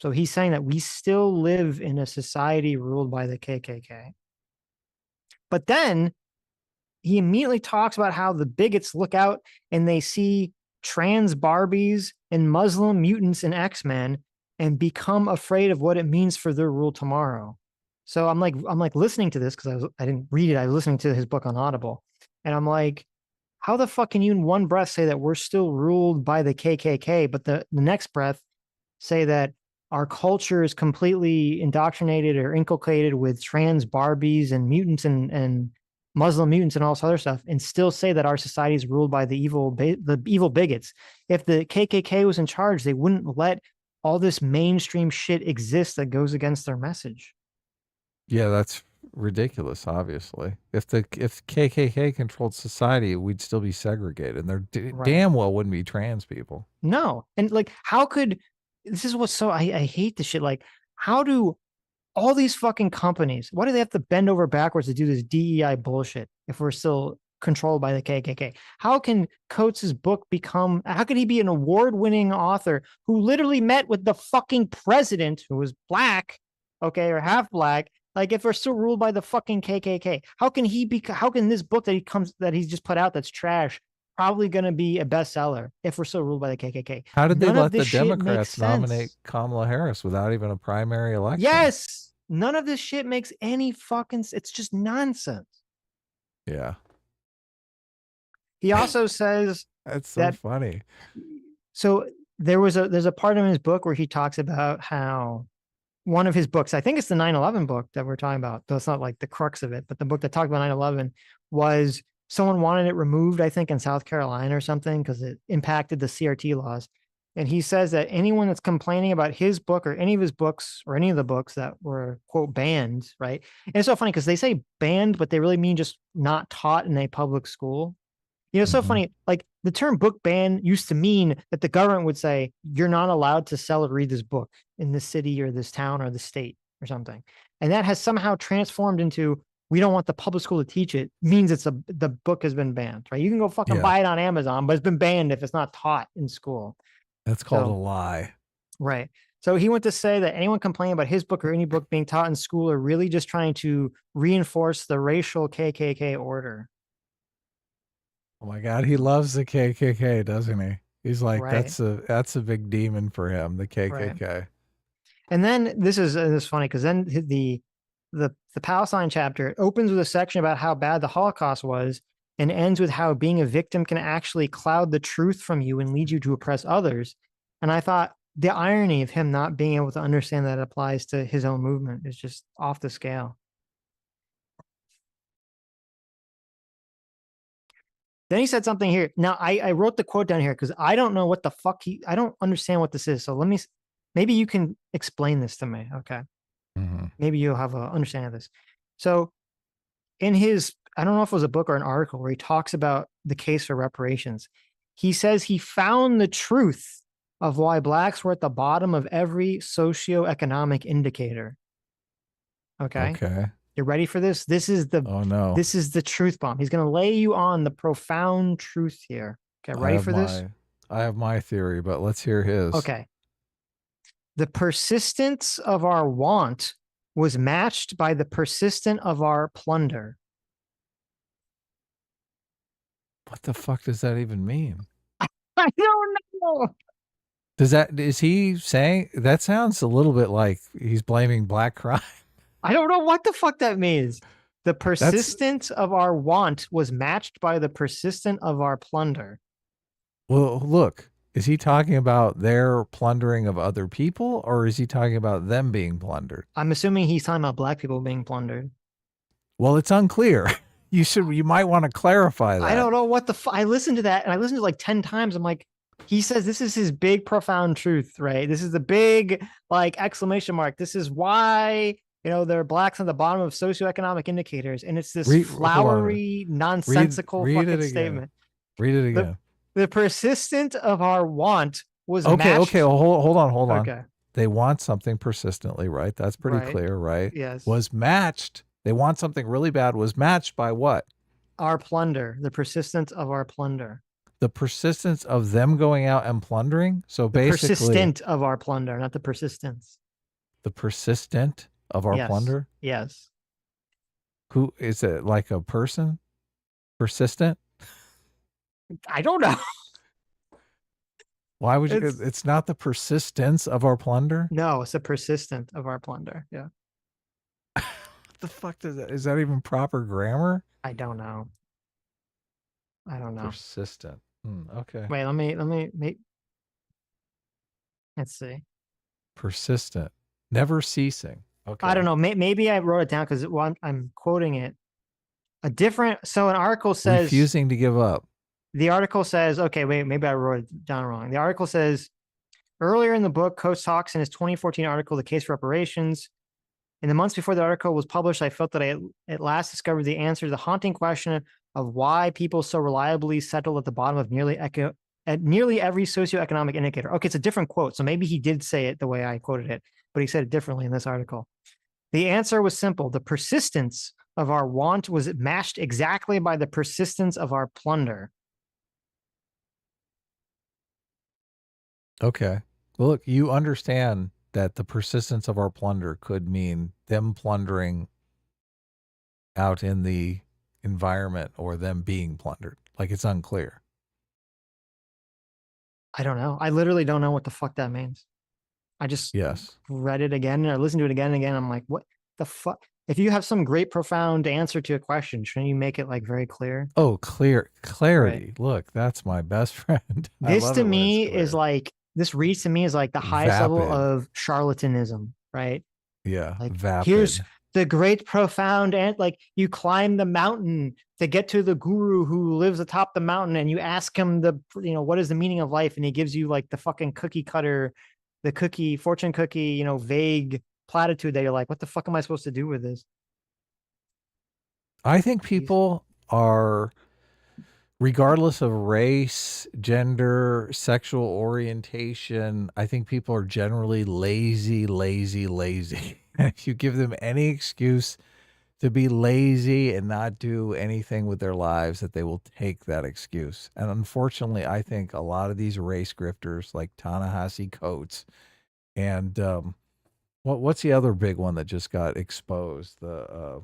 So he's saying that we still live in a society ruled by the KKK. But then he immediately talks about how the bigots look out and they see trans Barbies and Muslim mutants and X-Men and become afraid of what it means for their rule tomorrow. So I'm like listening to this because I didn't read it. I was listening to his book on Audible. And I'm like, how the fuck can you in one breath say that we're still ruled by the KKK, but the next breath say that our culture is completely indoctrinated or inculcated with trans Barbies and mutants and Muslim mutants and all this other stuff, and still say that our society is ruled by the evil bigots? If the KKK was in charge, they wouldn't let all this mainstream shit exist that goes against their message. Yeah, that's ridiculous. Obviously, if KKK controlled society, we'd still be segregated, and there damn well wouldn't be trans people. No, and like, how could this is what's so I hate this shit. Like, how do all these fucking companies, why do they have to bend over backwards to do this DEI bullshit if we're still controlled by the KKK? How can Coates's book how could he be an award-winning author who literally met with the fucking president who was black, okay, or half black? Like, if we're still ruled by the fucking KKK, how can this book that he's just put out that's trash probably going to be a bestseller if we're still ruled by the KKK? How did they let the Democrats nominate Kamala Harris without even a primary election? Yes. None of this shit makes any fucking, it's just nonsense. Yeah. He also says that's so funny. So there's a part in his book where he talks about how one of his books, I think it's the 9/11 book that we're talking about, though it's not like the crux of it, but the book that talked about 9/11 was someone wanted it removed, I think in South Carolina or something, because it impacted the CRT laws. And he says that anyone that's complaining about his book or any of his books or any of the books that were, quote, banned, right? And it's so funny because they say banned, but they really mean just not taught in a public school. You know, it's so funny. Like, the term book ban used to mean that the government would say, you're not allowed to sell or read this book in this city or this town or the state or something. And that has somehow transformed into, we don't want the public school to teach it, means the book has been banned, right? You can go fucking buy it on Amazon, but it's been banned if it's not taught in school. That's called a lie. Right. So he went to say that anyone complaining about his book or any book being taught in school are really just trying to reinforce the racial KKK order. Oh my God, he loves the KKK, doesn't he? He's like, right. that's a big demon for him, the KKK. Right. And then this is funny because then the Palestine chapter opens with a section about how bad the Holocaust was and ends with how being a victim can actually cloud the truth from you and lead you to oppress others. And I thought the irony of him not being able to understand that applies to his own movement is just off the scale. Then he said something here. Now, I wrote the quote down here because I don't know what the fuck I don't understand what this is. So let me maybe you can explain this to me. Okay. Maybe you'll have a understanding of this. So in his, I don't know if it was a book or an article where he talks about the case for reparations, he says he found the truth of why blacks were at the bottom of every socioeconomic indicator. Okay. Okay. You ready for this? This is the This is the truth bomb. He's going to lay you on the profound truth here. Okay, ready for this? I have my theory, but let's hear his. Okay. The persistence of our want was matched by the persistence of our plunder. What the fuck does that even mean? I don't know. Is he saying that? Sounds a little bit like he's blaming black crime. I don't know what the fuck that means. The persistence of our want was matched by the persistence of our plunder. Well, look, is he talking about their plundering of other people, or is he talking about them being plundered? I'm assuming he's talking about black people being plundered. Well, it's unclear. You might want to clarify that. I don't know what the I listened to that, and I listened to it like 10 times. I'm like, he says this is his big profound truth, right? This is the big like exclamation mark. This is why, you know, there are blacks on the bottom of socioeconomic indicators, and it's this flowery, nonsensical fucking statement. Read it again. The persistent of our want was okay. matched. Okay, hold on. Okay. They want something persistently, right? That's pretty clear, right? Yes. Was matched. They want something really bad. Was matched by what? Our plunder. The persistence of our plunder. The persistence of them going out and plundering. So basically, persistent of our plunder, not the persistence. The persistent of our plunder. Yes. Who is it? Like a person? Persistent? I don't know. Why would you? It's not the persistence of our plunder. No, it's the persistent of our plunder. Yeah. What the fuck does that? Is that even proper grammar? I don't know. Persistent. Okay. Wait, let me. Let's see. Persistent. Never ceasing. Okay. I don't know. Maybe I wrote it down because I'm quoting it. So an article says refusing to give up. The article says, okay, wait, maybe I wrote it down wrong. The article says, earlier in the book, Coates talks in his 2014 article, The Case for Reparations. In the months before the article was published, I felt that I at last discovered the answer to the haunting question of why people so reliably settle at the bottom of nearly every socioeconomic indicator. Okay, it's a different quote, so maybe he did say it the way I quoted it, but he said it differently in this article. The answer was simple. The persistence of our want was matched exactly by the persistence of our plunder. Okay. Well, look, you understand that the persistence of our plunder could mean them plundering out in the environment or them being plundered. Like, it's unclear. I don't know. I literally don't know what the fuck that means. I just read it again and I listened to it again and again. I'm like, what the fuck? If you have some great profound answer to a question, shouldn't you make it like very clear? Oh, clarity. Right. Look, that's my best friend. This to me is like, this reads to me as like the highest level of charlatanism, right? Yeah. Like, vapid. Here's the great profound, and like you climb the mountain to get to the guru who lives atop the mountain, and you ask him what is the meaning of life, and he gives you like the fucking cookie cutter, fortune cookie, vague platitude that you're like, what the fuck am I supposed to do with this? I think people are, regardless of race, gender, sexual orientation, I think people are generally lazy. If you give them any excuse to be lazy and not do anything with their lives, that they will take that excuse. And unfortunately, I think a lot of these race grifters like Ta-Nehisi Coates and what's the other big one that just got exposed? I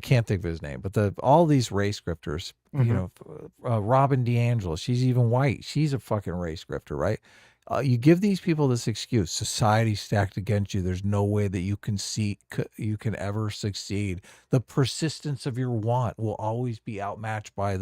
can't think of his name, but all these race grifters, Robin DeAngelo, she's even white. She's a fucking race grifter, right? You give these people this excuse: society's stacked against you. There's no way that you can ever succeed. The persistence of your want will always be outmatched by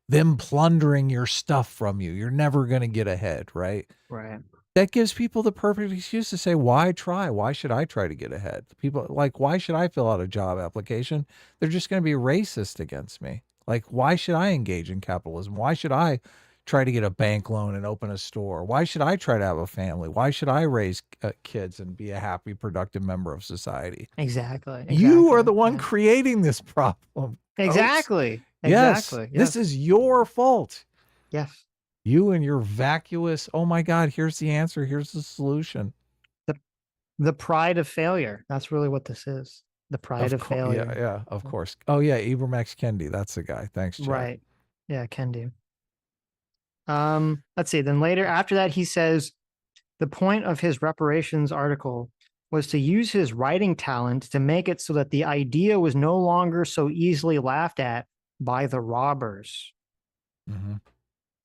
them plundering your stuff from you. You're never going to get ahead, right? Right. That gives people the perfect excuse to say, why try? Why should I try to get ahead? People like, why should I fill out a job application? They're just going to be racist against me. Like, why should I engage in capitalism? Why should I try to get a bank loan and open a store? Why should I try to have a family? Why should I raise kids and be a happy, productive member of society? Exactly. You are the one creating this problem. Exactly. Yes, Exactly. this is your fault. Yes. You and your vacuous, oh my God, here's the answer. Here's the solution. The pride of failure. That's really what this is. The pride of failure. Yeah, of course. Oh yeah, Ibram X. Kendi. That's the guy. Thanks, Chad. Right. Yeah, can do. Let's see. Then later, after that, he says the point of his reparations article was to use his writing talent to make it so that the idea was no longer so easily laughed at by the robbers. Mm-hmm.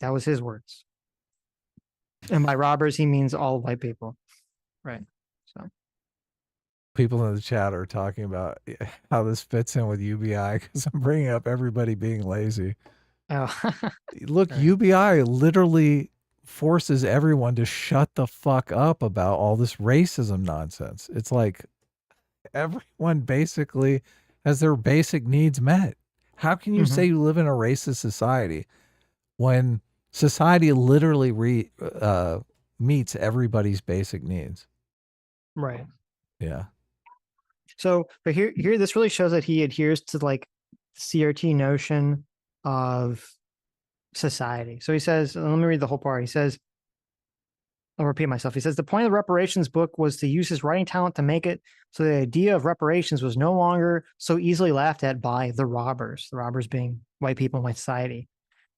That was his words. And by robbers, he means all white people. Right. So people in the chat are talking about how this fits in with UBI because I'm bringing up everybody being lazy. Oh. Look, right. UBI literally forces everyone to shut the fuck up about all this racism nonsense. It's like everyone basically has their basic needs met. How can you say you live in a racist society when society literally meets everybody's basic needs? Right. Yeah. So, but here, this really shows that he adheres to like CRT notion of society. So he says, let me read the whole part. He says, I'll repeat myself. He says, the point of the reparations book was to use his writing talent to make it so the idea of reparations was no longer so easily laughed at by the robbers being white people in white society.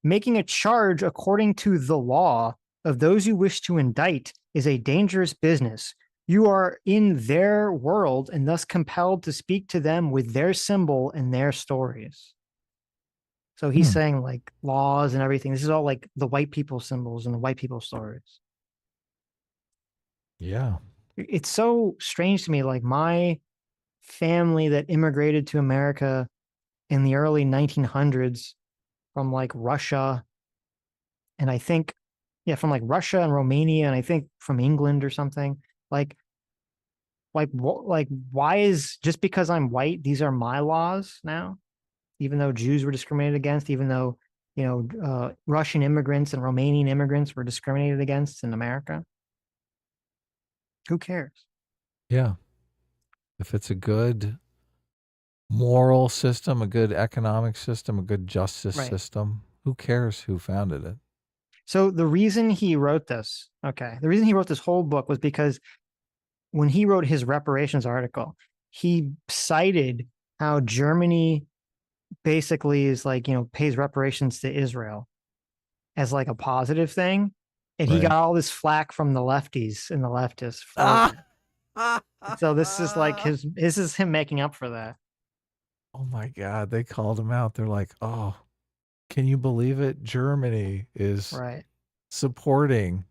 Making a charge according to the law of those you wish to indict is a dangerous business. You are in their world and thus compelled to speak to them with their symbol and their stories. So he's saying like laws and everything. This is all like the white people symbols and the white people stories. Yeah. It's so strange to me. Like my family that immigrated to America in the early 1900s from like Russia. And I think, from like Russia and Romania, and I think from England or something. Like why is just because I'm white, these are my laws now, even though Jews were discriminated against, even though, Russian immigrants and Romanian immigrants were discriminated against in America. Who cares? Yeah. If it's a good moral system, a good economic system, a good justice system, who cares who founded it? So the reason he wrote this, the reason he wrote this whole book was because when he wrote his reparations article, he cited how Germany basically is like, pays reparations to Israel as like a positive thing. And he got all this flack from the lefties and the leftists. So this is like this is him making up for that. Oh my God. They called him out. They're like, oh, can you believe it? Germany is supporting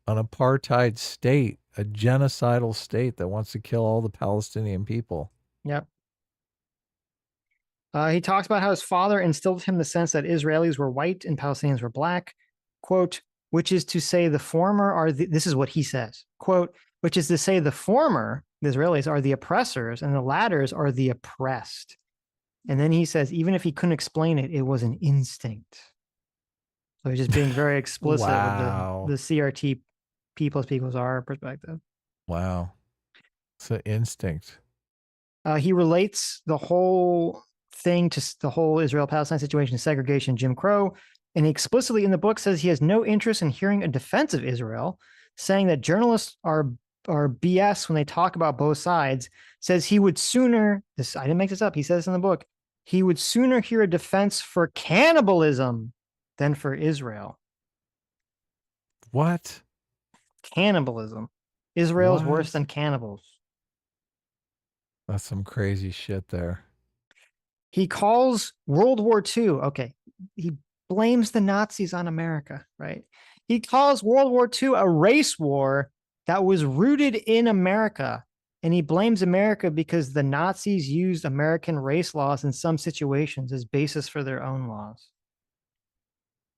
an apartheid state, a genocidal state that wants to kill all the Palestinian people. Yep. He talks about how his father instilled in him the sense that Israelis were white and Palestinians were black. Quote, which is to say the former are this is what he says. Quote, which is to say the former, the Israelis, are the oppressors and the latters are the oppressed. And then he says, even if he couldn't explain it, it was an instinct. So he's just being very explicit with the CRT P plus P plus R perspective. Wow. It's an instinct. He relates the whole thing to the whole Israel-Palestine situation, segregation, Jim Crow. And he explicitly in the book says he has no interest in hearing a defense of Israel, saying that journalists are BS when they talk about both sides, says he would sooner, I didn't make this up, he says in the book, he would sooner hear a defense for cannibalism than for Israel. What? Cannibalism. Israel's worse than cannibals. That's some crazy shit there. He calls World War II, he blames the Nazis on America, right? He calls World War II a race war that was rooted in America. And he blames America because the Nazis used American race laws in some situations as basis for their own laws.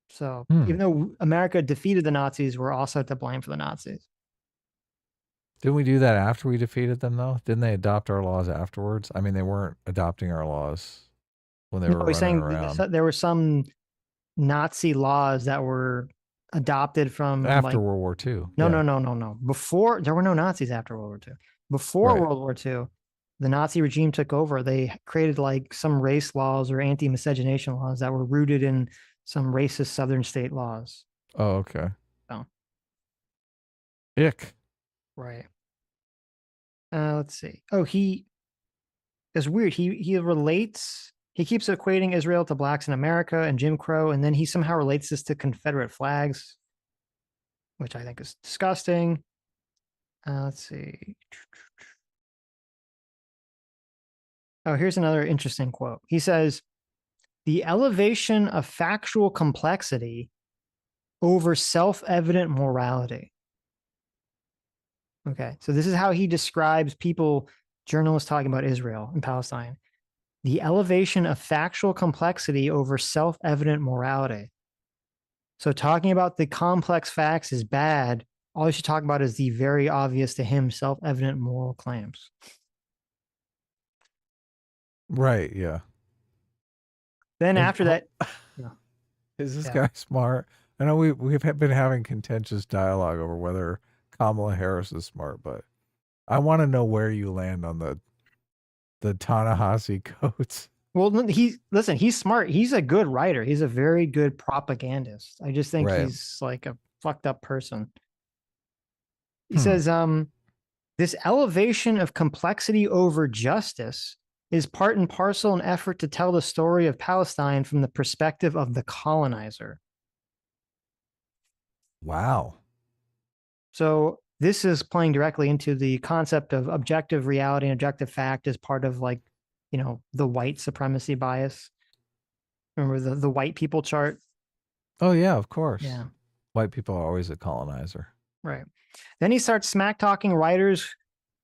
So even though America defeated the Nazis, we're also to blame for the Nazis. Didn't we do that after we defeated them, though? Didn't they adopt our laws afterwards? I mean, they weren't adopting our laws when they were running around. There were some Nazi laws that were adopted from after World War II. No. Before, there were no Nazis after World War II. Before Right. World War II, the Nazi regime took over. They created like some race laws or anti-miscegenation laws that were rooted in some racist Southern state laws. Oh, okay. So. Ick. Right. Let's see. Oh, it's weird. He relates. He keeps equating Israel to blacks in America and Jim Crow, and then he somehow relates this to Confederate flags, which I think is disgusting. Let's see. Oh, here's another interesting quote. He says, "The elevation of factual complexity over self-evident morality." Okay, so this is how he describes people, journalists talking about Israel and Palestine. The elevation of factual complexity over self-evident morality. So talking about the complex facts is bad. All you should talk about is the very obvious to him self-evident moral claims. Right, yeah. Then after that... Is this guy smart? I know we've been having contentious dialogue over whether Kamala Harris is smart, but I want to know where you land on the Ta-Nehisi Coates. Well, he's smart. He's a good writer. He's a very good propagandist. I just think he's like a fucked up person. He says, this elevation of complexity over justice is part and parcel an effort to tell the story of Palestine from the perspective of the colonizer. Wow. So this is playing directly into the concept of objective reality and objective fact as part of like, you know, the white supremacy bias. Remember the white people chart? Oh yeah, of course. Yeah. White people are always a colonizer. Right. Then he starts smack talking writers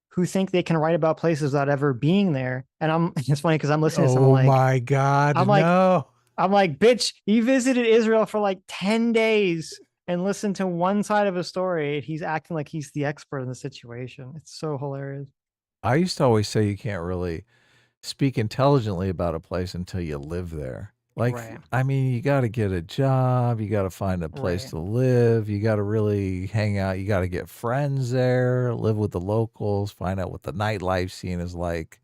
who think they can write about places without ever being there. And it's funny because I'm listening to someone like, oh my God, I'm like, bitch, he visited Israel for like 10 days and listened to one side of a story. He's acting like he's the expert in the situation. It's so hilarious. I used to always say you can't really speak intelligently about a place until you live there. Like, I mean, you got to get a job, you got to find a place to live, you got to really hang out, you got to get friends there, live with the locals, find out what the nightlife scene is like.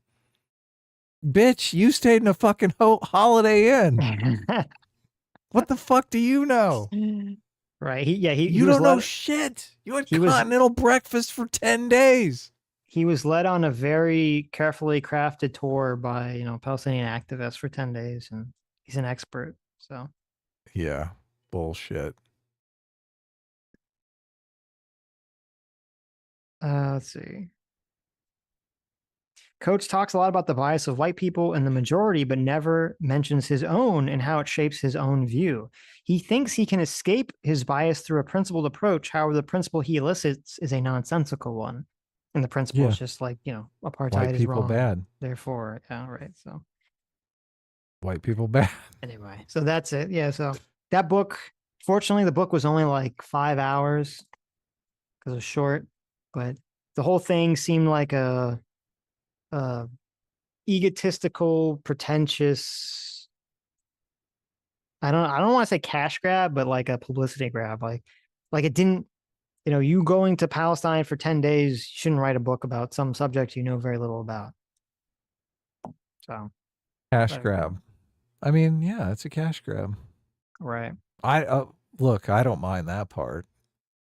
Bitch, you stayed in a fucking Holiday Inn. What the fuck do you know? Right. You don't know shit. You had continental breakfast for 10 days. He was led on a very carefully crafted tour by, you know, Palestinian activists for 10 days, and he's an expert. So, yeah, bullshit. Let's see. Coates talks a lot about the bias of white people in the majority, but never mentions his own and how it shapes his own view. He thinks he can escape his bias through a principled approach. However, the principle he elicits is a nonsensical one. And the principle is just like, you know, apartheid white is people wrong. Bad. Therefore, yeah, right. So white people bad. Anyway, so that's it. Yeah. So that book, fortunately, the book was only like 5 hours because it was short, but the whole thing seemed like a egotistical, pretentious. I don't want to say cash grab, but like a publicity grab. Like it didn't. You know, you going to Palestine for 10 days, you shouldn't write a book about some subject you know very little about. So, cash grab. I mean, yeah, it's a cash grab. Right. Look, I don't mind that part.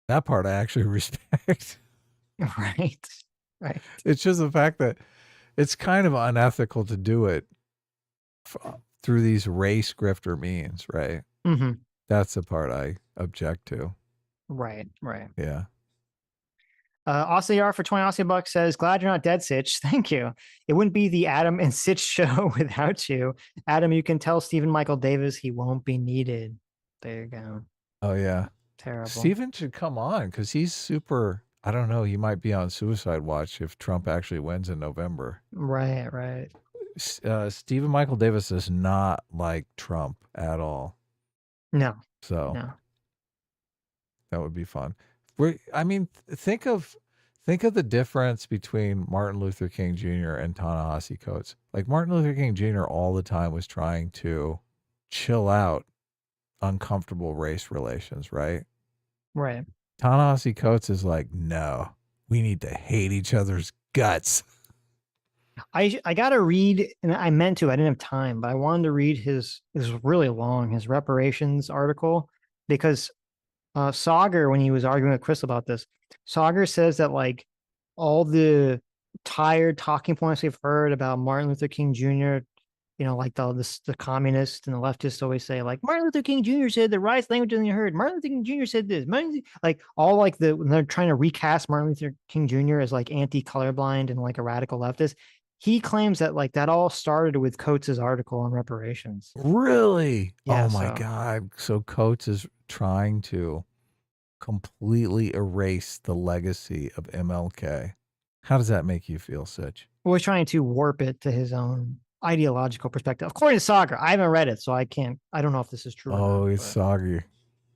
That part I actually respect. Right. Right. It's just the fact that it's kind of unethical to do it through these race grifter means, right? Mm-hmm. That's the part I object to. Right. Yeah. Aussie for 20 Aussie bucks says, glad you're not dead, Sitch. Thank you. It wouldn't be the Adam and Sitch show without you. Adam, you can tell Stephen Michael Davis he won't be needed. There you go. Oh, yeah. Terrible. Stephen should come on because he's super, I don't know, he might be on suicide watch if Trump actually wins in November. Right. Stephen Michael Davis is not like Trump at all. No. So. No. That would be fun. I mean, think of the difference between Martin Luther King Jr. and Ta-Nehisi Coates. Like Martin Luther King Jr. all the time was trying to chill out uncomfortable race relations, right? Right. Ta-Nehisi Coates is like, no, we need to hate each other's guts. I got to read, and I meant to, I didn't have time, but I wanted to read his really long, his reparations article, because Sauger, when he was arguing with Chris about this, Sauger says that like all the tired talking points we've heard about Martin Luther King Jr., like the communists and the leftists always say, like, Martin Luther King Jr. said the right language isn't heard. Martin Luther King Jr. said this. Like all like when they're trying to recast Martin Luther King Jr. as like anti-colorblind and like a radical leftist, he claims that like that all started with Coates's article on reparations. Really? Yeah, oh my God. So Coates is trying to completely erase the legacy of MLK. How does that make you feel, Sitch? Well, he's trying to warp it to his own ideological perspective. According to Sauger, I haven't read it, so I don't know if this is true. Oh, or not, it's Sauger.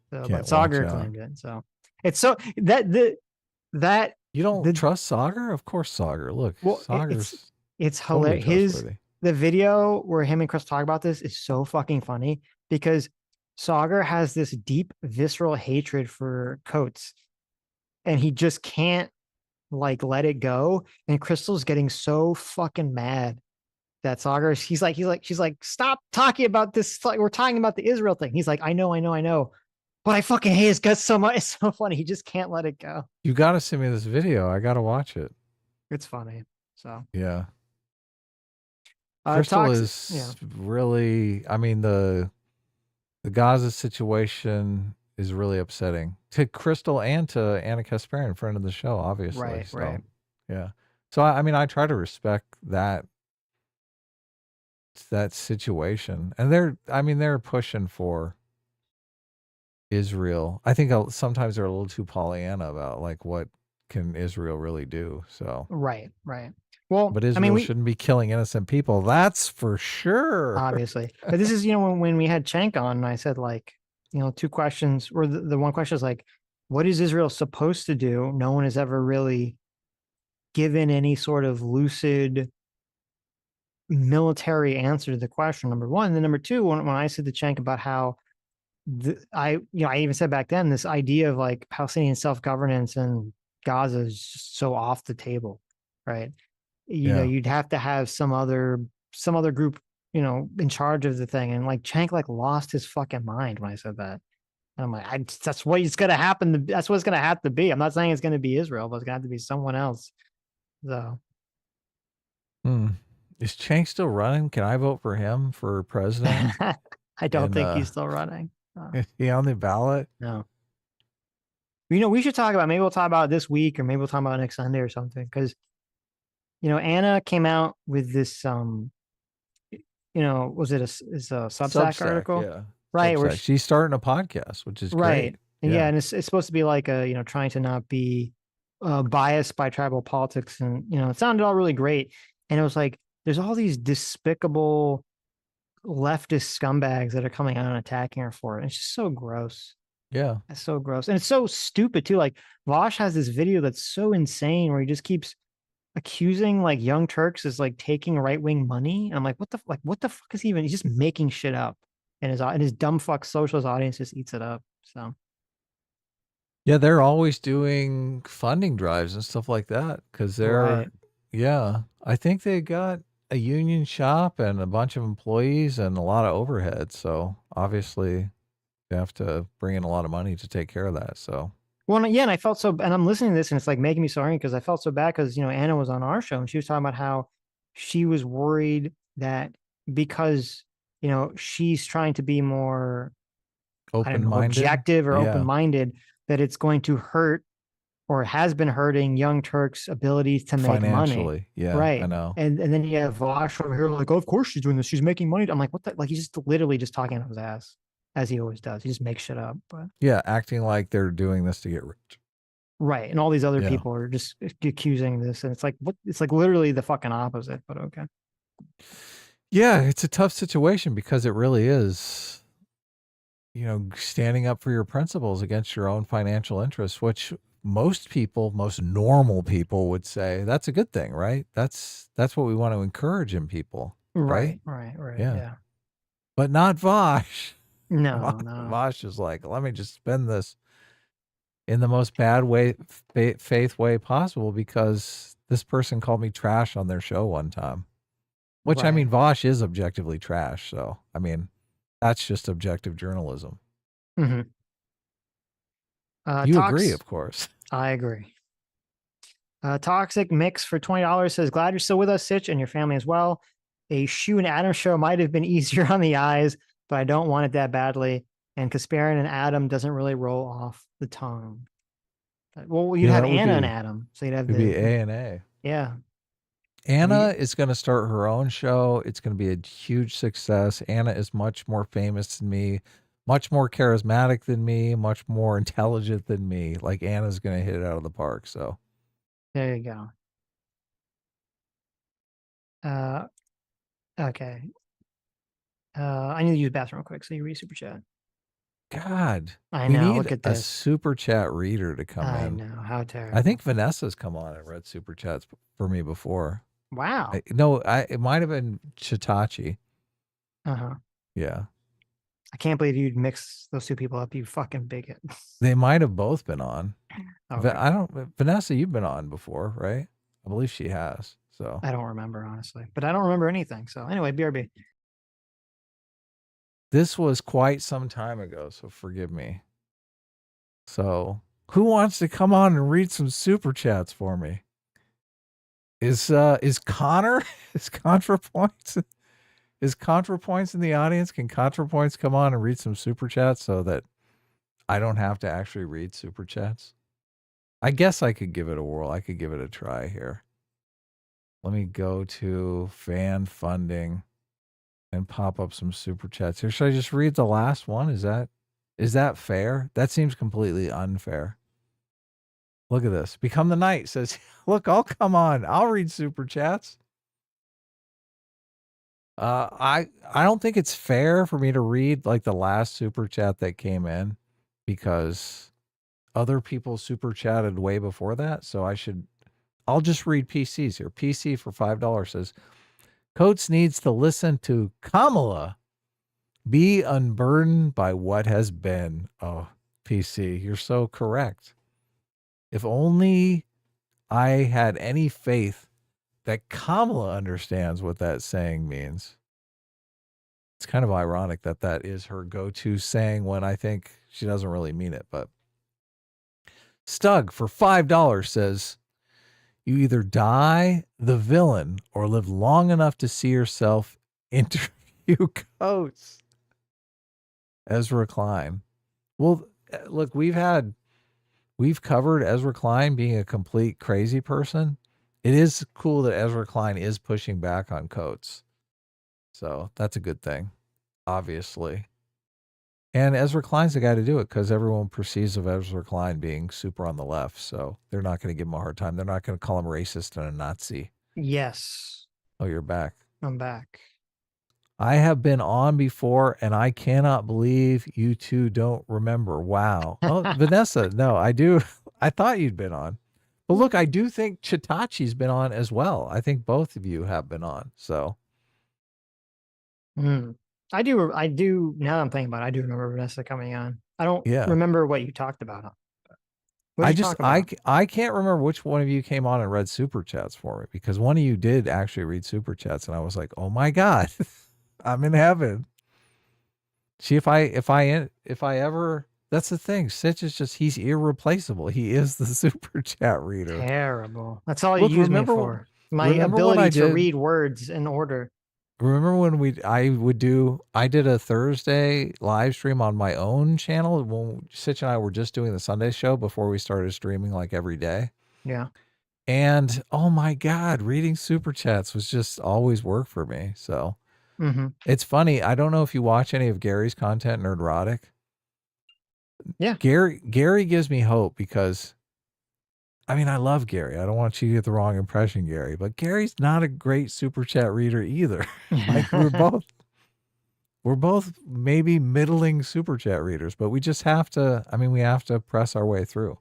But Sauger claimed it. So it's so that you don't trust Sauger? Of course, Sauger. Look, Sauger's it's hilarious. The video where him and Chris talk about this is so fucking funny because Sauger has this deep visceral hatred for Coates, and he just can't like let it go. And Crystal's getting so fucking mad that Sauger, she's like, stop talking about this. Like, we're talking about the Israel thing. He's like, I know. But I fucking hate his guts so much. It's so funny. He just can't let it go. You got to send me this video. I got to watch it. It's funny. So yeah. Crystal is really, I mean, the Gaza situation is really upsetting to Crystal and to Anna Kasparian, friend of the show, obviously. Right. Yeah. So, I mean, I try to respect that situation. And they're pushing for Israel. I think sometimes they're a little too Pollyanna about like what can Israel really do. So right. Well, but Israel shouldn't be killing innocent people. That's for sure. Obviously, but this is when we had Cenk on, and I said like two questions. Or the one question is like, what is Israel supposed to do? No one has ever really given any sort of lucid military answer to the question. Number one, and then number two, when I said to Cenk about how I even said back then this idea of like Palestinian self-governance and Gaza is just so off the table, right? You'd have to have some other group, in charge of the thing. And like Cenk like lost his fucking mind when I said that. And I'm like, that's what it's gonna happen. That's what it's gonna have to be. I'm not saying it's gonna be Israel, but it's gonna have to be someone else. So is Cenk still running? Can I vote for him for president? I don't think he's still running. Is he on the ballot? No. We should talk about, maybe we'll talk about it this week, or maybe we'll talk about it next Sunday or something. Because, Anna came out with this, was it a Substack article? Yeah. Right. Substack. She's starting a podcast, which is right. Great. Yeah. And it's supposed to be like trying to not be biased by tribal politics. And, it sounded all really great. And it was like, there's all these despicable leftist scumbags that are coming out and attacking her for it. It's just so gross. Yeah. It's so gross. And it's so stupid too. Like Vosh has this video that's so insane where he just keeps accusing like Young Turks as like taking right-wing money. And I'm like, what the fuck is he even? He's just making shit up. And his dumb fuck socialist audience just eats it up. So yeah, they're always doing funding drives and stuff like that. Cause I think they got a union shop and a bunch of employees and a lot of overhead. So obviously they have to bring in a lot of money to take care of that. So, well, yeah. And I felt and I'm listening to this and it's like making me sorry because I felt so bad because, Anna was on our show and she was talking about how she was worried that because, she's trying to be more objective or open-minded, that it's going to hurt or has been hurting Young Turks' abilities to make money. Yeah, right. I know. And then you have Vosh over here like, oh, of course she's doing this. She's making money. I'm like, what the? Like, he's just literally just talking out of his ass, as he always does. He just makes shit up. But yeah, acting like they're doing this to get rich. Right. And all these other people are just accusing this. And it's like, what? It's like literally the fucking opposite, but okay. Yeah, it's a tough situation because it really is, standing up for your principles against your own financial interests, which most normal people would say that's a good thing, right? That's what we want to encourage in people. Right. Yeah. But not Vosh. No. Vosh is like, let me just spend this in the most bad way, faith way possible, because this person called me trash on their show one time. Which, I mean, Vosh is objectively trash. So, I mean, that's just objective journalism. Mm-hmm. You agree, of course. I agree. Toxic Mix for $20 says, glad you're still with us, Sitch, and your family as well. A Shoe and Adam show might have been easier on the eyes, but I don't want it that badly. And Kasparian and Adam doesn't really roll off the tongue. Well, you'd have Anna and Adam. So you'd have be A and A. Yeah. Anna is going to start her own show. It's going to be a huge success. Anna is much more famous than me, much more charismatic than me, much more intelligent than me. Like, Anna's going to hit it out of the park. So there you go. Okay. I need to use the bathroom real quick. So you read super chat. God, I we know. need Look at a this. super chat reader to come in. I know. How terrible. I think Vanessa's come on and read super chats for me before. Wow. It might have been Chitachi. Uh-huh. Yeah. I can't believe you'd mix those two people up, you fucking bigot. They might have both been on. Okay. Vanessa, you've been on before, right? I believe she has. So I don't remember, honestly. But I don't remember anything. So anyway, BRB. this was quite some time ago, so forgive me. So who wants to come on and read some super chats for me? Is Connor is ContraPoints? Is ContraPoints in the audience? Can ContraPoints come on and read some super chats so that I don't have to actually read super chats? I guess I could give it a whirl. I could give it a try here. Let me go to fan funding and pop up some super chats here. Should I just read the last one? Is that fair? That seems completely unfair. Look at this. Become the Knight says, look, I'll come on. I'll read super chats. I don't think it's fair for me to read like the last super chat that came in because other people super chatted way before that. So I'll just read PCs here. PC for $5 says, Coates needs to listen to Kamala. Be unburdened by what has been. Oh, PC, you're so correct. If only I had any faith that Kamala understands what that saying means. It's kind of ironic that that is her go-to saying when I think she doesn't really mean it. But Stug for $5 says, you either die the villain or live long enough to see yourself interview Coates. Ezra Klein. Well, look, we've covered Ezra Klein being a complete crazy person. It is cool that Ezra Klein is pushing back on Coates. So that's a good thing, obviously. And Ezra Klein's the guy to do it because everyone perceives of Ezra Klein being super on the left. So they're not going to give him a hard time. They're not going to call him racist and a Nazi. Yes. Oh, you're back. I'm back. I have been on before and I cannot believe you two don't remember. Wow. Oh, Vanessa, no, I do. I thought you'd been on. But look, I do think Chitachi's been on as well. I think both of you have been on. So I do. Now that I'm thinking about it, I do remember Vanessa coming on. I don't remember what you talked about. I can't remember which one of you came on and read super chats for me because one of you did actually read super chats and I was like, oh my God, I'm in heaven. See, if I ever, that's the thing. Sitch is just, he's irreplaceable. He is the super chat reader. Terrible. That's all you use me for. My ability to read words in order. Remember when I did a Thursday live stream on my own channel when Sitch and I were just doing the Sunday show before we started streaming like every day. Yeah. And oh my God, reading super chats was just always work for me. So it's funny. I don't know if you watch any of Gary's content, Nerdrotic. Yeah. Gary gives me hope because I mean, I love Gary. I don't want you to get the wrong impression, Gary, but Gary's not a great super chat reader either. Like we're both maybe middling super chat readers, but we just have to, we have to press our way through.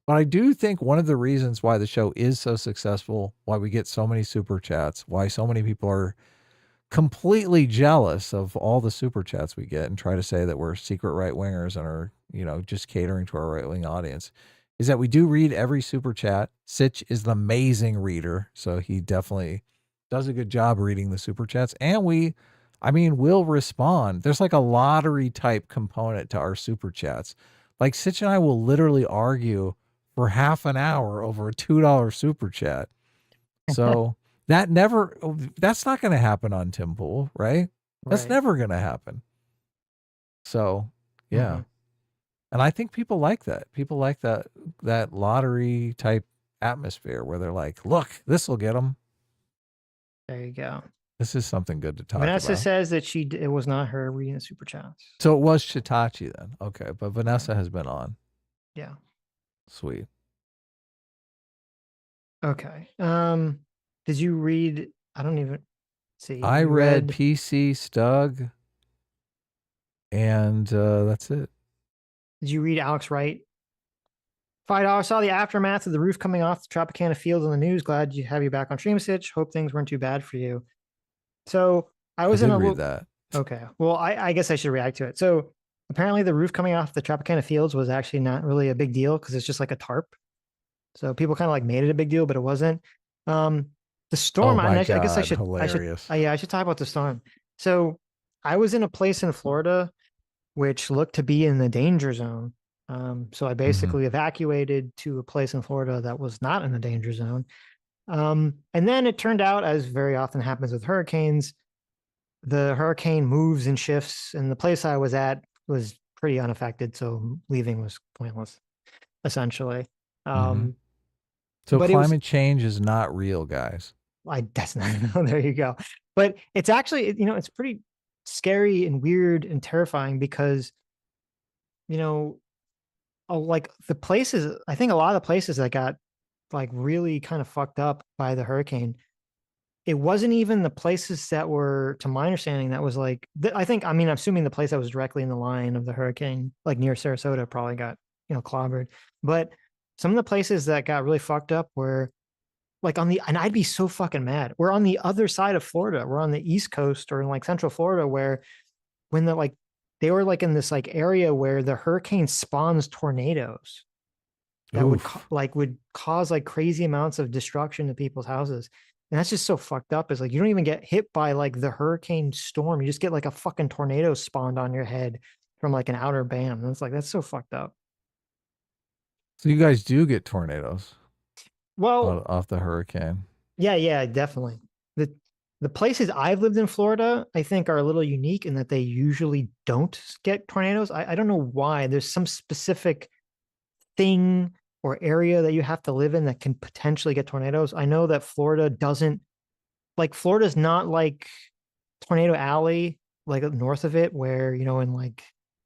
But I do think one of the reasons why the show is so successful, why we get so many super chats, why so many people are completely jealous of all the super chats we get and try to say that we're secret right wingers and are, just catering to our right wing audience, is that we do read every super chat. Sitch is the amazing reader, so he definitely does a good job reading the super chats. And we'll respond. There's like a lottery type component to our super chats. Like Sitch and I will literally argue for half an hour over a $2 super chat. So that's not going to happen on Tim Pool, right? That's never going to happen. So, yeah. Mm-hmm. And I think people like that. People like that lottery type atmosphere where they're like, look, this will get them. There you go. This is something good to talk about. Vanessa says that it was not her reading the super chats. So it was Shitachi then. Okay. But Vanessa has been on. Yeah. Sweet. Okay. Did you read? I don't even see. I read PC Stug, and that's it. Did you read Alex Wright? $5 saw the aftermath of the roof coming off the Tropicana field on the news. Glad you have you back on stream, Sitch. Hope things weren't too bad for you. So I did read that. Okay. Well, I guess I should react to it. So apparently the roof coming off the Tropicana fields was actually not really a big deal because it's just like a tarp. So people kind of like made it a big deal, but it wasn't. The storm, I guess I should talk about the storm. So I was in a place in Florida which looked to be in the danger zone. So I basically evacuated to a place in Florida that was not in the danger zone. And then it turned out, as very often happens with hurricanes, the hurricane moves and shifts, and the place I was at was pretty unaffected, so leaving was pointless, essentially. So climate change is not real, guys. That's not. There you go. But it's actually, it's pretty scary and weird and terrifying because, like the places, I think a lot of the places that got like really kind of fucked up by the hurricane, it wasn't even the places that were, to my understanding, that was like, I'm assuming the place that was directly in the line of the hurricane, like near Sarasota, probably got, clobbered. But some of the places that got really fucked up were like and I'd be so fucking mad. We're on the other side of Florida. We're on the East Coast or in like Central Florida, where when they were like in this like area where the hurricane spawns tornadoes that would cause like crazy amounts of destruction to people's houses. And that's just so fucked up. Is like, you don't even get hit by like the hurricane storm. You just get like a fucking tornado spawned on your head from like an outer band. And it's like, that's so fucked up. So you guys do get tornadoes? Well, off the hurricane. Yeah, definitely. The places I've lived in Florida, I think, are a little unique in that they usually don't get tornadoes. I don't know why. There's some specific thing or area that you have to live in that can potentially get tornadoes. I know that Florida doesn't, like, Florida's not like Tornado Alley, like north of it, where, in like,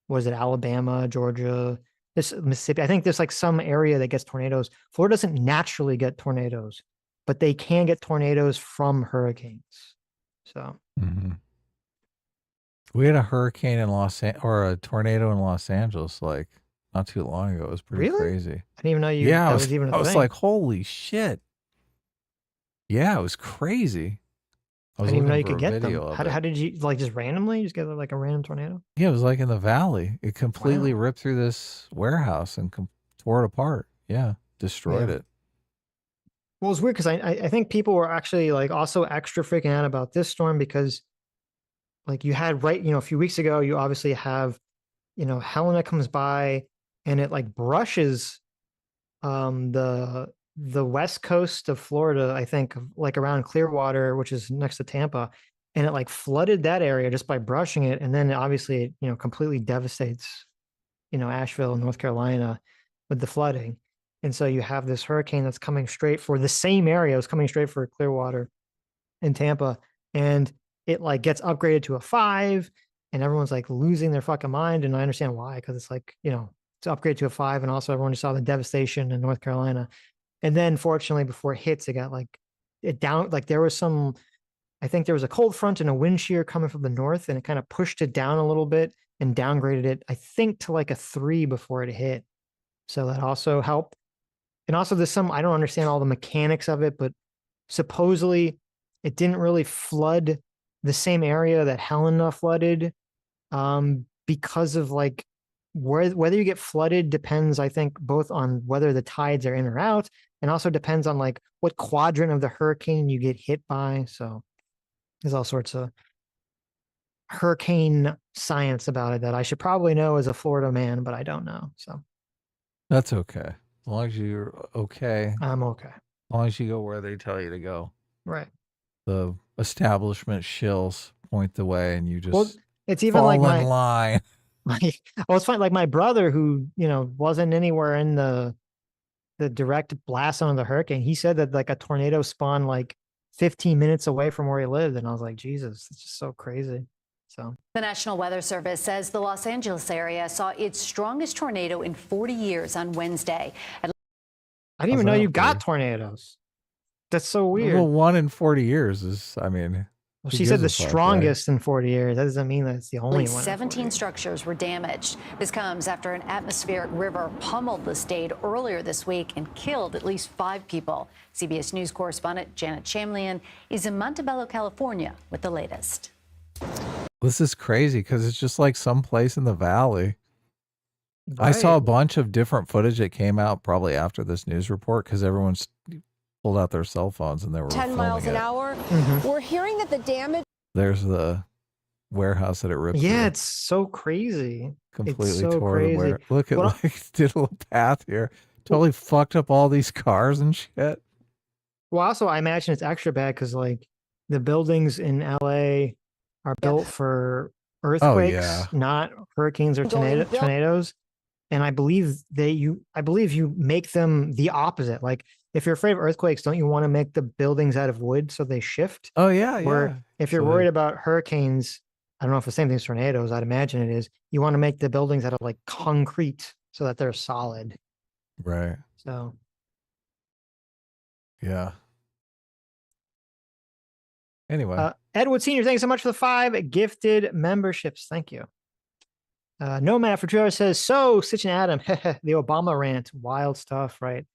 what is it, Alabama, Georgia, Mississippi. I think there's like some area that gets tornadoes. Florida doesn't naturally get tornadoes, but they can get tornadoes from hurricanes. So we had a hurricane in or a tornado in Los Angeles like not too long ago. It was pretty crazy. I didn't even know that was even a thing. I was like, holy shit. Yeah, it was crazy. I didn't even know you could get them. How did you, like, just randomly just get like a random tornado? Yeah, it was like in the valley. It completely ripped through this warehouse and tore it apart. Yeah, destroyed it. Well, it's weird because I think people were actually like also extra freaking out about this storm because, like, you had a few weeks ago, you obviously have, Helena comes by and it like brushes the west coast of Florida, I think, like around Clearwater, which is next to Tampa, and it like flooded that area just by brushing it. And then obviously it, completely devastates, Asheville, North Carolina with the flooding. And so you have this hurricane that's coming straight for the same area. It's coming straight for Clearwater and Tampa. And it like gets upgraded to a 5 and everyone's like losing their fucking mind. And I understand why, because it's like, it's upgraded to a 5. And also everyone just saw the devastation in North Carolina. And then fortunately before it hits, it got like it down, like there was I think there was a cold front and a wind shear coming from the north, and it kind of pushed it down a little bit and downgraded it, I think, to like a 3 before it hit. So that also helped. And also there's I don't understand all the mechanics of it, but supposedly it didn't really flood the same area that Helena flooded, because of like whether you get flooded depends, I think, both on whether the tides are in or out, and also depends on like what quadrant of the hurricane you get hit by. So there's all sorts of hurricane science about it that I should probably know as a Florida man, but I don't know. So That's okay. As long as you're okay. I'm okay. As long as you go where they tell you to go. Right. The establishment shills point the way, and you just Well, it's even fall like in line. It's fine. Like my brother, who wasn't anywhere in the direct blast on the hurricane, he said that like a tornado spawned like 15 minutes away from where he lived, and I was like, Jesus, it's just so crazy. So the National Weather Service says the Los Angeles area saw its strongest tornado in 40 years on Wednesday. I didn't even know you got tornadoes. That's so weird. Well, 1 in 40 years is, I mean. Well, she said the strongest in 40 years. That doesn't mean that it's the only one. 17 structures were damaged. This comes after an atmospheric river pummeled the state earlier this week and killed at least 5 people. CBS News correspondent Janet Chamlian is in Montebello, California with the latest. This is crazy because it's just like someplace in the valley. Right. I saw a bunch of different footage that came out probably after this news report because everyone's pulled out their cell phones and they were 10 miles an hour. We're hearing that the damage. There's the warehouse that it ripped. Yeah, through. it's so crazy. Completely it's so tore crazy. the warehouse. Look at like did a little path here. Totally fucked up all these cars and shit. Well, also I imagine it's extra bad because like the buildings in LA are built for earthquakes, not hurricanes or tornadoes. And I believe you make them the opposite. Like if you're afraid of earthquakes, don't you want to make the buildings out of wood so they shift? Oh yeah, Where if you're worried about hurricanes, I don't know if the same thing as tornadoes, I'd imagine it is, you want to make the buildings out of like concrete so that they're solid. Right. So yeah. Anyway. Edward Sr., thanks so much for the 5 gifted memberships. Thank you. Nomad for Trevor says, so Sitch and Adam, the Obama rant, wild stuff, right?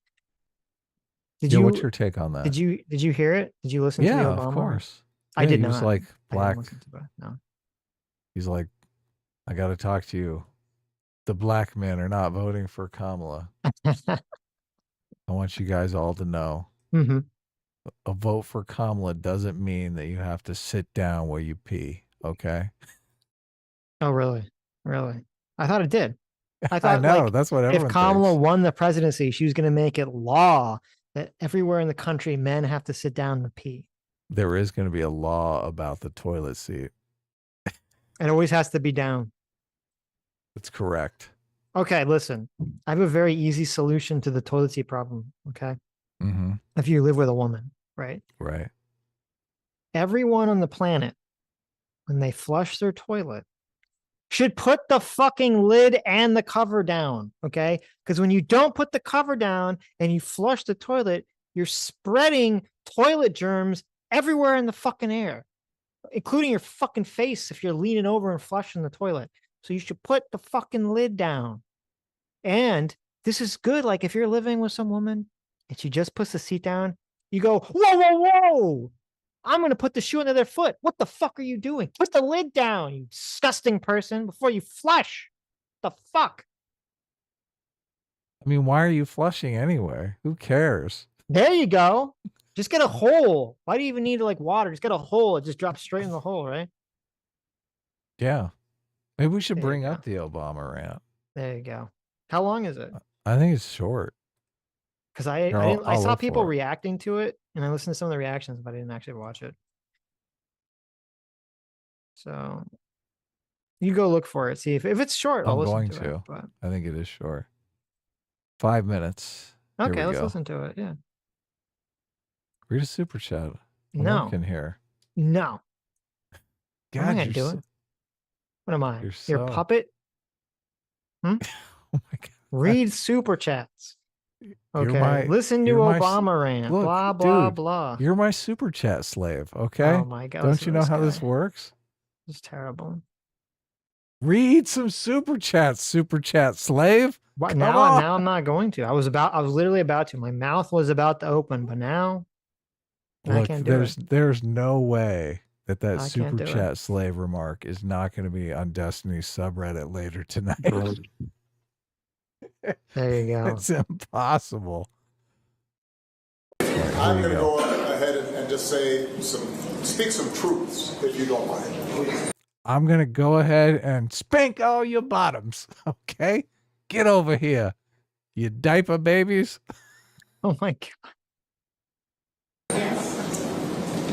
What's your take on that? Did you hear it? Did you listen to the Obama? Yeah, of course. I did not. He was like black. No. He's like, I got to talk to you. The black men are not voting for Kamala. I want you guys all to know. Mm-hmm. A vote for Kamala doesn't mean that you have to sit down while you pee. Okay. Oh, really? Really? I thought it did. I thought I know like, that's what everyone if Kamala thinks. won the presidency, she was going to make it law that everywhere in the country men have to sit down to pee. There is going to be a law about the toilet seat. It always has to be down. That's correct. Okay, listen. I have a very easy solution to the toilet seat problem. Okay. Mm-hmm. If you live with a woman, right? Right. Everyone on the planet, when they flush their toilet, should put the fucking lid and the cover down, okay? Because when you don't put the cover down and you flush the toilet, you're spreading toilet germs everywhere in the fucking air, including your fucking face if you're leaning over and flushing the toilet. So you should put the fucking lid down. And this is good. Like if you're living with some woman and she just puts the seat down, you go, whoa, whoa, whoa. I'm going to put the shoe under their foot. What the fuck are you doing? Put the lid down, you disgusting person, before you flush. The fuck? I mean, why are you flushing anyway? Who cares? There you go. Just get a hole. Why do you even need like water? Just get a hole. It just drops straight in the hole, right? Yeah. Maybe we should There bring you up the Obama rant. There you go. How long is it? I think it's short. Because I'll I saw look people for it. reacting to it, and I listened to some of the reactions, but I didn't actually watch it. So you go look for it. See if it's short. I'll I'm listen going to to. it. But... I think it is short. 5 minutes. Here Okay, we let's go. listen to it. Yeah. Read a super chat. I'm No. looking here. No. What am I God, gonna do you're it? What am I? you're Your so- puppet? Hmm? Oh my God. Read super chats. Okay. my- Listen to you're my s- Obama rant. Look, blah blah dude, blah. You're my super chat slave, okay? Oh my God. Don't listen you to know how this guy. works? It's terrible. Read some super chats, slave. What Come now? on. Now I'm not going to. I was literally about to. My mouth was about to open, but now I Look, can't do it. there's no way that super chat slave remark is not going to be on Destiny's subreddit later tonight. There you go. It's impossible. I'm going to go ahead and just speak some truths, if you don't mind, please. I'm going to go ahead and spank all your bottoms, okay? Get over here, you diaper babies. Oh, my God.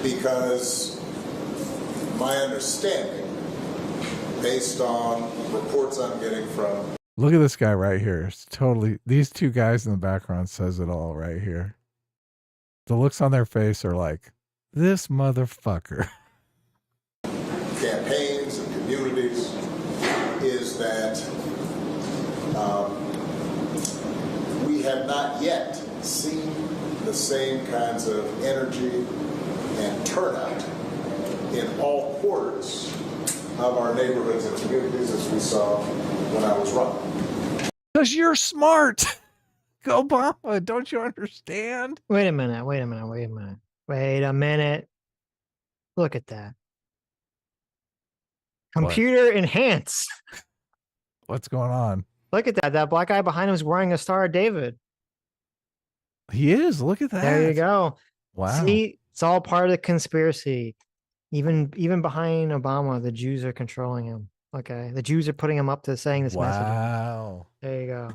Because my understanding, based on reports I'm getting from... Look at this guy right here. It's totally, these two guys in the background says it all right here. The looks on their face are like, this motherfucker. Campaigns and communities is that we have not yet seen the same kinds of energy and turnout in all quarters of our neighborhoods and communities as we saw when I was running. Because you're smart, Obama. Don't you understand? Wait a minute. Look at that. Computer enhance. What's going on? Look at that. That black guy behind him is wearing a Star of David. He is. Look at that. There you go. Wow. See, it's all part of the conspiracy. Even behind Obama, the Jews are controlling him. Okay. The Jews are putting him up to saying this message. Wow. There you go.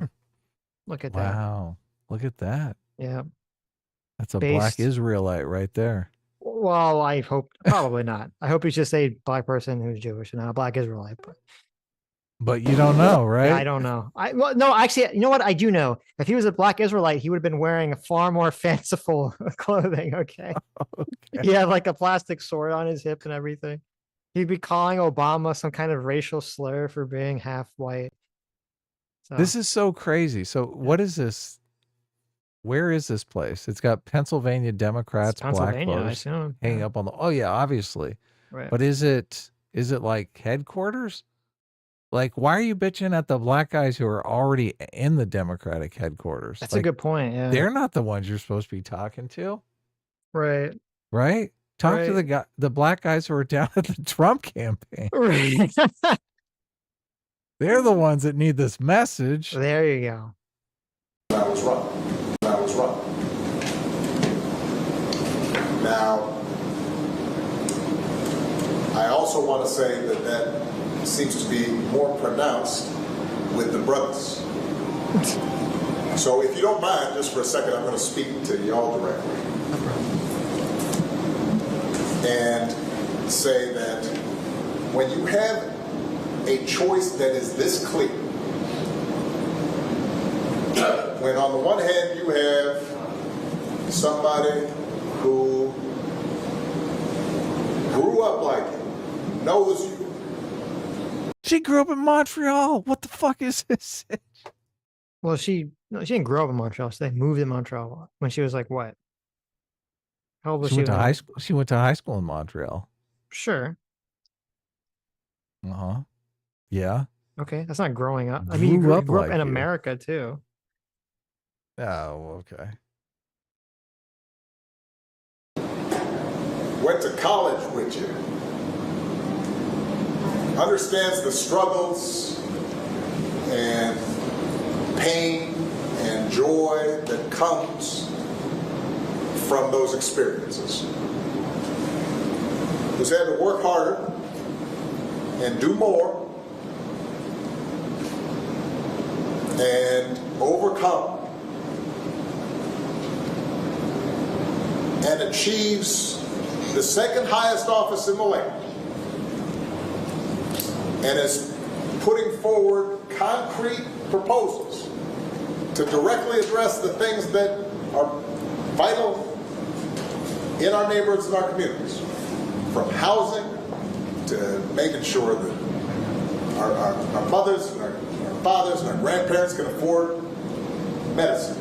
Look at that. Wow. Look at that. Yeah. That's a black Israelite right there. Well, I hope probably not. I hope he's just a black person who's Jewish and not a black Israelite. But you don't know, right? Yeah, I don't know. No, actually, you know what? I do know. If he was a black Israelite, he would have been wearing a far more fanciful clothing. Okay. He had like a plastic sword on his hip and everything. He'd be calling Obama some kind of racial slur for being half white. So, this is so crazy. So what is this? Where is this place? It's got Pennsylvania Democrats, black voters hanging up on the. Oh yeah, obviously. Right. But is it like headquarters? Like, why are you bitching at the black guys who are already in the Democratic headquarters? That's a good point. Yeah. They're not the ones you're supposed to be talking to. Right. Right? Talk to the black guys who are down at the Trump campaign. Right. They're the ones that need this message. There you go. I was wrong. Now, I also want to say that seems to be more pronounced with the brothers. So if you don't mind, just for a second, I'm going to speak to y'all directly. And say that when you have a choice that is this clear, when on the one hand you have somebody who grew up like you, knows you. She grew up in Montreal. What the fuck is this? Well, she didn't grow up in Montreal. So they moved to Montreal when she was like what? How old was she? Went to high school. She went to high school in Montreal. Sure. Uh-huh. Yeah. Okay, that's not growing up. I mean, you grew up like in America too. Oh, okay. Went to college with you. Understands the struggles and pain and joy that comes from those experiences. Who's had to work harder and do more and overcome and achieves the second highest office in the land and is putting forward concrete proposals to directly address the things that are vital in our neighborhoods and our communities, from housing to making sure that our mothers and our fathers and our grandparents can afford medicine.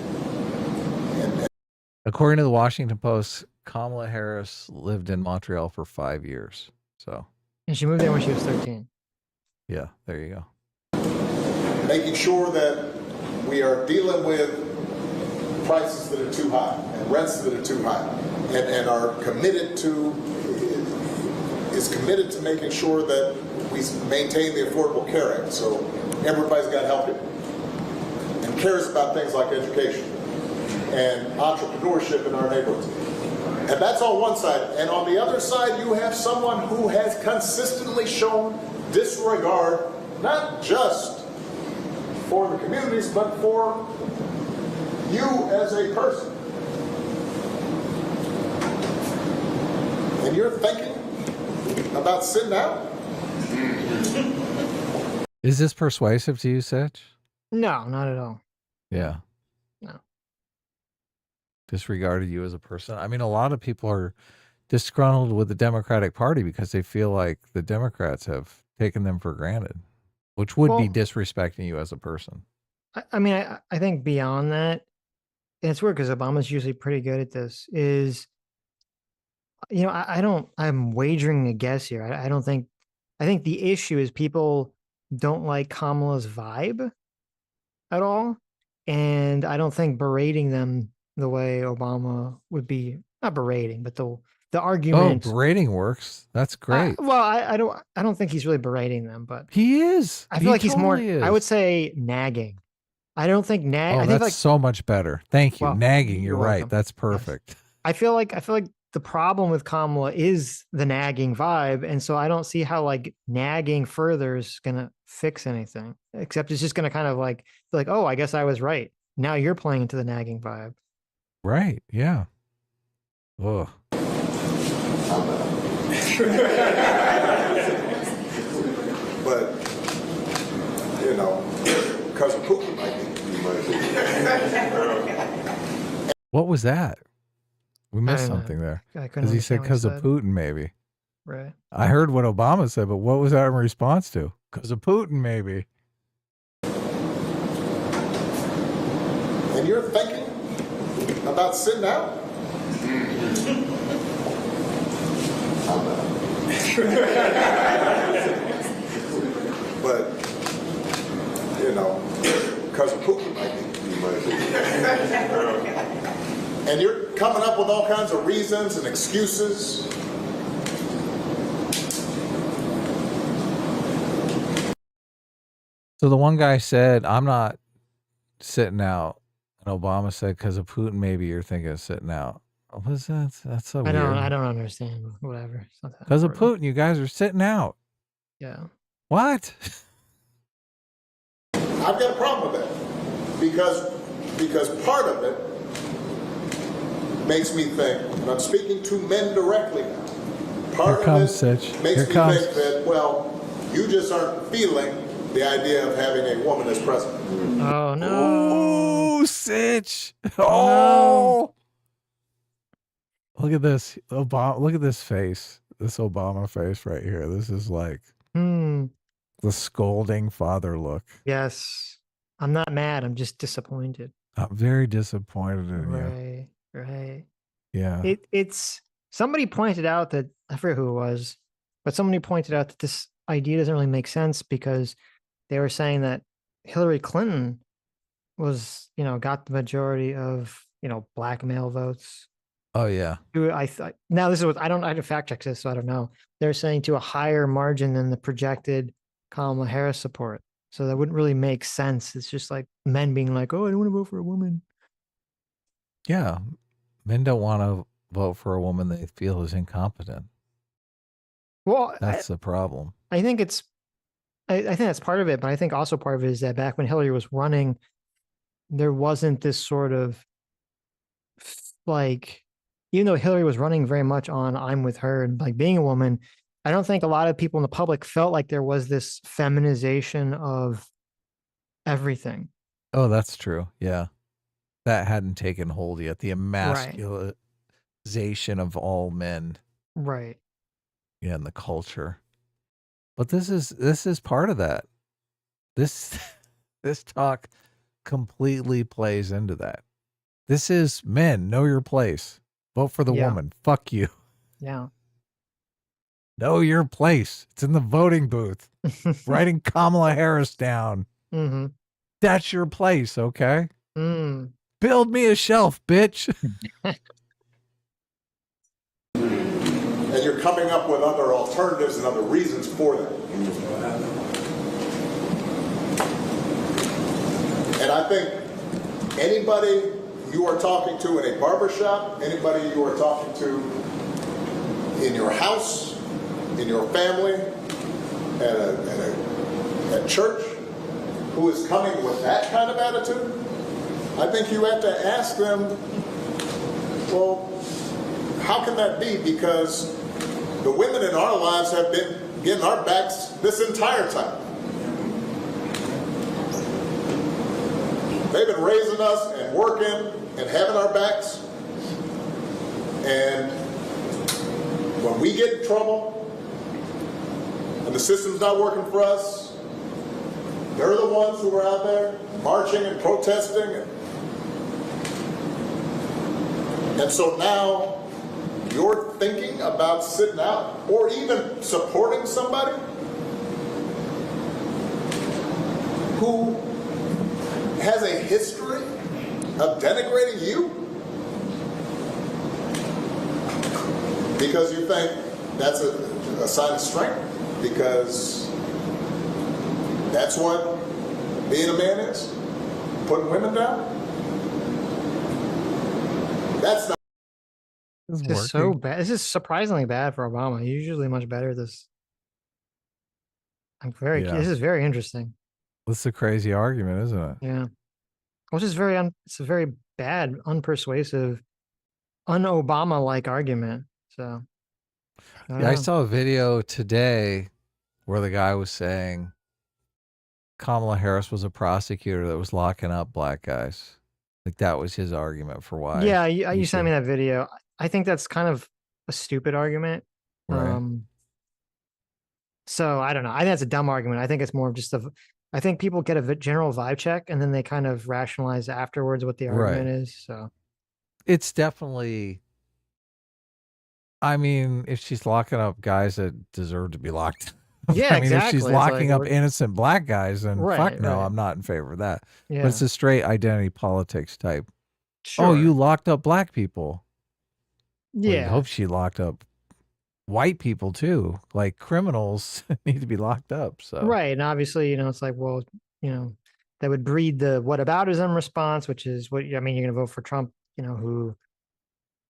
According to the Washington Post, Kamala Harris lived in Montreal for 5 years. So, and she moved there when she was 13. Yeah, there you go. Making sure that we are dealing with prices that are too high and rents that are too high, and are committed to is committed to making sure that we maintain the Affordable Care Act, so everybody's got help here, and cares about things like education and entrepreneurship in our neighborhoods. And that's on one side. And on the other side, you have someone who has consistently shown disregard, not just for the communities, but for you as a person. And you're thinking about sitting out? Is this persuasive to you, Sitch? No, not at all. Yeah. No. Disregarded you as a person. I mean, a lot of people are disgruntled with the Democratic Party because they feel like the Democrats have taken them for granted, which would be disrespecting you as a person. I mean, I think beyond that, and it's weird because Obama's usually pretty good at this, is, you know, I'm wagering a guess here. I think the issue is people don't like Kamala's vibe at all. And I don't think berating them the way Obama would be, not berating, but the argument. Oh, berating works. That's great. Well, I don't think he's really berating them, but he is. I feel like he's more, I would say, nagging. I don't think Oh, I think that's like so much better. Thank you. Well, Nagging. You're you're right. welcome. That's perfect. I feel like the problem with Kamala is the nagging vibe, and so I don't see how like nagging further is gonna fix anything, except it's just gonna kind of like, oh, I guess I was right. Now you're playing into the nagging vibe. Right. Yeah. Ugh. But, you know, because of Putin, What was that? We missed something there. Because he said because of Putin, maybe. Right. I heard what Obama said, but what was that in response to? Because of Putin, maybe. and you're thinking about sitting out? But, you know, because of Putin, and you're coming up with all kinds of reasons and excuses. So the one guy said, I'm not sitting out. And Obama said, because of Putin, maybe you're thinking of sitting out. What is that? That's so weird. I don't understand. Whatever. Because of Putin, you guys are sitting out. Yeah. What? I've got a problem with that. Because part of it makes me think, and I'm speaking to men directly now, part of it Sitch. makes me think that, well, you just aren't feeling the idea of having a woman as president. Oh, no. Oh, Sitch. Oh. Look at this. Obama. Look at this face. This Obama face right here. This is like the scolding father look. Yes. I'm not mad. I'm just disappointed. I'm very disappointed in you. Right. Yeah. It's somebody pointed out that, I forget who it was, but somebody pointed out that this idea doesn't really make sense because they were saying that Hillary Clinton was, got the majority of, black male votes. Oh yeah. Now this is what I had to fact check this, so I don't know. They're saying to a higher margin than the projected Kamala Harris support. So that wouldn't really make sense. It's just like men being like, "Oh, I don't want to vote for a woman." Yeah, men don't want to vote for a woman they feel is incompetent. Well, that's the problem. I think it's. I think that's part of it, but I think also part of it is that back when Hillary was running, there wasn't this sort of like, even though Hillary was running very much on I'm with her and like being a woman, I don't think a lot of people in the public felt like there was this feminization of everything. Oh, that's true. Yeah. That hadn't taken hold yet. The emasculization of all men. Right. Yeah, in the culture. But this is part of that. This talk completely plays into that. This is men, know your place. Vote for the woman. Fuck you. Yeah. Know your place. It's in the voting booth. Writing Kamala Harris down. Mm-hmm. That's your place, okay? Mm. Build me a shelf, bitch. and you're coming up with other alternatives and other reasons for that. And I think anybody you are talking to in a barbershop, anybody you are talking to in your house, in your family, at church, who is coming with that kind of attitude, I think you have to ask them, well, how can that be? Because the women in our lives have been getting our backs this entire time. They've been raising us and working and having our backs. And when we get in trouble and the system's not working for us, they're the ones who are out there marching and protesting. And so now you're thinking about sitting out or even supporting somebody who has a history of denigrating you because you think that's a sign of strength, because that's what being a man is, putting women down. That's not. This is so bad. This is surprisingly bad for Obama. He's usually much better. This This is very interesting. That's a crazy argument, isn't it? Yeah. Which is it's a very bad, unpersuasive, un-Obama-like argument. So I saw a video today where the guy was saying Kamala Harris was a prosecutor that was locking up black guys. Like that was his argument for why. Yeah, you sent me that video. I think that's kind of a stupid argument. Right. So I don't know. I think that's a dumb argument. I think it's more of just I think people get a general vibe check and then they kind of rationalize afterwards what the argument is. So it's definitely, I mean, if she's locking up guys that deserve to be locked, yeah, I mean, exactly. if she's locking up innocent black guys, then fuck no, right. I'm not in favor of that. Yeah. But it's a straight identity politics type. Sure. Oh, you locked up black people. Yeah. Well, I hope she locked up white people too. Like criminals need to be locked up. So right. And obviously, it's like, well, that would breed the whataboutism response, which is what I mean, you're gonna vote for Trump, who,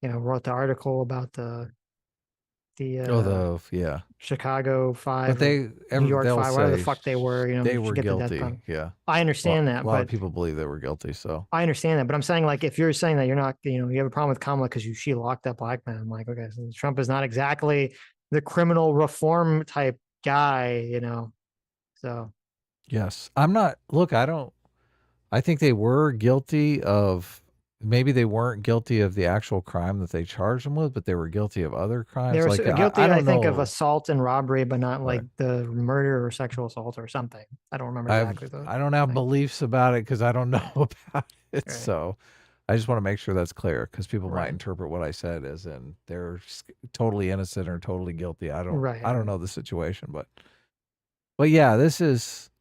wrote the article about the Chicago 5, but New York 5, whatever the fuck they were, they were guilty. Yeah. I understand that. A lot of people believe they were guilty. So I understand that, but I'm saying, like, if you're saying that you're not, you have a problem with Kamala because she locked up black men, I'm like, okay, so Trump is not exactly the criminal reform type guy, so. Yes, I'm not, look, I think they were guilty of, maybe they weren't guilty of the actual crime that they charged them with, but they were guilty of other crimes. They were like guilty, I think, know. of assault and robbery, but not like the murder or sexual assault or something. I don't remember exactly. I don't have beliefs about it because I don't know about it. Right. So I just want to make sure that's clear because people might interpret what I said as in they're totally innocent or totally guilty. I don't know the situation, but yeah, this is,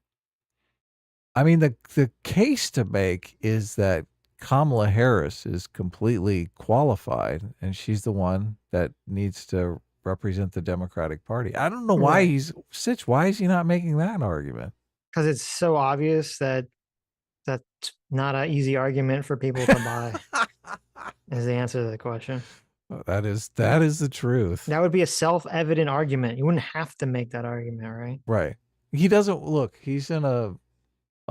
I mean, the case to make is that Kamala Harris is completely qualified and she's the one that needs to represent the Democratic Party. I don't know why Sitch, why is he not making that argument? Because it's so obvious that that's not an easy argument for people to buy is the answer to the question. Well, that is the truth. That would be a self-evident argument. You wouldn't have to make that argument, right? Right. He doesn't, look, he's in a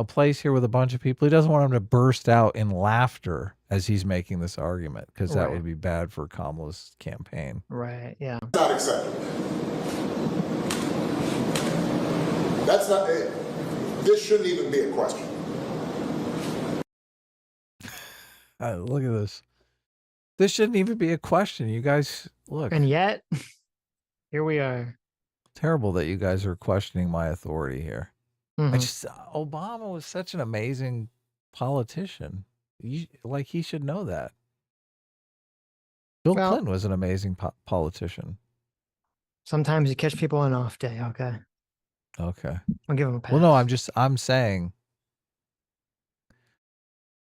place here with a bunch of people. He doesn't want him to burst out in laughter as he's making this argument because that would be bad for Kamala's campaign. Right. Yeah. Not acceptable. That's not. This shouldn't even be a question. Look at this. This shouldn't even be a question. You guys, look. And yet, here we are. Terrible that you guys are questioning my authority here. Mm-hmm. Obama was such an amazing politician. He should know that. Bill Clinton was an amazing politician. Sometimes you catch people on an off day. Okay. I'll give him a pass. Well, no, I'm saying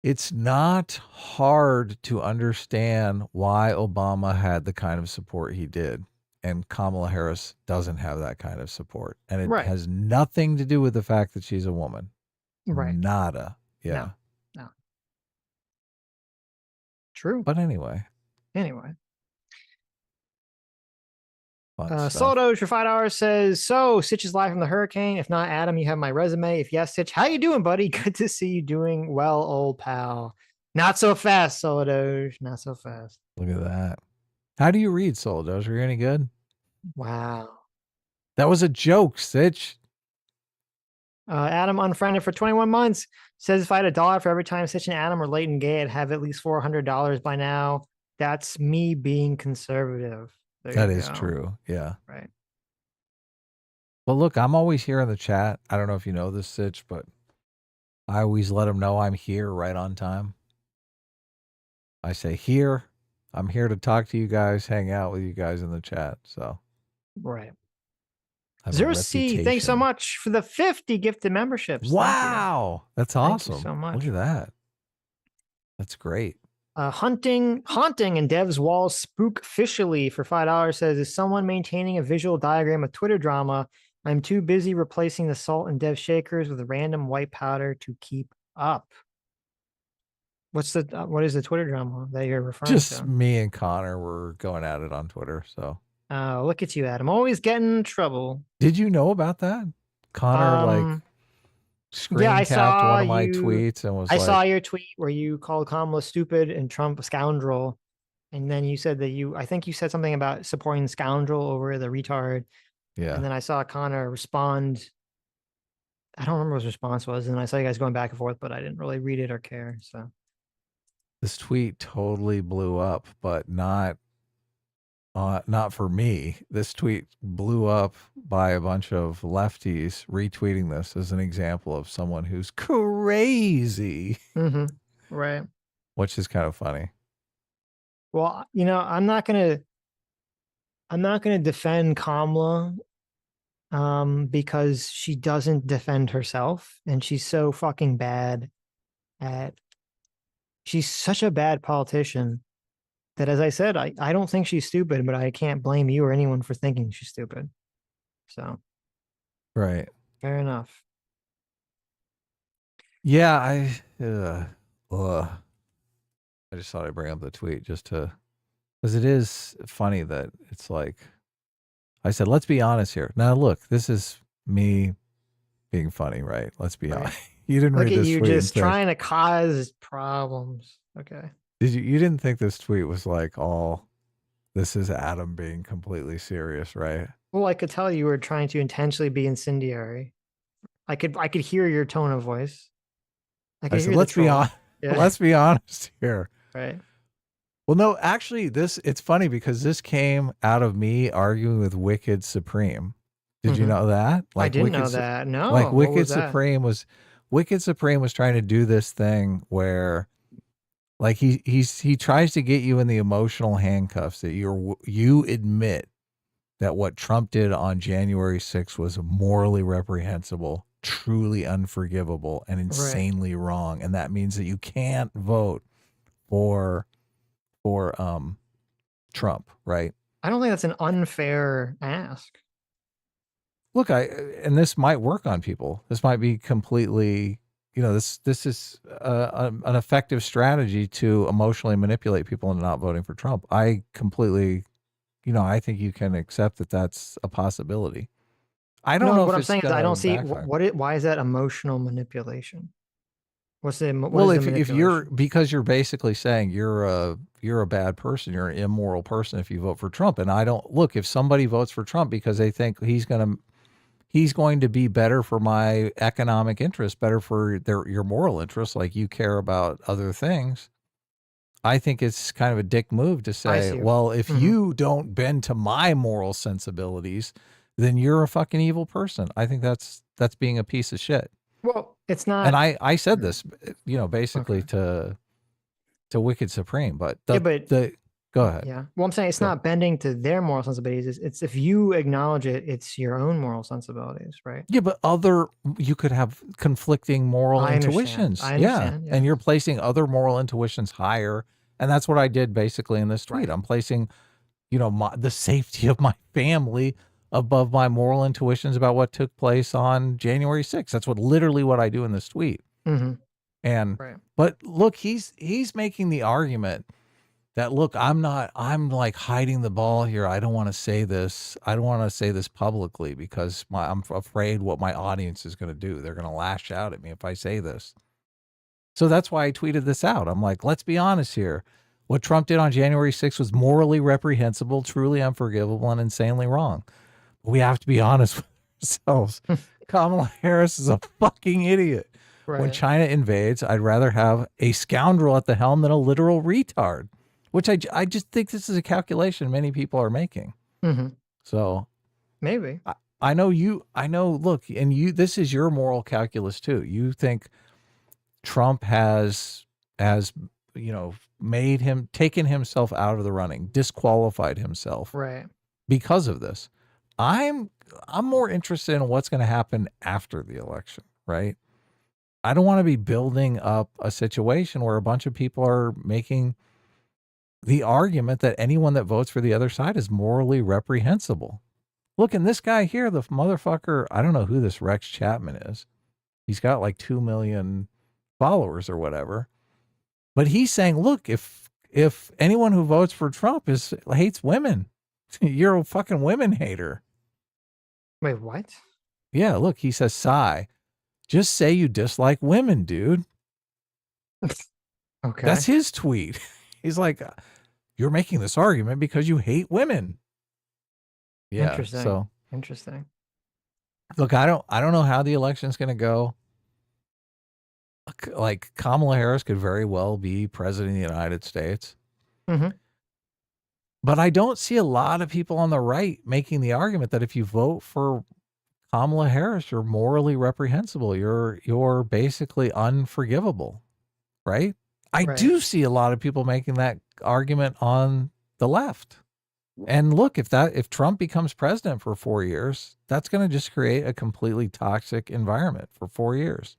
it's not hard to understand why Obama had the kind of support he did. And Kamala Harris doesn't have that kind of support. And it Right. has nothing to do with the fact that she's a woman. Right. Nada. Yeah. No. True. But anyway. Soldoge for $5 says, so Sitch is live from the hurricane. If not, Adam, you have my resume. If yes, Sitch, how you doing, buddy? Good to see you doing well, old pal. Not so fast, Soldoge. Not so fast. Look at that. How do you read, Soldoge? Are you any good? Wow. That was a joke, Sitch. Adam unfriended for 21 months. Says if I had $1 for every time Sitch and Adam are late and gay, I'd have at least $400 by now. That's me being conservative. That is true. Yeah. Right. Well, look, I'm always here in the chat. I don't know if you know this, Sitch, but I always let them know I'm here right on time. I say here. I'm here to talk to you guys, hang out with you guys in the chat. So, right. I have a Zero C, thanks so reputation. much for the 50 gifted memberships. Wow. That's awesome. Thank you so much. Look at that. That's great. Haunting and Dev's Walls Spook Officially for $5 says, is someone maintaining a visual diagram of Twitter drama? I'm too busy replacing the salt and Dev shakers with random white powder to keep up. What is the Twitter drama that you're referring Just to? me and Connor were going at it on Twitter. So, Oh, look at you, Adam. Always getting in trouble. did you know about that? Connor, screen Yeah, I capped saw one of my you- tweets and was I like, saw your tweet where you called Kamala stupid and Trump a scoundrel. And then you said that I think you said something about supporting scoundrel over the retard. yeah. And then I saw Connor respond. I don't remember what his response was. And I saw you guys going back and forth, but I didn't really read it or care. So This tweet totally blew up, but not for me. This tweet blew up by a bunch of lefties retweeting this as an example of someone who's crazy, right. which is kind of funny. Well, I'm not gonna defend Kamala because she doesn't defend herself, and she's so fucking bad she's such a bad politician that, as I said, I don't think she's stupid, but I can't blame you or anyone for thinking she's stupid. So Right. fair enough. Yeah, I just thought I'd bring up the tweet just to, because it is funny that it's like, I said, let's be honest here. Now, look, this is me being funny, right? Let's be honest. You didn't Look read at this you tweet and just think- trying to cause problems. Okay. You didn't think this tweet was like all, this is Adam being completely serious, right? Well, I could tell you were trying to intentionally be incendiary. I could hear your tone of voice. I could I said, hear the let's be troll. honest. Yeah. Let's be honest here. Right. Well, no, actually, it's funny because this came out of me arguing with Wicked Supreme. Did you know that? I didn't know Wicked Su- that. No. Like what Wicked was that? Supreme was trying to do this thing where, like, he tries to get you in the emotional handcuffs that you admit that what Trump did on January 6th was morally reprehensible, truly unforgivable, and insanely wrong, and that means that you can't vote for Trump, right? I don't think that's an unfair ask. Look, and this might work on people. This might be completely, this is an effective strategy to emotionally manipulate people into not voting for Trump. I completely, I think you can accept that that's a possibility. I don't know what if I'm it's saying is I gonna don't see backfire. why is that emotional manipulation? Well, if you're, because you're basically saying you're a bad person, you're an immoral person if you vote for Trump. And I don't look, if somebody votes for Trump because they think he's going to be better for my economic interest, better for your moral interests, like you care about other things. I think it's kind of a dick move to say, well, if you don't bend to my moral sensibilities, then you're a fucking evil person. I think that's being a piece of shit. Well, it's not. And I said this, basically to Wicked Supreme, but go ahead. Yeah. Well, I'm saying it's not bending to their moral sensibilities. It's if you acknowledge it, it's your own moral sensibilities, right? Yeah, but you could have conflicting moral intuitions. I understand. And you're placing other moral intuitions higher. And that's what I did basically in this tweet. I'm placing you know, the safety of my family above my moral intuitions about what took place on January 6th. That's literally what I do in this tweet. And, but look, he's making the argument that, look, I'm like hiding the ball here. I don't want to say this. I don't want to say this publicly because I'm afraid what my audience is going to do. They're going to lash out at me if I say this. So that's why I tweeted this out. I'm like, let's be honest here. What Trump did on January 6th was morally reprehensible, truly unforgivable, and insanely wrong. But we have to be honest with ourselves. Kamala Harris is a fucking idiot. When China invades, I'd rather have a scoundrel at the helm than a literal retard, which I just think this is a calculation many people are making. So maybe I know, look, and this is your moral calculus too. You think Trump has, you know, taken himself out of the running, disqualified himself because of this. I'm more interested in what's going to happen after the election, right? I don't want to be building up a situation where a bunch of people are making the argument that anyone that votes for the other side is morally reprehensible. Look, and this guy here, the motherfucker, I don't know who this Rex Chapman is. He's got like 2 million followers or whatever. But he's saying, look, if anyone who votes for Trump hates women, you're a fucking women hater. Wait, what? Yeah, look, he says, sigh. Just say you dislike women, dude. Okay. That's his tweet. He's like, you're making this argument because you hate women. Yeah. Interesting. So interesting. Look, I don't know how the election's going to go. Like Kamala Harris could very well be president of the United States. But I don't see a lot of people on the right making the argument that if you vote for Kamala Harris, you're morally reprehensible. You're basically unforgivable, right? I do see a lot of people making that argument on the left. And look, if Trump becomes president for 4 years, that's going to just create a completely toxic environment for 4 years.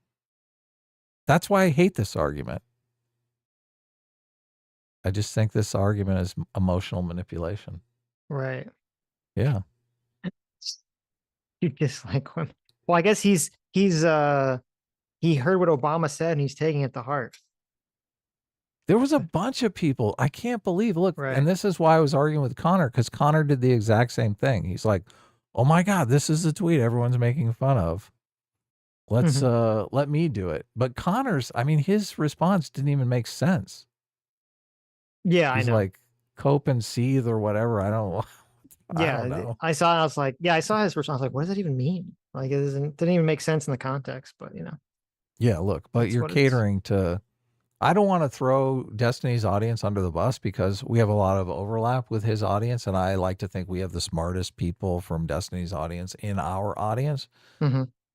That's why I hate this argument. I just think this argument is emotional manipulation. Right. Yeah. You dislike women. Well, I guess he heard what Obama said and he's taking it to heart. There was a bunch of people. I can't believe, look, and this is why I was arguing with Connor, because Connor did the exact same thing. He's like, oh my God, this is the tweet everyone's making fun of. Let's let me do it. But Connor's, I mean, his response didn't even make sense. Yeah, He's I know. like cope and seethe or whatever. I don't Yeah, know. I saw his response. I was like, what does that even mean? Like, it didn't even make sense in the context, but you know. Yeah, look, but you're catering to, I don't want to throw Destiny's audience under the bus because we have a lot of overlap with his audience. And I like to think we have the smartest people from Destiny's audience in our audience.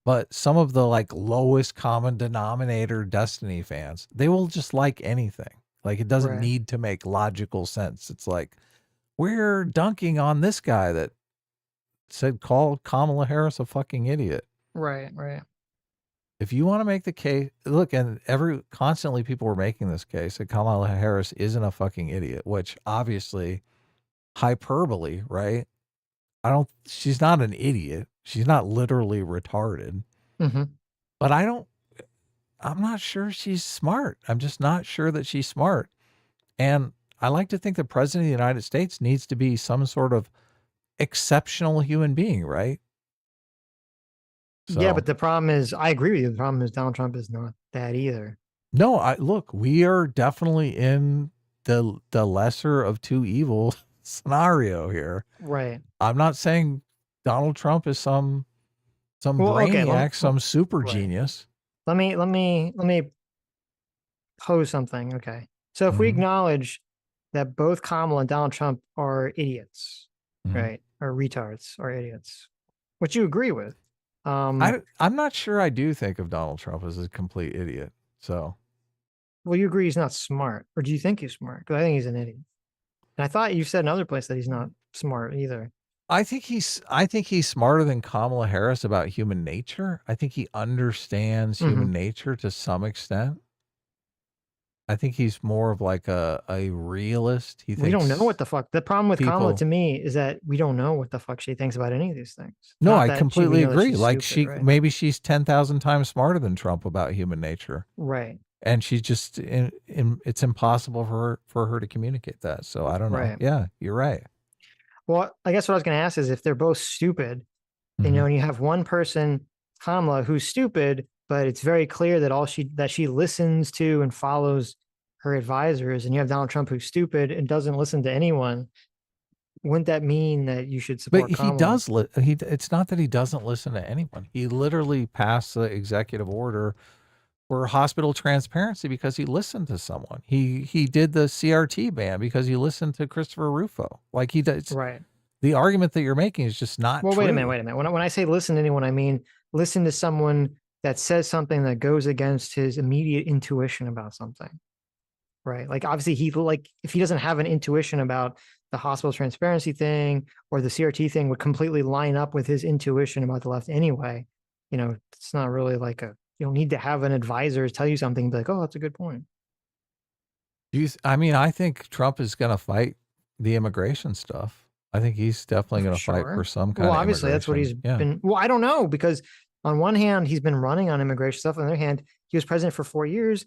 But some of the like lowest common denominator Destiny fans, they will just like anything. Like it doesn't need to make logical sense. It's like, we're dunking on this guy that said, call Kamala Harris a fucking idiot. Right. If you want to make the case, look, and constantly people were making this case that Kamala Harris isn't a fucking idiot, which obviously hyperbole, right? She's not an idiot. She's not literally retarded, but I'm not sure she's smart. I'm just not sure that she's smart. And I like to think the president of the United States needs to be some sort of exceptional human being, right? So, yeah, but the problem is, I agree with you. The problem is Donald Trump is not that either. No, look, we are definitely in the lesser of two evil scenario here. Right. I'm not saying Donald Trump is some brainiac, some super genius. Let me pose something. Okay. So if we acknowledge that both Kamala and Donald Trump are idiots, right? Or retards or idiots, which you agree with. I'm not sure I do think of Donald Trump as a complete idiot. So, well, you agree he's not smart, or do you think he's smart? Because I think he's an idiot. And I thought you said in another place that he's not smart either. I think he's smarter than Kamala Harris about human nature. I think he understands human nature to some extent. I think he's more of like a realist. He thinks we don't know what the fuck. The problem with Kamala people- to me is that we don't know what the fuck she thinks about any of these things. No, Not I that completely we know that agree. she's Like stupid, right? maybe she's 10,000 times smarter than Trump about human nature. Right. And she's just it's impossible for her to communicate that. So I don't know. Right. Yeah, you're right. Well, I guess what I was going to ask is if they're both stupid, you know, and you have one person, Kamala, who's stupid, but it's very clear that she listens to and follows her advisors, and you have Donald Trump who's stupid and doesn't listen to anyone. Wouldn't that mean that you should support But Kamala? he does. It's not that he doesn't listen to anyone. He literally passed the executive order for hospital transparency because he listened to someone. He did the CRT ban because he listened to Christopher Rufo. Like he does. Right. The argument that you're making is just not Well, true. wait a minute. When I say listen to anyone, I mean listen to someone that says something that goes against his immediate intuition about something. Right. Like obviously if he doesn't have an intuition about the hospital transparency thing or the CRT thing would completely line up with his intuition about the left anyway. You know, it's not really like you don't need to have an advisor tell you something and be like, oh, that's a good point. I think Trump is going to fight the immigration stuff. I think he's definitely going to fight for some kind of obviously that's what he's been. Well, I don't know, because on one hand, he's been running on immigration stuff. On the other hand, he was president for 4 years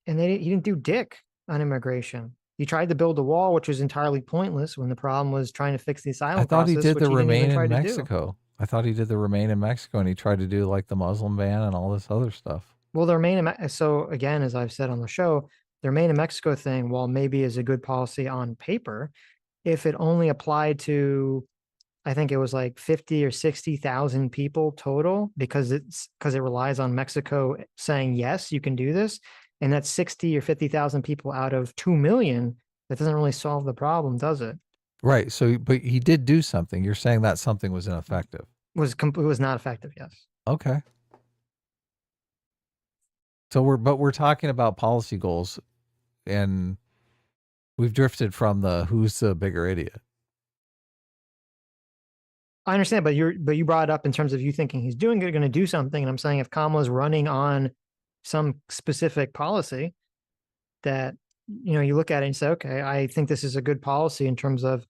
and he didn't do dick on immigration. He tried to build a wall, which was entirely pointless when the problem was trying to fix the asylum I thought process, he did the which didn't Remain even try in to do. Mexico. I thought he did the Remain in Mexico, and he tried to do like the Muslim ban and all this other stuff. Well, the Remain in so again, as I've said on the show, the Remain in Mexico thing, while maybe is a good policy on paper, if it only applied to, I think it was like 50 or 60,000 people total, because it relies on Mexico saying, yes, you can do this. And that's 60 or 50,000 people out of 2 million. That doesn't really solve the problem, does it? Right. So, but he did do something. You're saying that something was ineffective. It was not effective. Yes. Okay. So we're talking about policy goals, and we've drifted from who's the bigger idiot. I understand, but you brought it up in terms of you thinking he's going to do something, and I'm saying if Kamala's running on some specific policy that, you know, you look at it and say, okay, I think this is a good policy in terms of,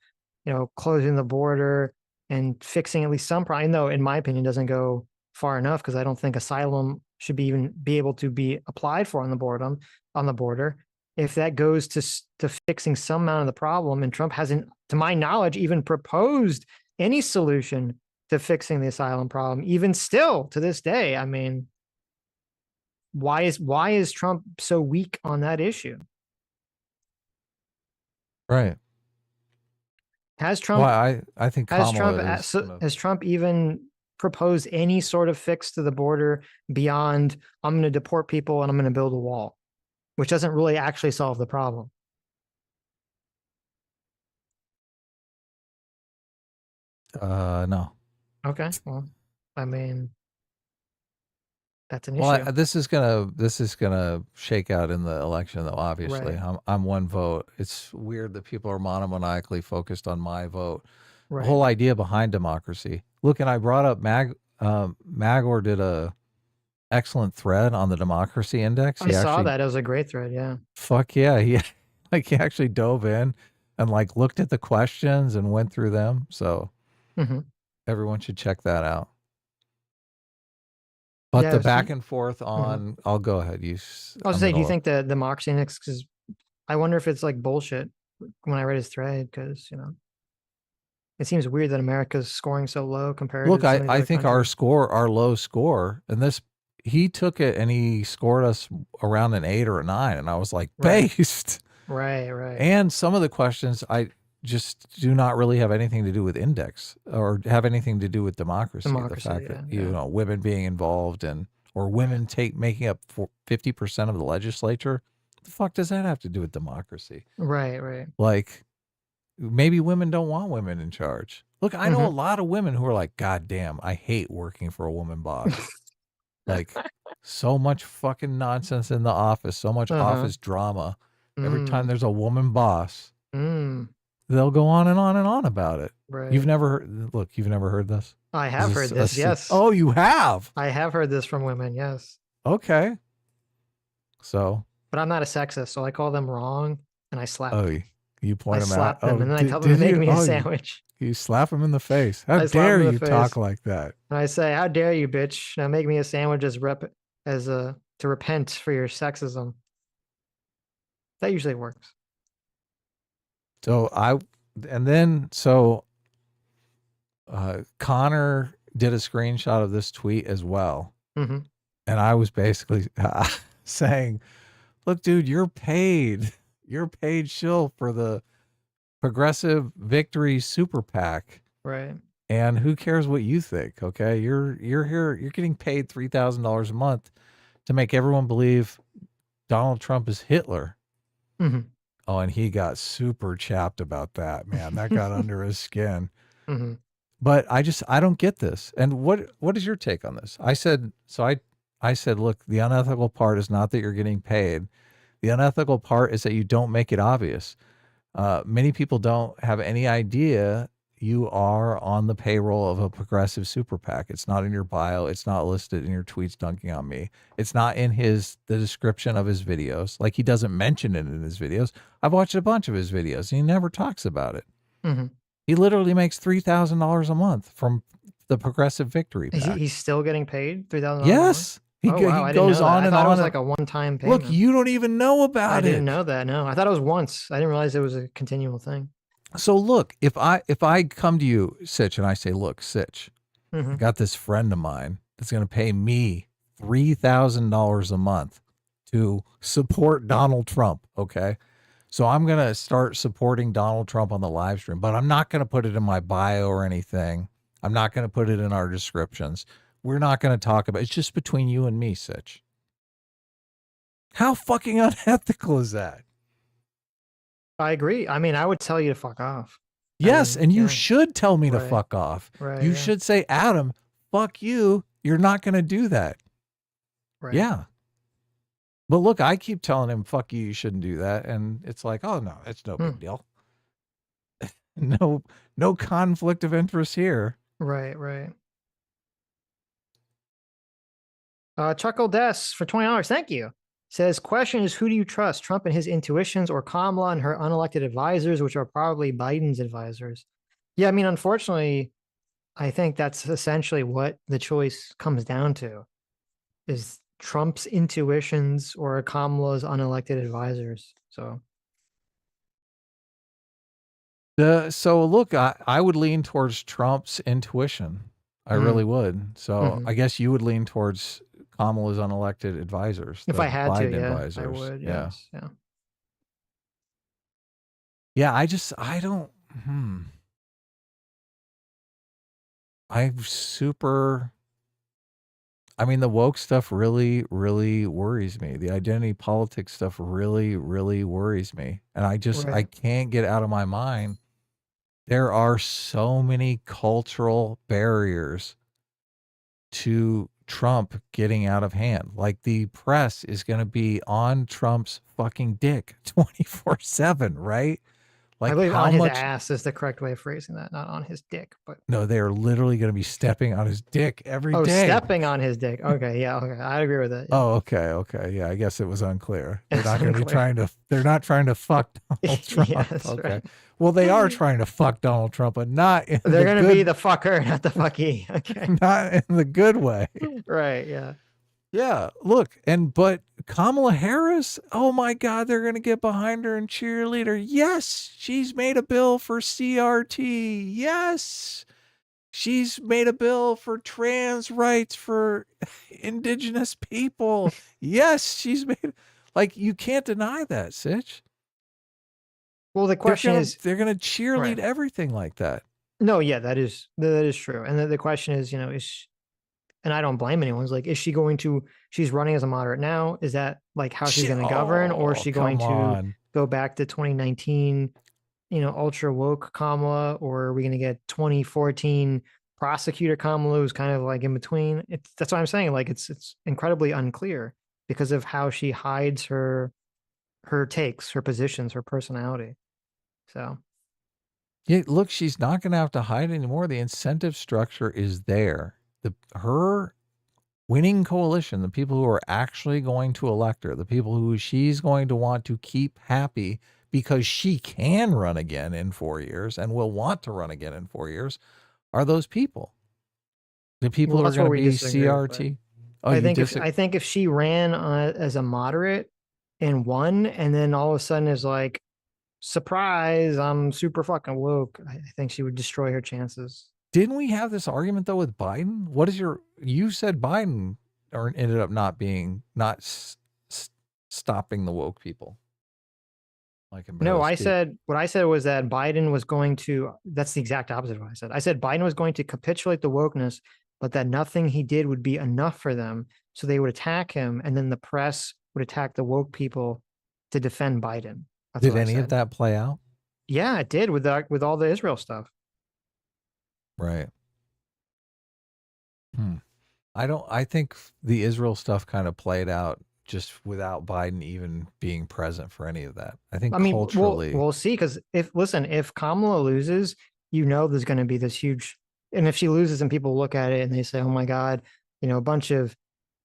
you know, closing the border and fixing at least some problem. Though, in my opinion, doesn't go far enough, because I don't think asylum should be able to be applied for on the border. If that goes to fixing some amount of the problem, and Trump hasn't, to my knowledge, even proposed any solution to fixing the asylum problem, even still to this day. I mean, why is Trump so weak on that issue? Right. Has Trump? Well, I think has Trump even proposed any sort of fix to the border beyond I'm going to deport people and I'm going to build a wall, which doesn't really actually solve the problem? No. Okay. Well, I mean, that's an issue. Well, this is gonna shake out in the election, though. Obviously, Right. I'm one vote. It's weird that people are monomaniacally focused on my vote. Right. The whole idea behind democracy. Look, and I brought up Magor did a excellent thread on the democracy index. I saw that. It was a great thread. Yeah. Fuck yeah, he actually dove in and like looked at the questions and went through them. So everyone should check that out. But the back and forth on, I'll go ahead. I was gonna say, do you think the democracy index? Because I wonder if it's like bullshit when I read his thread, because, you know, it seems weird that America's scoring so low compared. Look, to some of these I other think countries. our low score, and this, he took it and he scored us around an 8 or a 9, and I was like, based. Right. And some of the questions I just do not really have anything to do with index or have anything to do with democracy. The fact that you know, women being involved or women making up 50% of the legislature. What the fuck does that have to do with democracy? Right. Like, maybe women don't want women in charge. Look, I know a lot of women who are like, God damn, I hate working for a woman boss. Like, so much fucking nonsense in the office, so much office drama. Every time there's a woman boss, they'll go on and on and on about it. Right. You've never heard this? I have heard this. Yes. Oh, you have? I have heard this from women. Yes. Okay. So. but I'm not a sexist, so I call them wrong and I slap Oh, them. you point them out. slap them, Oh, and then I tell them to make me a sandwich. You slap them in the face. How I slap dare them in the you face. talk like that? And I say, "How dare you, bitch? Now make me a sandwich to repent for your sexism." That usually works. So Connor did a screenshot of this tweet as well. Mm-hmm. And I was basically saying, look, dude, you're paid shill for the Progressive Victory Super PAC. Right. And who cares what you think? Okay. You're here, you're getting paid $3,000 a month to make everyone believe Donald Trump is Hitler. Mm-hmm. Oh, and he got super chapped about that, man. That got under his skin. Mm-hmm. But I don't get this. And what is your take on this? I said, look, the unethical part is not that you're getting paid. The unethical part is that you don't make it obvious. Many people don't have any idea you are on the payroll of a progressive super PAC. It's not in your bio. It's not listed in your tweets dunking on me. It's not in the description of his videos. Like, he doesn't mention it in his videos. I've watched a bunch of his videos and he never talks about it. Mm-hmm. He literally makes $3,000 a month from the Progressive Victory PAC. He's still getting paid $3,000? Yes. He goes on and on. I thought it was like a one-time payment. Look, you don't even know about it. I didn't know that. No, I thought it was once. I didn't realize it was a continual thing. So look, if I come to you, Sitch, and I say, look, Sitch, Mm-hmm. I got this friend of mine that's going to pay me $3,000 a month to support Donald Trump. Okay. So I'm going to start supporting Donald Trump on the live stream, but I'm not going to put it in my bio or anything. I'm not going to put it in our descriptions. We're not going to talk about it. It's just between you and me, Sitch. How fucking unethical is that? I agree. I mean, I would tell you to fuck off. Yes, and you should tell me to fuck off. Right. You should say, Adam, fuck you. You're not going to do that. Right. Yeah. But look, I keep telling him, fuck you, you shouldn't do that. And it's like, oh, no, it's no big deal. No conflict of interest here. Right, right. Chuckle Des for $20. Thank you. Says, question is, who do you trust, Trump and his intuitions or Kamala and her unelected advisors, which are probably Biden's advisors? Yeah, I mean, unfortunately, I think that's essentially what the choice comes down to, is Trump's intuitions or Kamala's unelected advisors. So look, I would lean towards Trump's intuition. I really would. So I guess you would lean towards Kamala's unelected advisors. If I had Biden to, yeah, advisors. I would. Yeah. Yes. Yeah. Yeah. I mean, the woke stuff really, really worries me. The identity politics stuff really, really worries me. And I can't get out of my mind. There are so many cultural barriers to Trump getting out of hand. Like, the press is going to be on Trump's fucking dick 24/7, right? Like, I believe how on much his ass is the correct way of phrasing that, not on his dick. But no, they're literally going to be stepping on his dick every day. Oh, stepping on his dick. Okay, yeah, okay, I agree with that. Yeah. Oh, okay, yeah. I guess it was unclear. They're not going to be trying to. They're not trying to fuck Donald Trump. Yes, okay. right. Well, they are trying to fuck Donald Trump, but not in They're going to be good, the fucker, not the fucky. Okay. not in the good way. Right. Yeah. Yeah. Look, but Kamala Harris, oh my God, they're going to get behind her and cheerleader. Yes, she's made a bill for CRT. Yes, she's made a bill for trans rights for indigenous people. Yes, she's made, like, you can't deny that, Sitch. Well, the question is, they're going to cheerlead everything like that. No, yeah, that is true. And the question is, and I don't blame anyone. It's like, is she going to, she's running as a moderate now. Is that like how she's going to govern, or is she going to go back to 2019, ultra woke Kamala, or are we going to get 2014 prosecutor Kamala, who's kind of like in between? That's what I'm saying. Like, it's incredibly unclear because of how she hides her takes, her positions, her personality. So. Yeah, look, she's not going to have to hide anymore. The incentive structure is there. Her winning coalition, the people who are actually going to elect her, the people who she's going to want to keep happy because she can run again in 4 years and will want to run again in 4 years, are those people. The people who are going to be CRT. Oh, I think if she ran as a moderate and won, and then all of a sudden is like, surprise, I'm super fucking woke, I think she would destroy her chances. Didn't we have this argument though with Biden? You said Biden ended up not stopping the woke people. No, what I said was that Biden was going to, that's the exact opposite of what I said. I said Biden was going to capitulate the wokeness, but that nothing he did would be enough for them. So they would attack him, and then the press would attack the woke people to defend Biden. Did any of that play out? Yeah, it did with all the Israel stuff. Right. I think the Israel stuff kind of played out just without Biden even being present for any of that. I think culturally, we'll see. Because if Kamala loses, there's going to be this huge, and if she loses and people look at it and they say, oh my God, a bunch of,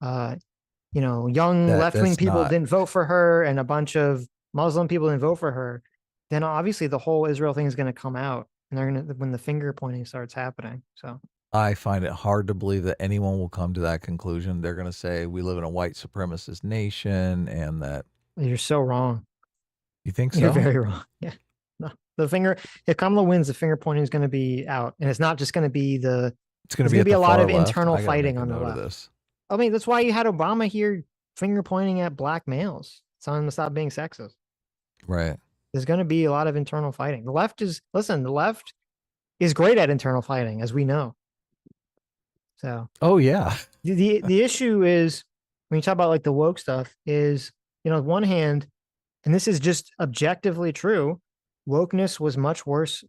young left-wing people didn't vote for her, and a bunch of Muslim people didn't vote for her, then obviously the whole Israel thing is going to come out, and they're going to, when the finger pointing starts happening. So I find it hard to believe that anyone will come to that conclusion. They're going to say we live in a white supremacist nation, and that you're so wrong. You think so? You're very wrong. Yeah. No, if Kamala wins, the finger pointing is going to be out, and it's not just going to be it's going to be a lot of left. internal fighting on the left. I mean, that's why you had Obama here finger pointing at black males, telling them to stop being sexist. Right. There's going to be a lot of internal fighting. The left is great at internal fighting, as we know. So. Oh yeah. The issue is, when you talk about like the woke stuff, is, on one hand, and this is just objectively true, wokeness was much worse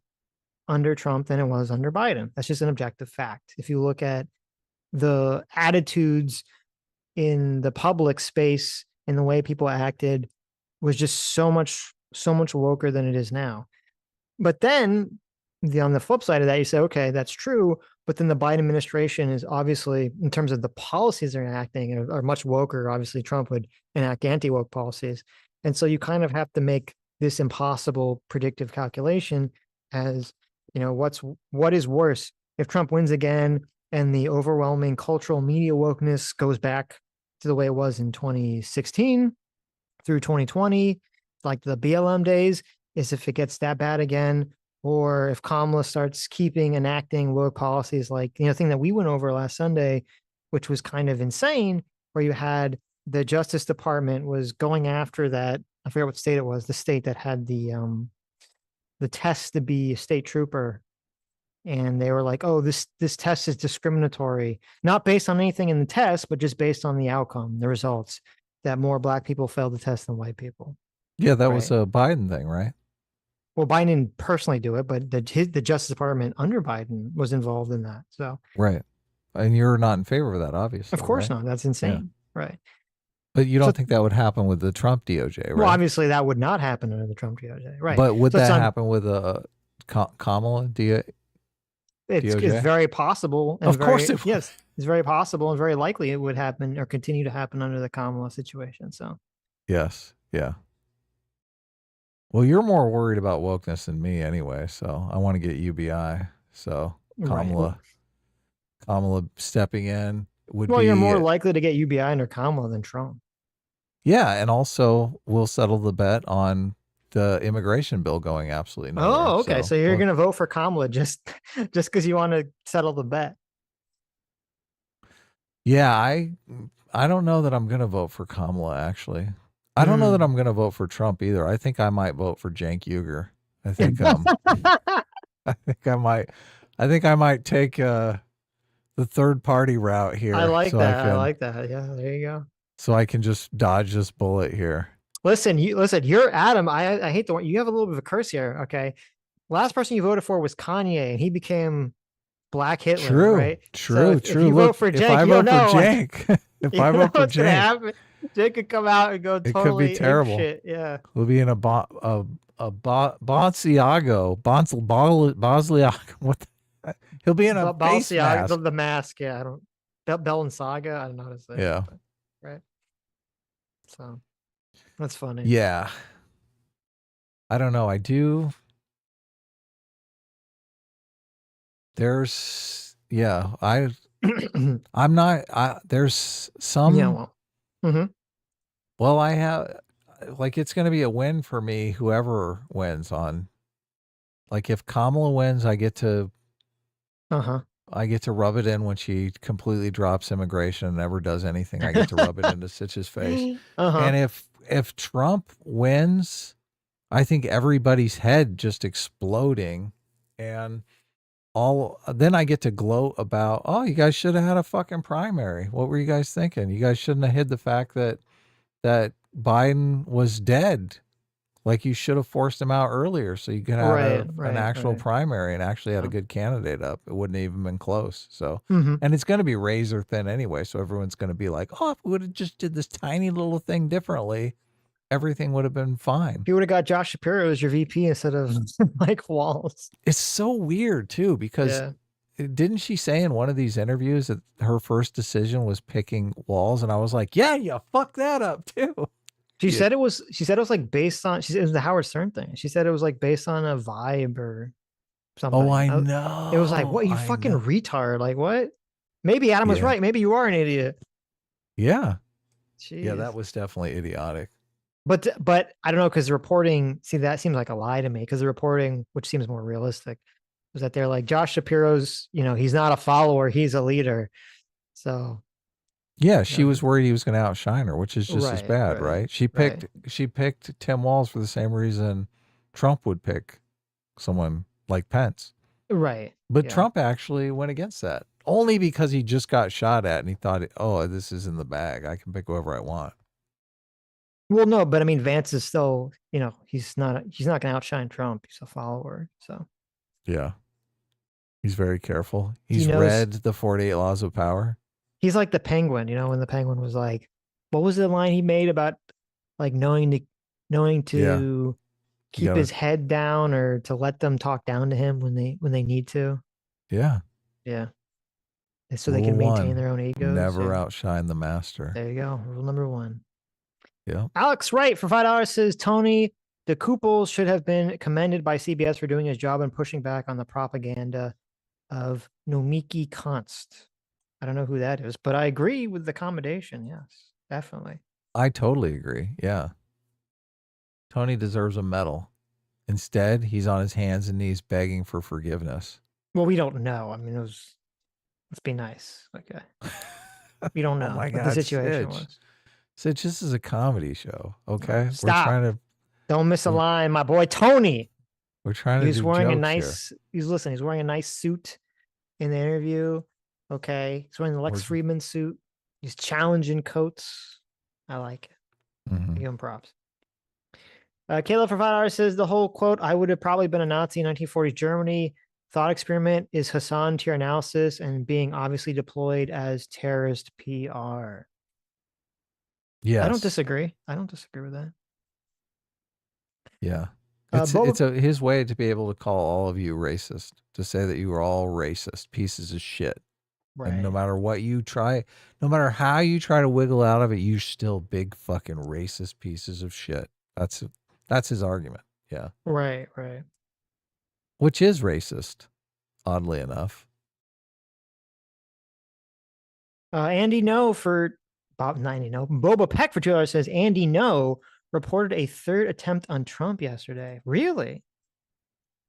under Trump than it was under Biden. That's just an objective fact. If you look at the attitudes in the public space and the way people acted, was just so much woker than it is now. But then on the flip side of that, you say, okay, that's true. But then the Biden administration is obviously, in terms of the policies they're enacting, are much woker. Obviously, Trump would enact anti-woke policies. And so you kind of have to make this impossible predictive calculation as, what is worse? If Trump wins again and the overwhelming cultural media wokeness goes back to the way it was in 2016 through 2020, like the BLM days, is if it gets that bad again, or if Kamala starts enacting woke policies like, thing that we went over last Sunday, which was kind of insane, where you had the Justice Department was going after that, I forget what state it was, the state that had the test to be a state trooper. And they were like, oh, this test is discriminatory, not based on anything in the test, but just based on the outcome, the results, that more black people failed the test than white people. Yeah, that was a Biden thing, right? Well, Biden didn't personally do it, but the Justice Department under Biden was involved in that. So right, and you're not in favor of that, obviously. Of course not. That's insane, right? But you don't think that would happen with the Trump DOJ, right? Well, obviously that would not happen under the Trump DOJ, right? But would that happen with a Kamala DOJ? It's very possible. Of course it would. Yes, it's very possible and very likely it would happen or continue to happen under the Kamala situation. So. Yes. Yeah. Well, you're more worried about wokeness than me anyway, so I want to get UBI. So Kamala stepping in would be... Well, you're more likely to get UBI under Kamala than Trump. Yeah, and also we'll settle the bet on the immigration bill going absolutely nowhere. Oh, okay. So you're going to vote for Kamala just because you want to settle the bet. Yeah, I don't know that I'm going to vote for Kamala, actually. I don't know that I'm going to vote for Trump either. I think I might vote for Cenk Uygur. I think I might take the third party route here. I like that. I like that. Yeah, there you go. So I can just dodge this bullet here. Listen, you're Adam. I hate the one. You have a little bit of a curse here. Okay. Last person you voted for was Kanye, and he became Black Hitler. True. Right? True. So if you vote for Cenk, if I vote for Cenk, Cenk could come out and go totally. It could be terrible. Shit. Yeah. We'll be in a Balenciaga. What? He'll be in a face mask. The mask. Yeah. Balenciaga. I don't know how to say Yeah. it, but, right. So that's funny. Yeah. I don't know. There's, I'm not, there's some, Yeah. Well, well, I have, like, it's going to be a win for me, whoever wins on, like, if Kamala wins, I get to rub it in when she completely drops immigration and never does anything. I get to rub it into Sitch's face. And if Trump wins, I think everybody's head just exploding, and then I get to gloat about, oh, you guys should have had a fucking primary. What were you guys thinking? You guys shouldn't have hid the fact that Biden was dead. Like, you should have forced him out earlier so you could have an actual primary and actually had a good candidate up. It wouldn't have even been close. So, and it's going to be razor thin anyway. So everyone's going to be like, oh, if we would have just did this tiny little thing differently, everything would have been fine. You would have got Josh Shapiro as your VP instead of Mike Walls. It's so weird too, because didn't she say in one of these interviews that her first decision was picking Walls? And I was like, yeah, you fucked that up too. She said it was like based on, it was the Howard Stern thing. She said it was like based on a vibe or something. Oh, I know. It was like, what, you fucking retard. Like, what? Maybe Adam was right. Maybe you are an idiot. Yeah. Jeez. Yeah, that was definitely idiotic. But I don't know, because the reporting, see, that seems like a lie to me, because the reporting, which seems more realistic, was that they're like, Josh Shapiro's, he's not a follower, he's a leader. So yeah, she was worried he was going to outshine her, which is just as bad, right? She picked Tim Walz for the same reason Trump would pick someone like Pence. Right. But Trump actually went against that, only because he just got shot at and he thought, oh, this is in the bag. I can pick whoever I want. Well, no, but I mean, Vance is still, he's not going to outshine Trump. He's a follower. So yeah, he's very careful. He's read the 48 Laws of Power. He's like the Penguin, when the Penguin was like, what was the line he made about like knowing to keep his head down, or to let them talk down to him when they need to. Yeah. Yeah. So they can maintain their own egos. Never outshine the master. There you go. Rule number 1. Yeah. Alex Wright for $5 says Tony DeCouples should have been commended by CBS for doing his job and pushing back on the propaganda of Nomiki Konst. I don't know who that is, but I agree with the commendation. Yes, definitely. I totally agree. Yeah. Tony deserves a medal. Instead, he's on his hands and knees begging for forgiveness. Well, we don't know. I mean, let's be nice. Okay. We don't know what the situation was. Sitch, this is a comedy show. Okay. Stop. We're trying to. Don't miss a line, my boy Tony. We're trying to. He's wearing a nice. He's wearing a nice suit in the interview. Okay. He's wearing the Lex Friedman suit. He's challenging Coates. I like it. I give him props. Caleb for $5 says the whole quote, I would have probably been a Nazi in 1940s Germany. Thought experiment is Hassan to your analysis and being obviously deployed as terrorist PR. Yes. I don't disagree. With that. Yeah. It's his way to be able to call all of you racist, to say that you are all racist pieces of shit. Right. And no matter what you try, no matter how you try to wiggle out of it, you're still big fucking racist pieces of shit. That's his argument. Yeah. Right. Which is racist, oddly enough. Andy No for Bob 90 No. Boba Peck for $2 says Andy No reported a third attempt on Trump yesterday. Really?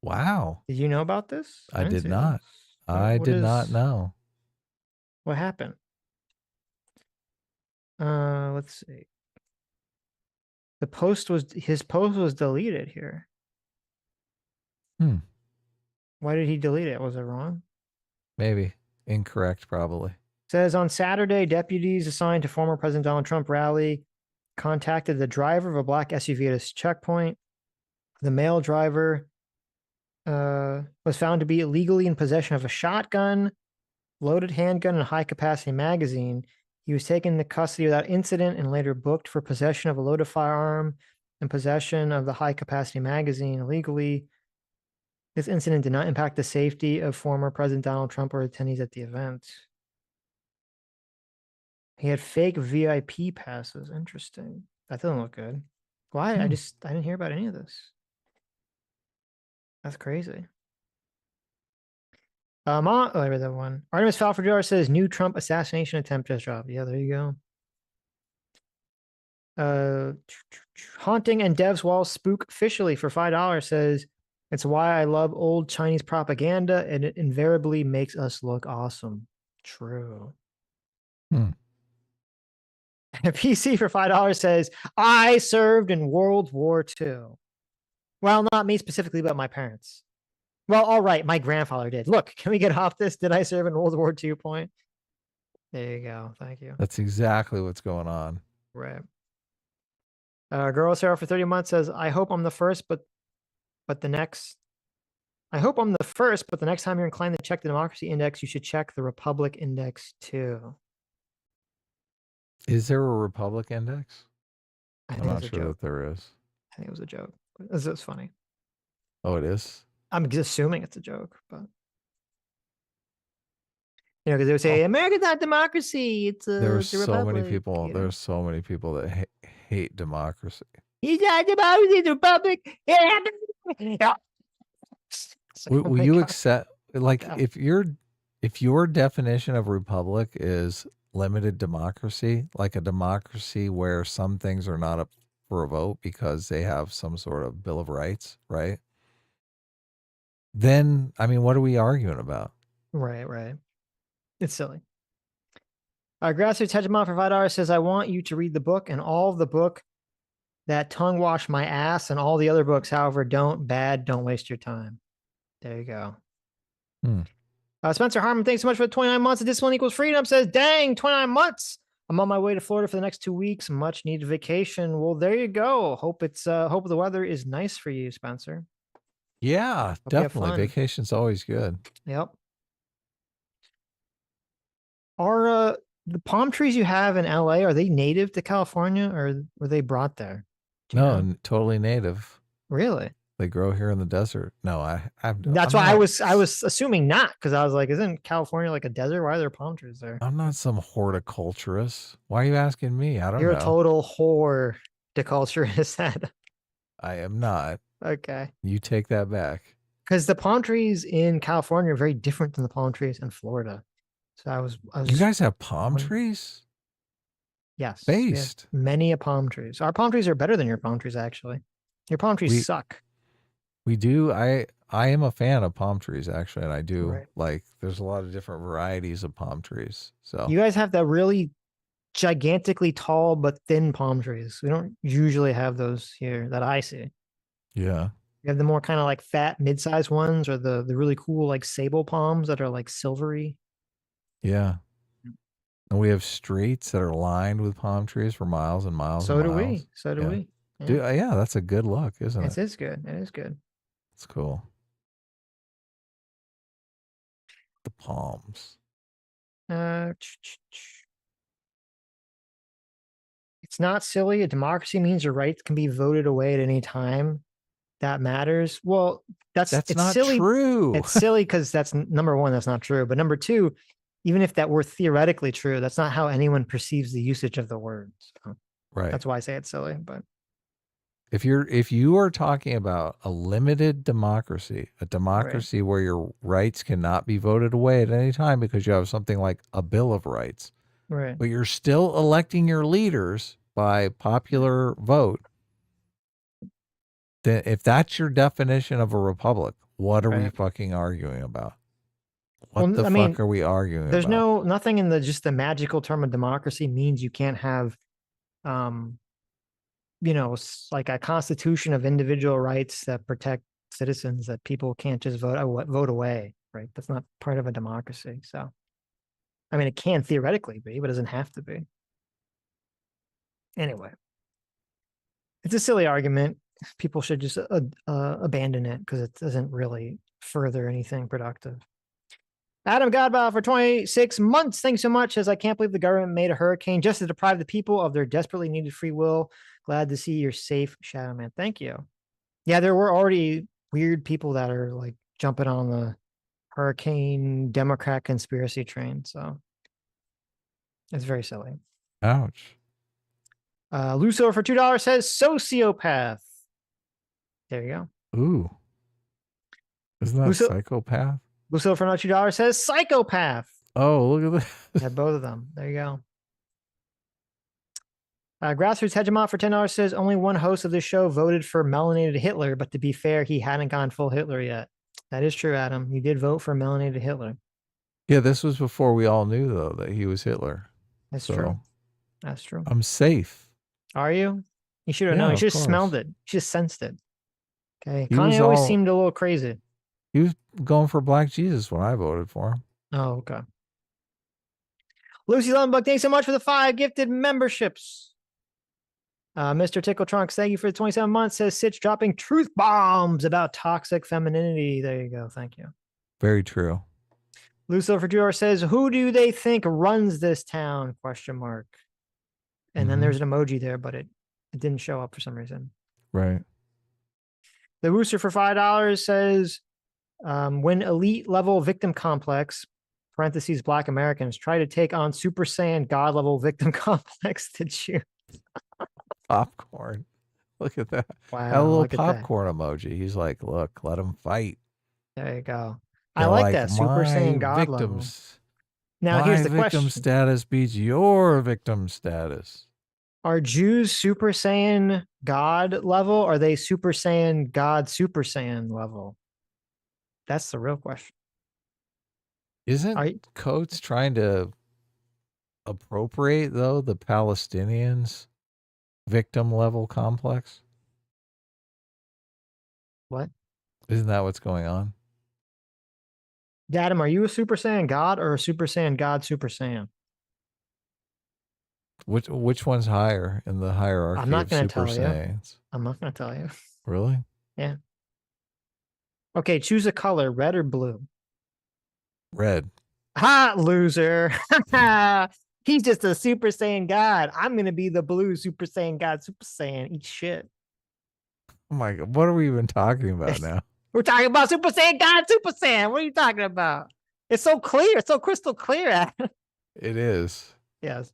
Wow. Did you know about this? I did not. I did not know. What happened? Let's see. His post was deleted here. Why did he delete it? Was it wrong? Maybe. Incorrect, probably. Says on Saturday, deputies assigned to former President Donald Trump rally contacted the driver of a black SUV at his checkpoint. The male driver was found to be illegally in possession of a shotgun, loaded handgun, and high-capacity magazine. He was taken into custody without incident and later booked for possession of a loaded firearm and possession of the high-capacity magazine illegally. This incident did not impact the safety of former President Donald Trump or attendees at the event. He had fake VIP passes. Interesting. That doesn't look good. Why? I didn't hear about any of this. That's crazy. I read that one. Artemis Falfador says new Trump assassination attempt just dropped. Yeah, there you go. Haunting and Dev's Wall spook officially for $5 says it's why I love old Chinese propaganda and it invariably makes us look awesome. True. A PC for $5 says I served in World War II. Well, not me specifically, but my parents. Well, all right, my grandfather did. Look, can we get off this? Did I serve in World War II point? There you go. Thank you. That's exactly what's going on. Right. Girl Sarah for 30 months says, I hope I'm the first, but the next. I hope I'm the first, but the next time you're inclined to check the Democracy Index, you should check the Republic Index too. Is there a Republic Index? I'm not sure joke. that there is. I think it was a joke. This is funny. Oh, it is? I'm just assuming it's a joke, but because they would say America's not democracy. It's there's the so Republic, many people. There's so many people that hate democracy. He's not democracy, the Republic. Will you accept if your definition of republic is limited democracy, like a democracy where some things are not up for a vote because they have some sort of Bill of Rights, right? Then, I mean, what are we arguing about? Right. It's silly. Grassroots Hegemon for $5 says, I want you to read the book and all of the book that tongue wash my ass and all the other books. However, don't waste your time. There you go. Spencer Harmon, thanks so much for the 29 months of Discipline Equals Freedom. Says, dang, 29 months. I'm on my way to Florida for the next 2 weeks. Much needed vacation. Well, there you go. Hope the weather is nice for you, Spencer. Yeah, definitely. Vacation's always good. Yep. Are the palm trees you have in LA, are they native to California or were they brought there? No, totally native. Really? They grow here in the desert. No, That's why I was assuming not, because I was like, isn't California like a desert? Why are there palm trees there? I'm not some horticulturist. Why are you asking me? I don't know. You're a total horticulturist. I am not. Okay. You take that back. Because the palm trees in California are very different than the palm trees in Florida. So I was You guys have palm trees? Yes. Based. Many palm trees. Our palm trees are better than your palm trees, actually. Your palm trees suck. We do. I am a fan of palm trees, actually, and I do there's a lot of different varieties of palm trees. So you guys have that really gigantically tall but thin palm trees. We don't usually have those here that I see. Yeah. You have the more kind of like fat mid-sized ones, or the really cool like sable palms that are like silvery. Yeah. And we have streets that are lined with palm trees for miles and miles. So and do miles. we. So do we. Yeah. Dude, yeah, that's a good look, isn't it? It is good. It is good. It's cool. The palms. It's not silly. A democracy means your rights can be voted away at any time. That matters. Well, it's not silly. True. It's silly because that's number one, that's not true. But number two, even if that were theoretically true, that's not how anyone perceives the usage of the word. So right. That's why I say it's silly. But if you are talking about a limited democracy, a democracy where your rights cannot be voted away at any time because you have something like a Bill of Rights, right? But you're still electing your leaders by popular vote. Then if that's your definition of a republic, what are we fucking arguing about? What the fuck are we arguing there's about? Nothing in just the magical term of democracy means you can't have, like a constitution of individual rights that protect citizens that people can't just vote away, right? That's not part of a democracy. So, I mean, it can theoretically be, but it doesn't have to be. Anyway, it's a silly argument. People should just abandon it because it doesn't really further anything productive. Adam Godbow for 26 months. Thanks so much. Says, I can't believe the government made a hurricane just to deprive the people of their desperately needed free will. Glad to see you're safe, Shadow Man. Thank you. Yeah, there were already weird people that are like jumping on the hurricane Democrat conspiracy train. So it's very silly. Ouch. Luso for $2 says sociopath. There you go. Ooh. Isn't that psychopath? Luso for another $2 says psychopath. Oh, look at that. Yeah, both of them. There you go. Grassroots Hegemon for $10 says only one host of this show voted for melanated Hitler, but to be fair, he hadn't gone full Hitler yet. That is true, Adam. You did vote for melanated Hitler. Yeah, this was before we all knew, though, that he was Hitler. That's true. That's true. I'm safe. Are you? You should have known. You should have smelled it. You should have sensed it. Okay. Kanye always seemed a little crazy. He was going for Black Jesus when I voted for him. Oh, okay. Lucy Lumbuck, thanks so much for the 5 gifted memberships. Mr. Tickle Trunks, thank you for the 27 months. Says Sitch dropping truth bombs about toxic femininity. There you go. Thank you. Very true. Lucio for $2 says, who do they think runs this town? Question mark. And then there's an emoji there, but it didn't show up for some reason. Right. The Rooster for $5 says, when elite level victim complex, parentheses, Black Americans, try to take on Super Saiyan God level victim complex to choose. Popcorn. Look at that. Wow. That little popcorn emoji. He's like, look, let him fight. There you go. I like that. Super Saiyan God victims. Level. Now, here's the question. Victim status beats your victim status. Are Jews Super Saiyan God level? Or are they Super Saiyan God Super Saiyan level? That's the real question. Isn't Coates trying to appropriate, though, the Palestinians' victim level complex? What? Isn't that what's going on? Adam, are you a Super Saiyan God or a Super Saiyan God Super Saiyan? Which one's higher in the hierarchy I'm not of going to Super tell Saiyans? you. I'm not going to tell you. Really? Yeah. Okay, choose a color, red or blue. Red. Ha, loser. He's just a Super Saiyan God. I'm going to be the blue Super Saiyan God Super Saiyan. Eat shit. Oh my God. What are we even talking about now? We're talking about Super Saiyan God Super Saiyan. What are you talking about? It's so clear. It's so crystal clear. It is. Yes.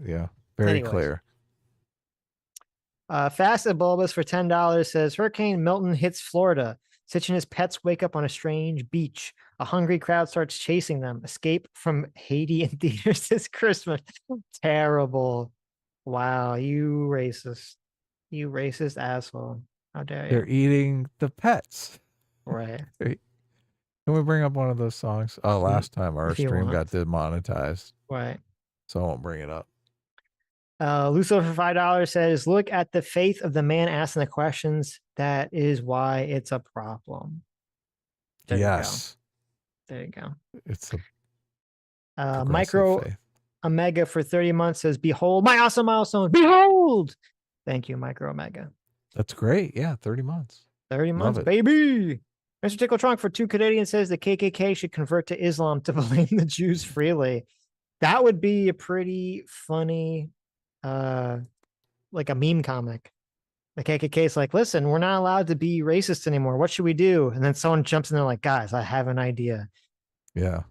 Yeah. Very clear. Fast and Bulbous for $10 says Hurricane Milton hits Florida. Sitch and his pets wake up on a strange beach. A hungry crowd starts chasing them. Escape from Haiti in theaters this Christmas. Terrible. Wow, you racist. You racist asshole. How dare you? They're eating the pets. Right. Can we bring up one of those songs? Oh, last time our stream got demonetized. Right. So I won't bring it up. Lucio for $5 says, look at the faith of the man asking the questions. That is why it's a problem. There yes. You go. There you go. It's a Micro faith. Omega for 30 months says, behold my awesome milestone. Behold. Thank you, Micro Omega. That's great. Yeah, 30 months. 30 months, baby. Mr. Tickle Trunk for $2 says the KKK should convert to Islam to blame the Jews freely. That would be a pretty funny, like a meme comic. The KKK is like, listen, we're not allowed to be racist anymore. What should we do? And then someone jumps in there like, guys, I have an idea. Yeah.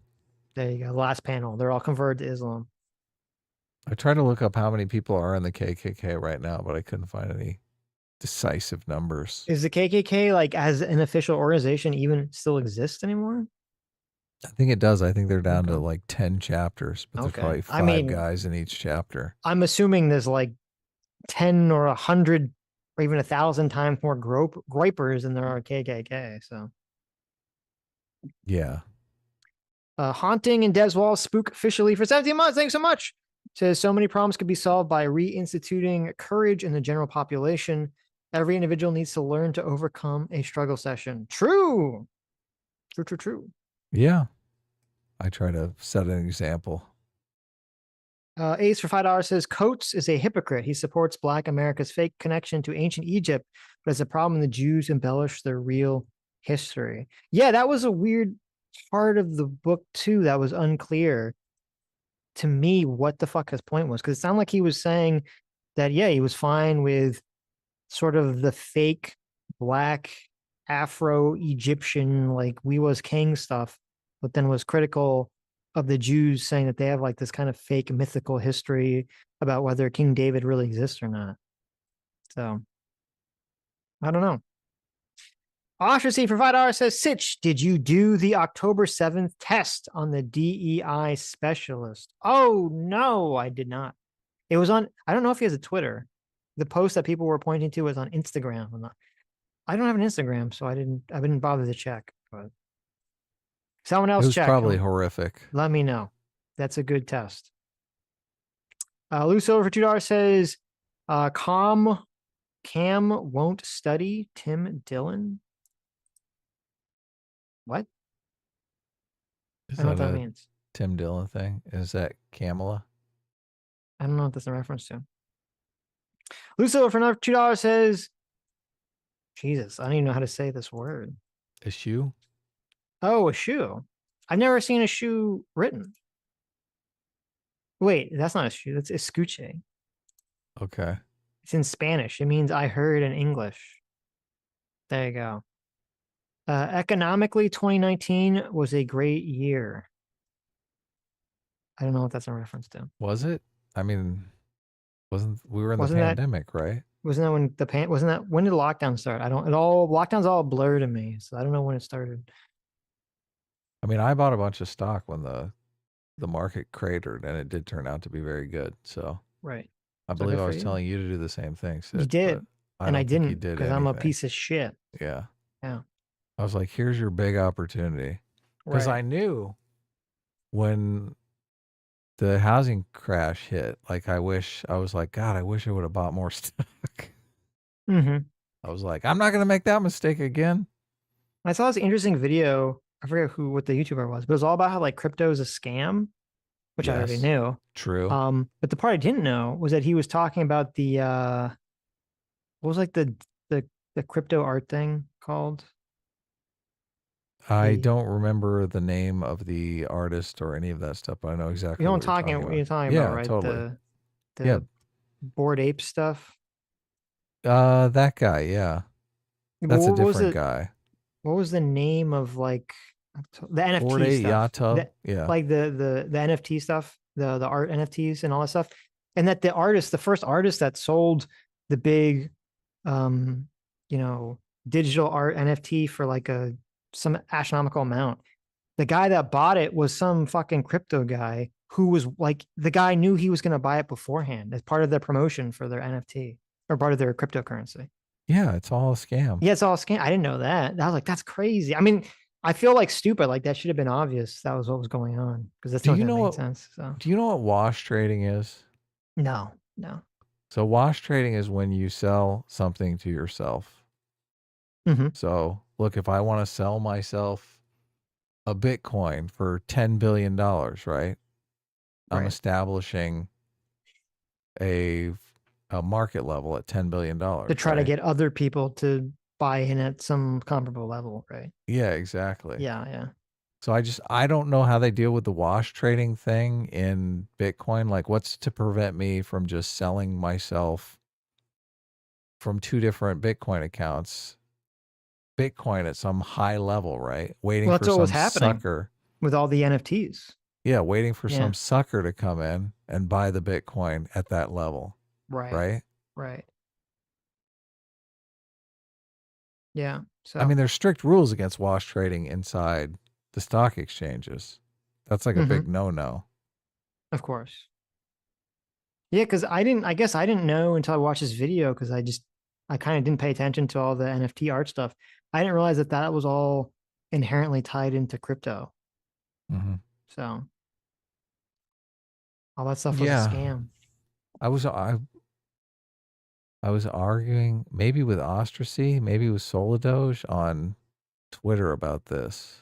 There you go. Last panel. They're all converted to Islam. I tried to look up how many people are in the KKK right now, but I couldn't find any decisive numbers. Is the KKK, like, as an official organization, even still exist anymore? I think it does. I think they're down to like 10 chapters, but there's probably 5 guys in each chapter. I'm assuming there's like 10 or 100 or even 1,000 times more gripers than there are KKK. So, yeah. Haunting in Deswall spook officially for 17 months. Thanks so much. Says so many problems could be solved by reinstituting courage in the general population. Every individual needs to learn to overcome a struggle session. True. True. Yeah. I try to set an example. Ace for $5 says Coates is a hypocrite. He supports Black America's fake connection to ancient Egypt, but has a problem the Jews embellish their real history. Yeah, that was a weird part of the book too that was unclear to me what the fuck his point was, because it sounded like he was saying that, yeah, he was fine with sort of the fake Black Afro-Egyptian, like we was king stuff, but then was critical of the Jews saying that they have like this kind of fake mythical history about whether King David really exists or not. So I don't know. Ostracy for $5 says, Sitch, did you do the October 7th test on the DEI specialist? Oh, no, I did not. It was on, I don't know if he has a Twitter. The post that people were pointing to was on Instagram. I don't have an Instagram, so I didn't bother to check. But someone else It was check. probably horrific. Let me know. That's a good test. Loose over for $2 says, Cam won't study Tim Dillon. What? Is I don't know that what that a means. Tim Dillon thing? Is that Kamala? I don't know what that's a reference to. Lucio for another $2 says, Jesus, I don't even know how to say this word. A shoe? Oh, a shoe. I've never seen a shoe written. Wait, that's not a shoe. That's escuche. Okay. It's in Spanish. It means I heard in English. There you go. Economically, 2019 was a great year. I don't know what that's a reference to. Was it? I mean, we were in the Wasn't that- pandemic, right? Wasn't that when did the lockdown start? Lockdown's all blur to me, so I don't know when it started. I mean, I bought a bunch of stock when the market cratered, and it did turn out to be very good. So Right. I So believe good I for was you. telling you to do the same thing. Sid, You did, but and I don't think you didn't did because I'm a anything. piece of shit. Yeah. Yeah. I was like, here's your big opportunity. Because Right. I knew when the housing crash hit, like I was like, God, I wish I would have bought more stock. Mm-hmm. I was like, I'm not going to make that mistake again. I saw this interesting video. I forget what the YouTuber was, but it was all about how like crypto is a scam, which I already Yes. knew. True. But the part I didn't know was that he was talking about the what was like the crypto art thing called? I don't remember the name of the artist or any of that stuff, but I know exactly You know what what you're talking Yeah, about, right? totally. The Yeah. Bored Ape stuff. That guy, yeah. That's a What was different it- guy. What was the name of like the NFT Bored Ape stuff? Yacht, yeah. Like the NFT stuff, the art NFTs and all that stuff. And that the first artist that sold the big digital art NFT for like some astronomical amount. The guy that bought it was some fucking crypto guy who was like, the guy knew he was going to buy it beforehand as part of their promotion for their NFT or part of their cryptocurrency. Yeah, it's all a scam. Yeah, it's all a scam. I didn't know that. I was like, that's crazy. I mean, I feel like stupid. Like that should have been obvious. That was what was going on because that's Do not you that know made what, sense. So Do you know what wash trading is? no. So wash trading is when you sell something to yourself. Mhm. So look, if I want to sell myself a Bitcoin for $10 billion, right? I'm Right. establishing a market level at $10 billion. To try to get other people to buy in at some comparable level, right? Yeah, exactly. Yeah. So I don't know how they deal with the wash trading thing in Bitcoin. Like what's to prevent me from just selling myself from two different Bitcoin accounts, Bitcoin at some high level, right? Waiting Well, for that's what was some happening sucker. with all the NFTs. Yeah, waiting for Yeah. some sucker to come in and buy the Bitcoin at that level. Right. Right? Yeah. So I mean, there's strict rules against wash trading inside the stock exchanges. That's like a big no-no. of course. Yeah, because I guess I didn't know until I watched this video because I kind of didn't pay attention to all the NFT art stuff. I didn't realize that was all inherently tied into crypto. Mm-hmm. So all that stuff was a scam. I was arguing maybe with Ostracy, maybe with Solidoge on Twitter about this,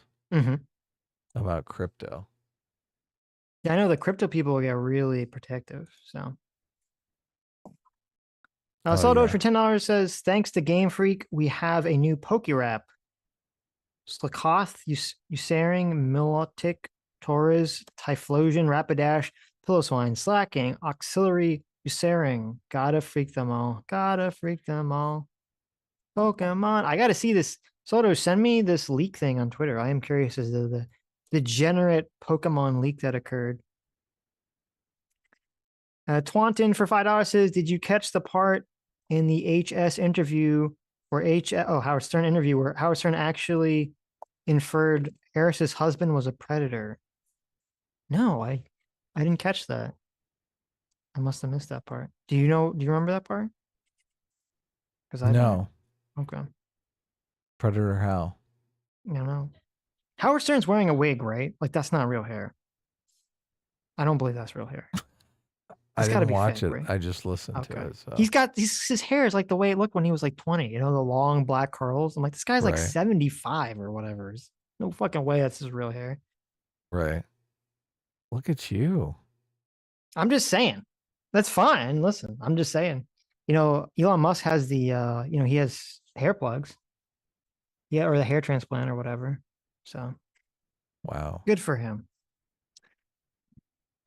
about crypto. Yeah, I know the crypto people get really protective. So Solidoge for $10 says, thanks to Game Freak, we have a new Poke Rap. Slakoth, Usaring, Milotic, Torres, Typhlosion, Rapidash, Pillowswine, Slacking, Auxiliary, Usaring. Gotta freak them all. Pokemon. I gotta see this. Soto, send me this leak thing on Twitter. I am curious as to degenerate Pokemon leak that occurred. Twanton for $5 says, did you catch the part in the HS interview or Howard Stern interview where Howard Stern actually inferred Harris's husband was a predator? No, I didn't catch that. I must have missed that part. Do you remember that part? Because I No. don't. Okay. Predator how? I don't know. Howard Stern's wearing a wig, right? Like that's not real hair. I don't believe that's real hair. I It's gotta didn't be watch fake, it. right? I just listened to Okay. it. So. He's got his hair is like the way it looked when he was like 20, the long black curls. I'm like, this guy's like Right. 75 or whatever. There's no fucking way that's his real hair. Right. Look at you. I'm just saying. That's fine. Listen, I'm just saying. Elon Musk has the he has hair plugs. Yeah, or the hair transplant or whatever. So wow. Good for him.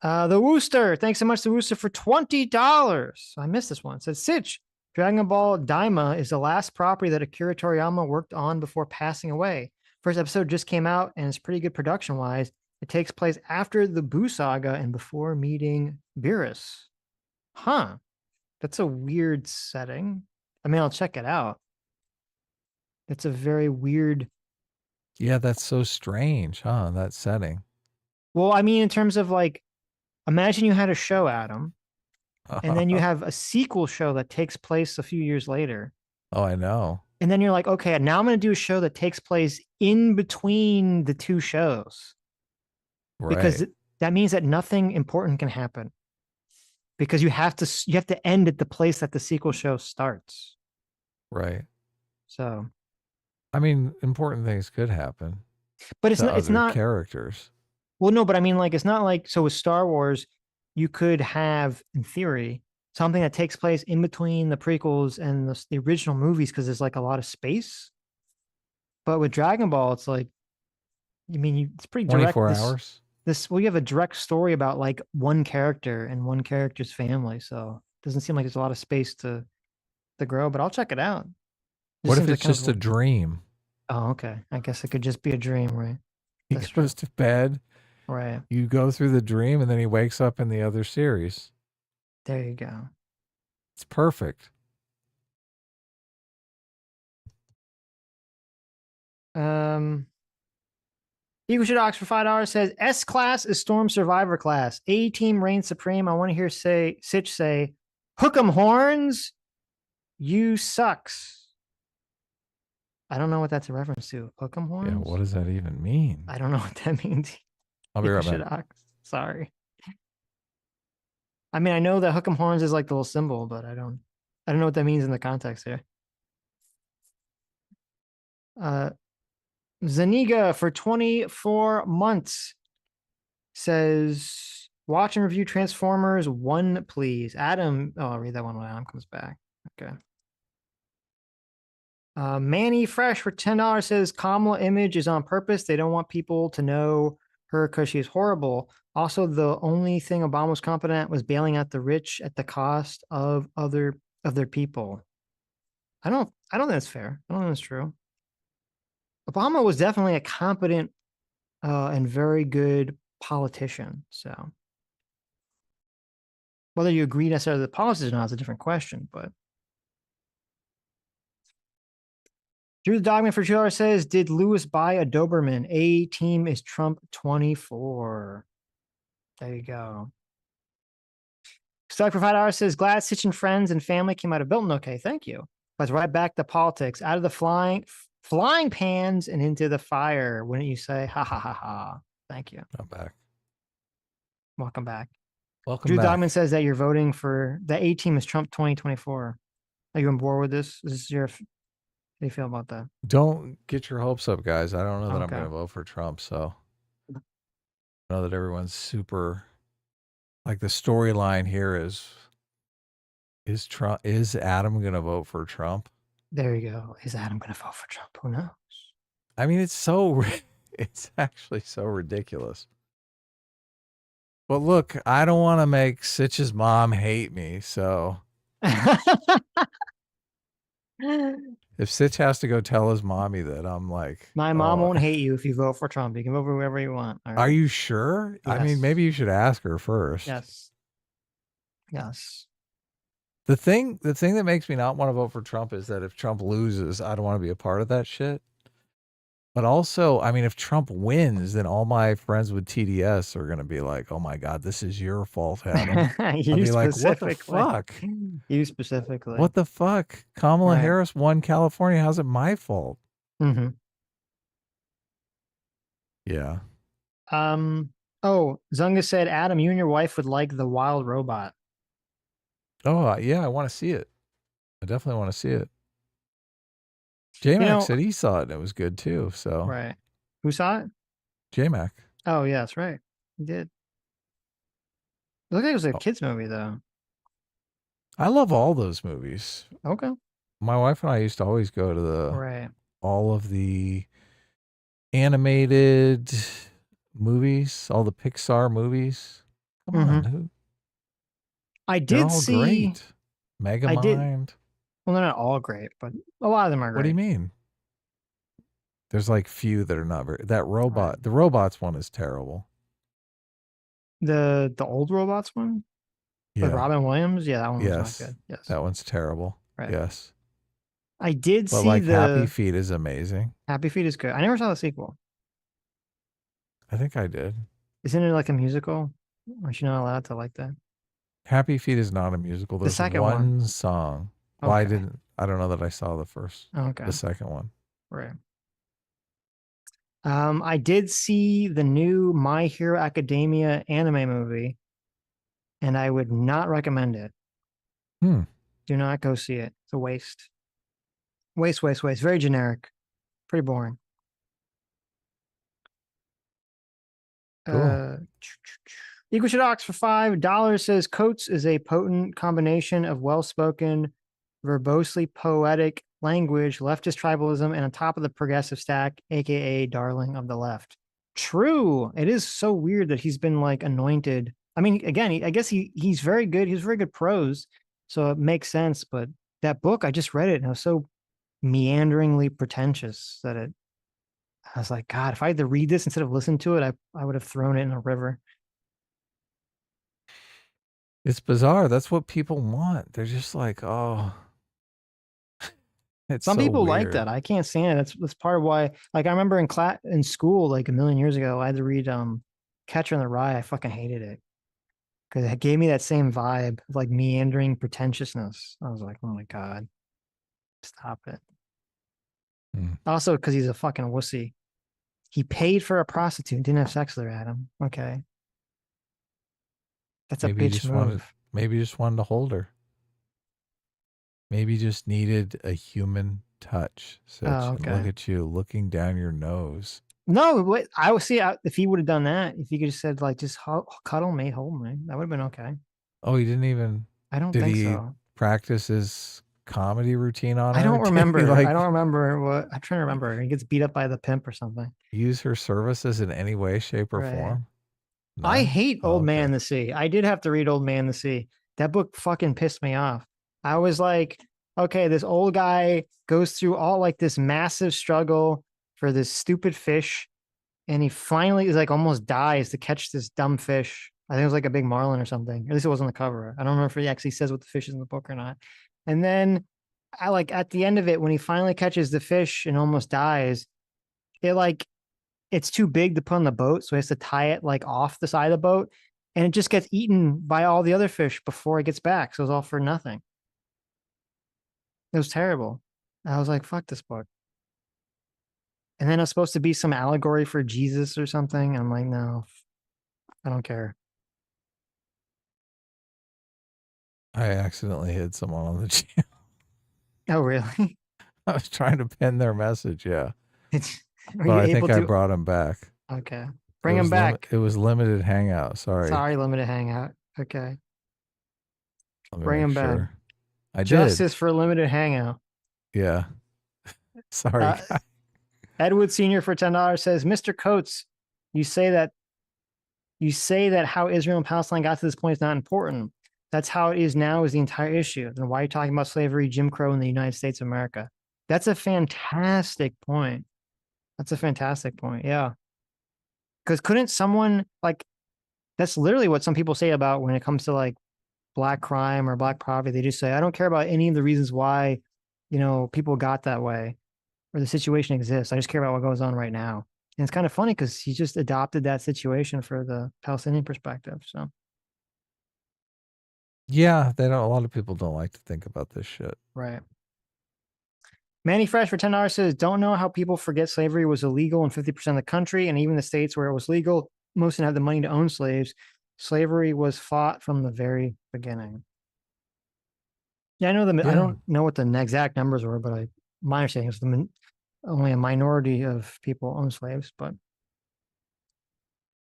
The Wooster. Thanks so much to Wooster for $20. I missed this one. It says Sitch. Dragon Ball Daima is the last property that Akira Toriyama worked on before passing away. First episode just came out and it's pretty good production-wise. It takes place after the Buu saga and before meeting Beerus. Huh. That's a weird setting. I mean, I'll check it out. It's a very weird. Yeah, that's so strange, huh? That setting. Well, I mean, in terms of like, imagine you had a show, Adam, and then you have a sequel show that takes place a few years later. Oh, I know. And then you're like, okay, now I'm going to do a show that takes place in between the two shows. Right. Because that means that nothing important can happen. Because you have to end at the place that the sequel show starts. Right. So, I mean, important things could happen. But it's not characters. Well, no, but I mean, like, it's not like, so with Star Wars, you could have, in theory, something that takes place in between the prequels and the original movies because there's like a lot of space. But with Dragon Ball, it's like, I mean, it's pretty direct. 24 hours. You have a direct story about like one character and one character's family. So it doesn't seem like there's a lot of space to grow, but I'll check it out. What if it's just a dream? Oh, okay. I guess it could just be a dream, right? He goes to bed. Right. You go through the dream and then he wakes up in the other series. There you go. It's perfect. Eagle Shit Ox for $5 says S class is Storm Survivor class. A team reigns supreme. I want to hear Sitch say, "Hook 'em horns, you sucks." I don't know what that's a reference to. Hook 'em horns? Yeah, what does that even mean? I don't know what that means. I'll be right back. Sorry. I mean, I know that hook 'em horns is like the little symbol, but I don't know what that means in the context here. Zaniga for 24 months says, watch and review Transformers 1, please. Adam, I'll read that one when Adam comes back. Okay. Manny Fresh for $10 says, Kamala image is on purpose. They don't want people to know her because she's horrible. Also, the only thing Obama was competent at was bailing out the rich at the cost of their people. I don't think that's fair. I don't think that's true. Obama was definitely a competent and very good politician. So whether you agree necessarily with the policies or not is a different question. But Drew the Dogman for $2 says, did Lewis buy a Doberman? A team is Trump 24. There you go. Stuck for $5 says, glad Sitch and friends and family came out of Bilton. Okay, thank you. Let's right back to politics. Out of the flying pans and into the fire. Wouldn't you say? Ha ha ha ha. Thank you. I'm back. Welcome back. Welcome Drew back. Dogman says that you're voting for the A team is Trump 2024. Are you on board with this? This is your. How do you feel about that? Don't get your hopes up, guys. I don't know that I'm Okay. going to vote for Trump. So I know that everyone's super. Like the storyline here is Adam going to vote for Trump? There you go. Is Adam going to vote for Trump? Who knows? I mean, it's actually so ridiculous. But look, I don't want to make Sitch's mom hate me, so If Sitch has to go tell his mommy that, I'm like, My mom won't hate you if you vote for Trump. You can vote for whoever you want. All right? Are you sure? I mean, Yes. maybe you should ask her first. Yes. Yes. The thing that makes me not want to vote for Trump is that if Trump loses, I don't want to be a part of that shit. But also, I mean, if Trump wins, then all my friends with TDS are going to be like, oh my God, this is your fault, Adam. I'll be like, what the fuck? You specifically. What the fuck? Kamala Right. Harris won California. How's it my fault? Mm-hmm. Yeah. Oh, Zunga said, Adam, you and your wife would like The Wild Robot. Oh, yeah, I want to see it. I definitely want to see it. J-Mac said he saw it and it was good too. So Right. Who saw it? J-Mac. Oh, yeah, that's right. He did. It looked like it was a kid's movie, though. I love all those movies. Okay. My wife and I used to always go to Right. all of the animated movies, all the Pixar movies. Come on, I they're did all see. great. I did. Megamind. Well, they're not all great, but a lot of them are great. What do you mean? There's like few that are not very. That robot, the robots one is terrible. The old robots one? Yeah. With Robin Williams? Yeah, that one was Yes. not good. Yes. That one's terrible. Right. Yes. I did But see like the Happy Feet is amazing. Happy Feet is good. I never saw the sequel. I think I did. Isn't it like a musical? Or is she not allowed to like that? Happy Feet is not a musical. There's second one one. song. Well, I Okay. didn't. I don't know that I saw the first. Okay. The second one. Right. I did see the new My Hero Academia anime movie, and I would not recommend it. Hmm. Do not go see it. It's a waste. Waste. Very generic. Pretty boring. Cool. Equal Shadox for $5 says Coates is a potent combination of well-spoken, verbosely poetic language, leftist tribalism, and on top of the progressive stack, aka darling of the left. True. It is so weird that he's been like anointed. I mean, again, I guess he's very good. He's very good prose, so it makes sense. But that book, I just read it, and it was so meanderingly pretentious that I was like, God, if I had to read this instead of listen to it, I would have thrown it in a river. It's bizarre. That's what people want. They're just like, oh. It's Some so people like weird. that. I can't stand it. That's part of why. Like I remember in school, like a million years ago, I had to read Catcher in the Rye. I fucking hated it because it gave me that same vibe of like meandering pretentiousness. I was like, oh my God, stop it. Also, because he's a fucking wussy. He paid for a prostitute, didn't have sex with her, Adam. Okay. That's Maybe a you bitch just move. maybe you just wanted to hold her. Maybe you just needed a human touch. Sitch. Oh, And okay. look at you looking down your nose. No, wait, I would see if he would have done that, if he could have said like, just cuddle me, hold me, that would have been okay. Oh, he didn't even. I don't Did think he so. practice his comedy routine on her? I don't Did he, remember. like, I don't remember what I'm trying to remember. He gets beat up by the pimp or something. use her services in any way, shape, or Right. form? I None? hate Oh, Old okay. Man in the Sea. I did have to read Old Man in the Sea. That book fucking pissed me off. I was like, okay, this old guy goes through all like this massive struggle for this stupid fish. And he finally is like almost dies to catch this dumb fish. I think it was like a big marlin or something. At least it wasn't the cover. I don't remember if he actually says what the fish is in the book or not. And then I like at the end of it, when he finally catches the fish and almost dies, it's too big to put on the boat. So he has to tie it like off the side of the boat. And it just gets eaten by all the other fish before it gets back. So it's all for nothing. It was terrible. I was like, fuck this book. And then it's supposed to be some allegory for Jesus or something. I'm like, no, I don't care. I accidentally hit someone on the channel. Oh, really? I was trying to pin their message. Yeah. Were But you I think able I to- brought him back. Okay. Bring him back. It was limited hangout. Sorry. Sorry, limited hangout. Okay. Let me Bring make him back. sure. I Justice for limited hangout. did. Yeah. Sorry. guys. Edward Sr. for $10 says, Mr. Coates, you say that how Israel and Palestine got to this point is not important. That's how it is now is the entire issue. Then why are you talking about slavery, Jim Crow in the United States of America? That's a fantastic point. That's a fantastic point. Yeah. Because couldn't someone like, that's literally what some people say about when it comes to like black crime or black poverty. They just say, I don't care about any of the reasons why, people got that way or the situation exists. I just care about what goes on right now. And it's kind of funny because he just adopted that situation for the Palestinian perspective. So, yeah, a lot of people don't like to think about this shit. right. Manny Fresh for $10 says, don't know how people forget slavery was illegal in 50% of the country, and even the states where it was legal, most didn't have the money to own slaves. Slavery was fought from the very beginning. Yeah, I know I don't know what the exact numbers were, but my understanding is only a minority of people own slaves, but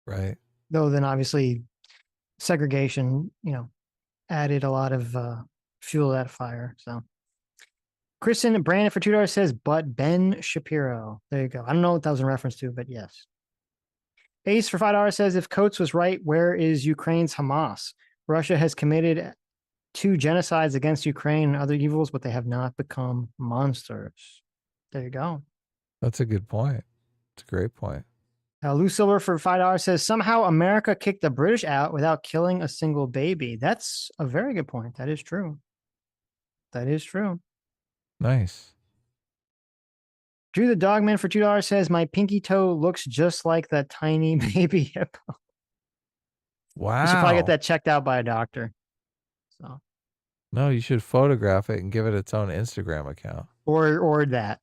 right. Though then obviously segregation, added a lot of fuel to that fire. So Kristen Brandon for $2 says, but Ben Shapiro. There you go. I don't know what that was in reference to, but yes. Ace for $5 says, if Coates was right, where is Ukraine's Hamas? Russia has committed 2 genocides against Ukraine and other evils, but they have not become monsters. There you go. That's a good point. It's a great point. Lou Silver for $5 says, somehow America kicked the British out without killing a single baby. That's a very good point. That is true. That is true. Nice. Drew the Dogman for $2 says, my pinky toe looks just like that tiny baby hippo. Wow. You should probably get that checked out by a doctor. So no, you should photograph it and give it its own Instagram account. Or that.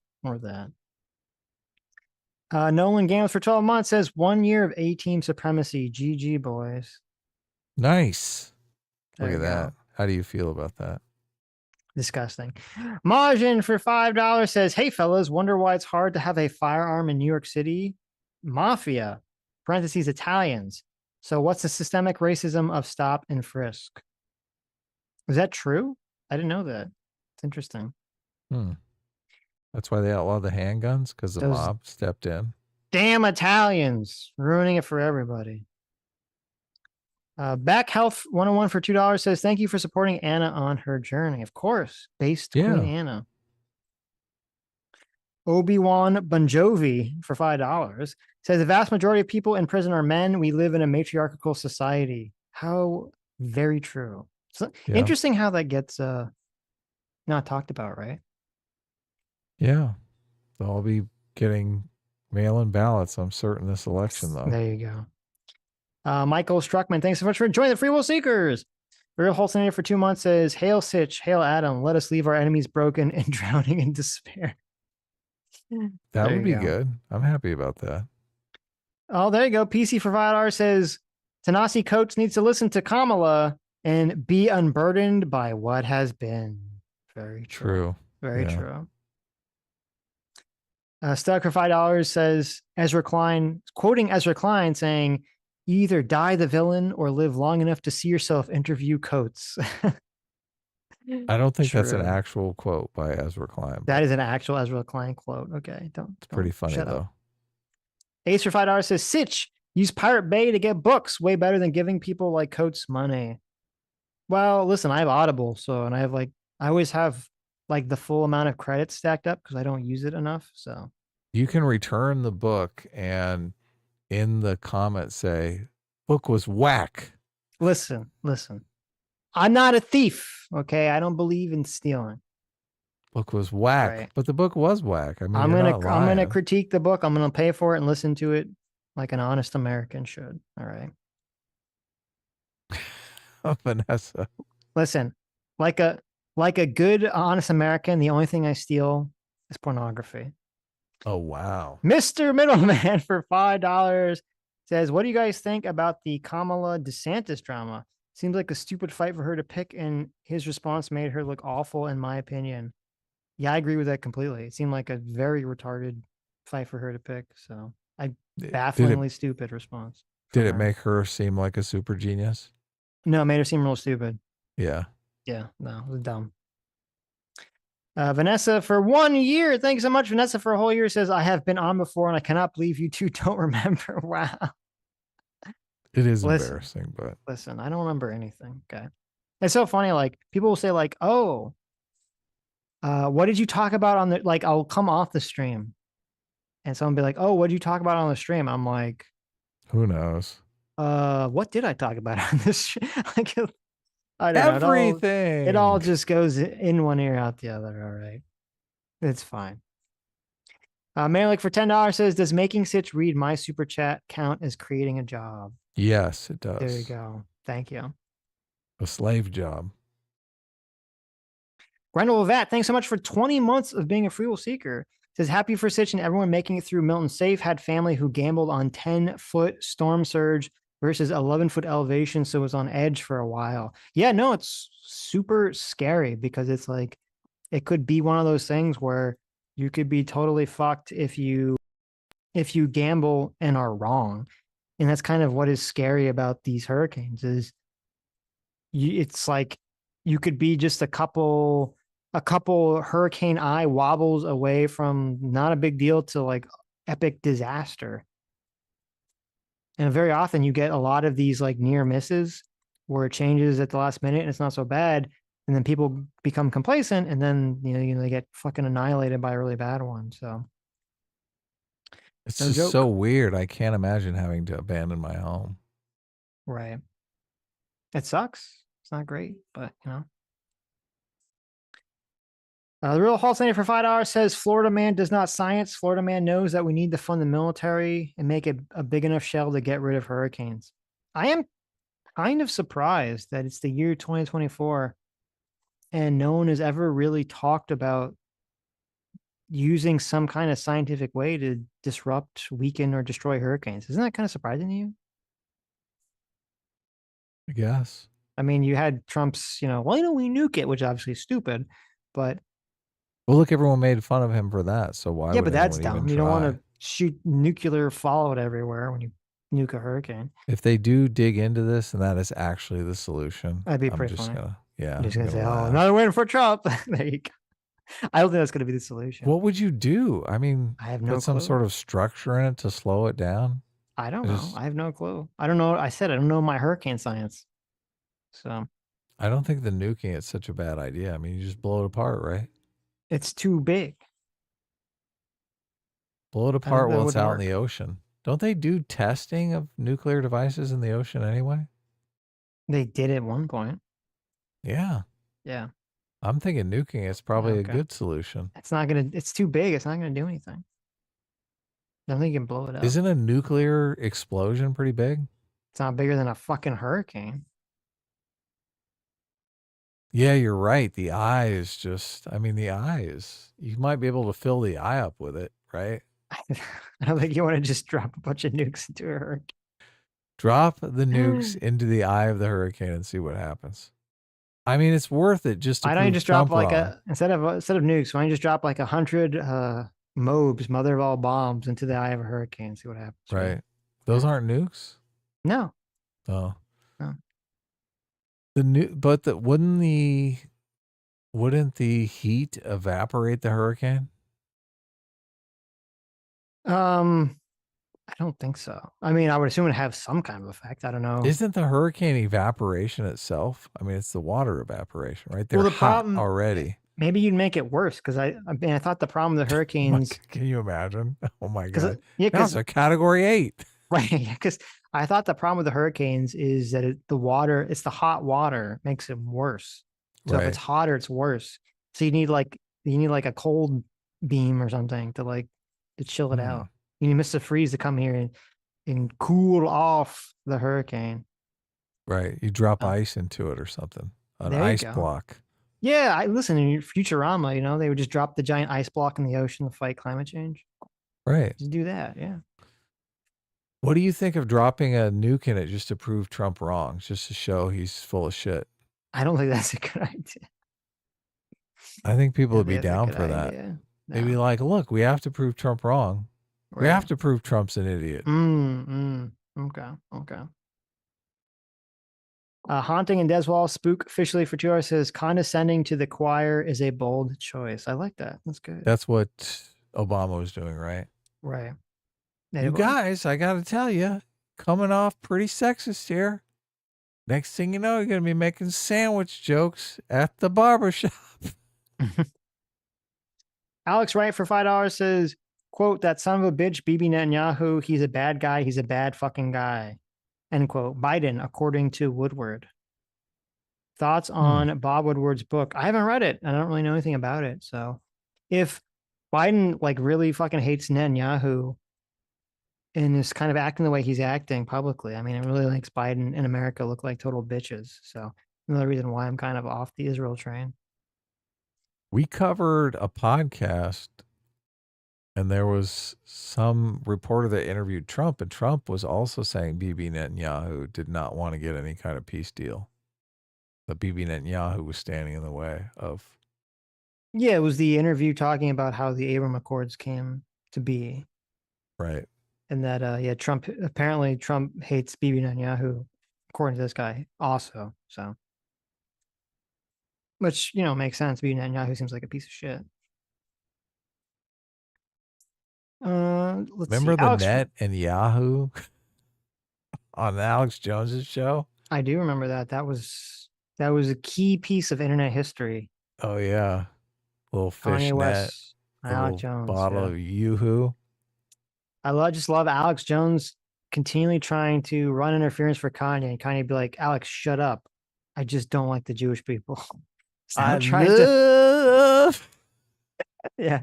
Nolan Gams for 12 months says, 1 year of A-team supremacy. GG, boys. Nice. There Look at you that. go. How do you feel about that? Disgusting. Majin for $5 says, hey, fellas, wonder why it's hard to have a firearm in New York City? Mafia, parentheses, Italians. So what's the systemic racism of stop and frisk? Is that true? I didn't know that. It's interesting. That's why they outlawed the handguns, because the mob stepped in. Damn Italians, ruining it for everybody. Back Health 101 for $2 says, thank you for supporting Anna on her journey. Of course, based Queen Anna. Obi-Wan Bon Jovi for $5 says, the vast majority of people in prison are men. We live in a matriarchal society. How very true. So interesting how that gets not talked about, right? Yeah. They'll all be getting mail-in ballots, I'm certain, this election, though. There you go. Michael Struckman, thanks so much for joining the Free Will Seekers. Real Holstein for 2 months says, hail Sitch, hail Adam, let us leave our enemies broken and drowning in despair. That would be good. I'm happy about that. Oh, there you go. PC for $5 says, Ta-Nehisi Coates needs to listen to Kamala and be unburdened by what has been. Very true. Very true. Stug for $5 says, Ezra Klein, quoting Ezra Klein saying, you either die the villain or live long enough to see yourself interview Coates. I don't think that's an actual quote by Ezra Klein. That is an actual Ezra Klein quote. Okay. It's pretty funny, though. Ace for $5 says, Sitch, use Pirate Bay to get books. Way better than giving people like Coates money. Well, listen, I have Audible. And I have I always have the full amount of credits stacked up because I don't use it enough. So you can return the book and in the comments say, book was whack. Listen. I'm not a thief, okay? I don't believe in stealing. Book was whack, right. But the book was whack. I mean, I'm gonna critique the book. I'm gonna pay for it and listen to it like an honest American should. All right. Vanessa. Listen, like a good honest American, the only thing I steal is pornography. Oh wow. Mr. Middleman for $5 says, what do you guys think about the Kamala DeSantis drama? Seems like a stupid fight for her to pick, and his response made her look awful, in my opinion. Yeah, I agree with that completely. It seemed like a very retarded fight for her to pick. So bafflingly stupid response. Did it make her seem like a super genius? No, it made her seem real stupid. Yeah. Yeah, no, it was dumb. Vanessa for 1 year. Thanks so much, Vanessa, for a whole year. Says, I have been on before, and I cannot believe you two don't remember. Wow. It is embarrassing, but listen, I don't remember anything. Okay. It's so funny. People will say oh, What did you talk about on the, like, I'll come off the stream and someone be like, oh, what did you talk about on the stream? I'm like, who knows? What did I talk about on this? Like, I don't know. Everything. It all just goes in one ear, out the other. All right. It's fine. Malik for $10 says, does making Sitch read my super chat count as creating a job? Yes, it does. There you go. Thank you. A slave job. Grendel Vat, thanks so much for 20 months of being a free will seeker. Says, happy for Sitch and everyone making it through Milton safe. Had family who gambled on 10-foot storm surge versus 11-foot elevation, so it was on edge for a while. Yeah, no, it's super scary because it's like, it could be one of those things where you could be totally fucked if you gamble and are wrong. And that's kind of what is scary about these hurricanes is it's like you could be just a couple hurricane eye wobbles away from not a big deal to like epic disaster. And very often you get a lot of these like near misses where it changes at the last minute and it's not so bad. And then people become complacent and then, they get fucking annihilated by a really bad one. So it's no just joke. So weird. I can't imagine having to abandon my home. Right. It sucks. It's not great, but the real Hall Standing for $5 says Florida man does not science. Florida man knows that we need to fund the military and make a big enough shell to get rid of hurricanes. I am kind of surprised that it's the year 2024 and no one has ever really talked about using some kind of scientific way to disrupt, weaken, or destroy hurricanes. Isn't that kind of surprising to you? I guess. I mean, you had Trump's, why don't we nuke it, which obviously is stupid, but. Well, look, everyone made fun of him for that. So why? Yeah, but that's dumb. You don't want to shoot nuclear fallout everywhere when you nuke a hurricane. If they do dig into this and that is actually the solution, that'd be pretty funny. I'm just gonna say, oh, another win for Trump. There you go. I don't think that's gonna be the solution. What would you do? I mean, I have no put some sort of structure in it to slow it down. I don't know. I have no clue. I don't know. I said I don't know my hurricane science. So I don't think the nuking is such a bad idea. I mean, you just blow it apart, right? It's too big. Blow it apart while it's out in the ocean. Don't they do testing of nuclear devices in the ocean anyway? They did at one point. Yeah. Yeah. I'm thinking nuking is probably a good solution. It's too big. It's not gonna do anything. I don't think you can blow it up. Isn't a nuclear explosion pretty big? It's not bigger than a fucking hurricane. Yeah, you're right. The eye is just, you might be able to fill the eye up with it, right? I don't think you want to just drop a bunch of nukes into a hurricane. Drop the nukes into the eye of the hurricane and see what happens. I mean, it's worth it just to why don't you just drop instead of nukes, why don't you just drop like 100 MOBs, mother of all bombs, into the eye of a hurricane and see what happens. Right. Those aren't nukes? No. Oh. No. Wouldn't the heat evaporate the hurricane? I don't think so. I mean, I would assume it have some kind of effect. I don't know. Isn't the hurricane evaporation itself? I mean, it's the water evaporation, right? They're hot already. Maybe you'd make it worse because I thought the problem with the hurricanes. Can you imagine? Oh my God! Yeah, that's a Category 8. Right? Because I thought the problem with the hurricanes is that it's the hot water makes it worse. So if it's hotter, it's worse. So you need like a cold beam or something to chill it out. You need Mr. Freeze to come here and cool off the hurricane. Right. You drop ice into it or something. An ice block. Yeah. Listen, in Futurama, they would just drop the giant ice block in the ocean to fight climate change. Right. Just do that. Yeah. What do you think of dropping a nuke in it just to prove Trump wrong, just to show he's full of shit? I don't think that's a good idea. I think people would be down for that. No. They'd be like, look, we have to prove Trump wrong. Right. We have to prove Trump's an idiot. Okay. Haunting and Deswall Spook officially for 2 hours says condescending to the choir is a bold choice. I like that. That's good. That's what Obama was doing, right? Right. You guys, I got to tell you, coming off pretty sexist here. Next thing you know, you're going to be making sandwich jokes at the barbershop. Alex Wright for $5 says, quote, that son of a bitch, Bibi Netanyahu, he's a bad guy. He's a bad fucking guy. End quote. Biden, according to Woodward. Thoughts on Bob Woodward's book? I haven't read it. I don't really know anything about it. So if Biden like really fucking hates Netanyahu and is kind of acting the way he's acting publicly, I mean, it really makes Biden and America look like total bitches. So another reason why I'm kind of off the Israel train. We covered a podcast and there was some reporter that interviewed Trump, and Trump was also saying Bibi Netanyahu did not want to get any kind of peace deal. But Bibi Netanyahu was standing in the way of. Yeah, it was the interview talking about how the Abraham Accords came to be. Right. And that, Trump hates Bibi Netanyahu, according to this guy, also. So, which, makes sense. Bibi Netanyahu seems like a piece of shit. Remember the Net and Yahoo on Alex Jones's show? I do remember that. That was a key piece of internet history. Oh yeah, little Kanye fishnet, West, Alex Jones, bottle of Yoo-hoo. I just love Alex Jones continually trying to run interference for Kanye, and Kanye be like, "Alex, shut up. I just don't like the Jewish people." Yeah.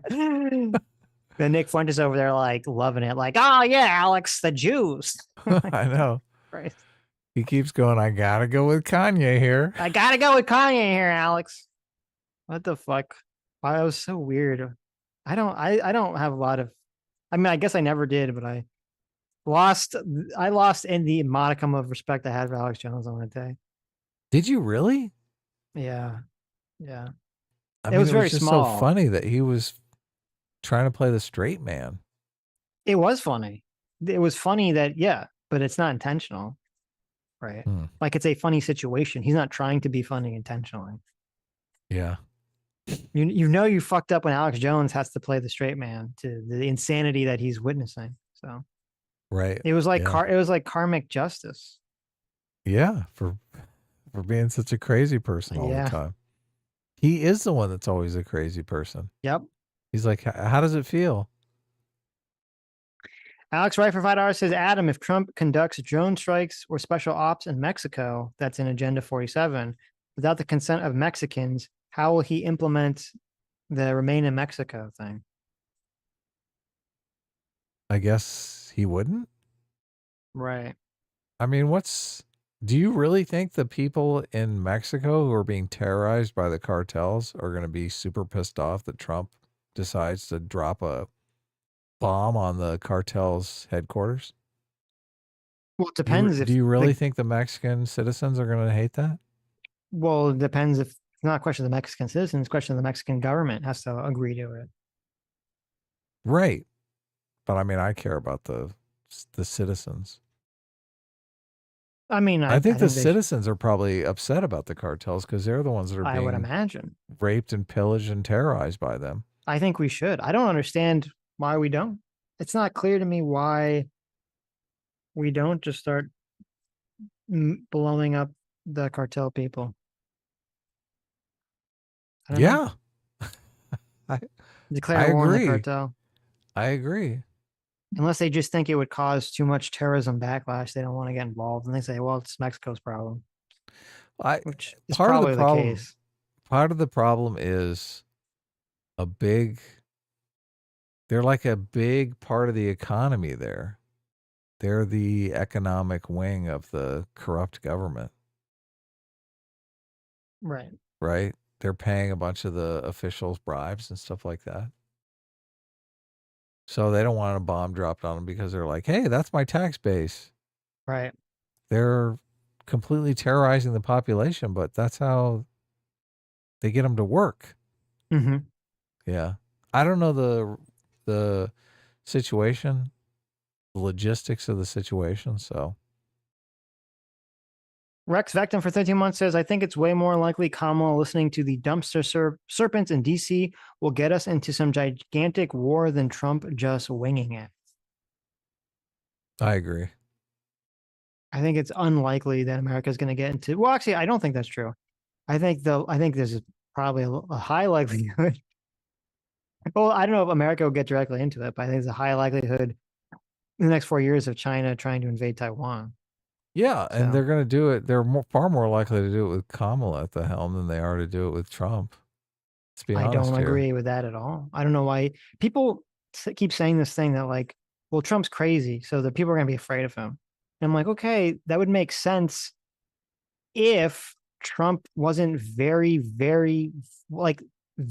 Then Nick Fuentes over there like loving it, like, "Oh yeah, Alex, the Jews." I know. Right. He keeps going, I gotta go with Kanye here. I gotta go with Kanye here, Alex. What the fuck? Wow, that was so weird. I don't have a lot of, I mean, I guess I never did, but I lost in the modicum of respect I had for Alex Jones on that day. Did you really? Yeah. Yeah. I mean, it was very just small. so funny that he was trying to play the straight man. It was funny. It was funny that, but it's not intentional. Right. Like it's a funny situation. He's not trying to be funny intentionally. Yeah. You fucked up when Alex Jones has to play the straight man to the insanity that he's witnessing. So right. It was like it was like karmic justice. Yeah, for being such a crazy person all the time. He is the one that's always a crazy person. Yep. He's like, how does it feel? Alex Wright for $5 says, Adam, if Trump conducts drone strikes or special ops in Mexico, that's in Agenda 47, without the consent of Mexicans, how will he implement the Remain in Mexico thing? I guess he wouldn't. Right. I mean, do you really think the people in Mexico who are being terrorized by the cartels are going to be super pissed off that Trump decides to drop a bomb on the cartel's headquarters? Well, it depends. Do you really think the Mexican citizens are going to hate that? Well, it depends. If it's not a question of the Mexican citizens, it's a question of the Mexican government has to agree to it. Right. But I mean, I care about the citizens. I mean, I think the citizens are probably upset about the cartels because they're the ones that are being, I would imagine, raped and pillaged and terrorized by them. I think we should. I don't understand why we don't. It's not clear to me why we don't just start blowing up the cartel people. Yeah. Declare war on the cartel. I agree. Unless they just think it would cause too much terrorism backlash, they don't want to get involved. And they say, well, it's Mexico's problem. Which is probably the case. Part of the problem is they're like a big part of the economy there. They're the economic wing of the corrupt government. Right. Right? They're paying a bunch of the officials bribes and stuff like that. So they don't want a bomb dropped on them because they're like, hey, that's my tax base. Right. They're completely terrorizing the population, but that's how they get them to work. Mm-hmm. Yeah. I don't know the situation, the logistics of the situation, so. Rex Vectum for 13 months says, I think it's way more likely Kamala listening to the dumpster serpents in D.C. will get us into some gigantic war than Trump just winging it. I agree. I think it's unlikely that America is going to get into. Well, actually, I don't think that's true. I think there's probably a high likelihood Well, I don't know if America will get directly into it, but I think there's a high likelihood in the next 4 years of China trying to invade Taiwan. Yeah, and they're going to do it. They're far more likely to do it with Kamala at the helm than they are to do it with Trump. Let's be honest I don't here. agree with that at all. I don't know why people keep saying this thing that like, well, Trump's crazy, so the people are going to be afraid of him. And I'm like, okay, that would make sense if Trump wasn't very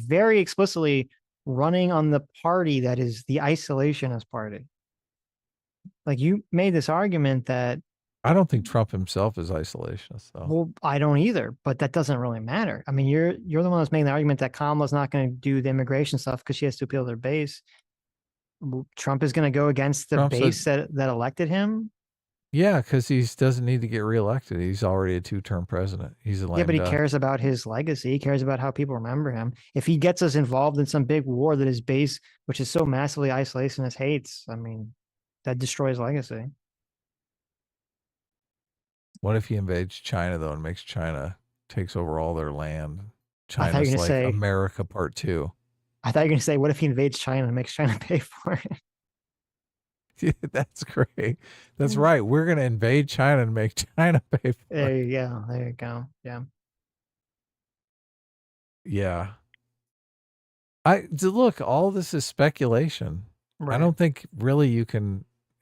explicitly running on the party that is the isolationist party. Like you made this argument that I don't think Trump himself is isolationist, though. well, I don't either, but that doesn't really matter. I mean, you're the one that's making the argument that Kamala's not going to do the immigration stuff because she has to appeal to their base. Trump is going to go against the base that elected him. Yeah, because he doesn't need to get reelected. He's already a 2-term president. He's a lame but he duck. cares about his legacy. He cares about how people remember him. If he gets us involved in some big war that his base, which is so massively isolationist, hates, I mean, that destroys legacy. What if he invades China, though, and makes China takes over all their land? I thought you China's were gonna like say America Part 2. I thought you were going to say, what if he invades China and makes China pay for it? Yeah, that's great. That's right. We're going to invade China and make China pay for There it. you go. There you go. Yeah. Yeah. Look, all this is speculation. Right. I don't think really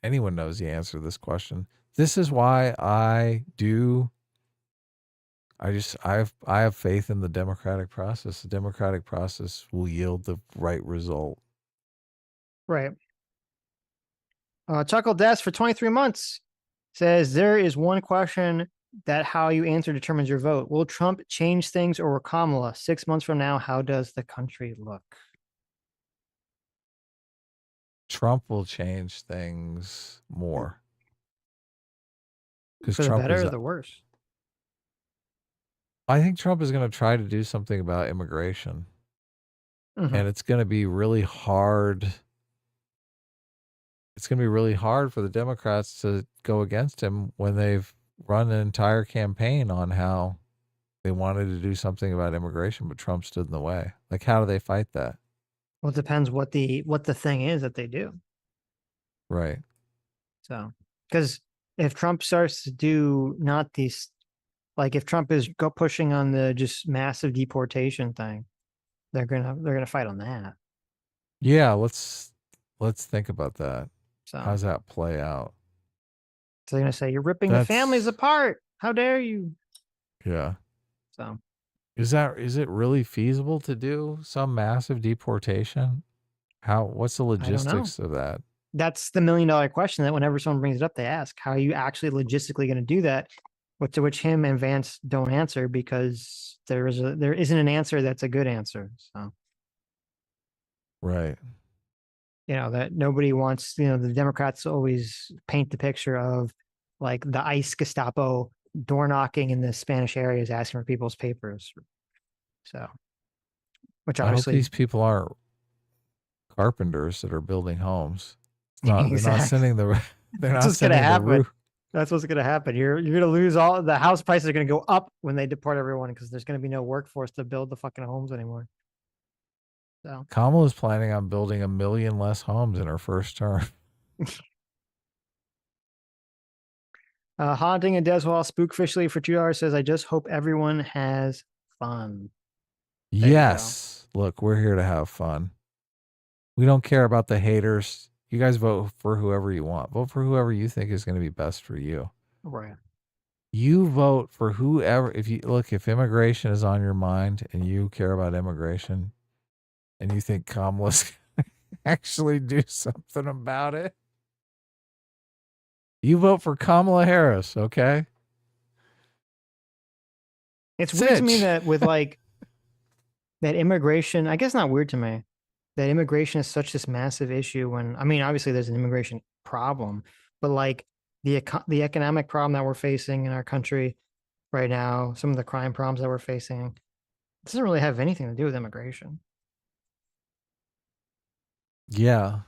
anyone knows the answer to this question. This is why I have faith in the democratic process. The democratic process will yield the right result. Right. Chuckle Desk for 23 months says there is one question that how you answer determines your vote. Will Trump change things or Kamala? 6 months from now, how does the country look? Trump will change things more. For the better or the worse? I think Trump is going to try to do something about immigration. Mhm. And it's going to be really hard. It's going to be really hard for the Democrats to go against him when they've run an entire campaign on how they wanted to do something about immigration, but Trump stood in the way. Like, how do they fight that? Well, it depends what the thing is that they do. Right. So, because if Trump starts to do not these, like if Trump is pushing on the just massive deportation thing, they're gonna fight on that. Yeah, let's think about that. So how's that play out? So they're gonna say you're ripping the families apart. How dare you? Yeah. So is it really feasible to do some massive deportation? What's the logistics of that? That's the $1 million question that whenever someone brings it up, they ask, how are you actually logistically going to do that? To which him and Vance don't answer because there isn't an answer that's a good answer. So, right. That nobody wants, the Democrats always paint the picture of like the ICE Gestapo door knocking in the Spanish areas asking for people's papers. So, which obviously I hope these people are carpenters that are building homes. They're not sending the roof. That's what's going to happen. You're going to lose all the house prices are going to go up when they deport everyone because there's going to be no workforce to build the fucking homes anymore. So Kamala is planning on building 1 million less homes in her first term. Haunting in Deswall Spookfishly for $2 says, I just hope everyone has fun. Yes. Look, we're here to have fun. We don't care about the haters. You guys vote for whoever you want. Vote for whoever you think is going to be best for you. Right. You vote for whoever. If immigration is on your mind and you care about immigration and you think Kamala's actually do something about it, you vote for Kamala Harris, okay? It's weird to me that with like that immigration, I guess not weird to me that immigration is such this massive issue when, I mean, obviously there's an immigration problem, but like the economic problem that we're facing in our country right now, some of the crime problems that we're facing, it doesn't really have anything to do with immigration. Yeah.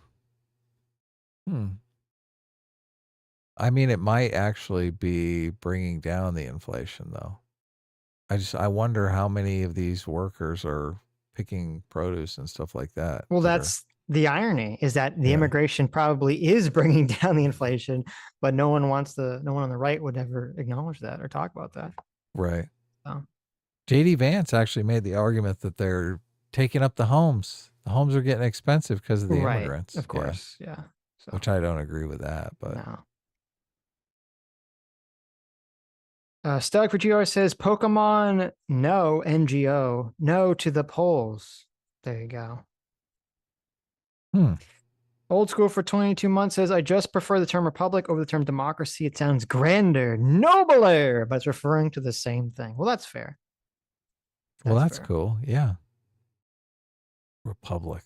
I mean, it might actually be bringing down the inflation, though. I wonder how many of these workers are picking produce and stuff like that. Well, that's the irony, is that the immigration probably is bringing down the inflation, but no one on the right would ever acknowledge that or talk about that. Right. So. JD Vance actually made the argument that they're taking up the homes. The homes are getting expensive because of the immigrants. Of course. Yeah. So. Which I don't agree with that, but no. Stug for GR says Pokemon no NGO, no to the polls. There you go. Old School for 22 months says, I just prefer the term republic over the term democracy. It sounds grander, nobler, but it's referring to the same thing. Well, that's fair. That's cool. Yeah. Republic.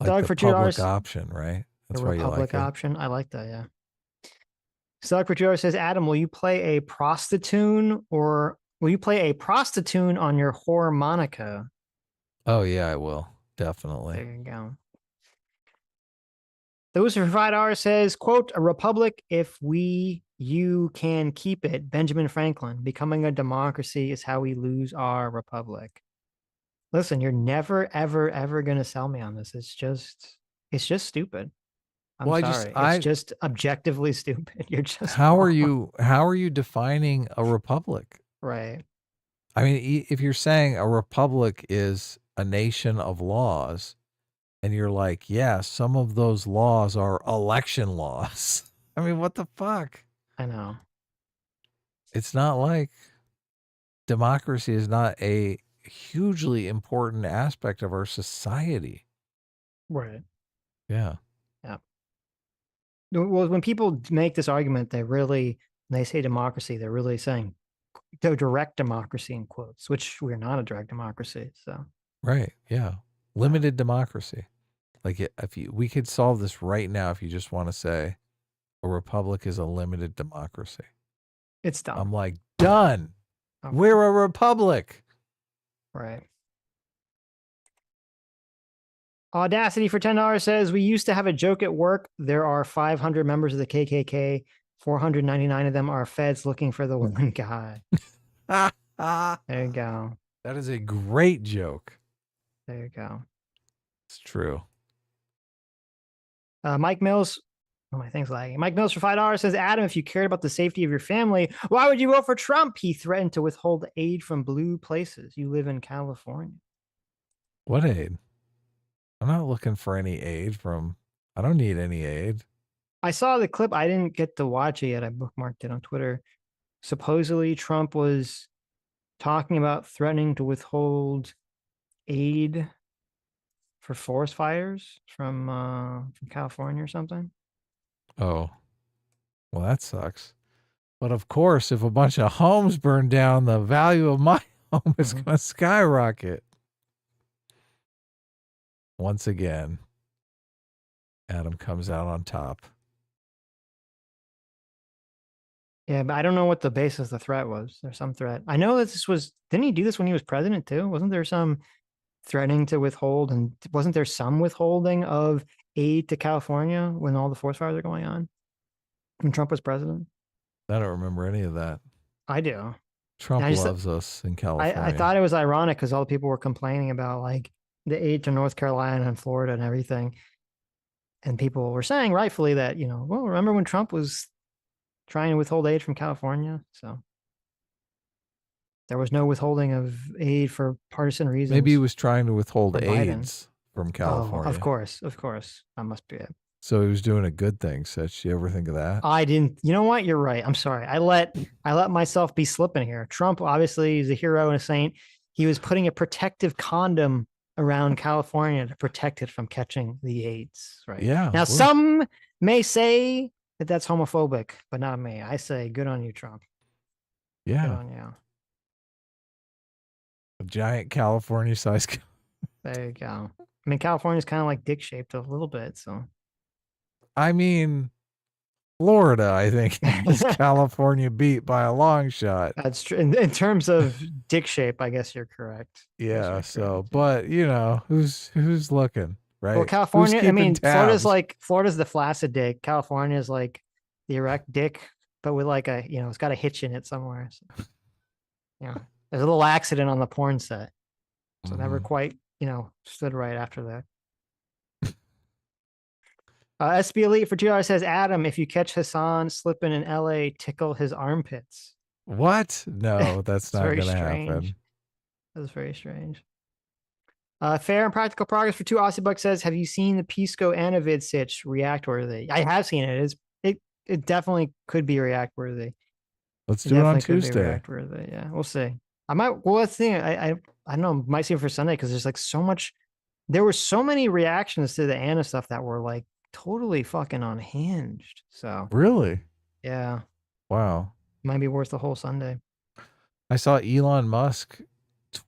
Stug like for the public 2 hours. option, right? That's The why you like republic it. option. I like that, yeah. Stug for 2 hours says, Adam, will you play a prostitute on your harmonica? Oh yeah, I will. Definitely. There you go. Those who provide ours says, quote, a republic if you can keep it. Benjamin Franklin, becoming a democracy is how we lose our republic. Listen, you're never, ever, ever going to sell me on this. It's just stupid. I'm sorry. It's just objectively stupid. You're just how are you defining a republic? Right. I mean, if you're saying a republic is a nation of laws, and you're like, yeah, some of those laws are election laws. I mean, what the fuck? I know. It's not like democracy is not a hugely important aspect of our society. Right. Yeah. Yeah. Well, when people make this argument, they say democracy, they're really saying the direct democracy in quotes, which we're not a direct democracy. So. Right. Yeah. Limited democracy. Like we could solve this right now if you just want to say a republic is a limited democracy. It's done. I'm like, done. Okay. We're a republic. Right. Audacity for $10 says, we used to have a joke at work. There are 500 members of the KKK. 499 of them are feds looking for the one guy. There you go. That is a great joke. There you go. It's true. Mike Mills. Oh, my thing's lagging. Mike Mills for $5 says, Adam, if you cared about the safety of your family, why would you vote for Trump? He threatened to withhold aid from blue places. You live in California. What aid? I'm not looking for any aid I don't need any aid. I saw the clip. I didn't get to watch it yet. I bookmarked it on Twitter. Supposedly Trump was talking about threatening to withhold aid for forest fires from California or something. Oh, well, that sucks. But of course, if a bunch of homes burn down, the value of my home is going to skyrocket. Once again, Adam comes out on top. Yeah, but I don't know what the basis of the threat was. There's some threat. I know that didn't he do this when he was president too? Wasn't there some threatening to withhold, and wasn't there some withholding of aid to California when all the forest fires are going on? When Trump was president? I don't remember any of that. I do. Trump loves us in California. I thought it was ironic because all the people were complaining about like the aid to North Carolina and Florida and everything. And people were saying rightfully that, well, remember when Trump was trying to withhold aid from California? So there was no withholding of aid for partisan reasons. Maybe he was trying to withhold AIDS from California. Oh, of course. That must be it. So he was doing a good thing, Sitch. Do you ever think of that? I didn't. You know what? You're right. I'm sorry. I let myself be slipping here. Trump obviously is a hero and a saint. He was putting a protective condom around California to protect it from catching the AIDS. Right. Yeah. Now, some may say that that's homophobic, but not me. I say, good on you, Trump. Yeah. Good on you. A giant California size. There you go. I mean, California's kind of like dick shaped a little bit. So, I mean, Florida, I think, is California beat by a long shot. That's true. In terms of dick shape, I guess you're correct. Yeah. So, but who's looking, right? Well, California, I mean, Florida's the flaccid dick. California is like the erect dick, but with like it's got a hitch in it somewhere. So, there's a little accident on the porn set. So never quite, stood right after that. SB Elite for $2 says, Adam, if you catch Hassan slipping in LA, tickle his armpits. What? No, that's not going to happen. That's very strange. Fair and Practical Progress for 2 Aussie bucks says, have you seen the Pisco Anavid Sitch react worthy? I have seen it. It definitely could be react worthy. Let's do it on Tuesday. React worthy. Yeah, we'll see. I might. Well, that's the thing. I don't know. Might see it for Sunday because there's like so much. There were so many reactions to the Anna stuff that were like totally fucking unhinged. So really, yeah. Wow. Might be worth the whole Sunday. I saw Elon Musk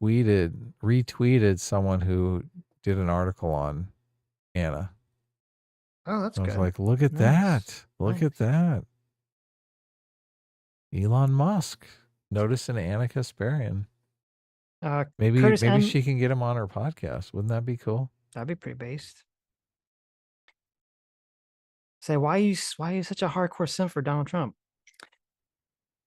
retweeted someone who did an article on Anna. Oh, that's good. I was like, look at that. Look at that. Elon Musk. Notice an Anna Kasparian. Maybe she can get him on her podcast. Wouldn't that be cool? That'd be pretty based. Say, why are you such a hardcore simp for Donald Trump?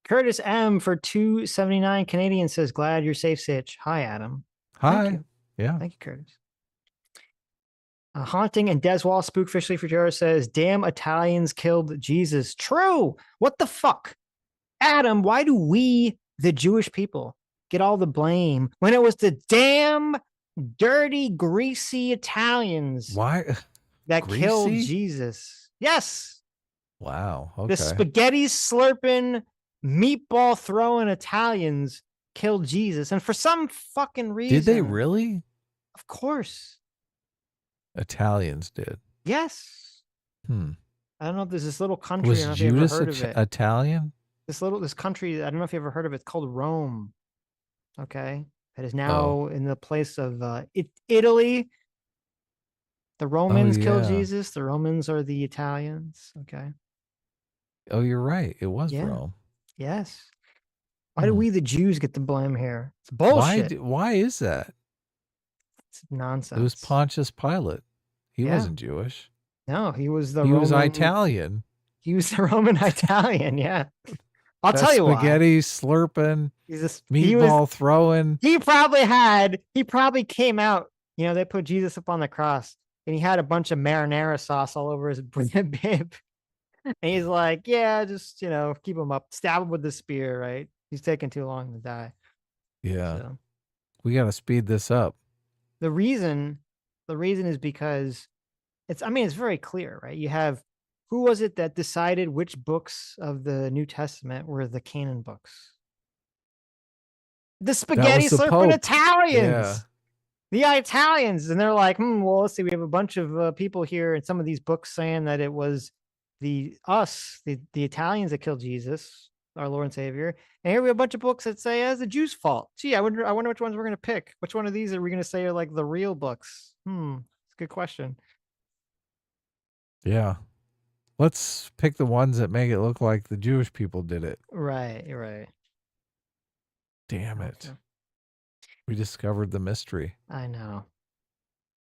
Curtis M for $2.79 Canadian says, glad you're safe, Sitch. Hi, Adam. Hi. Thank you. Yeah. Thank you, Curtis. Haunting and Deswall Spookfishly for Jara says, damn Italians killed Jesus. True. What the fuck? Adam, why do we, the Jewish people, get all the blame when it was the damn dirty, greasy Italians that killed Jesus? Yes. Wow. Okay. The spaghetti slurping, meatball throwing Italians killed Jesus. And for some fucking reason. Did they really? Of course. Italians did. Yes. I don't know if there's this little country. Was I don't know if you ever Judas heard of it. Italian? This country, I don't know if you ever heard of it. It's called Rome. Okay. It is now in the place of Italy. The Romans killed Jesus. The Romans are the Italians. Okay. Oh, you're right. It was Rome. Yes. Why do we, the Jews, get the blame here? It's bullshit. Why is that? It's nonsense. It was Pontius Pilate. He wasn't Jewish. No, he was the He Roman. was Italian. He was the Roman Italian, yeah. I'll tell you why. Spaghetti slurping, meatball throwing. He probably came out, they put Jesus up on the cross and he had a bunch of marinara sauce all over his bib. And he's like, yeah, just, keep him up. Stab him with the spear, right? He's taking too long to die. Yeah. So. We got to speed this up. The reason is because it's very clear, right? You have, who was it that decided which books of the New Testament were the canon books? The spaghetti slurping Italians. Yeah. The Italians. And they're like, well, let's see, we have a bunch of people here in some of these books saying that it was the Italians that killed Jesus, our Lord and Savior. And here we have a bunch of books that say it's the Jews' fault. Gee, I wonder which ones we're going to pick. Which one of these are we going to say are like the real books? It's a good question. Yeah. Let's pick the ones that make it look like the Jewish people did it. Right. Damn it. Okay. We discovered the mystery. I know.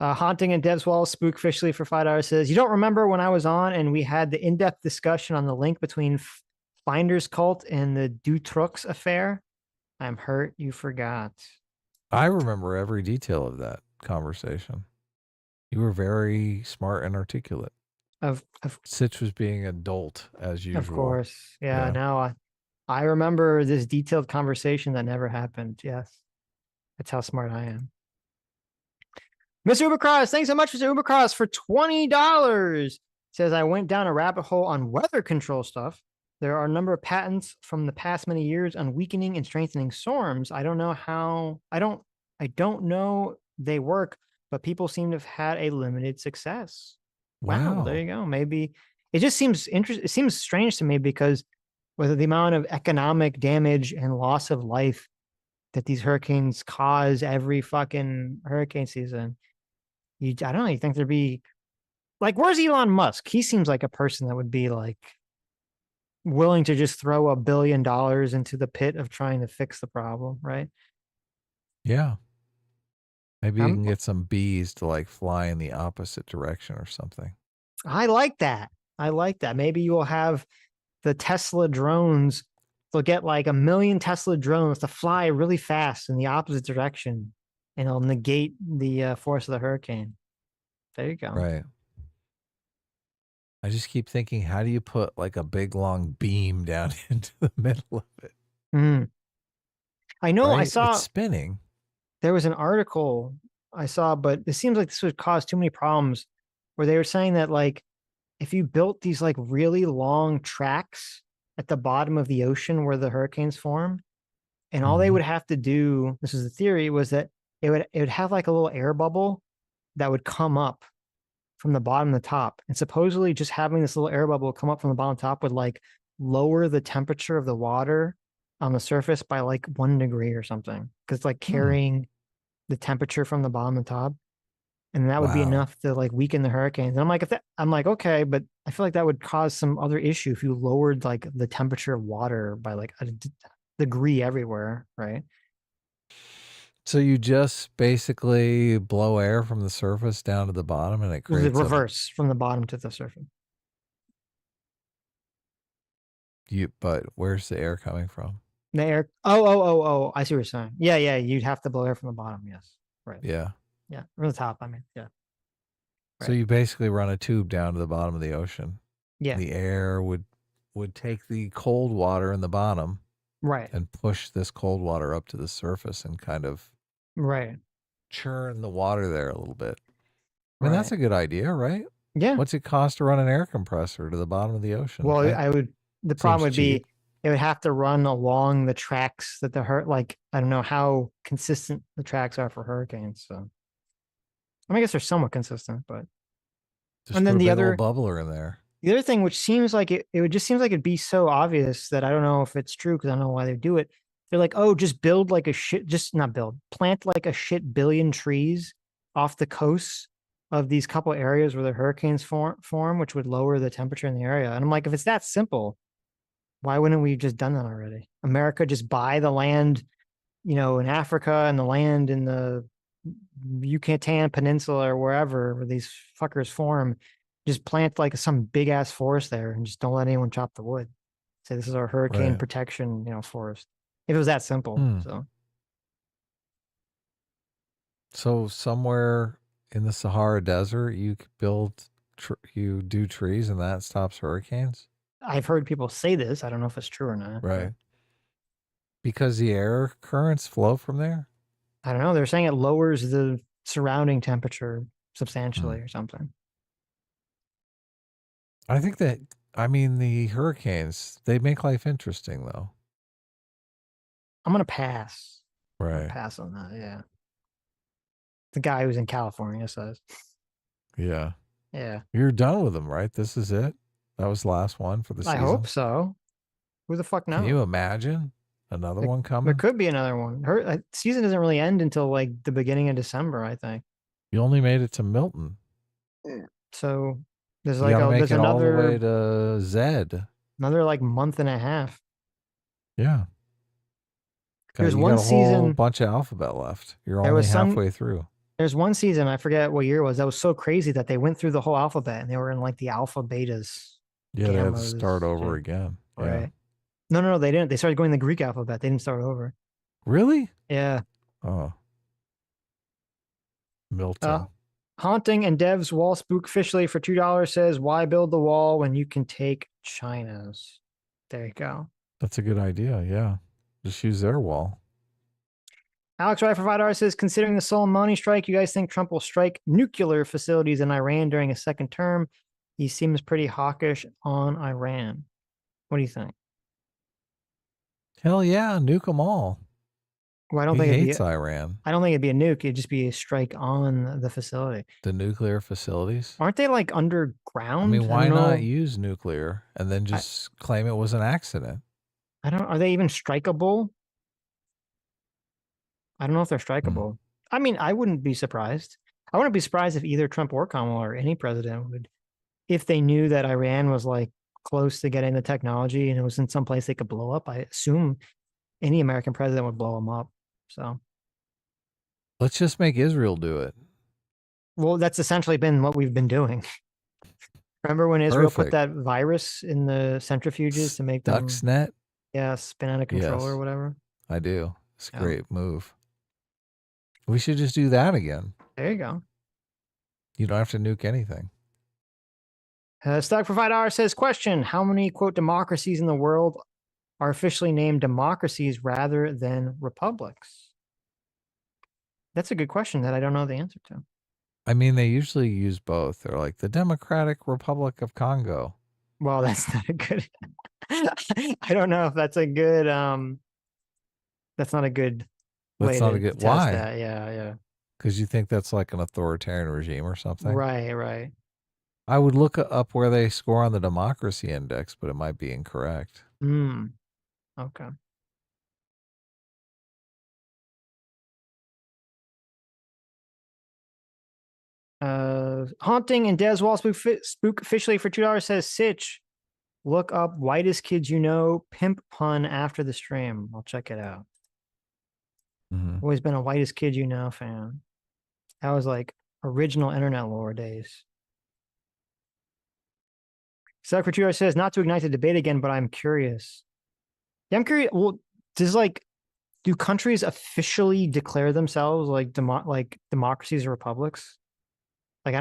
Haunting and Devswall Spookfishly for $5 says, you don't remember when I was on and we had the in-depth discussion on the link between Finder's cult and the Dutroux affair? I'm hurt you forgot. I remember every detail of that conversation. You were very smart and articulate. Sitch was being adult as usual. Of course. Yeah. Now I remember this detailed conversation that never happened. Yes. That's how smart I am. Mr. Ubercross, thanks so much, Mr. Ubercross, for $20. Says, I went down a rabbit hole on weather control stuff. There are a number of patents from the past many years on weakening and strengthening storms. I don't know they work, but people seem to have had a limited success. Wow. There you go. Maybe it just seems interesting. It seems strange to me because with the amount of economic damage and loss of life that these hurricanes cause every fucking hurricane season, I don't know. You think there'd be like, where's Elon Musk? He seems like a person that would be like willing to just throw $1 billion into the pit of trying to fix the problem, right? Yeah. Maybe you can get some bees to like fly in the opposite direction or something. I like that. Maybe you will have the Tesla drones. They'll get like 1 million Tesla drones to fly really fast in the opposite direction and it'll negate the force of the hurricane. There you go. Right. I just keep thinking, how do you put like a big long beam down into the middle of it? I know. I Right? saw It's spinning. there was an article I saw, but it seems like this would cause too many problems. Where they were saying that like if you built these like really long tracks at the bottom of the ocean where the hurricanes form, and all they would have to do, this is the theory, was that it would have like a little air bubble that would come up from the bottom to the top. And supposedly just having this little air bubble come up from the bottom to top would like lower the temperature of the water on the surface by like 1 degree or something. Because it's like carrying the temperature from the bottom to top. And that would be enough to like weaken the hurricanes. And I'm like, I'm like, okay, but I feel like that would cause some other issue if you lowered like the temperature of water by like a degree everywhere, right? So you just basically blow air from the surface down to the bottom, and it creates the reverse from the bottom to the surface. But where's the air coming from? The air. Oh! I see what you're saying. Yeah. You'd have to blow air from the bottom. Yes. Right. Yeah. Yeah. From the top. I mean, yeah. So you basically run a tube down to the bottom of the ocean. Yeah. The air would take the cold water in the bottom, right, and push this cold water up to the surface and kind of churn the water there a little bit. I mean, that's a good idea, right? Yeah. What's it cost to run an air compressor to the bottom of the ocean? Well, the problem would be it would have to run along the tracks that like, I don't know how consistent the tracks are for hurricanes. So, I mean, I guess they're somewhat consistent, but. Just and then put a the big other old bubbler in there. The other thing, which seems like it would just seems like it'd be so obvious that I don't know if it's true because I don't know why they do it. They're like, oh, just build like plant like a shit billion trees off the coasts of these couple areas where the hurricanes form, which would lower the temperature in the area. And I'm like, if it's that simple, why wouldn't we have just done that already? America just buy the land, in Africa and the land in the Yucatan Peninsula or wherever where these fuckers form. Just plant like some big ass forest there and just don't let anyone chop the wood. Say this is our hurricane protection, forest. If it was that simple. So somewhere in the Sahara Desert, you could you do trees and that stops hurricanes? I've heard people say this. I don't know if it's true or not. Right. Because the air currents flow from there? I don't know. They're saying it lowers the surrounding temperature substantially or something. I think the hurricanes, they make life interesting, though. I'm going to pass. Right. Pass on that, yeah. The guy who's in California says. Yeah. Yeah. You're done with them, right? This is it? That was the last one for the season? I hope so. Who the fuck knows? Can you imagine another one coming? There could be another one. Her season doesn't really end until like the beginning of December, I think. You only made it to Milton. So... There's you like make it another all the way to Zed. Another like month and a half. Yeah. There's one season, whole bunch of alphabet left. You're only halfway through. There's one season, I forget what year it was, that was so crazy that they went through the whole alphabet and they were in like the alpha betas. Yeah, they had to start over again. Right. Yeah. No, they didn't. They started going the Greek alphabet. They didn't start over. Really? Yeah. Oh. Milton. Haunting and Dev's wall spook officially for $2 says, why build the wall when you can take China's? There you go. That's a good idea. Yeah. Just use their wall. Alex Wright for $5 says, considering the Soleimani strike, you guys think Trump will strike nuclear facilities in Iran during a second term? He seems pretty hawkish on Iran. What do you think? Hell yeah. Nuke them all. Well, I don't he think hates Iran. I don't think it'd be a nuke. It'd just be a strike on the facility. The nuclear facilities? Aren't they like underground? I mean, why not use nuclear and then just claim it was an accident? Are they even strikeable? I don't know if they're strikeable. I mean, I wouldn't be surprised. I wouldn't be surprised if either Trump or Kamala or any president would, if they knew that Iran was like close to getting the technology and it was in some place they could blow up. I assume any American president would blow them up. So let's just make Israel do it. Well, that's essentially been what we've been doing. Remember when Israel put that virus in the centrifuges to make them Stuxnet? Yeah, spin out of control or whatever. I do. It's a great move. We should just do that again. There you go. You don't have to nuke anything. Stock for $5 says, question, how many, quote, democracies in the world are officially named democracies rather than republics? That's a good question that I don't know the answer to. I mean, they usually use both. They're like the Democratic Republic of Congo. Well, that's not a good... I don't know if that's a good... That's not a good way That's not to a good... test Why? that. Yeah. Because you think that's like an authoritarian regime or something? Right. I would look up where they score on the democracy index, but it might be incorrect. Okay. Haunting and Des Wall spook officially for $2 says, Sitch, look up whitest kids you know pimp pun after the stream. I'll check it out. Always been a whitest kid you know fan. That was like original internet lore days. Suck for $2 says, not to ignite the debate again, but I'm curious. Yeah, I'm curious. Well, do countries officially declare themselves like democracies or republics? Like,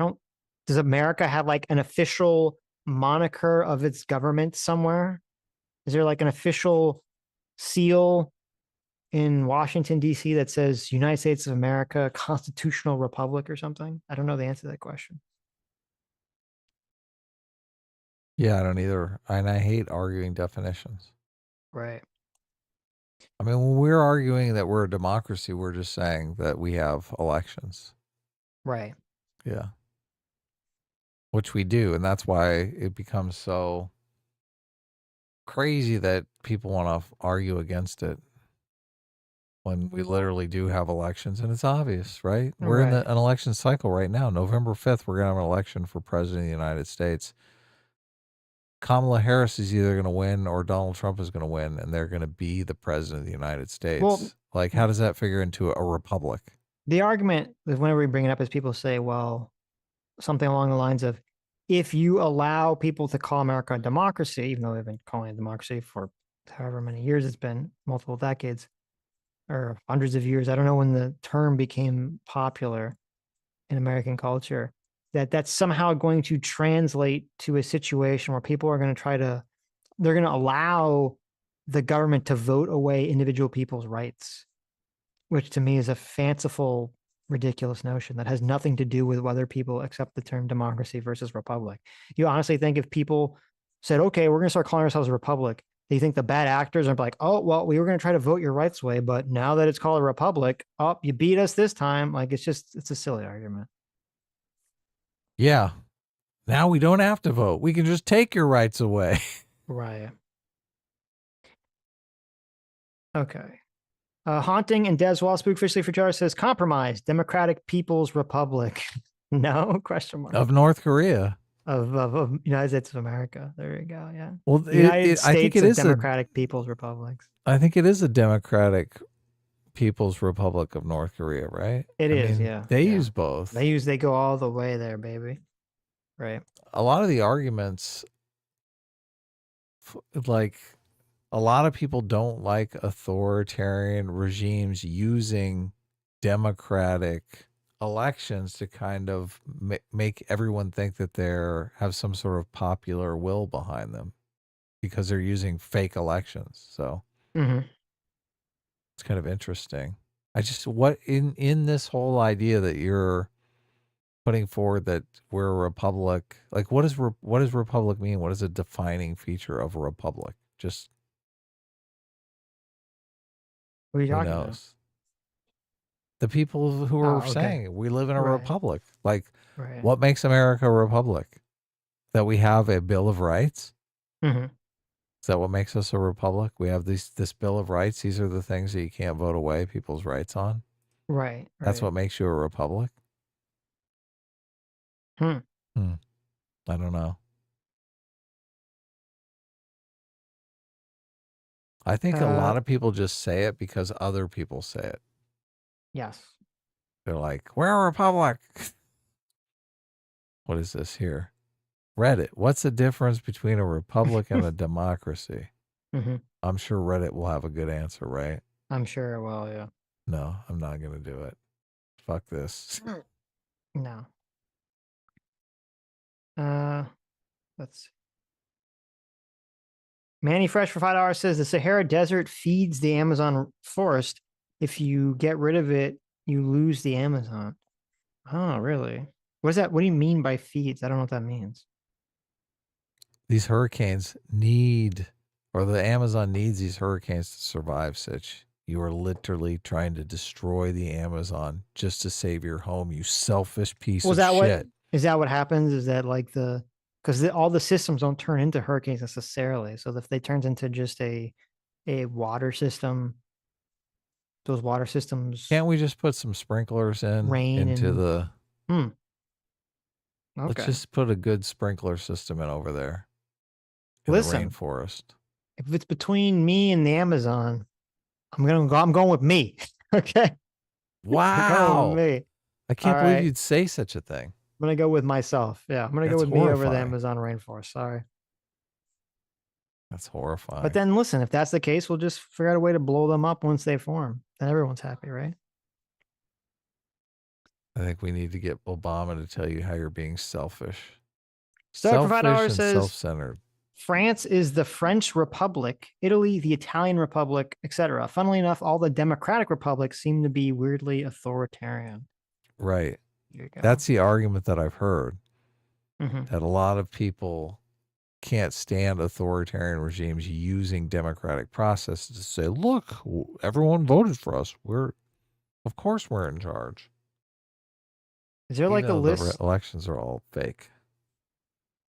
does America have like an official moniker of its government somewhere? Is there like an official seal in Washington, D.C. that says United States of America, Constitutional Republic or something? I don't know the answer to that question. Yeah, I don't either. And I hate arguing definitions. Right. I mean, when we're arguing that we're a democracy, we're just saying that we have elections. Right. Yeah. Which we do. And that's why it becomes so crazy that people want to argue against it when we literally do have elections. And it's obvious, right? We're in an election cycle right now. November 5th, we're going to have an election for president of the United States. Kamala Harris is either going to win or Donald Trump is going to win, and they're going to be the president of the United States. Well, like, how does that figure into a republic? The argument, whenever we bring it up, is people say, well, something along the lines of, if you allow people to call America a democracy, even though they've been calling it a democracy for however many years it's been, multiple decades or hundreds of years, I don't know when the term became popular in American culture, that's somehow going to translate to a situation where people are going to they're going to allow the government to vote away individual people's rights, which to me is a fanciful, ridiculous notion that has nothing to do with whether people accept the term democracy versus republic. You honestly think if people said, okay, we're going to start calling ourselves a republic, do you think the bad actors are like, oh, well, we were going to try to vote your rights away, but now that it's called a republic, oh, you beat us this time. Like, it's a silly argument. Yeah. Now we don't have to vote. We can just take your rights away. Right. Okay. Haunting and Des Wall spook officially for Jar says, compromise, Democratic People's Republic. No? Question mark. Of North Korea. Of United States of America. There you go. Yeah. Well, I think it is Democratic People's Republics. I think it is a Democratic People's Republic of North Korea, right? It is, yeah. They use both. They go all the way there, baby. Right. A lot of the arguments, like, a lot of people don't like authoritarian regimes using democratic elections to kind of make everyone think that have some sort of popular will behind them because they're using fake elections. So it's kind of interesting. What in this whole idea that you're putting forward that we're a republic, like what does republic mean? What is a defining feature of a republic? Just what are you talking about? The people who are saying we live in a republic. Like, what makes America a republic? That we have a Bill of Rights? Mm-hmm. Is that what makes us a republic? We have this Bill of Rights. These are the things that you can't vote away people's rights on. Right. That's what makes you a republic? I don't know. I think a lot of people just say it because other people say it. Yes. They're like, we're a republic. What is this here? Reddit. What's the difference between a republic and a democracy? I'm sure Reddit will have a good answer, right? I'm sure it will, yeah. No, I'm not going to do it. fuck this. No. Let's see. Manny Fresh for $5 says the Sahara Desert feeds the Amazon forest. If you get rid of it, you lose the Amazon. Oh, really? What is that? What do you mean by feeds? I don't know what that means. These hurricanes need, or the Amazon needs these hurricanes to survive, Sitch. You are literally trying to destroy the Amazon just to save your home, you selfish piece of shit. Is that what happens? Is that like because all the systems don't turn into hurricanes necessarily. So if they turns into just a water system, those water systems. Can't we just put some sprinklers into the? Okay. Let's just put a good sprinkler system in over there. In Listen, the rainforest. If it's between me and the Amazon, I'm going with me. Okay. Wow. Me. I can't believe you'd say such a thing. I'm gonna go with myself. Yeah, I'm gonna go with me over the Amazon rainforest. Sorry. That's horrifying. But then listen, if that's the case, we'll just figure out a way to blow them up once they form. Then everyone's happy, right? I think we need to get Obama to tell you how you're being selfish. Selfish and says self-centered. France is the French Republic, Italy, the Italian Republic, etc. Funnily enough, all the democratic republics seem to be weirdly authoritarian. Right. That's the argument that I've heard. That a lot of people can't stand authoritarian regimes using democratic processes to say, look, everyone voted for us. Of course we're in charge. Is there like a list? The elections are all fake.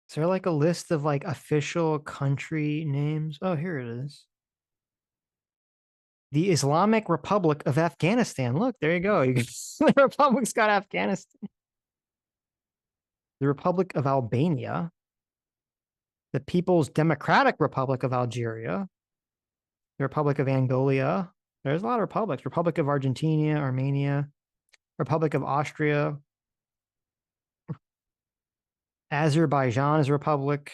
Is there like a list of like official country names? Oh, here it is. The Islamic Republic of Afghanistan. Look, there you go. The Republic's got Afghanistan. The Republic of Albania. The People's Democratic Republic of Algeria. The Republic of Angola. There's a lot of republics. Republic of Argentina, Armenia. Republic of Austria. Azerbaijan is a republic.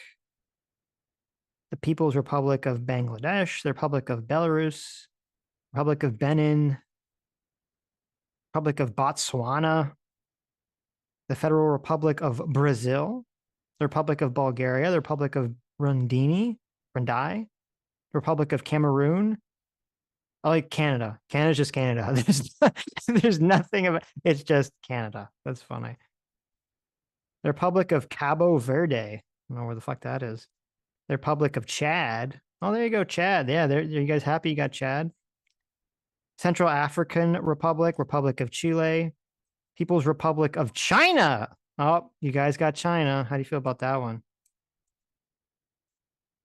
The People's Republic of Bangladesh. The Republic of Belarus. Republic of Benin, Republic of Botswana, the Federal Republic of Brazil, the Republic of Bulgaria, the Republic of Brunei, the Republic of Cameroon. I like Canada. Canada's just Canada. There's nothing of it. It's just Canada. That's funny. The Republic of Cabo Verde. I don't know where the fuck that is. The Republic of Chad. Oh, there you go, Chad. Yeah, are you guys happy you got Chad? Central African Republic, Republic of Chile, People's Republic of China. Oh, you guys got China. How do you feel about that one?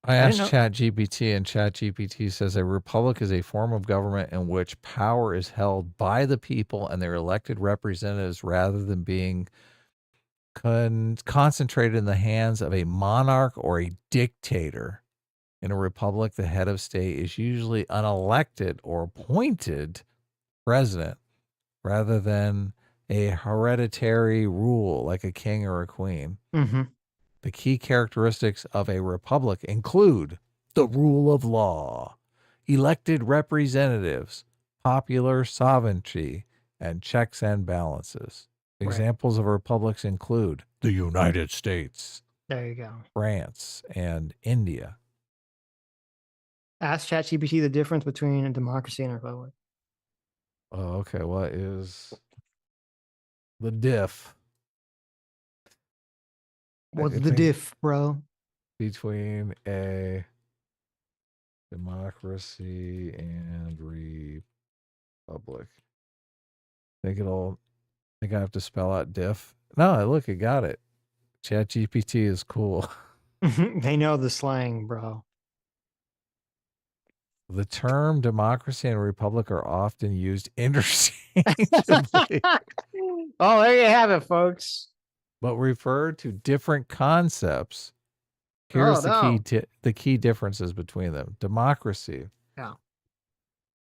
I asked ChatGPT, and ChatGPT says a republic is a form of government in which power is held by the people and their elected representatives rather than being concentrated in the hands of a monarch or a dictator. In a republic, the head of state is usually unelected or appointed president rather than a hereditary rule like a king or a queen. The key characteristics of a republic include the rule of law, elected representatives, popular sovereignty, and checks and balances. Examples of republics include the United States, there you go, France, and India. Ask ChatGPT the difference between a democracy and a republic. Oh, okay. What is the diff? What's the diff, bro? Between a democracy and republic. Think I have to spell out diff? No, look, it got it. ChatGPT is cool. They know the slang, bro. The term democracy and republic are often used interchangeably. Oh, there you have it, folks. But refer to different concepts. Here's the key differences between them. Democracy. Yeah.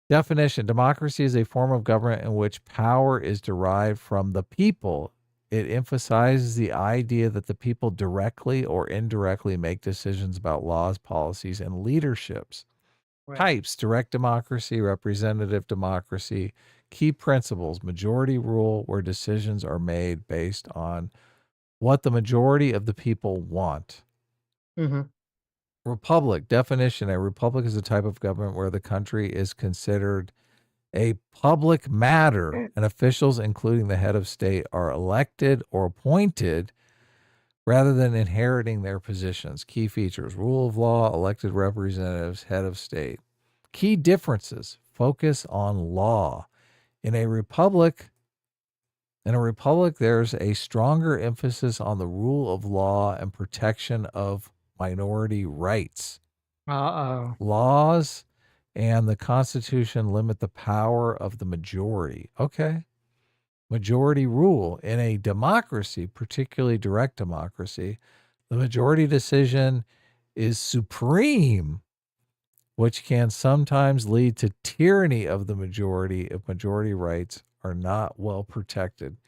Definition: democracy is a form of government in which power is derived from the people. It emphasizes the idea that the people directly or indirectly make decisions about laws, policies, and leaderships. Types: direct democracy, representative democracy, Key principles: majority rule, where decisions are made based on what the majority of the people want. Mm-hmm. Republic definition: a republic is a type of government where the country is considered a public matter and officials, including the head of state, are elected or appointed rather than inheriting their positions. Key features: rule of law, elected representatives, head of state. Key differences: focus on law. In a republic, there's a stronger emphasis on the rule of law and protection of minority rights. Uh-oh. Laws and the Constitution limit the power of the majority. Okay. Majority rule. In a democracy, particularly direct democracy, the majority decision is supreme, which can sometimes lead to tyranny of the majority if majority rights are not well protected.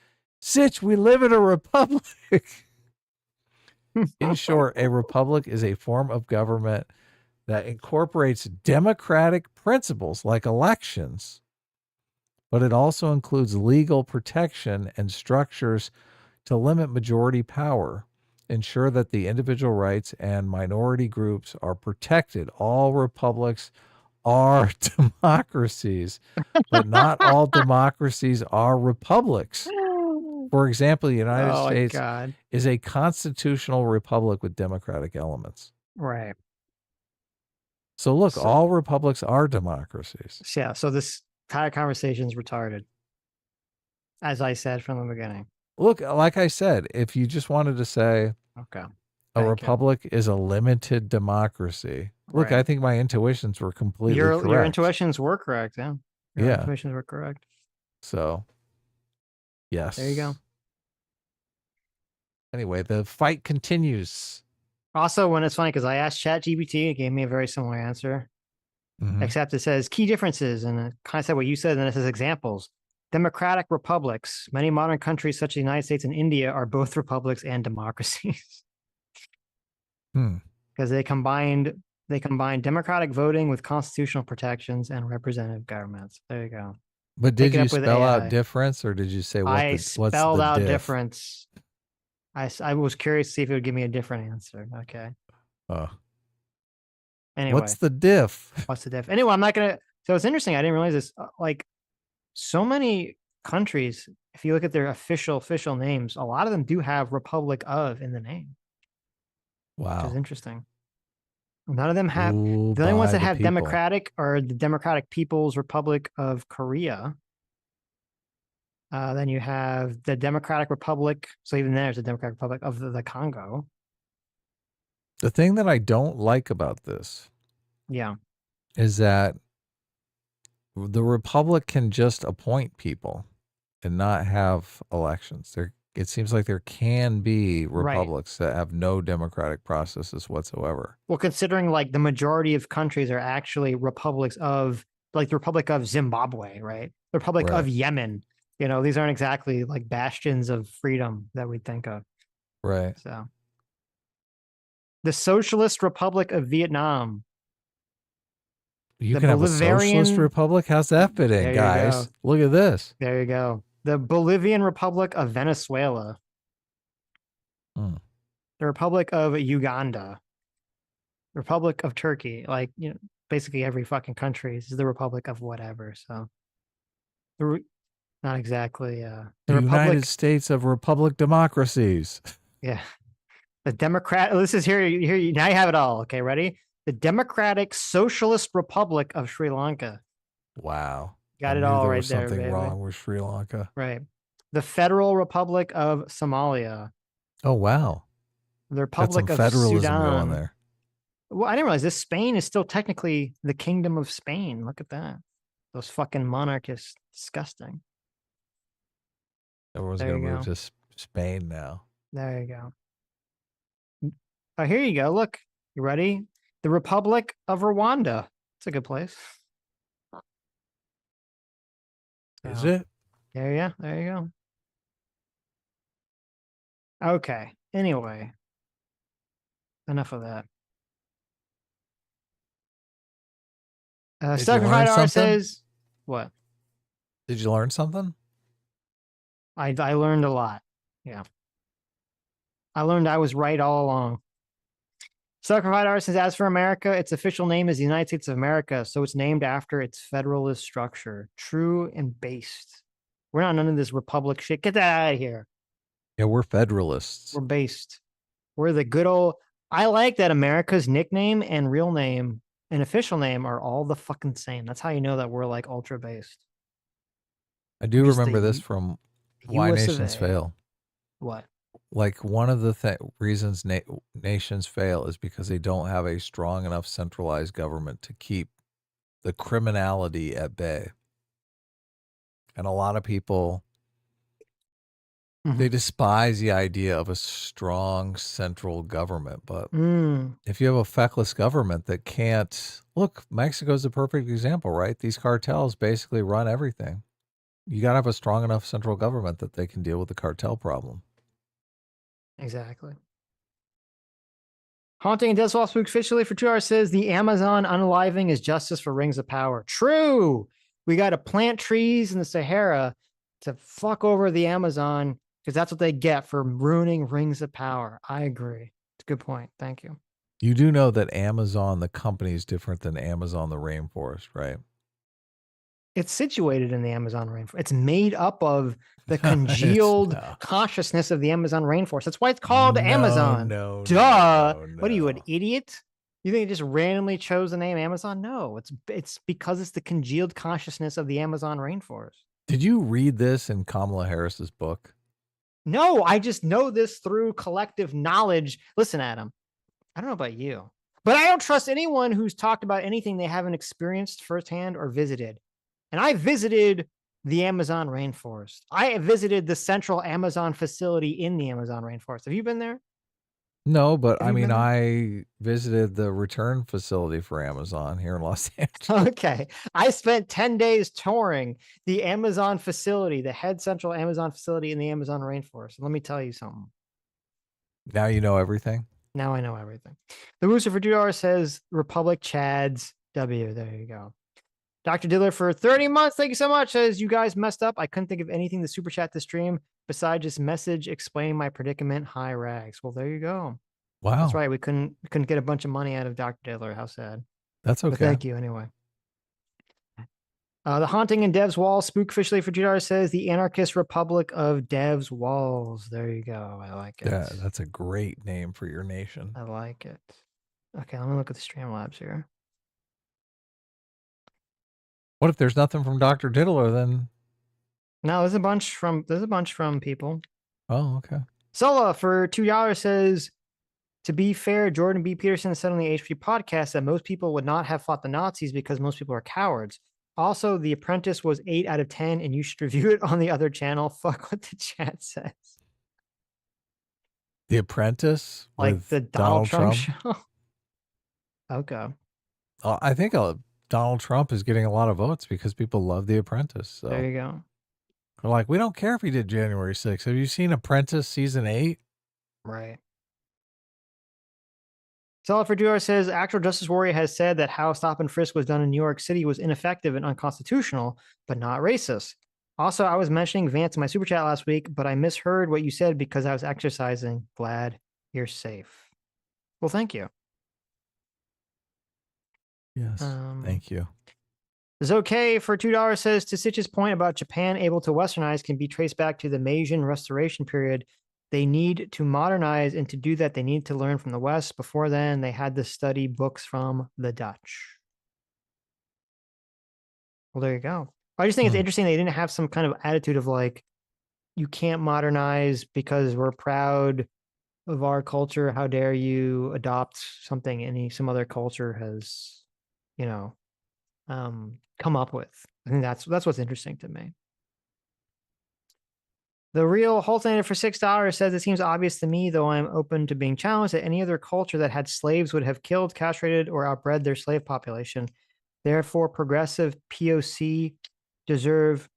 Sitch, we live in a republic. In short, a republic is a form of government that incorporates democratic principles like elections, but it also includes legal protection and structures to limit majority power, ensure that the individual rights and minority groups are protected. All republics are democracies, but not all democracies are republics. For example, the United States is a constitutional republic with democratic elements. Right. So look, all republics are democracies. Yeah, so this entire conversation is retarded, as I said from the beginning. Look, like I said, if you just wanted to say, okay, a republic is a limited democracy. Look, Right. I think my intuitions were completely correct. Your intuitions were correct, yeah. Your Yeah. intuitions were correct. So, yes. There you go. Anyway, the fight continues. Also, when it's funny, because I asked ChatGPT, it gave me a very similar answer. Except it says key differences, and it kind of said what you said, and then it says examples. Democratic republics. Many modern countries, such as the United States and India, are both republics and democracies. Because they combined democratic voting with constitutional protections and representative governments. There you go. But did you spell out difference, or did you say what I what's spelled the out diff? difference. I was curious to see if it would give me a different answer. Okay. Anyway, What's the diff? What's the diff? Anyway, I'm not gonna. So it's interesting. I didn't realize this. Like, so many countries, if you look at their official names, a lot of them do have "Republic of" in the name. Wow, which is interesting. None of them have. Ruled The only ones by that the have people. democratic are the Democratic People's Republic of Korea. Then you have the Democratic Republic. So even there's the Democratic Republic of the Congo. The thing that I don't like about this Yeah. is that the republic can just appoint people and not have elections. It seems like there can be republics that have no democratic processes whatsoever. Well, considering like the majority of countries are actually republics of, like the Republic of Zimbabwe, right? The Republic of Yemen. You know, these aren't exactly like bastions of freedom that we think of. Right. So, the Socialist Republic of Vietnam. You The can have a socialist Bolivarian- republic? How's that fit There in, you guys? go. Look at this. There you go. The Bolivian Republic of Venezuela. Hmm. The Republic of Uganda. Republic of Turkey. Like, you know, basically every fucking country is the Republic of whatever. So, not exactly. The The Republic. United States of Republic Democracies. Yeah. The Democrat. This is here. Now you have it all. Okay, ready? The Democratic Socialist Republic of Sri Lanka. Wow. Got I it knew all there right was there, something baby. wrong with Sri Lanka. Right. The Federal Republic of Somalia. Oh, wow. The Got Republic some of federalism Sudan. going there. Well, I didn't realize this. Spain is still technically the Kingdom of Spain. Look at that. Those fucking monarchists. Disgusting. Everyone's There going you to move go. to Spain now. There you go. Oh, here you go. Look. You ready? The Republic of Rwanda. It's a good place. Is So, it? There you go. Okay. Anyway. Enough of that. Did you Stuck learn Provider R something? says, what? Did you learn something? I learned a lot. Yeah. I learned I was right all along. Sucker says, as for America, its official name is the United States of America, so it's named after its federalist structure. True and based. We're not none of this republic shit. Get that out of here. Yeah, we're federalists. We're based. We're the good old. I like that America's nickname and real name and official name are all the fucking same. That's how you know that we're like ultra based. I do remember this from Why Nations Fail. What? Like one of the reasons nations fail is because they don't have a strong enough centralized government to keep the criminality at bay. And a lot of people, they despise the idea of a strong central government. But if you have a feckless government that can't, look, Mexico's a perfect example, right? These cartels basically run everything. You got to have a strong enough central government that they can deal with the cartel problem. Exactly. Haunting and Deswall Spook officially for 2 hours says the Amazon unaliving is justice for Rings of Power. True. We got to plant trees in the Sahara to fuck over the Amazon because that's what they get for ruining Rings of Power. I agree. It's a good point. Thank you. You do know that Amazon, the company, is different than Amazon, the rainforest, right? It's situated in the Amazon rainforest. It's made up of the congealed consciousness of the Amazon rainforest. That's why it's called Amazon. Duh. What are you, an idiot? You think it just randomly chose the name Amazon? No, it's because it's the congealed consciousness of the Amazon rainforest. Did you read this in Kamala Harris's book? No, I just know this through collective knowledge. Listen, Adam, I don't know about you, but I don't trust anyone who's talked about anything they haven't experienced firsthand or visited. And I visited the Amazon rainforest. I visited the central Amazon facility in the Amazon rainforest. Have you been there? No, but I mean, I visited the return facility for Amazon here in Los Angeles. Okay. I spent 10 days touring the Amazon facility, the head central Amazon facility in the Amazon rainforest. Let me tell you something. Now you know everything? Now I know everything. The Rooster for $2 says Republic Chads W. There you go. Dr. Diller for 30 months. Thank you so much. Says you guys messed up. I couldn't think of anything to super chat this stream besides just message explain my predicament. Hi Rags. Well, there you go. Wow. That's right. We couldn't get a bunch of money out of Dr. Diller. How sad. That's okay. But thank you anyway. The Haunting and Devs Wall Spook officially for $2 says the Anarchist Republic of Devs Walls. There you go. I like it. Yeah, that's a great name for your nation. I like it. Okay, let me look at the Streamlabs here. What if there's nothing from Dr. Diddler then? No, there's a bunch from people. Oh, okay. Sola for $2 says, to be fair, Jordan B. Peterson said on the HP podcast that most people would not have fought the Nazis because most people are cowards. Also, The Apprentice was 8 out of 10, and you should review it on the other channel. Fuck what the chat says. The Apprentice? Like with the Donald Trump show? Okay. I think Donald Trump is getting a lot of votes because people love The Apprentice. So. There you go. They're like, we don't care if he did January 6th. Have you seen Apprentice season 8? Right. Solid for $2 says, actual Justice Warrior has said that how stop and frisk was done in New York City was ineffective and unconstitutional, but not racist. Also, I was mentioning Vance in my super chat last week, but I misheard what you said because I was exercising. Glad you're safe. Well, thank you. Yes, thank you. Zoke for $2 says, to Sitch's point about Japan able to westernize can be traced back to the Meiji Restoration period. They need to modernize, and to do that, they need to learn from the West. Before then, they had to study books from the Dutch. Well, there you go. I just think it's interesting they didn't have some kind of attitude of like, you can't modernize because we're proud of our culture. How dare you adopt something some other culture has, come up with. I think that's what's interesting to me. The real Holtlander for $6 says, it seems obvious to me, though I'm open to being challenged, that any other culture that had slaves would have killed, castrated, or outbred their slave population. Therefore, progressive POC deserve,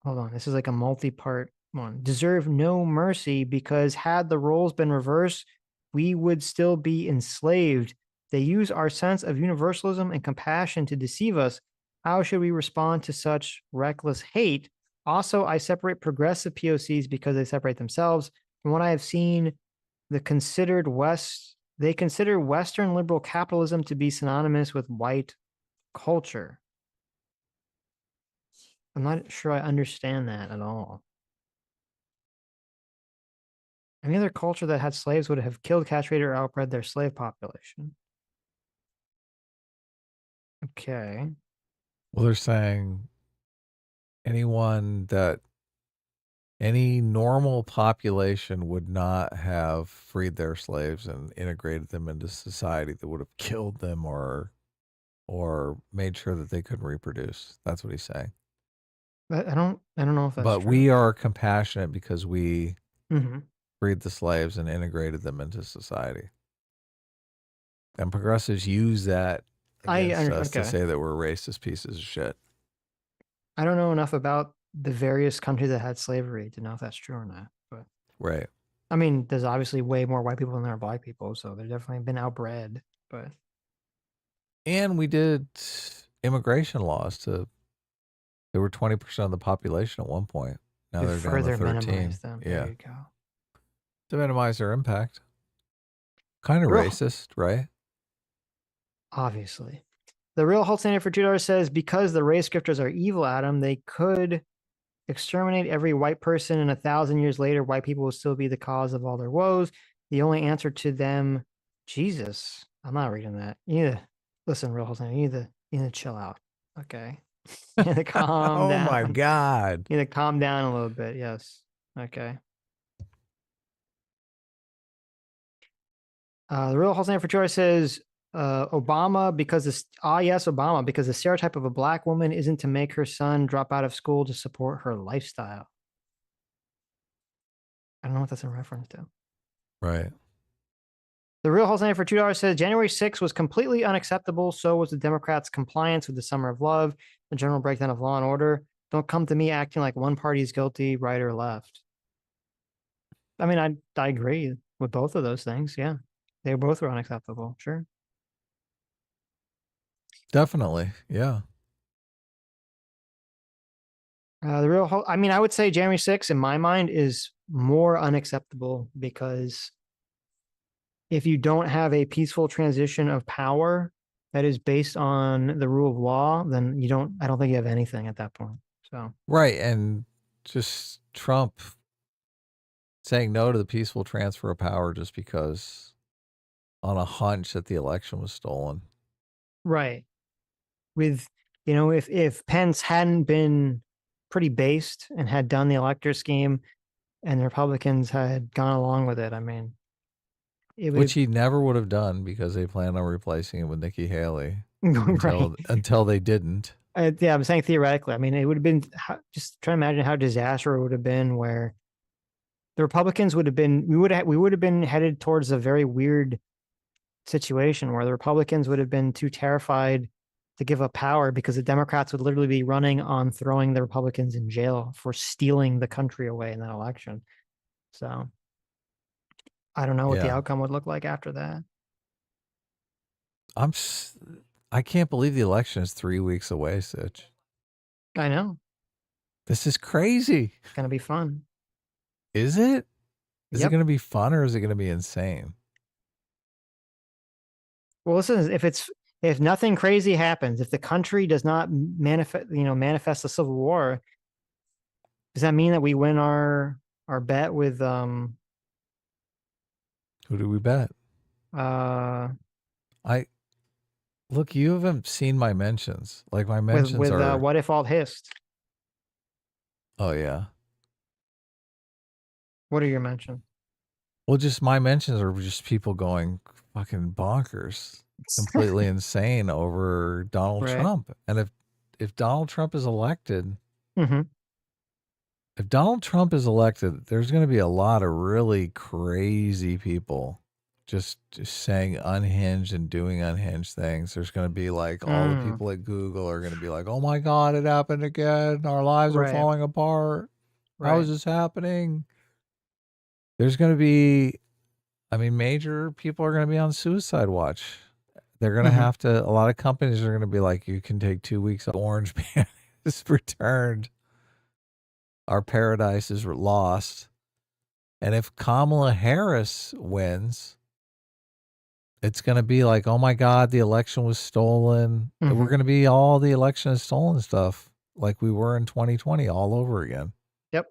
hold on, this is like a multi-part one, deserve no mercy, because had the roles been reversed, we would still be enslaved. They use our sense of universalism and compassion to deceive us. How should we respond to such reckless hate? Also, I separate progressive POCs because they separate themselves. From what I have seen, they consider Western liberal capitalism to be synonymous with white culture. I'm not sure I understand that at all. Any other culture that had slaves would have killed, castrated, or outbred their slave population. Okay. Well, they're saying any normal population would not have freed their slaves and integrated them into society that would have killed them or made sure that they couldn't reproduce. That's what he's saying. I don't know if that's but true. we are compassionate because we Mhm. freed the slaves and integrated them into society. And progressives use that against us to say that we're racist pieces of shit. I don't know enough about the various countries that had slavery to know if that's true or not. But Right. I mean, there's obviously way more white people than there are black people, so they've definitely been outbred. But And we did immigration laws they were 20% of the population at one point. Now to they're down further to 13. minimize them. Yeah. There you go. To minimize their impact. Kind of racist, right? Obviously. The real Halt Standard for $2 says, because the race scripters are evil, Adam, they could exterminate every white person, and 1,000 years later, white people will still be the cause of all their woes. The only answer to them, Jesus. I'm not reading that. Listen, real Halt Standard, you need to chill out. Okay. You need to calm down. Oh my God. You need to calm down a little bit. Yes. Okay. The real Halt Standard for $2 says, Obama, because Obama, because the stereotype of a black woman isn't to make her son drop out of school to support her lifestyle. I don't know what that's in reference to. Right. The real Halt Standard for $2 says January 6th was completely unacceptable. So was the Democrats' compliance with the Summer of Love, the general breakdown of law and order. Don't come to me acting like one party is guilty, right or left. I mean, I agree with both of those things. Yeah. They both were unacceptable. Sure. Definitely. Yeah. I would say January 6th in my mind is more unacceptable because if you don't have a peaceful transition of power that is based on the rule of law, then I don't think you have anything at that point. So right. And just Trump saying no to the peaceful transfer of power just because on a hunch that the election was stolen. Right. With, if Pence hadn't been pretty based and had done the elector scheme and the Republicans had gone along with it, I mean, which he never would have done because they planned on replacing him with Nikki Haley until they didn't. Yeah, I'm saying theoretically. I mean, it would have been just trying to imagine how disastrous it would have been where the Republicans would have been, we would have been headed towards a very weird situation where the Republicans would have been too terrified to give up power because the Democrats would literally be running on throwing the Republicans in jail for stealing the country away in that election. So I don't know what the outcome would look like after that. I can't believe the election is 3 weeks away, Sitch. I know. This is crazy. It's going to be fun. Is it? Is it going to be fun or is it going to be insane? Well, listen, if nothing crazy happens, if the country does not manifest a civil war, does that mean that we win our bet with who do we bet? Look, you haven't seen my mentions. Like my mentions are what if all hissed? Oh yeah. What are your mentions? Well, just my mentions are just people going fucking bonkers, completely insane over Donald Trump. And if Donald Trump is elected, if Donald Trump is elected, there's going to be a lot of really crazy people just saying unhinged and doing unhinged things. There's going to be like all the people at Google are going to be like, oh my God, it happened again. Our lives are falling apart. How is this happening? There's going to be, major people are going to be on suicide watch. They're going to have to, a lot of companies are going to be like, you can take 2 weeks of Orange Man is returned. Our paradise is lost. And if Kamala Harris wins, it's going to be like, oh my God, the election was stolen. We're going to be all the election is stolen stuff like we were in 2020 all over again. Yep.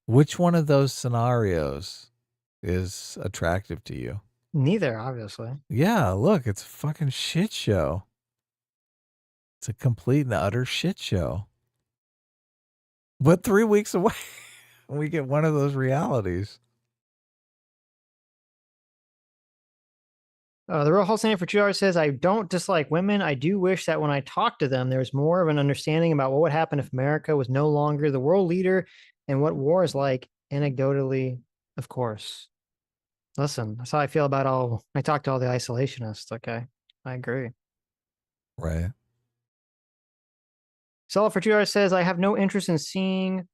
Which one of those scenarios is attractive to you? Neither, obviously. Yeah, look, it's a fucking shit show. It's a complete and utter shit show. But 3 weeks away, we get one of those realities. The Real Whole Standing for $2 says, I don't dislike women. I do wish that when I talk to them, there's more of an understanding about what would happen if America was no longer the world leader and what war is like, anecdotally, of course. Listen, that's how I feel about I talk to all the isolationists, okay? I agree. Right. Seller for $2 says, I have no interest in seeing it,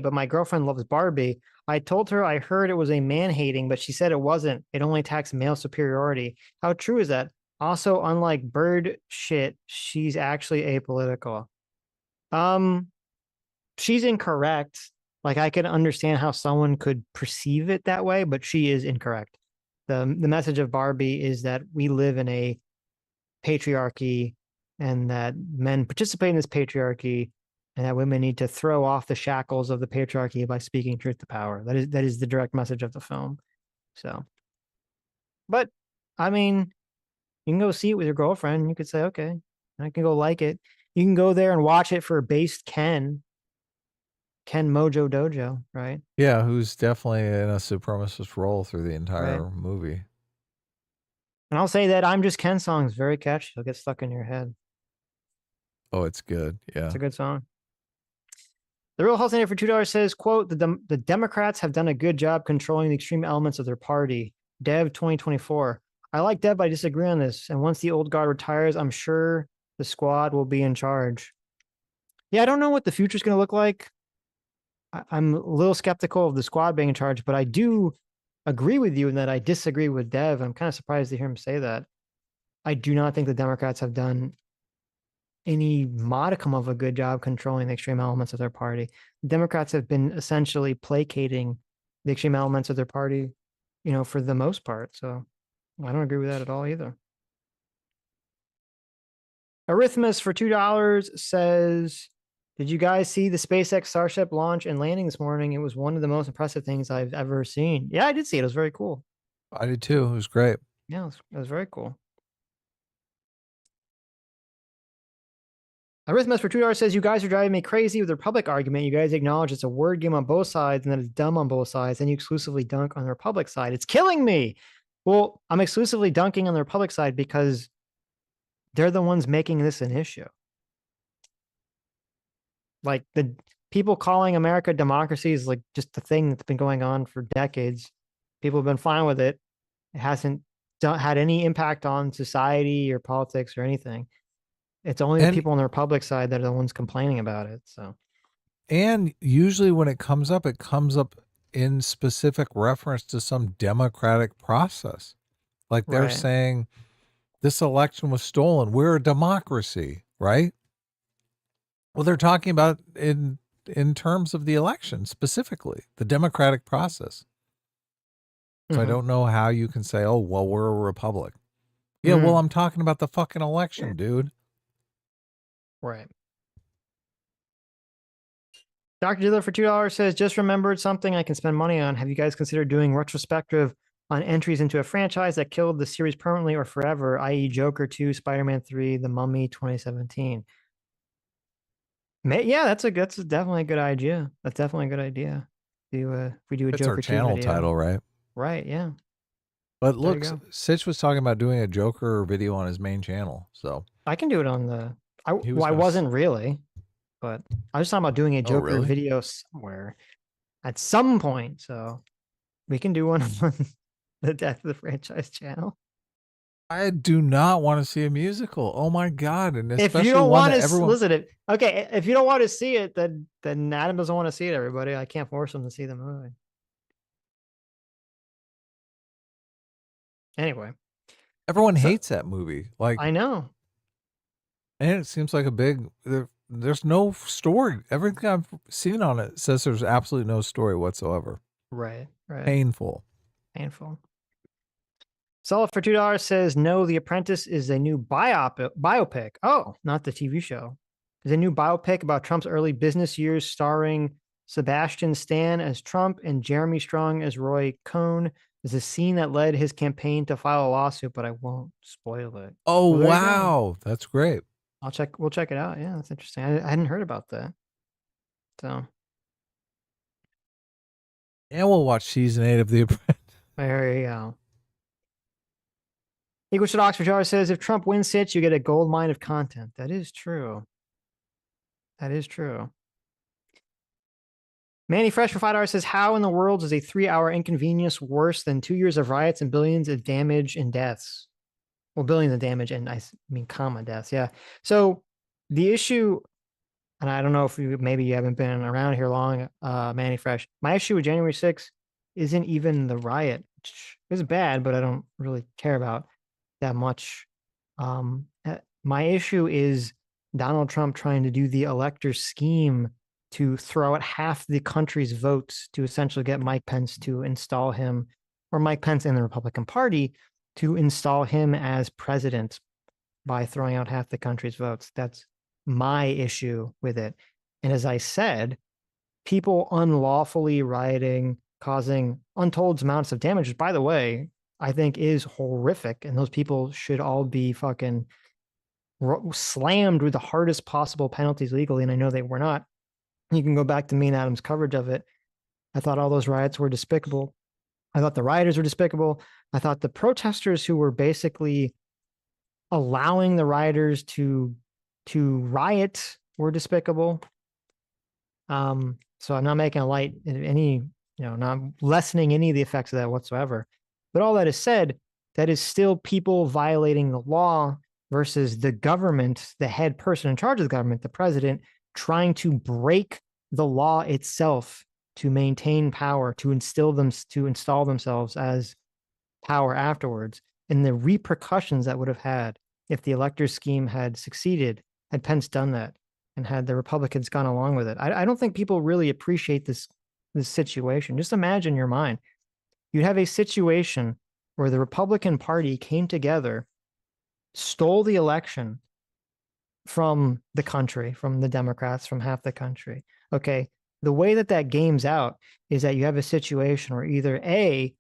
but my girlfriend loves Barbie. I told her I heard it was a man-hating, but she said it wasn't. It only attacks male superiority. How true is that? Also, unlike bird shit, she's actually apolitical. She's incorrect. Like, I can understand how someone could perceive it that way, but she is incorrect. The message of Barbie is that we live in a patriarchy and that men participate in this patriarchy and that women need to throw off the shackles of the patriarchy by speaking truth to power. That is the direct message of the film. So, but I mean, you can go see it with your girlfriend. You could say, okay, I can go like it. You can go there and watch it for based Ken Mojo Dojo, right? Yeah, who's definitely in a supremacist role through the entire movie. And I'll say that I'm Just Ken song is very catchy. It'll get stuck in your head. Oh, it's good. Yeah. It's a good song. The Real Health for $2 says, quote, the Democrats have done a good job controlling the extreme elements of their party. Dev 2024. I like Dev, but I disagree on this. And once the old guard retires, I'm sure the squad will be in charge. Yeah, I don't know what the future is going to look like. I'm a little skeptical of the squad being in charge, but I do agree with you in that I disagree with Dev. I'm kind of surprised to hear him say that. I do not think the Democrats have done any modicum of a good job controlling the extreme elements of their party. The Democrats have been essentially placating the extreme elements of their party, for the most part. So I don't agree with that at all either. Arithmus for $2 says, did you guys see the SpaceX Starship launch and landing this morning? It was one of the most impressive things I've ever seen. Yeah, I did see it. It was very cool. I did too. It was great. Yeah, it was very cool. Arithmus for $2 says, you guys are driving me crazy with the Republic argument. You guys acknowledge it's a word game on both sides and that it's dumb on both sides. And you exclusively dunk on the Republic side. It's killing me. Well, I'm exclusively dunking on the Republic side because they're the ones making this an issue. Like, the people calling America democracy is like just the thing that's been going on for decades. People have been fine with it. It hasn't had any impact on society or politics or anything. It's only the people on the Republic side that are the ones complaining about it. So, and usually when it comes up in specific reference to some democratic process. Like they're saying this election was stolen. We're a democracy, right? Well, they're talking about in terms of the election, specifically the democratic process. So I don't know how you can say, oh, well, we're a republic. Yeah, well, I'm talking about the fucking election, dude. Right. Dr. Diller for $2 says, just remembered something I can spend money on. Have you guys considered doing retrospective on entries into a franchise that killed the series permanently or forever, i.e. Joker 2, Spider-Man 3, The Mummy 2017? Yeah, that's definitely a good idea. That's definitely a good idea. If we do a it's Joker our 2 channel video. title, right? Right, yeah. But look, Sitch was talking about doing a Joker video on his main channel, so I can do it on the. I wasn't really, but I was talking about doing a Joker video somewhere at some point. So we can do one on the Death of the Franchise channel. I do not want to see a musical. Oh my god! And if you don't want to listen, if you don't want to see it, then Adam doesn't want to see it. Everybody, I can't force him to see the movie. Anyway, everyone hates that movie. Like, I know. And it seems like a big, there's no story. Everything I've seen on it says there's absolutely no story whatsoever. Right. Painful. Solid for $2 says, no, The Apprentice is a new biopic. Oh, not the TV show. It's a new biopic about Trump's early business years starring Sebastian Stan as Trump and Jeremy Strong as Roy Cohn. There's a scene that led his campaign to file a lawsuit, but I won't spoil it. Oh, well, wow. That's great. We'll check it out. Yeah, that's interesting. I hadn't heard about that. So. And we'll watch season 8 of The Apprentice. There you go. Equals to Oxford Jar says, if Trump wins Sitch, you get a gold mine of content. That is true. That is true. Manny Fresh for $5 says, how in the world is a 3-hour inconvenience worse than 2 years of riots and billions of damage and deaths? Well, billions of damage and comma deaths. Yeah. So the issue, and I don't know if maybe you haven't been around here long, Manny Fresh. My issue with January 6th isn't even the riot, which is bad, but I don't really care about that much. My issue is Donald Trump trying to do the elector scheme to throw out half the country's votes to essentially get Mike Pence to install him, or Mike Pence and the Republican Party to install him as president by throwing out half the country's votes. That's my issue with it. And as I said, people unlawfully rioting, causing untold amounts of damage, which, by the way, I think is horrific. And those people should all be fucking slammed with the hardest possible penalties legally. And I know they were not. You can go back to me and Adam's coverage of it. I thought all those riots were despicable. I thought the rioters were despicable. I thought the protesters who were basically allowing the rioters to riot were despicable. So I'm not making a light any, not lessening any of the effects of that whatsoever. But all that is said, that is still people violating the law versus the government, the head person in charge of the government, the president, trying to break the law itself to maintain power, to install themselves as power afterwards. And the repercussions that would have had if the elector scheme had succeeded, had Pence done that, and had the Republicans gone along with it. I don't think people really appreciate this situation. Just imagine in your mind, you'd have a situation where the Republican Party came together, stole the election from the country, from the Democrats, from half the country. Okay, the way that game's out is that you have a situation where either A,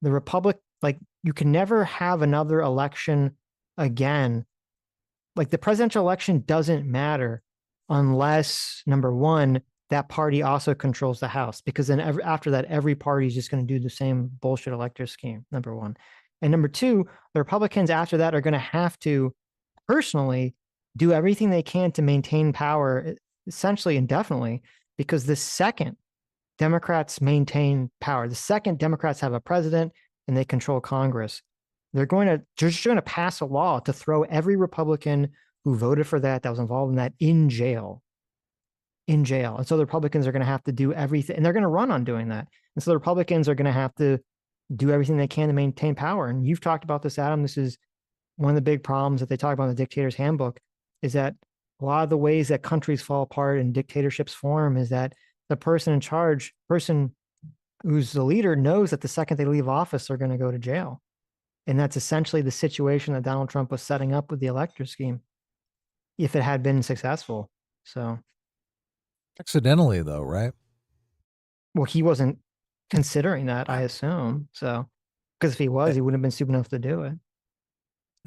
the Republic, like, you can never have another election again. Like, the presidential election doesn't matter unless, number one, that party also controls the House, because then after that, every party is just going to do the same bullshit elector scheme, number one. And number two, the Republicans after that are going to have to personally do everything they can to maintain power essentially indefinitely, because the second Democrats maintain power, the second Democrats have a president and they control Congress, they're just going to pass a law to throw every Republican who voted for that was involved in that in jail. And so the Republicans are going to have to do everything, and they're going to run on doing that. And so the Republicans are going to have to do everything they can to maintain power. And you've talked about this, Adam. This is one of the big problems that they talk about in the Dictator's Handbook, is that a lot of the ways that countries fall apart and dictatorships form is that the person in charge, person who's the leader, knows that the second they leave office, they're going to go to jail. And that's essentially the situation that Donald Trump was setting up with the elector scheme, if it had been successful. So accidentally, though, right? Well, he wasn't considering that, I assume. So, because if he was, he wouldn't have been stupid enough to do it.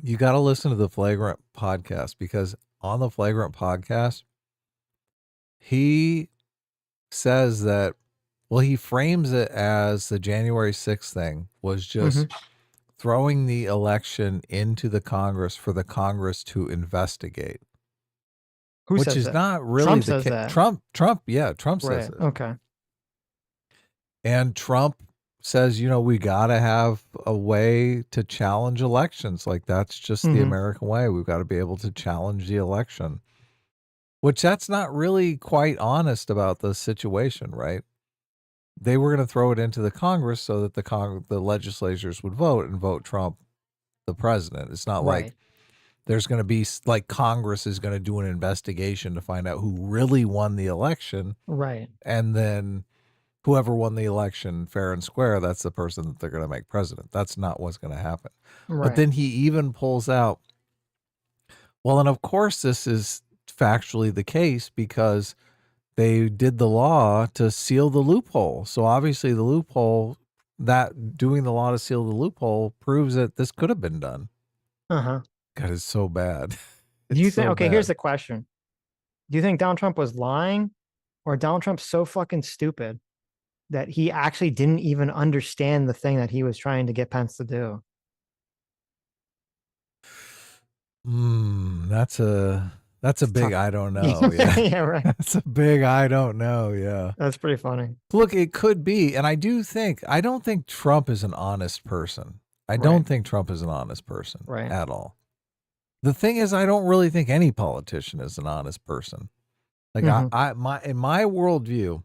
You got to listen to the Flagrant podcast, because on the Flagrant podcast, he says that, well, he frames it as the January 6th thing was just throwing the election into the Congress for the Congress to investigate. Which is that? Not really Trump the says case. that. Trump, yeah, Trump says it. Okay. And Trump says, we got to have a way to challenge elections. Like, that's just the American way. We've got to be able to challenge the election, which that's not really quite honest about the situation, right? they were going to throw it into the Congress so that the legislatures would vote and vote Trump the president. It's not like there's going to be like Congress is going to do an investigation to find out who really won the election. Right. And then whoever won the election fair and square, that's the person that they're going to make president. That's not what's going to happen. Right. But then he even pulls out, well, and of course this is factually the case because they did the law to seal the loophole. So obviously the loophole, that doing the law to seal the loophole proves that this could have been done. Uh-huh. God, it's so bad. Do you think, so okay, bad. here's the question. Do you think Donald Trump was lying, or Donald Trump's so fucking stupid that he actually didn't even understand the thing that he was trying to get Pence to do? That's a big I don't know. Yeah. Yeah, right. That's a big I don't know. Yeah. That's pretty funny. Look, it could be. And I don't think Trump is an honest person. I don't think Trump is an honest person at all. The thing is, I don't really think any politician is an honest person. Like in my worldview,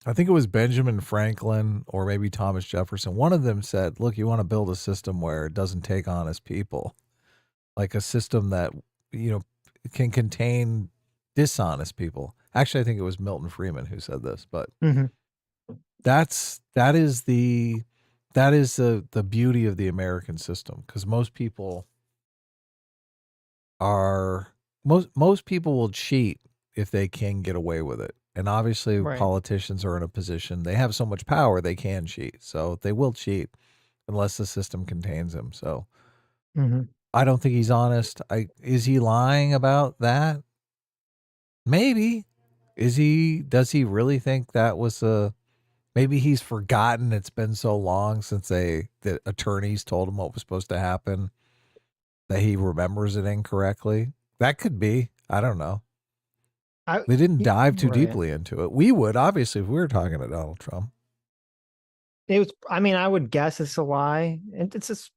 I think it was Benjamin Franklin or maybe Thomas Jefferson. One of them said, look, you want to build a system where it doesn't take honest people, like a system that, can contain dishonest people. Actually, I think it was Milton Friedman who said this, but that is the beauty of the American system, because most people will cheat if they can get away with it. And obviously politicians are in a position, they have so much power, they can cheat. So they will cheat unless the system contains them. So I don't think he's honest. Is he lying about that? Maybe. Does he really think that was maybe he's forgotten, it's been so long since the attorneys told him what was supposed to happen that he remembers it incorrectly? That could be. I don't know. They didn't dive too deeply into it. We would, obviously, if we were talking to Donald Trump. I would guess it's a lie. And it's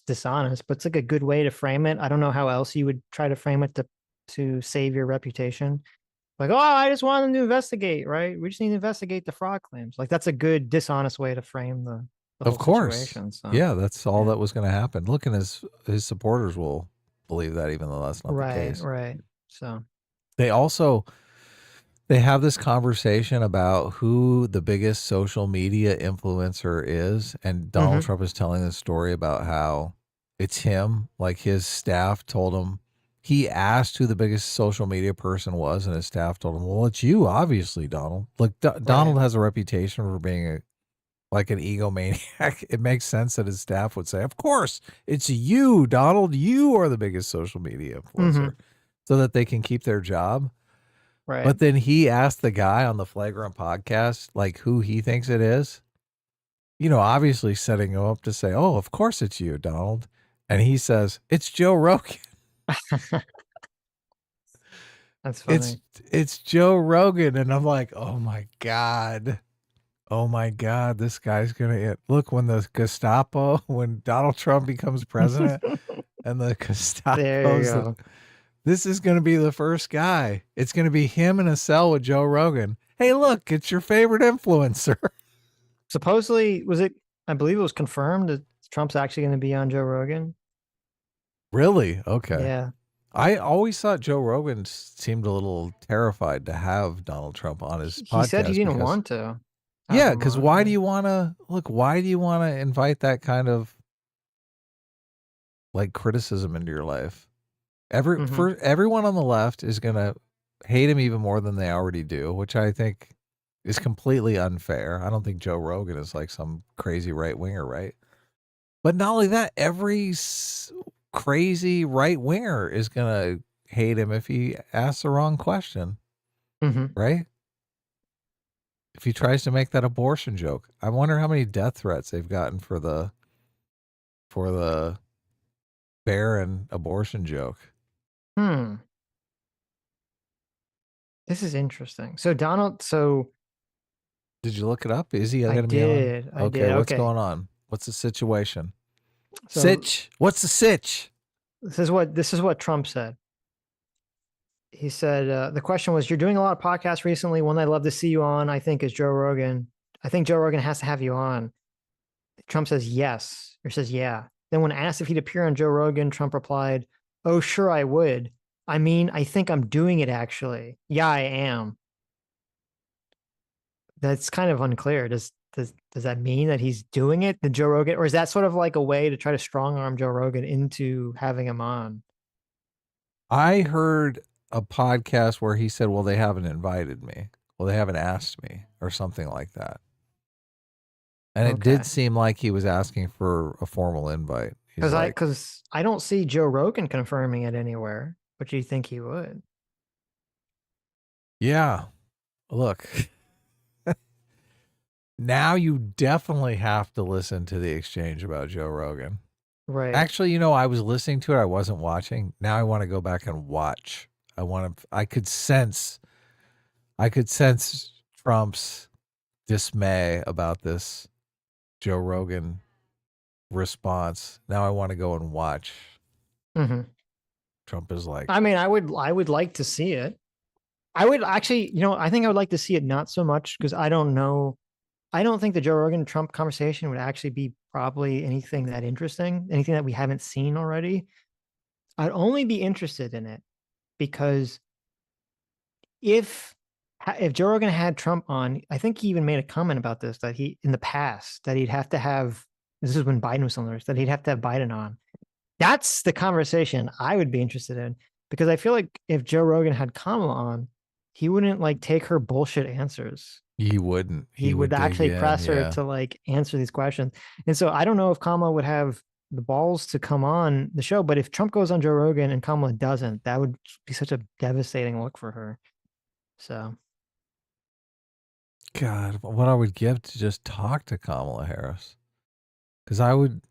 dishonest, but it's like a good way to frame it. I don't know how else you would try to frame it to save your reputation. Like, oh, I just want them to investigate, right? We just need to investigate the fraud claims. Like, that's a good dishonest way to frame the whole of course. situation. So. Yeah, that's all that was going to happen. Look, and his supporters will believe that, even though that's not the case. Right. So they have this conversation about who the biggest social media influencer is, and Donald Trump is telling this story about how it's him. Like, his staff told him, he asked who the biggest social media person was, and his staff told him, well, it's you, obviously, Donald. Like, Donald has a reputation for being an egomaniac. It makes sense that his staff would say, of course, it's you, Donald. You are the biggest social media influencer, so that they can keep their job. Right. But then he asked the guy on the Flagrant podcast, like, who he thinks it is, obviously setting him up to say, oh, of course it's you, Donald. And he says, it's Joe Rogan. That's funny. It's Joe Rogan. And I'm like, oh my God, this guy's gonna look, when the Gestapo, when Donald Trump becomes president and the Gestapo, this is gonna be the first guy. It's gonna be him in a cell with Joe Rogan. Hey, look, it's your favorite influencer. Supposedly, I believe it was confirmed that Trump's actually going to be on Joe Rogan. Really? Okay. Yeah. I always thought Joe Rogan seemed a little terrified to have Donald Trump on his podcast. He said he didn't want to. Yeah, because why do you want to invite that kind of like criticism into your life? Everyone on the left is going to hate him even more than they already do, which I think is completely unfair. I don't think Joe Rogan is like some crazy right winger, right? But not only that, every crazy right winger is going to hate him if he asks the wrong question, right? If he tries to make that abortion joke. I wonder how many death threats they've gotten for the barren abortion joke. This is interesting. So did you look it up? Is he going to be on? I did. What's going on? What's the situation? Sitch. What's the sitch? This is what Trump said. he said, the question was, you're doing a lot of podcasts recently. One I'd love to see you on, I think, is Joe Rogan. I think Joe Rogan has to have you on. Trump says yes, or says yeah. Then when asked if he'd appear on Joe Rogan, Trump replied, oh, sure, I would. I mean, I think I'm doing it, actually. Yeah, I am. That's kind of unclear. Does that mean that he's doing it, the Joe Rogan, or is that sort of like a way to try to strong arm Joe Rogan into having him on? I heard a podcast where he said, well, they haven't invited me. Well, they haven't asked me, or something like that. And it did seem like he was asking for a formal invite. Because I don't see Joe Rogan confirming it anywhere, but you think he would? Yeah. Look, now you definitely have to listen to the exchange about Joe Rogan. Right. Actually, I was listening to it. I wasn't watching. Now I want to go back and watch. I could sense Trump's dismay about this Joe Rogan response. Now I want to go and watch. Mm-hmm. Trump is like, I mean, I would like to see it. I would actually, I think I would like to see it, not so much because I don't know. I don't think the Joe Rogan Trump conversation would actually be probably anything that interesting, anything that we haven't seen already. I'd only be interested in it because if Joe Rogan had Trump on, I think he even made a comment about this, that in the past, that he'd have to have, this is when Biden was on the list, that he'd have to have Biden on. That's the conversation I would be interested in, because I feel like if Joe Rogan had Kamala on, he wouldn't like take her bullshit answers. He wouldn't. He would actually press her to like answer these questions. And so I don't know if Kamala would have the balls to come on the show, but if Trump goes on Joe Rogan and Kamala doesn't, that would be such a devastating look for her. So, God, what I would give to just talk to Kamala Harris, because I would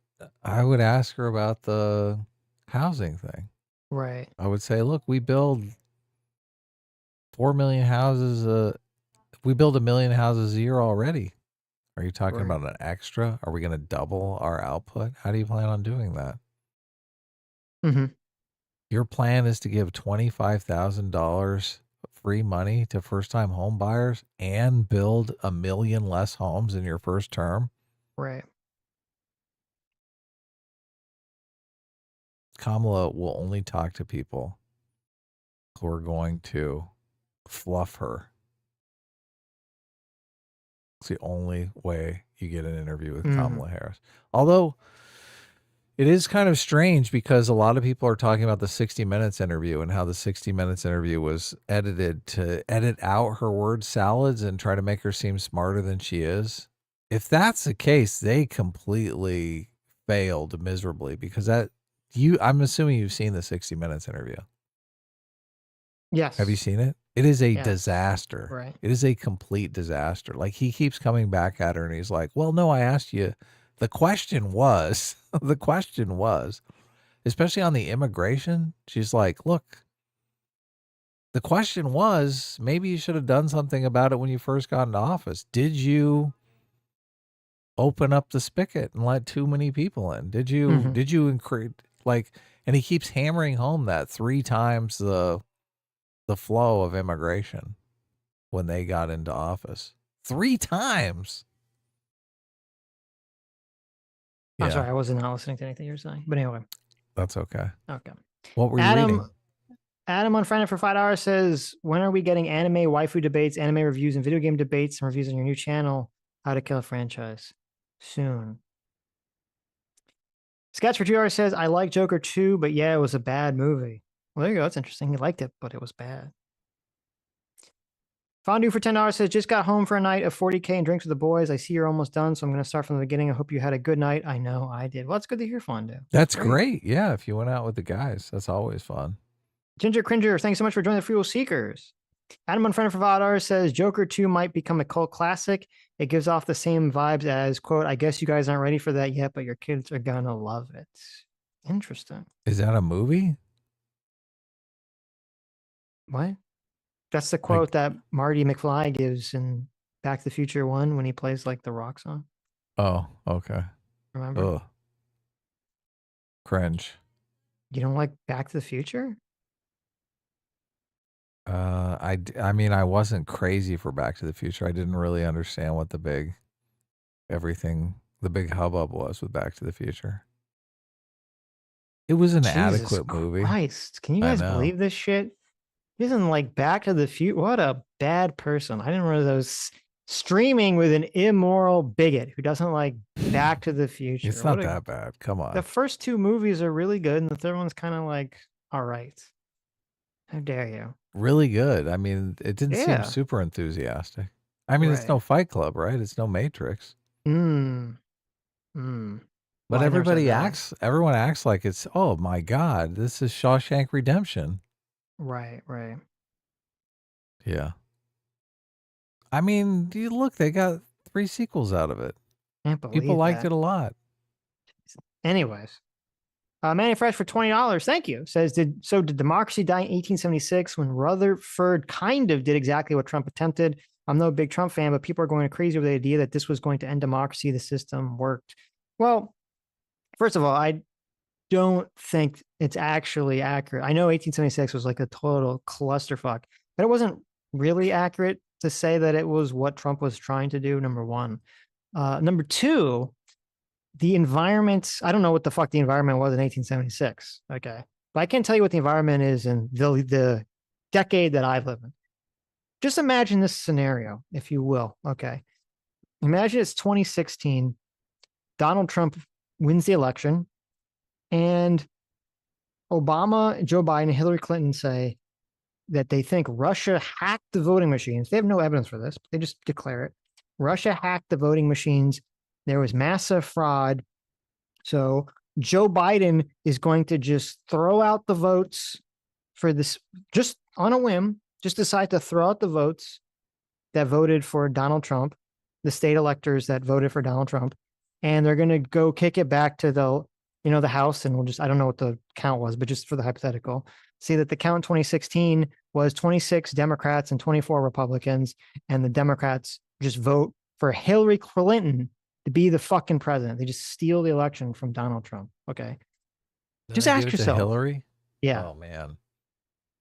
ask her about the housing thing. Right. I would say, look, we build 4 million houses. We build 1 million houses a year already. Are you talking about an extra? Are we going to double our output? How do you plan on doing that? Mm-hmm. Your plan is to give $25,000 free money to first-time home buyers and build 1 million less homes in your first term? Right. Kamala will only talk to people who are going to fluff her. It's the only way you get an interview with Kamala Harris. Although it is kind of strange because a lot of people are talking about the 60 Minutes interview and how the 60 Minutes interview was edited to edit out her word salads and try to make her seem smarter than she is. If that's the case, they completely failed miserably, because I'm assuming you've seen the 60 Minutes interview. Yes. Have you seen it? It is a disaster. Right. It is a complete disaster. Like, he keeps coming back at her and he's like, well, no, I asked you. The question was, especially on the immigration, she's like, look, the question was, maybe you should have done something about it when you first got into office. Did you open up the spigot and let too many people in? Did you increase, like, and he keeps hammering home that 3 times the flow of immigration when they got into office. 3 times. I'm sorry, I wasn't listening to anything you were saying. But anyway. That's okay. Okay. What were you reading? Adam Unfriended for $5 says, when are we getting anime waifu debates, anime reviews, and video game debates and reviews on your new channel, How to Kill a Franchise? Soon. Sketch for $2 says, I like Joker 2, but yeah, it was a bad movie. Well, there you go. That's interesting. He liked it, but it was bad. Fondue for $10 says, just got home for a night of 40K and drinks with the boys. I see you're almost done, so I'm going to start from the beginning. I hope you had a good night. I know I did. Well, it's good to hear, Fondue. That's great. Yeah, if you went out with the guys, that's always fun. Ginger Cringer, thanks so much for joining the Free Will Seekers. Adam Unfriended for $5 says, Joker 2 might become a cult classic. It gives off the same vibes as, quote, I guess you guys aren't ready for that yet, but your kids are going to love it. Interesting. Is that a movie? What? That's the quote that Marty McFly gives in Back to the Future 1 when he plays like the rock song. Oh, okay. Remember? Ugh. Cringe. You don't like Back to the Future? I mean, I wasn't crazy for Back to the Future. I didn't really understand what the big hubbub was with Back to the Future. It was an adequate movie. Christ, can you guys believe this shit? He doesn't like Back to the Future. What a bad person. I didn't realize I was streaming with an immoral bigot who doesn't like Back to the Future. It's not that bad. Come on. The first two movies are really good, and the third one's kind of like, all right. How dare you? Really good. I mean, it didn't seem super enthusiastic. I mean, it's no Fight Club, right? It's no Matrix. But Well, everyone acts like it's, oh my God, this is Shawshank Redemption. Right. Yeah. I mean, look, they got 3 sequels out of it. Can't believe People liked that. it a lot. Anyways, Manny Fresh for $20. Thank you. Says, did democracy die in 1876 when Rutherford kind of did exactly what Trump attempted? I'm no big Trump fan, but people are going crazy with the idea that this was going to end democracy. The system worked. Well, first of all, I don't think it's actually accurate. I know 1876 was like a total clusterfuck, but it wasn't really accurate to say that it was what Trump was trying to do, number one. Number two, the environment, I don't know what the fuck the environment was in 1876. Okay. But I can tell you what the environment is in the decade that I live in. Just imagine this scenario, if you will. Okay. Imagine it's 2016. Donald Trump wins the election, and Obama, Joe Biden, and Hillary Clinton say that they think Russia hacked the voting machines. They have no evidence for this, but they just declare it. Russia hacked the voting machines. There was massive fraud. So Joe Biden is going to just throw out the votes for this, just on a whim, just decide to throw out the votes that voted for Donald Trump, the state electors that voted for Donald Trump, and they're going to go kick it back to the House, and we'll just, I don't know what the count was, but just for the hypothetical, see that the count in 2016 was 26 Democrats and 24 Republicans, and the Democrats just vote for Hillary Clinton to be the fucking president. They just steal the election from Donald Trump. Okay. Just ask yourself. Hillary? Yeah. Oh man.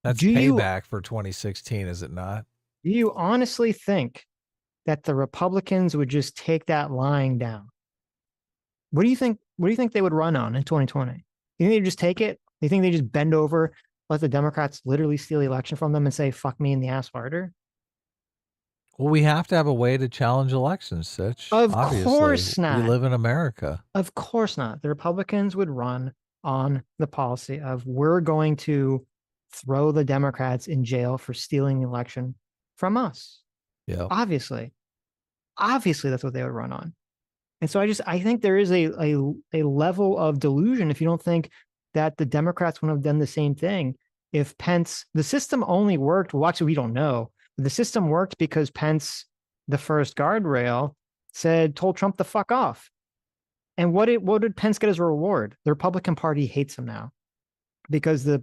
That's payback for 2016, is it not? Do you honestly think that the Republicans would just take that lying down? What do you think they would run on in 2020? You think they just take it? You think they just bend over, let the Democrats literally steal the election from them and say, fuck me in the ass harder? Well, we have to have a way to challenge elections, Sitch. Of Obviously, course not. We live in America. Of course not. The Republicans would run on the policy of, we're going to throw the Democrats in jail for stealing the election from us. Yeah. Obviously that's what they would run on. And so I think there is a level of delusion if you don't think that the Democrats would have done the same thing. If the system only worked, well, actually, we don't know. The system worked because Pence, the first guardrail, told Trump to fuck off. And what did Pence get as a reward? The Republican Party hates him now because the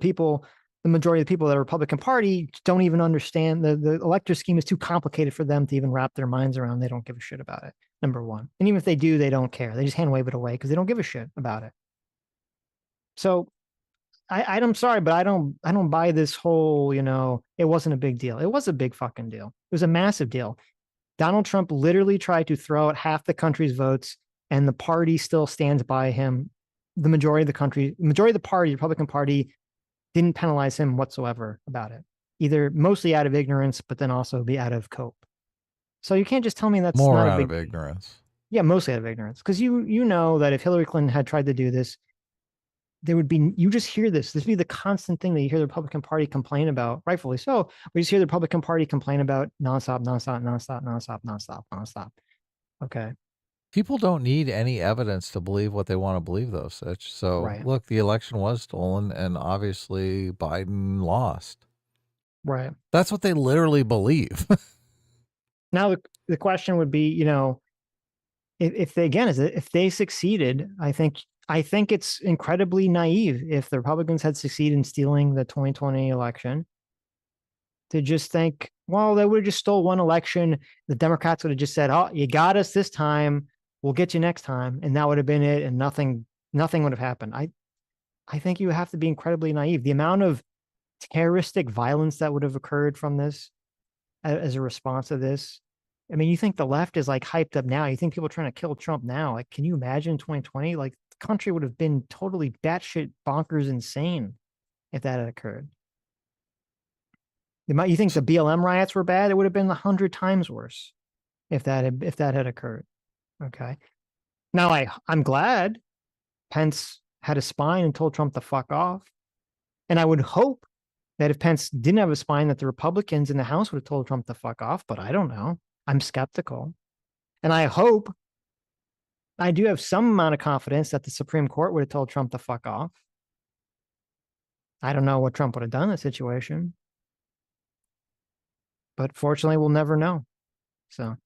majority of the people that are Republican Party don't even understand the elector scheme is too complicated for them to even wrap their minds around. They don't give a shit about it. Number one. And even if they do, they don't care. They just hand wave it away because they don't give a shit about it. So I'm sorry, but I don't buy this whole, it wasn't a big deal. It was a big fucking deal. It was a massive deal. Donald Trump literally tried to throw out half the country's votes, and the party still stands by him. The majority of the party, the Republican Party, didn't penalize him whatsoever about it. Either mostly out of ignorance, but then also be out of cope. So you can't just tell me that's more not out a big of ignorance. Yeah, mostly out of ignorance. Because you know that if Hillary Clinton had tried to do this, there would be, you just hear this. This would be the constant thing that you hear the Republican Party complain about, rightfully so. We just hear the Republican Party complain about nonstop. Okay. People don't need any evidence to believe what they want to believe, though, Sitch. So, Look, the election was stolen, and obviously Biden lost. Right. That's what they literally believe. Now, the question would be, if they succeeded, I think it's incredibly naive if the Republicans had succeeded in stealing the 2020 election to just think, well, they would have just stole one election. The Democrats would have just said, oh, you got us this time. We'll get you next time. And that would have been it. And nothing would have happened. I think you have to be incredibly naive. The amount of terroristic violence that would have occurred from this as a response to this. I mean, you think the left is like hyped up now. You think people are trying to kill Trump now. Like, can you imagine 2020? Like, the country would have been totally batshit bonkers insane if that had occurred. You think the BLM riots were bad? It would have been 100 times worse if that had occurred. Okay. Now I'm glad Pence had a spine and told Trump to fuck off. And I would hope that if Pence didn't have a spine, that the Republicans in the House would have told Trump to fuck off, but I don't know. I'm skeptical. And I do have some amount of confidence that the Supreme Court would have told Trump to fuck off. I don't know what Trump would have done in that situation. But fortunately, we'll never know. So.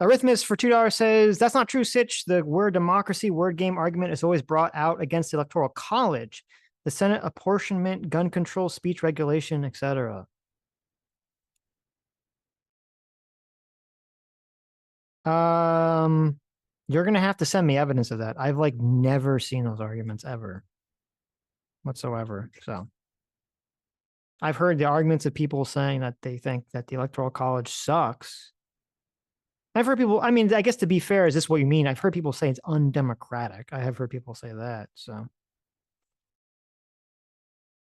Arithmus for $2 says, that's not true, Sitch. The word democracy, word game argument is always brought out against the Electoral College, the Senate apportionment, gun control, speech regulation, etc. You're going to have to send me evidence of that. I've like never seen those arguments ever whatsoever. So I've heard the arguments of people saying that they think that the Electoral College sucks. I've heard people, I mean, I guess to be fair, is this what you mean? I've heard people say it's undemocratic. I have heard people say that, so.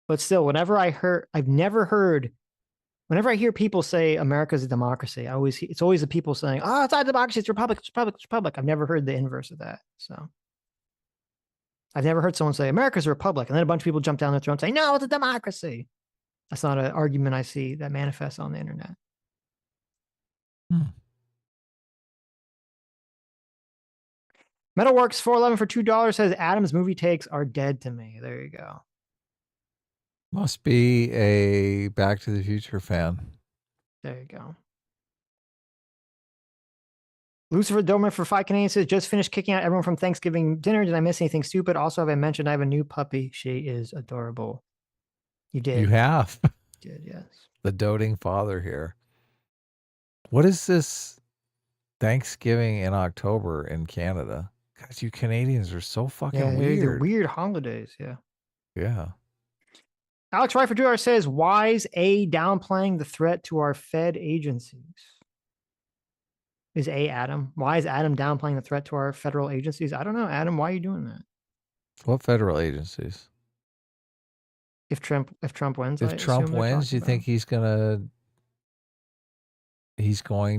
But still, whenever I hear people say America's a democracy, it's always the people saying, oh, it's not a democracy, it's republic, it's republic, it's republic. I've never heard the inverse of that, so. I've never heard someone say America's a republic, and then a bunch of people jump down their throat and say, no, it's a democracy. That's not an argument I see that manifests on the internet. Metalworks 411 for $2 says Adam's movie takes are dead to me. There you go. Must be a Back to the Future fan. There you go. Lucifer Domer for 5 Canadian says, just finished kicking out everyone from Thanksgiving dinner. Did I miss anything stupid? Also, have I mentioned I have a new puppy? She is adorable. You did. You have. You did, yes. The doting father here. What is this Thanksgiving in October in Canada? Guys, you Canadians are so fucking weird. They're weird holidays, yeah. Yeah. Alex Wright for $2 says, why is A downplaying the threat to our Fed agencies? Is A Adam? Why is Adam downplaying the threat to our federal agencies? I don't know, Adam. Why are you doing that? What federal agencies? If Trump wins, if Trump wins, you think he's going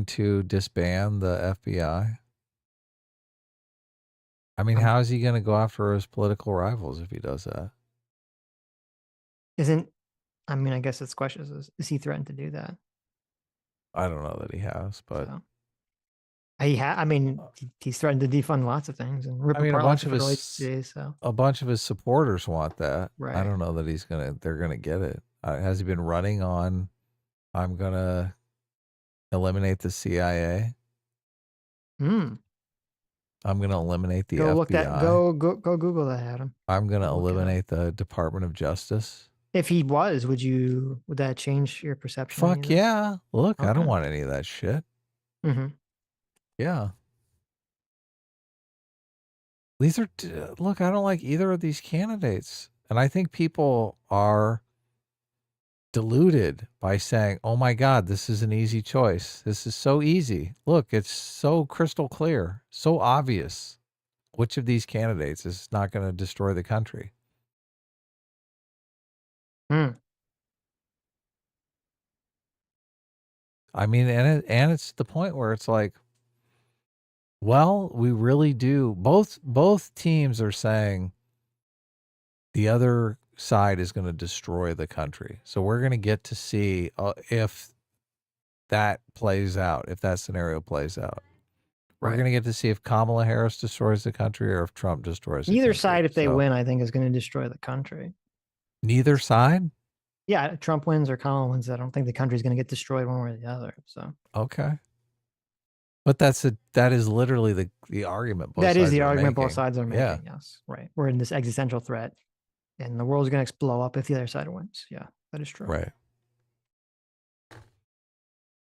to disband the FBI? I mean, how is he going to go after his political rivals if he does that? I guess it's questions. Is he threatened to do that? I don't know that he has, but so. He's threatened to defund lots of things and rip apart a bunch of his agencies, so. A bunch of his supporters want that. Right. I don't know that they're gonna get it. Has he been running on? I'm gonna eliminate the CIA. I'm gonna eliminate the FBI. Go Google that, Adam. I'm gonna eliminate the Department of Justice. If he was, would that change your perception? Fuck yeah! Look, okay. I don't want any of that shit. Yeah. These are, look, I don't like either of these candidates. And I think people are deluded by saying, oh my God, this is an easy choice. This is so easy. Look, it's so crystal clear, so obvious. Which of these candidates is not going to destroy the country? I mean, and it's the point where it's like, well, we really do. Both teams are saying the other side is going to destroy the country. So we're going to get to see if that plays out, if that scenario plays out. Right. We're going to get to see if Kamala Harris destroys the country or if Trump destroys the country. Neither side, if they win, I think is going to destroy the country. Neither side? Yeah, Trump wins or Kamala wins. I don't think the country's going to get destroyed one way or the other. So okay. But that is literally the argument. That is the argument both sides are making. Yeah. Yes, right. We're in this existential threat, and the world's going to blow up if the other side wins. Yeah, that is true. Right.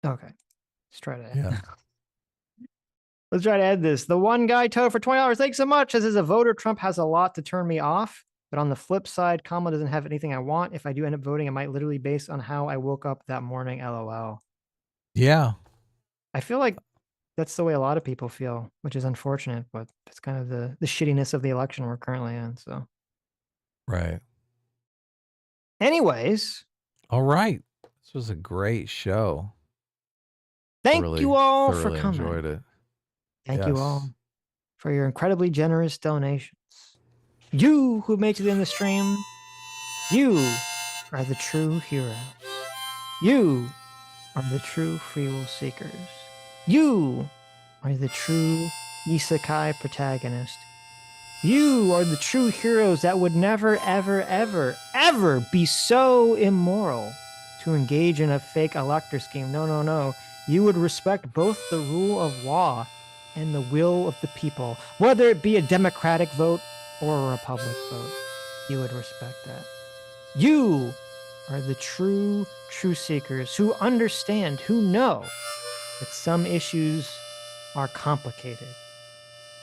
Okay, let's try to. Yeah. Let's try to end this. The one guy Toad for $20. Thanks so much. As a voter, Trump has a lot to turn me off. But on the flip side, Kamala doesn't have anything I want. If I do end up voting, it might literally based on how I woke up that morning. LOL. Yeah. I feel like that's the way a lot of people feel, which is unfortunate, but it's kind of the shittiness of the election we're currently in. So, right. Anyways. All right. This was a great show. Thank you all for coming. Enjoyed it. Thank you all for your incredibly generous donations. You who made it to the end of the stream, you are the true hero. You are the true free will seekers. You are the true isekai protagonist. You are the true heroes that would never, ever, ever, ever be so immoral to engage in a fake elector scheme. No, no, no. You would respect both the rule of law and the will of the people, whether it be a democratic vote or a republic vote. You would respect that. You are the true seekers who understand, who know that some issues are complicated,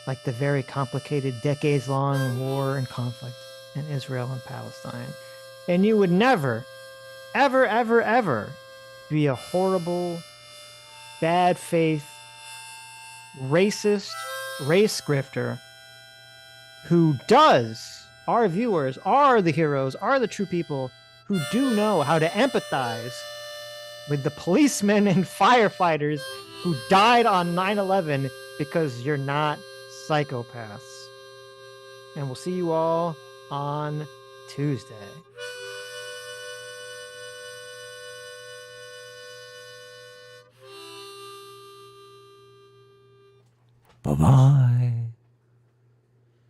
like the very complicated decades-long war and conflict in Israel and Palestine. And you would never, ever, ever, ever be a horrible, bad faith, racist, race grifter who does, our viewers are the heroes, are the true people who do know how to empathize with the policemen and firefighters who died on 9/11 because you're not psychopaths. And we'll see you all on Tuesday. Bye-bye.